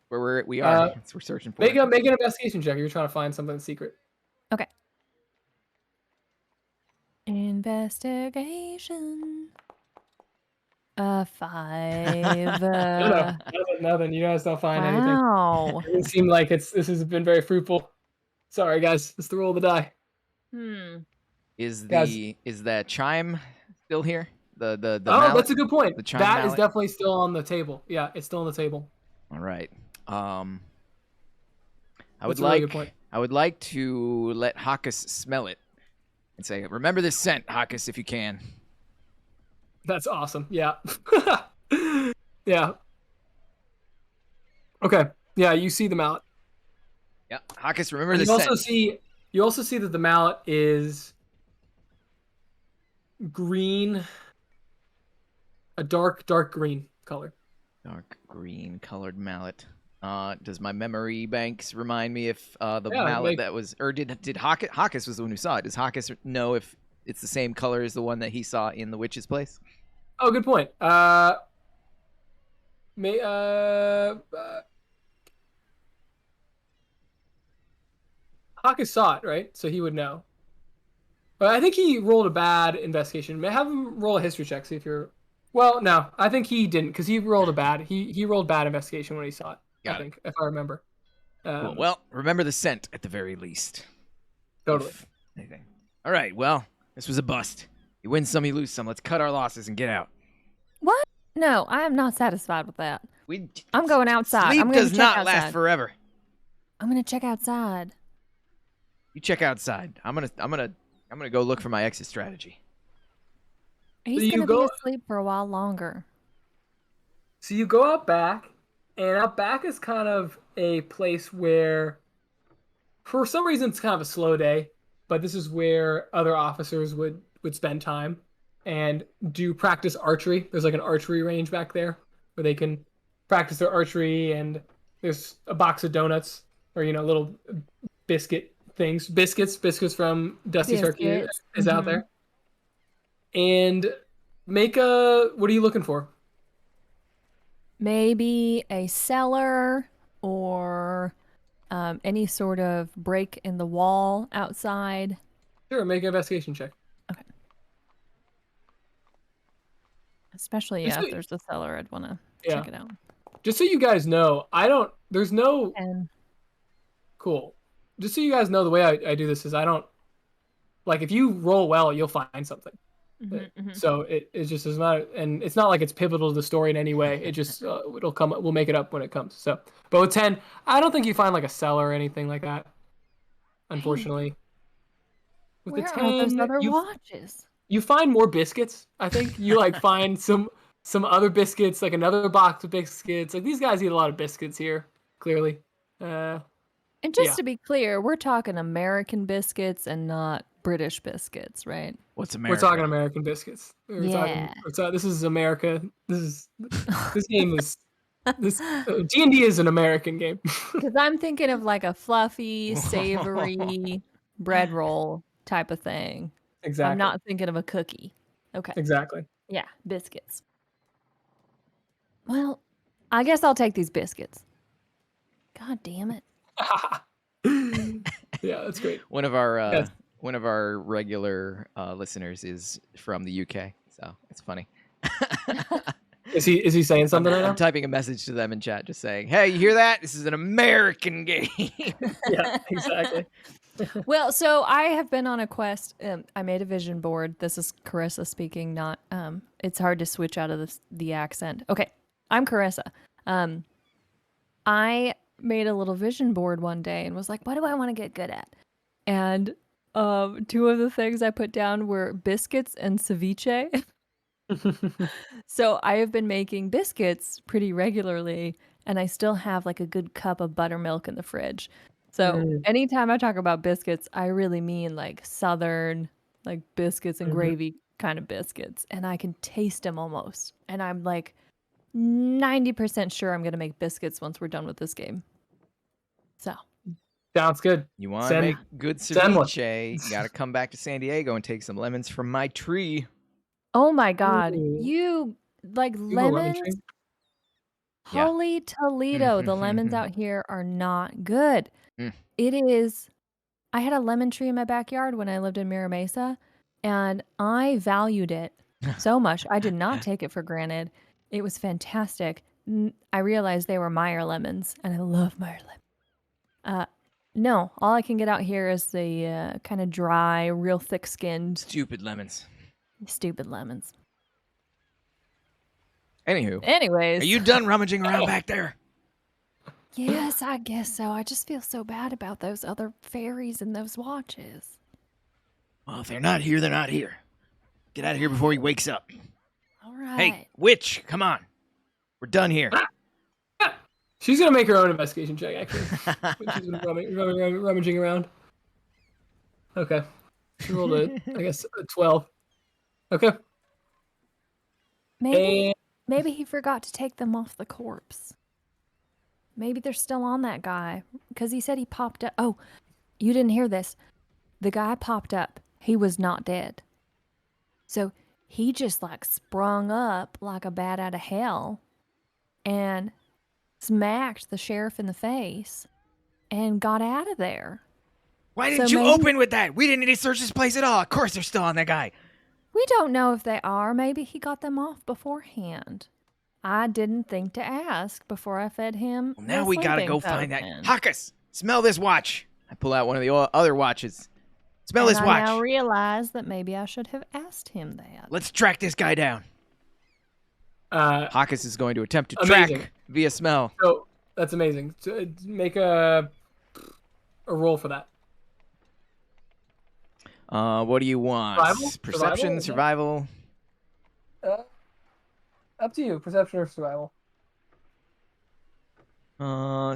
Speaker 1: Where we are. That's what we're searching for.
Speaker 4: Make an investigation check. You're trying to find something secret.
Speaker 3: Investigation. 5.
Speaker 4: Nothing. You guys don't find anything.
Speaker 3: Wow.
Speaker 4: It doesn't seem like this has been very fruitful. Sorry, guys. It's the roll of the die.
Speaker 1: Is
Speaker 4: Guys.
Speaker 1: the chime still here? The
Speaker 4: Oh,
Speaker 1: mallet?
Speaker 4: that's a good point.
Speaker 1: the chime
Speaker 4: That is
Speaker 1: mallet?
Speaker 4: definitely still on the table. Yeah, it's still on the table.
Speaker 1: All right. I
Speaker 4: That's
Speaker 1: would
Speaker 4: a really
Speaker 1: like
Speaker 4: good point.
Speaker 1: I would like to let Hawkus smell it and say, "Remember this scent, Hawkus, if you can."
Speaker 4: That's awesome. Yeah. Yeah. Okay. Yeah, you see the mallet.
Speaker 1: Yeah, Hawkus, remember
Speaker 4: And
Speaker 1: this
Speaker 4: you
Speaker 1: scent.
Speaker 4: also see that the mallet is green, a dark green color.
Speaker 1: Dark green colored mallet. Does my memory banks remind me if the
Speaker 4: Yeah,
Speaker 1: mallet that was, or did Hawkus was the one who saw it? Does Hawkus know if it's the same color as the one that he saw in the witch's place?
Speaker 4: Oh, good point. Hawkins saw it, right? So he would know. But I think he rolled a bad investigation. May have him roll a history check, see if you're. Well, no, I think he didn't because he rolled a bad. He rolled bad investigation when he saw it.
Speaker 1: Got
Speaker 4: I think, if I remember.
Speaker 1: Cool. Well, remember the scent at the very least.
Speaker 4: Totally.
Speaker 1: If anything. All right. Well, this was a bust. You win some, you lose some. Let's cut our losses and get out.
Speaker 3: What? No, I am not satisfied with that.
Speaker 1: We.
Speaker 3: I'm going outside.
Speaker 1: Sleep
Speaker 3: I'm going
Speaker 1: does
Speaker 3: to check
Speaker 1: not last
Speaker 3: outside.
Speaker 1: forever.
Speaker 3: I'm going to check outside.
Speaker 1: You check outside. I'm gonna go look for my exit strategy.
Speaker 3: He's
Speaker 4: you
Speaker 3: going to be
Speaker 4: go-
Speaker 3: asleep for a while longer.
Speaker 4: So you go out back, and out back is kind of a place where, for some reason, it's kind of a slow day, but this is where other officers would spend time and do practice archery. There's like an archery range back there where they can practice their archery, and there's a box of donuts or little biscuit things, biscuits from Dusty Turkey
Speaker 3: Biscuits.
Speaker 4: is out
Speaker 3: Mhm.
Speaker 4: there. And make a. What are you looking for?
Speaker 3: Maybe a cellar or any sort of break in the wall outside.
Speaker 4: Sure, make an investigation check.
Speaker 3: Okay. Especially,
Speaker 4: Just
Speaker 3: yeah,
Speaker 4: so,
Speaker 3: if there's a cellar, I'd want to
Speaker 4: yeah.
Speaker 3: check it out.
Speaker 4: Just so you guys know, there's no.
Speaker 3: And
Speaker 4: Cool. Just so you guys know, the way I do this is I don't. Like, if you roll well, you'll find something. So it just is not, and it's not like it's pivotal to the story in any way. It just it'll come. We'll make it up when it comes. So, but with 10, I don't think you find like a cellar or anything like that. Unfortunately, with
Speaker 3: where
Speaker 4: the
Speaker 3: are those
Speaker 4: 10,
Speaker 3: other watches?
Speaker 4: you find more biscuits. I think you like find some other biscuits, like another box of biscuits. Like these guys eat a lot of biscuits here, clearly.
Speaker 3: And just
Speaker 4: yeah.
Speaker 3: to be clear, we're talking American biscuits and not British biscuits, right?
Speaker 1: What's
Speaker 4: We're
Speaker 1: America?
Speaker 4: talking American biscuits.
Speaker 3: Yeah.
Speaker 4: This is America. This game is this D&D is an American game.
Speaker 3: Because I'm thinking of like a fluffy, savory bread roll type of thing.
Speaker 4: Exactly.
Speaker 3: I'm not thinking of a cookie. Okay.
Speaker 4: Exactly.
Speaker 3: Yeah, biscuits. Well, I guess I'll take these biscuits. God damn it.
Speaker 4: Yeah, that's great.
Speaker 1: One of our regular listeners is from the UK, so it's funny.
Speaker 4: Is he saying something right now?
Speaker 1: I'm typing a message to them in chat, just saying, "Hey, you hear that? This is an American game."
Speaker 4: Yeah, exactly.
Speaker 3: Well, so I have been on a quest. I made a vision board. This is Carissa speaking, not it's hard to switch out of the accent. Okay, I'm Carissa. I made a little vision board one day and was like, what do I want to get good at? And two of the things I put down were biscuits and ceviche. So I have been making biscuits pretty regularly, and I still have like a good cup of buttermilk in the fridge. So anytime I talk about biscuits, I really mean like Southern, like biscuits and gravy kind of biscuits. And I can taste them almost. And I'm like 90% sure I'm going to make biscuits once we're done with this game. So.
Speaker 4: Sounds good.
Speaker 1: You want to make good ceviche, you got to come back to San Diego and take some lemons from my tree.
Speaker 3: Oh my God. You like lemons? Holy Toledo. The lemons out here are not good. It is. I had a lemon tree in my backyard when I lived in Mira Mesa, and I valued it so much. I did not take it for granted. It was fantastic. I realized they were Meyer lemons, and I love Meyer lemons. No, all I can get out here is the kind of dry, real thick-skinned.
Speaker 1: Stupid lemons.
Speaker 3: Stupid lemons.
Speaker 1: Anyways. Are you done rummaging around back there?
Speaker 3: Yes, I guess so. I just feel so bad about those other fairies and those watches.
Speaker 1: Well, if they're not here, they're not here. Get out of here before he wakes up.
Speaker 3: All right.
Speaker 1: Hey, witch, come on. We're done here.
Speaker 4: She's going to make her own investigation check, actually. She's been rummaging around. Okay. She rolled I guess, a 12. Okay.
Speaker 3: Maybe he forgot to take them off the corpse. Maybe they're still on that guy. Because he said he popped up. Oh, you didn't hear this. The guy popped up. He was not dead. So he just like sprung up like a bat out of hell and smacked the sheriff in the face and got out of there.
Speaker 1: Why didn't you open with that? We didn't need to search this place at all. Of course they're still on that guy.
Speaker 3: We don't know if they are. Maybe he got them off beforehand. I didn't think to ask before I fed him.
Speaker 1: Well, now we gotta go find that. Hawkus, smell this watch. I pull out one of the other watches. Smell this watch.
Speaker 3: I now realize that maybe I should have asked him that.
Speaker 1: Let's track this guy down. Hawkus is going to attempt to track via smell.
Speaker 4: So that's amazing. So, make a roll for that.
Speaker 1: What do you want?
Speaker 4: Survival?
Speaker 1: Perception, survival?
Speaker 4: Up to you. Perception or survival?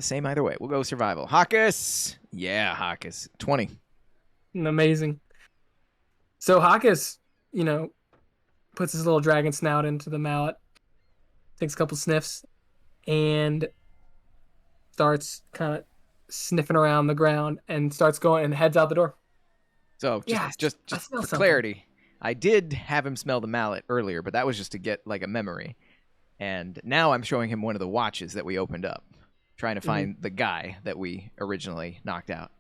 Speaker 1: Same either way. We'll go survival. Hawkus. Yeah, Hawkus. 20.
Speaker 4: Amazing. So Hawkus, puts his little dragon snout into the mallet, takes a couple sniffs, and starts kind of sniffing around the ground and starts going and heads out the door.
Speaker 1: So just for clarity, I did have him smell the mallet earlier, but that was just to get like a memory. And now I'm showing him one of the watches that we opened up, trying to find the guy that we originally knocked out.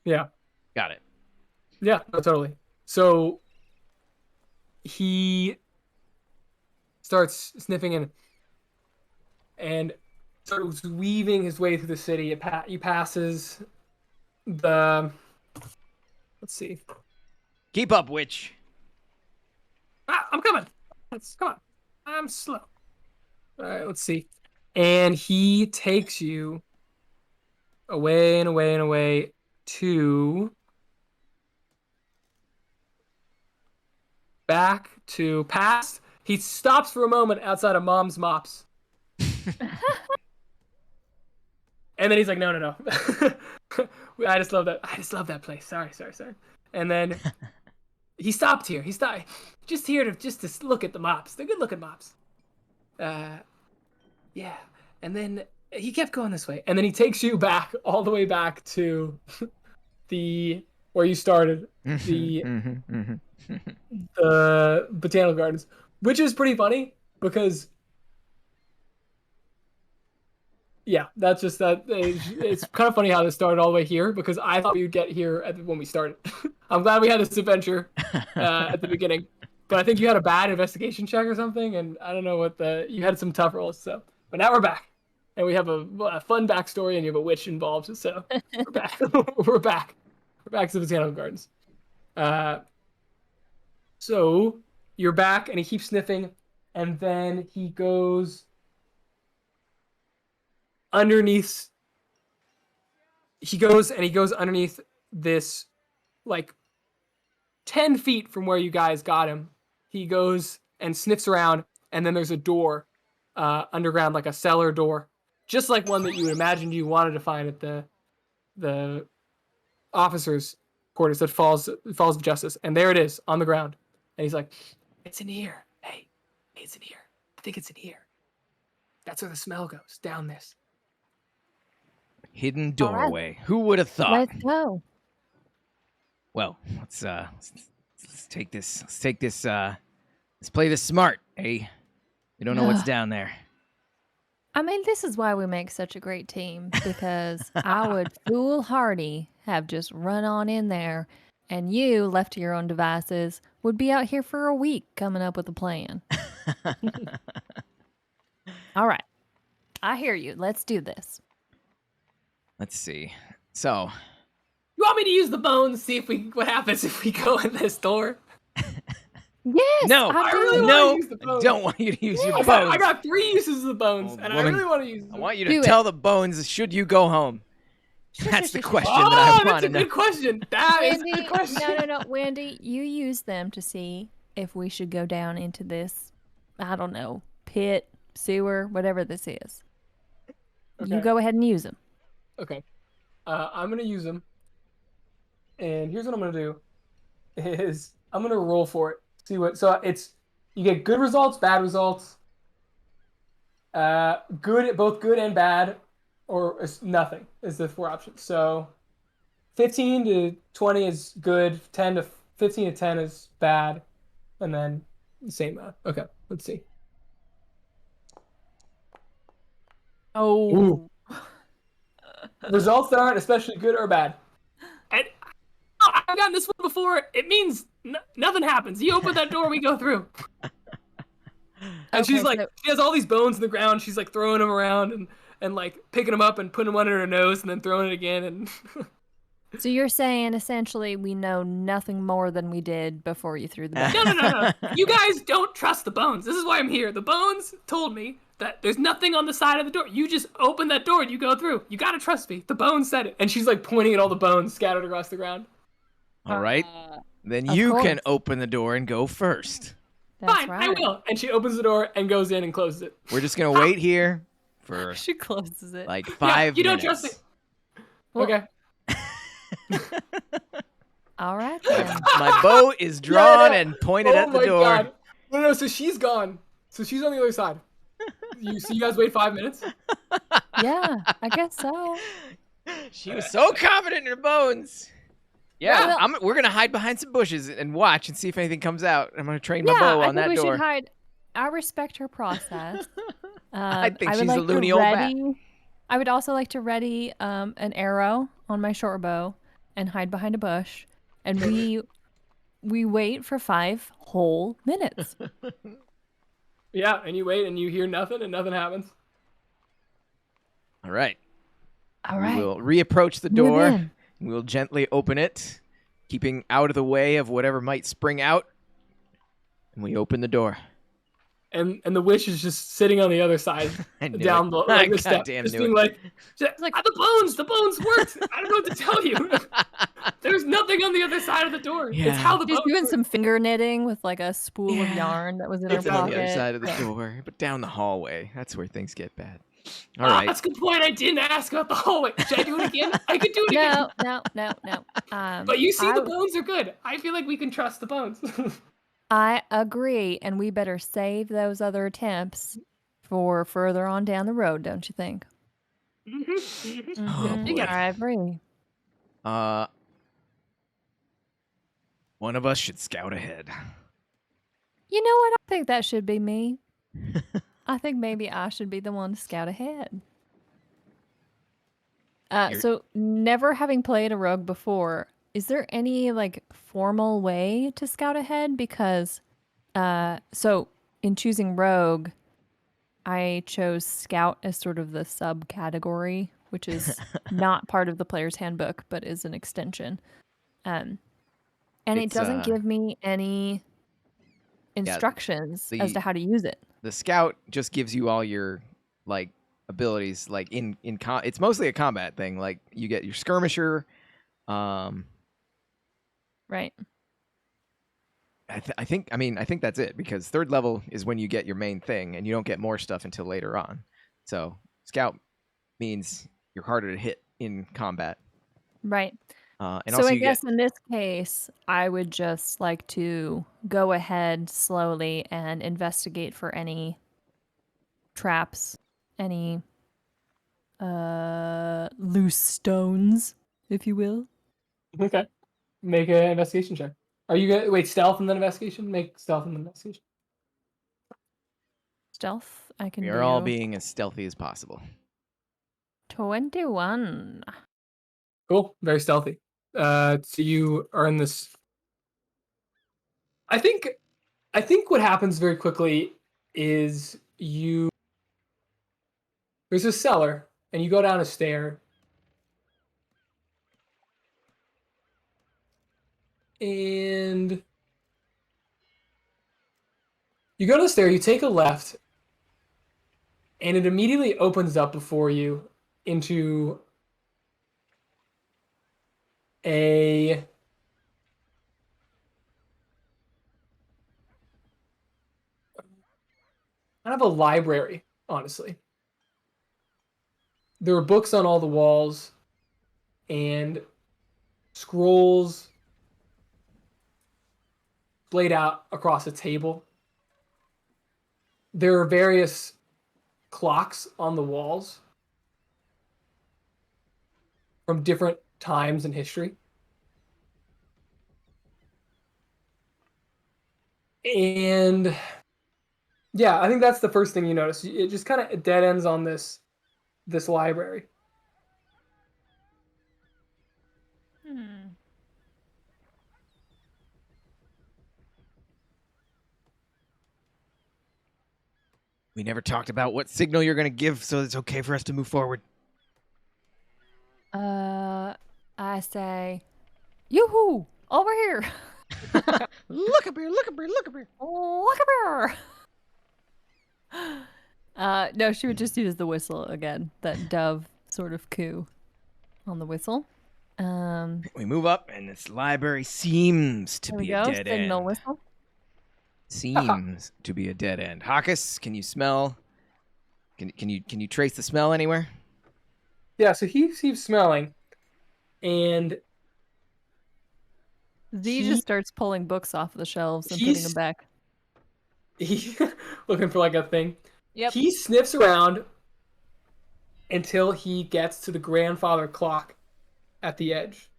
Speaker 2: Yeah.
Speaker 1: Got it.
Speaker 2: Yeah, no, totally. So he starts sniffing in and starts weaving his way through the city. He passes the... Let's see.
Speaker 1: Keep up, witch.
Speaker 2: I'm coming. Come on. I'm slow. All right, let's see. And he takes you away and away and away to... back to past. He stops for a moment outside of Mom's Mops. And then he's like, no. I just love that place. Sorry. And then he stopped here. He stopped just here to look at the mops. They're good looking mops. Yeah. And then he kept going this way. And then he takes you back, all the way back to where you started, the botanical gardens, which is pretty funny because that's just that. It's kind of funny how this started all the way here because I thought we would get here when we started. I'm glad we had this adventure at the beginning, but I think you had a bad investigation check or something, and I don't know you had some tough rolls. So, but now we're back, and we have a fun backstory, and you have a witch involved. So we're back. We're back to the botanical gardens. So you're back, and he keeps sniffing, and then he goes underneath. He goes underneath this, like 10 feet from where you guys got him. He goes and sniffs around, and then there's a door underground, like a cellar door, just like one that you would imagine you wanted to find at the officers' quarters that falls of justice. And there it is on the ground. And he's like, it's in here. Hey, it's in here. I think it's in here. That's where the smell goes, down this.
Speaker 1: Hidden doorway. Right. Who would have thought?
Speaker 3: Let's go.
Speaker 1: Well, let's take this. Let's play this smart, eh? We don't know what's down there.
Speaker 3: I mean, this is why we make such a great team, because I would foolhardy have just run on in there, and you, left to your own devices, would be out here for a week coming up with a plan. All right. I hear you. Let's do this.
Speaker 1: Let's see. So,
Speaker 2: you want me to use the bones, see what happens if we go in this door?
Speaker 3: Yes.
Speaker 1: No,
Speaker 2: I really want to use the bones.
Speaker 1: I don't want you to use your bones.
Speaker 2: I got 3 uses of the bones, and woman, I really want to use them.
Speaker 1: I want you to tell the bones, should you go home? That's the question that I want to know.
Speaker 2: That's a good question. That is a good question.
Speaker 3: No. Wendy, you use them to see if we should go down into this, I don't know, pit, sewer, whatever this is. Okay. You go ahead and use them.
Speaker 2: Okay. I'm going to use them. And here's what I'm going to do. Is I'm going to roll for it. See what, so you get good results, bad results, both good and bad, or nothing is the 4 options. So 15 to 20 is good, 15 to 10 is bad, and then the same. Okay, let's see.
Speaker 3: Oh.
Speaker 2: Ooh. Results that aren't especially good or bad. And I've gotten this one before. It means nothing happens. You open that door, we go through. And she's like, she has all these bones in the ground. She's like throwing them around and like picking them up and putting them under her nose and then throwing it again. And
Speaker 3: so you're saying essentially we know nothing more than we did before you threw the bones.
Speaker 2: No. You guys don't trust the bones. This is why I'm here. The bones told me that there's nothing on the side of the door. You just open that door and you go through. You gotta trust me. The bones said it. And she's like pointing at all the bones scattered across the ground.
Speaker 1: All right. Then you can open the door and go first.
Speaker 3: That's
Speaker 2: fine,
Speaker 3: right.
Speaker 2: I will. And she opens the door and goes in and closes it.
Speaker 1: We're just going to wait here for
Speaker 3: she closes it.
Speaker 1: like 5 minutes.
Speaker 2: You don't trust me. Okay.
Speaker 3: All right then.
Speaker 1: My bow is drawn and pointed at the door.
Speaker 2: God. No, so she's gone. So she's on the other side. You guys wait 5 minutes?
Speaker 3: Yeah, I guess so.
Speaker 1: She was so confident in her bones. Yeah,
Speaker 3: Well-
Speaker 1: we're gonna hide behind some bushes and watch and see if anything comes out. I'm gonna train my
Speaker 3: Yeah,
Speaker 1: bow
Speaker 3: I
Speaker 1: on
Speaker 3: think
Speaker 1: that
Speaker 3: we
Speaker 1: door.
Speaker 3: should hide. I respect her process.
Speaker 1: I think
Speaker 3: would
Speaker 1: she's a
Speaker 3: like to
Speaker 1: loony old bat.
Speaker 3: ready. I would also like to ready an arrow on my short bow and hide behind a bush, and we wait for 5 whole minutes.
Speaker 2: Yeah, and you wait and you hear nothing and nothing happens.
Speaker 1: All right.
Speaker 3: All
Speaker 1: We
Speaker 3: right.
Speaker 1: will reapproach the
Speaker 3: Move
Speaker 1: door.
Speaker 3: in.
Speaker 1: We will gently open it, keeping out of the way of whatever might spring out. And we open the door.
Speaker 2: And the witch is just sitting on the other side,
Speaker 1: I knew
Speaker 2: down
Speaker 1: it.
Speaker 2: the like the
Speaker 1: I
Speaker 2: step,
Speaker 1: goddamn
Speaker 2: just
Speaker 1: knew
Speaker 2: being
Speaker 1: it.
Speaker 2: like,
Speaker 3: like-
Speaker 2: the bones worked. I don't know what to tell you. There's nothing on the other side of the door.
Speaker 1: Yeah.
Speaker 2: It's how the
Speaker 3: She's
Speaker 2: bones
Speaker 3: doing
Speaker 2: work.
Speaker 3: some finger knitting with like a spool of
Speaker 1: Yeah.
Speaker 3: yarn that was in her
Speaker 1: It's
Speaker 3: pocket.
Speaker 1: on the other side of the
Speaker 3: Yeah.
Speaker 1: door, but down the hallway. That's where things get bad. All right.
Speaker 2: That's a good point. I didn't ask about the hallway. Should I do it again? I could do it again.
Speaker 3: No.
Speaker 2: But you see,
Speaker 3: I-
Speaker 2: the bones are good. I feel like we can trust the bones.
Speaker 3: I agree, and we better save those other attempts for further on down the road, don't you think?
Speaker 1: Oh, boy.
Speaker 3: I agree.
Speaker 1: One of us should scout ahead.
Speaker 3: You know what? I think that should be me. I think maybe I should be the one to scout ahead. So never having played a rogue before, is there any like formal way to scout ahead? Because so in choosing rogue, I chose scout as sort of the subcategory, which is not part of the player's handbook, but is an extension. And it
Speaker 1: It's,
Speaker 3: doesn't give me any instructions as to how to use it.
Speaker 1: The scout just gives you all your like abilities, like it's mostly a combat thing. Like you get your skirmisher.
Speaker 3: Right.
Speaker 1: I think that's it, because 3rd level is when you get your main thing, and you don't get more stuff until later on. So scout means you're harder to hit in combat.
Speaker 3: Right.
Speaker 1: And
Speaker 3: So
Speaker 1: also
Speaker 3: I guess in this case, I would just like to go ahead slowly and investigate for any traps, any loose stones, if you will.
Speaker 2: Okay. Make an investigation check. Are you gonna wait stealth and then investigation? Make stealth and then investigation.
Speaker 3: Stealth, I can
Speaker 1: we
Speaker 3: do.
Speaker 1: are all being as stealthy as possible.
Speaker 3: 21.
Speaker 2: Cool. Very stealthy. So you are in this. I think what happens very quickly is there's a cellar and you go down a stair. And you go to the stair, you take a left, and it immediately opens up before you into a kind of a library, honestly. There are books on all the walls and scrolls laid out across a table. There are various clocks on the walls from different times in history. And yeah, I think that's the first thing you notice. It just kind of dead ends on this library.
Speaker 1: We never talked about what signal you're going to give so it's okay for us to move forward.
Speaker 3: I say, yoo-hoo, over here.
Speaker 1: Look up here, look up here, look up here.
Speaker 3: Look up here. No, she would just use the whistle again. That dove sort of coo on the whistle.
Speaker 1: We move up, and this library seems to
Speaker 3: There we
Speaker 1: be
Speaker 3: go.
Speaker 1: a dead
Speaker 3: Signal
Speaker 1: end.
Speaker 3: whistle.
Speaker 1: Seems to be a dead end. Hawkus, can you smell? Can you trace the smell anywhere?
Speaker 2: Yeah, so he keeps smelling, and
Speaker 3: Z just starts pulling books off the shelves and putting them back.
Speaker 2: he looking for like a thing.
Speaker 3: Yep.
Speaker 2: He sniffs around until he gets to the grandfather clock at the edge,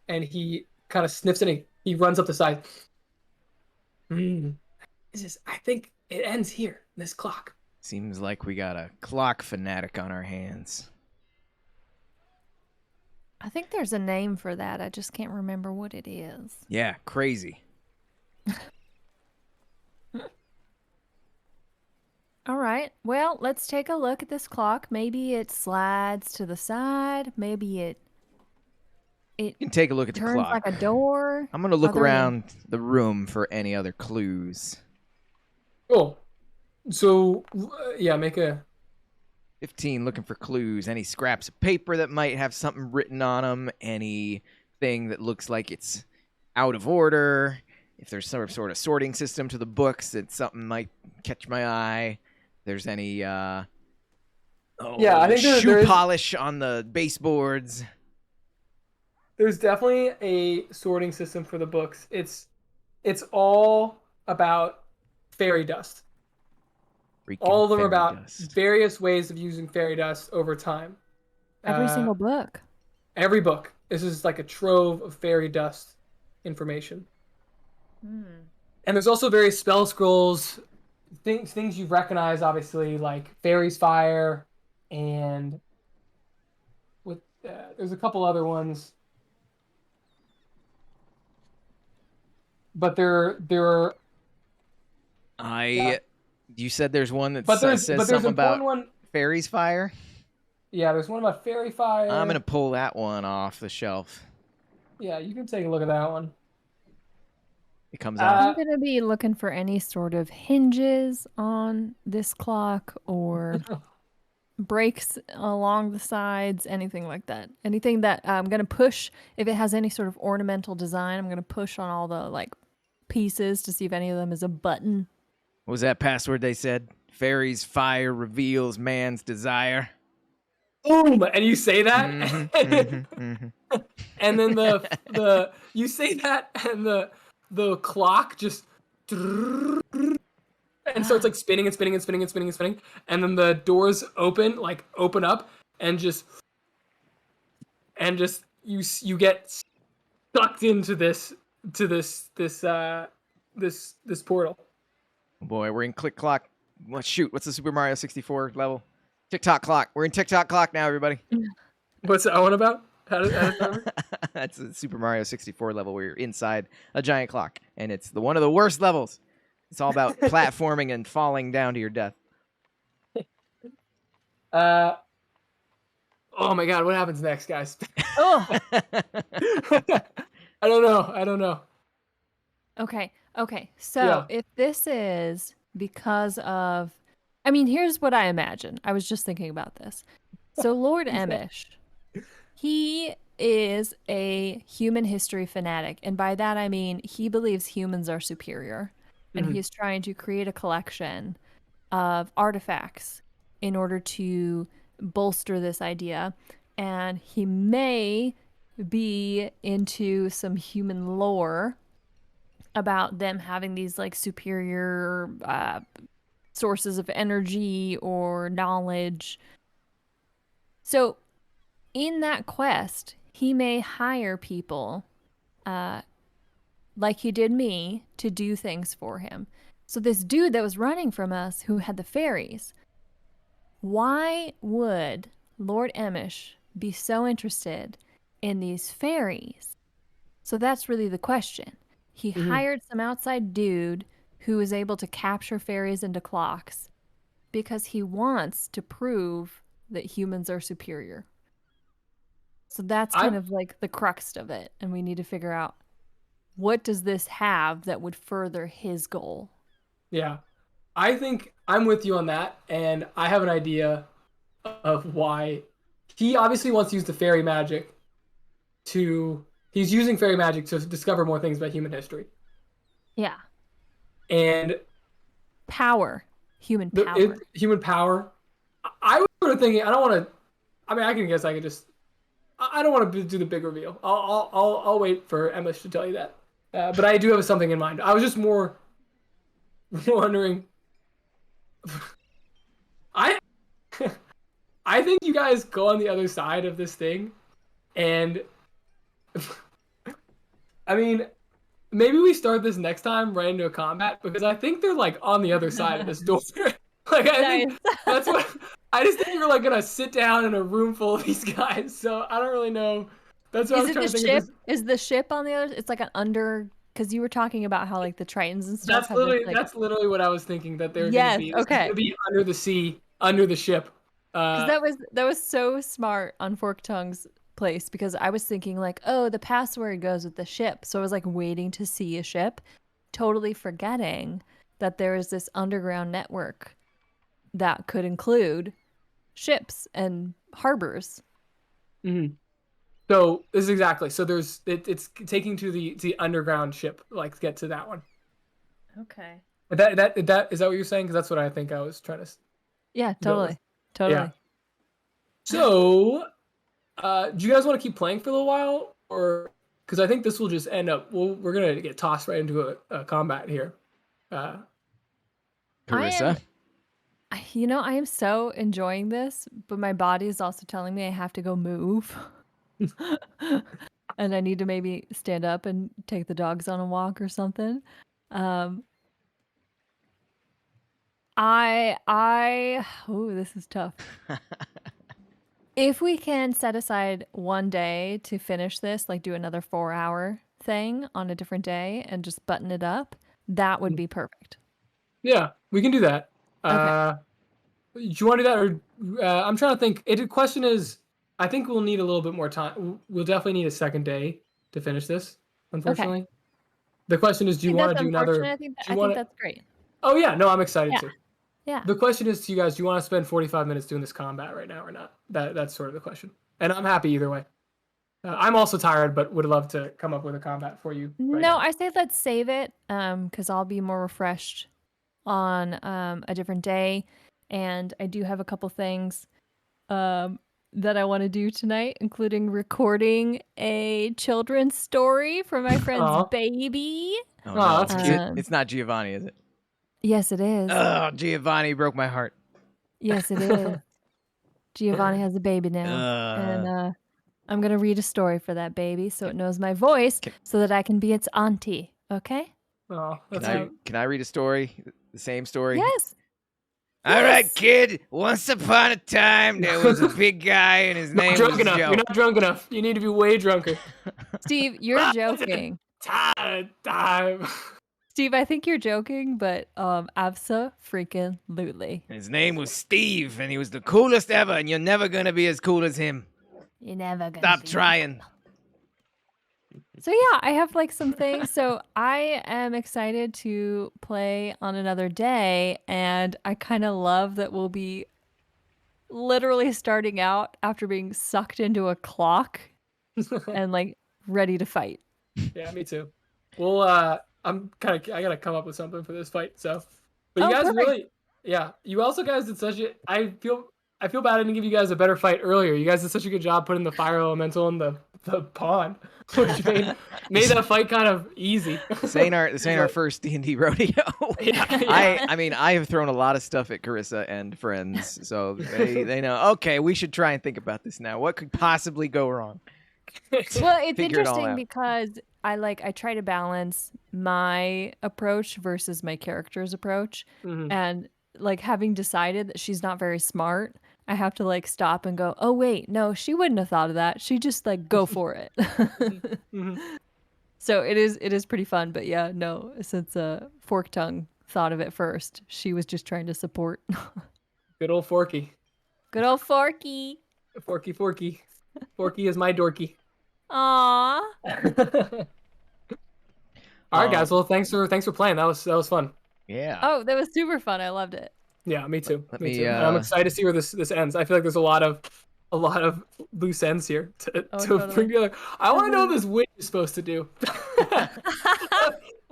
Speaker 2: and he
Speaker 4: kind of sniffs it and he runs up the side. I think it ends here, this clock.
Speaker 1: Seems like we got a clock fanatic on our hands.
Speaker 3: I think there's a name for that. I just can't remember what it is.
Speaker 1: Yeah, crazy.
Speaker 3: All right. Well, let's take a look at this clock. Maybe it slides to the side. Maybe it
Speaker 1: You can take a look at the
Speaker 3: turns
Speaker 1: clock.
Speaker 3: like a door.
Speaker 1: I'm going to look
Speaker 3: Are there any-
Speaker 1: around the room for any other clues.
Speaker 4: Cool. So, yeah, make a...
Speaker 1: 15, looking for clues. Any scraps of paper that might have something written on them. Anything that looks like it's out of order. If there's some sort of sorting system to the books that something might catch my eye. If there's any
Speaker 4: Yeah, I think
Speaker 1: shoe
Speaker 4: there is...
Speaker 1: polish on the baseboards.
Speaker 4: There's definitely a sorting system for the books. It's all about fairy dust.
Speaker 1: Freaking
Speaker 4: All of them are
Speaker 1: fairy
Speaker 4: about
Speaker 1: dust.
Speaker 4: various ways of using fairy dust over time.
Speaker 3: Every single book.
Speaker 4: Every book. This is like a trove of fairy dust information. And there's also various spell scrolls, things you recognize, obviously, like Fairies Fire, and with there's a couple other ones. But there are...
Speaker 1: You said there's one that
Speaker 4: there's
Speaker 1: says something about
Speaker 4: one.
Speaker 1: Fairies Fire?
Speaker 4: Yeah, there's one about Fairy Fire.
Speaker 1: I'm going to pull that one off the shelf.
Speaker 4: Yeah, you can take a look at that one.
Speaker 1: It comes off.
Speaker 3: I'm going to be looking for any sort of hinges on this clock or breaks along the sides, anything like that. Anything that I'm going to push, if it has any sort of ornamental design, I'm going to push on all the like pieces to see if any of them is a button.
Speaker 1: What was that password they said? Fairies Fire reveals man's desire.
Speaker 4: Boom! And you say that, and then the you say that, and the clock just and starts like spinning and spinning and spinning and spinning and spinning, and then the doors open up, and just you get sucked into this portal.
Speaker 1: Boy, we're in click clock. Well, shoot, what's the Super Mario 64 level? TikTok clock. We're in TikTok clock now, everybody.
Speaker 4: What's that one about? How does that work?
Speaker 1: That's a Super Mario 64 level where you're inside a giant clock, and it's one of the worst levels. It's all about platforming and falling down to your death.
Speaker 4: Oh my God, what happens next, guys?
Speaker 3: Oh.
Speaker 4: I don't know.
Speaker 3: Okay. So if this is because of, I mean, here's what I imagine. I was just thinking about this. So Lord Emish, he is a human history fanatic. And by that, I mean, he believes humans are superior. And he's trying to create a collection of artifacts in order to bolster this idea. And he may be into some human lore about them having these like superior sources of energy or knowledge. So in that quest, he may hire people like he did me to do things for him. So this dude that was running from us who had the fairies, why would Lord Emish be so interested in these fairies? So that's really the question. He hired some outside dude who was able to capture fairies into clocks because he wants to prove that humans are superior. So that's kind of like the crux of it. And we need to figure out, what does this have that would further his goal?
Speaker 4: Yeah. I think I'm with you on that. And I have an idea of why he obviously wants to use the fairy magic he's using fairy magic to discover more things about human history.
Speaker 3: Yeah.
Speaker 4: And
Speaker 3: power. Human power.
Speaker 4: Human power. I was sort of thinking, I don't want to do the big reveal. I'll wait for Emish to tell you that. But I do have something in mind. I was just more wondering. I think you guys go on the other side of this thing, and I mean, maybe we start this next time right into a combat because I think they're like on the other side of this door. Like I think that's what I just think you're like gonna sit down in a room full of these guys. So I don't really know. That's what I was trying to think of.
Speaker 3: Is the ship on the other? It's like an under, because you were talking about how like the Tritons and stuff.
Speaker 4: That's literally what I was thinking that they're gonna be. It's gonna be under the sea, under the ship.
Speaker 3: Because that was so smart on Forktongue's place, because I was thinking like, oh, the password goes with the ship. So I was like waiting to see a ship, totally forgetting that there is this underground network that could include ships and harbors.
Speaker 4: Mm-hmm. So this is exactly. So it's taking to the underground ship, like get to that one.
Speaker 3: Okay.
Speaker 4: That is that what you're saying? Because that's what I think I was trying to.
Speaker 3: Yeah, totally.
Speaker 4: Yeah. So, do you guys want to keep playing for a little while, or because I think this will just end up. Well, we're gonna get tossed right into a combat here.
Speaker 1: Carissa.
Speaker 3: I am so enjoying this, but my body is also telling me I have to go move. And I need to maybe stand up and take the dogs on a walk or something. This is tough. If we can set aside one day to finish this, like do another 4-hour thing on a different day and just button it up, that would be perfect.
Speaker 4: Yeah, we can do that.
Speaker 3: Okay.
Speaker 4: Do you want to do that, or I'm trying to think. The question is, I think we'll need a little bit more time. We'll definitely need a second day to finish this, unfortunately. Okay. The question is, do you want to do another?
Speaker 3: I think that's great.
Speaker 4: Oh yeah, no, I'm excited too.
Speaker 3: Yeah.
Speaker 4: The question is to you guys, do you want to spend 45 minutes doing this combat right now or not? That's sort of the question. And I'm happy either way. I'm also tired, but would love to come up with a combat for you.
Speaker 3: No, I say let's save it because I'll be more refreshed on a different day. And I do have a couple things that I want to do tonight, including recording a children's story for my friend's baby.
Speaker 1: Oh, no. That's cute. It's not Giovanni, is it?
Speaker 3: Yes, it is.
Speaker 1: Oh, Giovanni broke my heart.
Speaker 3: Yes, it is. Giovanni has a baby now. And I'm going to read a story for that baby so it knows my voice so that I can be its auntie. Okay?
Speaker 4: Oh,
Speaker 1: can I read a story? The same story?
Speaker 3: Yes.
Speaker 1: All right, kid. Once upon a time, there was a big guy, and his name was Joe.
Speaker 4: You're not drunk enough. You need to be way drunker.
Speaker 3: Steve, you're joking.
Speaker 4: Time.
Speaker 3: Steve, I think you're joking, but abso-freaking-lutely.
Speaker 1: His name was Steve, and he was the coolest ever, and you're never gonna be as cool as him.
Speaker 3: You're never gonna.
Speaker 1: Stop trying.
Speaker 3: So yeah, I have like some things. So I am excited to play on another day, and I kind of love that we'll be literally starting out after being sucked into a clock and like ready to fight.
Speaker 4: Yeah, me too. Well, I gotta come up with something for this fight. So, but you guys perfect. You also guys did such a. I feel bad I didn't give you guys a better fight earlier. You guys did such a good job putting the fire elemental in the pond, which made that fight kind of easy.
Speaker 1: This ain't our first D&D rodeo. Yeah. I mean, I have thrown a lot of stuff at Carissa and friends, so they know. Okay, we should try and think about this now. What could possibly go wrong?
Speaker 3: Well, it's interesting because I try to balance my approach versus my character's approach, and like having decided that she's not very smart, I have to like stop and go, oh wait, no, she wouldn't have thought of that. She just like go for it. So it is pretty fun, but yeah, no, since Forktongue thought of it first, she was just trying to support.
Speaker 4: Good old Forky.
Speaker 3: Good old Forky.
Speaker 4: Forky. Forky is my dorky.
Speaker 3: Aww.
Speaker 4: All right, guys. Well, thanks for playing. That was fun.
Speaker 1: Yeah.
Speaker 3: Oh, that was super fun. I loved it.
Speaker 4: Yeah, me too. Me too. I'm excited to see where this ends. I feel like there's a lot of loose ends here to totally bring together. I want to know what this witch is supposed to do. I've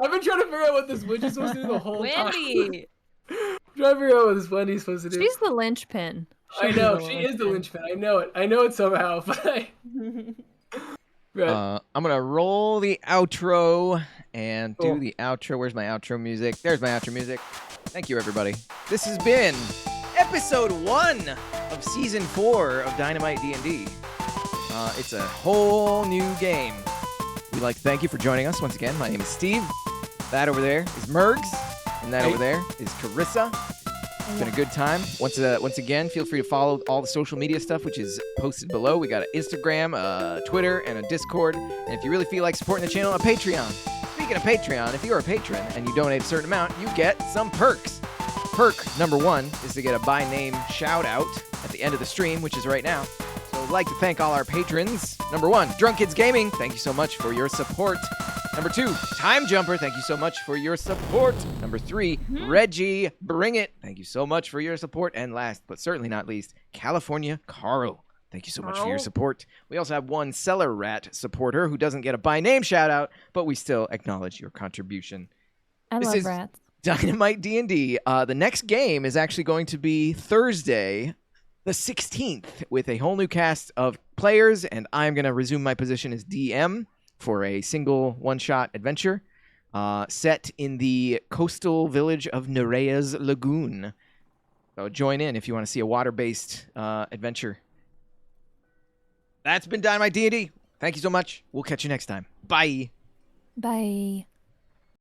Speaker 4: been trying to figure out what this witch is supposed to do the whole time.
Speaker 3: Wendy.
Speaker 4: Trying to figure out what this Wendy's supposed to do.
Speaker 3: She's the linchpin.
Speaker 4: I know she is the linchpin. I know it somehow. But
Speaker 1: I'm gonna roll the outro and do the outro. Where's my outro music? There's my outro music. Thank you, everybody. This has been episode 1 of season 4 of Dynamite DnD. It's a whole new game. we'd like to thank you for joining us once again. My name is Steve. That over there is Murgs, and that over there is Carissa. It's been a good time. Once again, feel free to follow all the social media stuff, which is posted below. We got an Instagram, a Twitter, and a Discord. And if you really feel like supporting the channel, a Patreon. Speaking of Patreon, if you're a patron and you donate a certain amount, you get some perks. Perk number 1 is to get a by name shout out at the end of the stream, which is right now. So I'd like to thank all our patrons. Number 1, Drunk Kids Gaming. Thank you so much for your support. Number 2, Time Jumper. Thank you so much for your support. Number 3, Reggie, Bring It. Thank you so much for your support. And last, but certainly not least, California Carl. Thank you so much for your support. We also have one Cellar Rat supporter who doesn't get a by name shout out, but we still acknowledge your contribution.
Speaker 3: I love rats.
Speaker 1: Dynamite DnD. The next game is actually going to be Thursday, the 16th, with a whole new cast of players, and I'm going to resume my position as DM for a single one-shot adventure set in the coastal village of Nerea's Lagoon. So join in if you want to see a water-based adventure. That's been Dynamite D&D. Thank you so much. We'll catch you next time. Bye.
Speaker 3: Bye.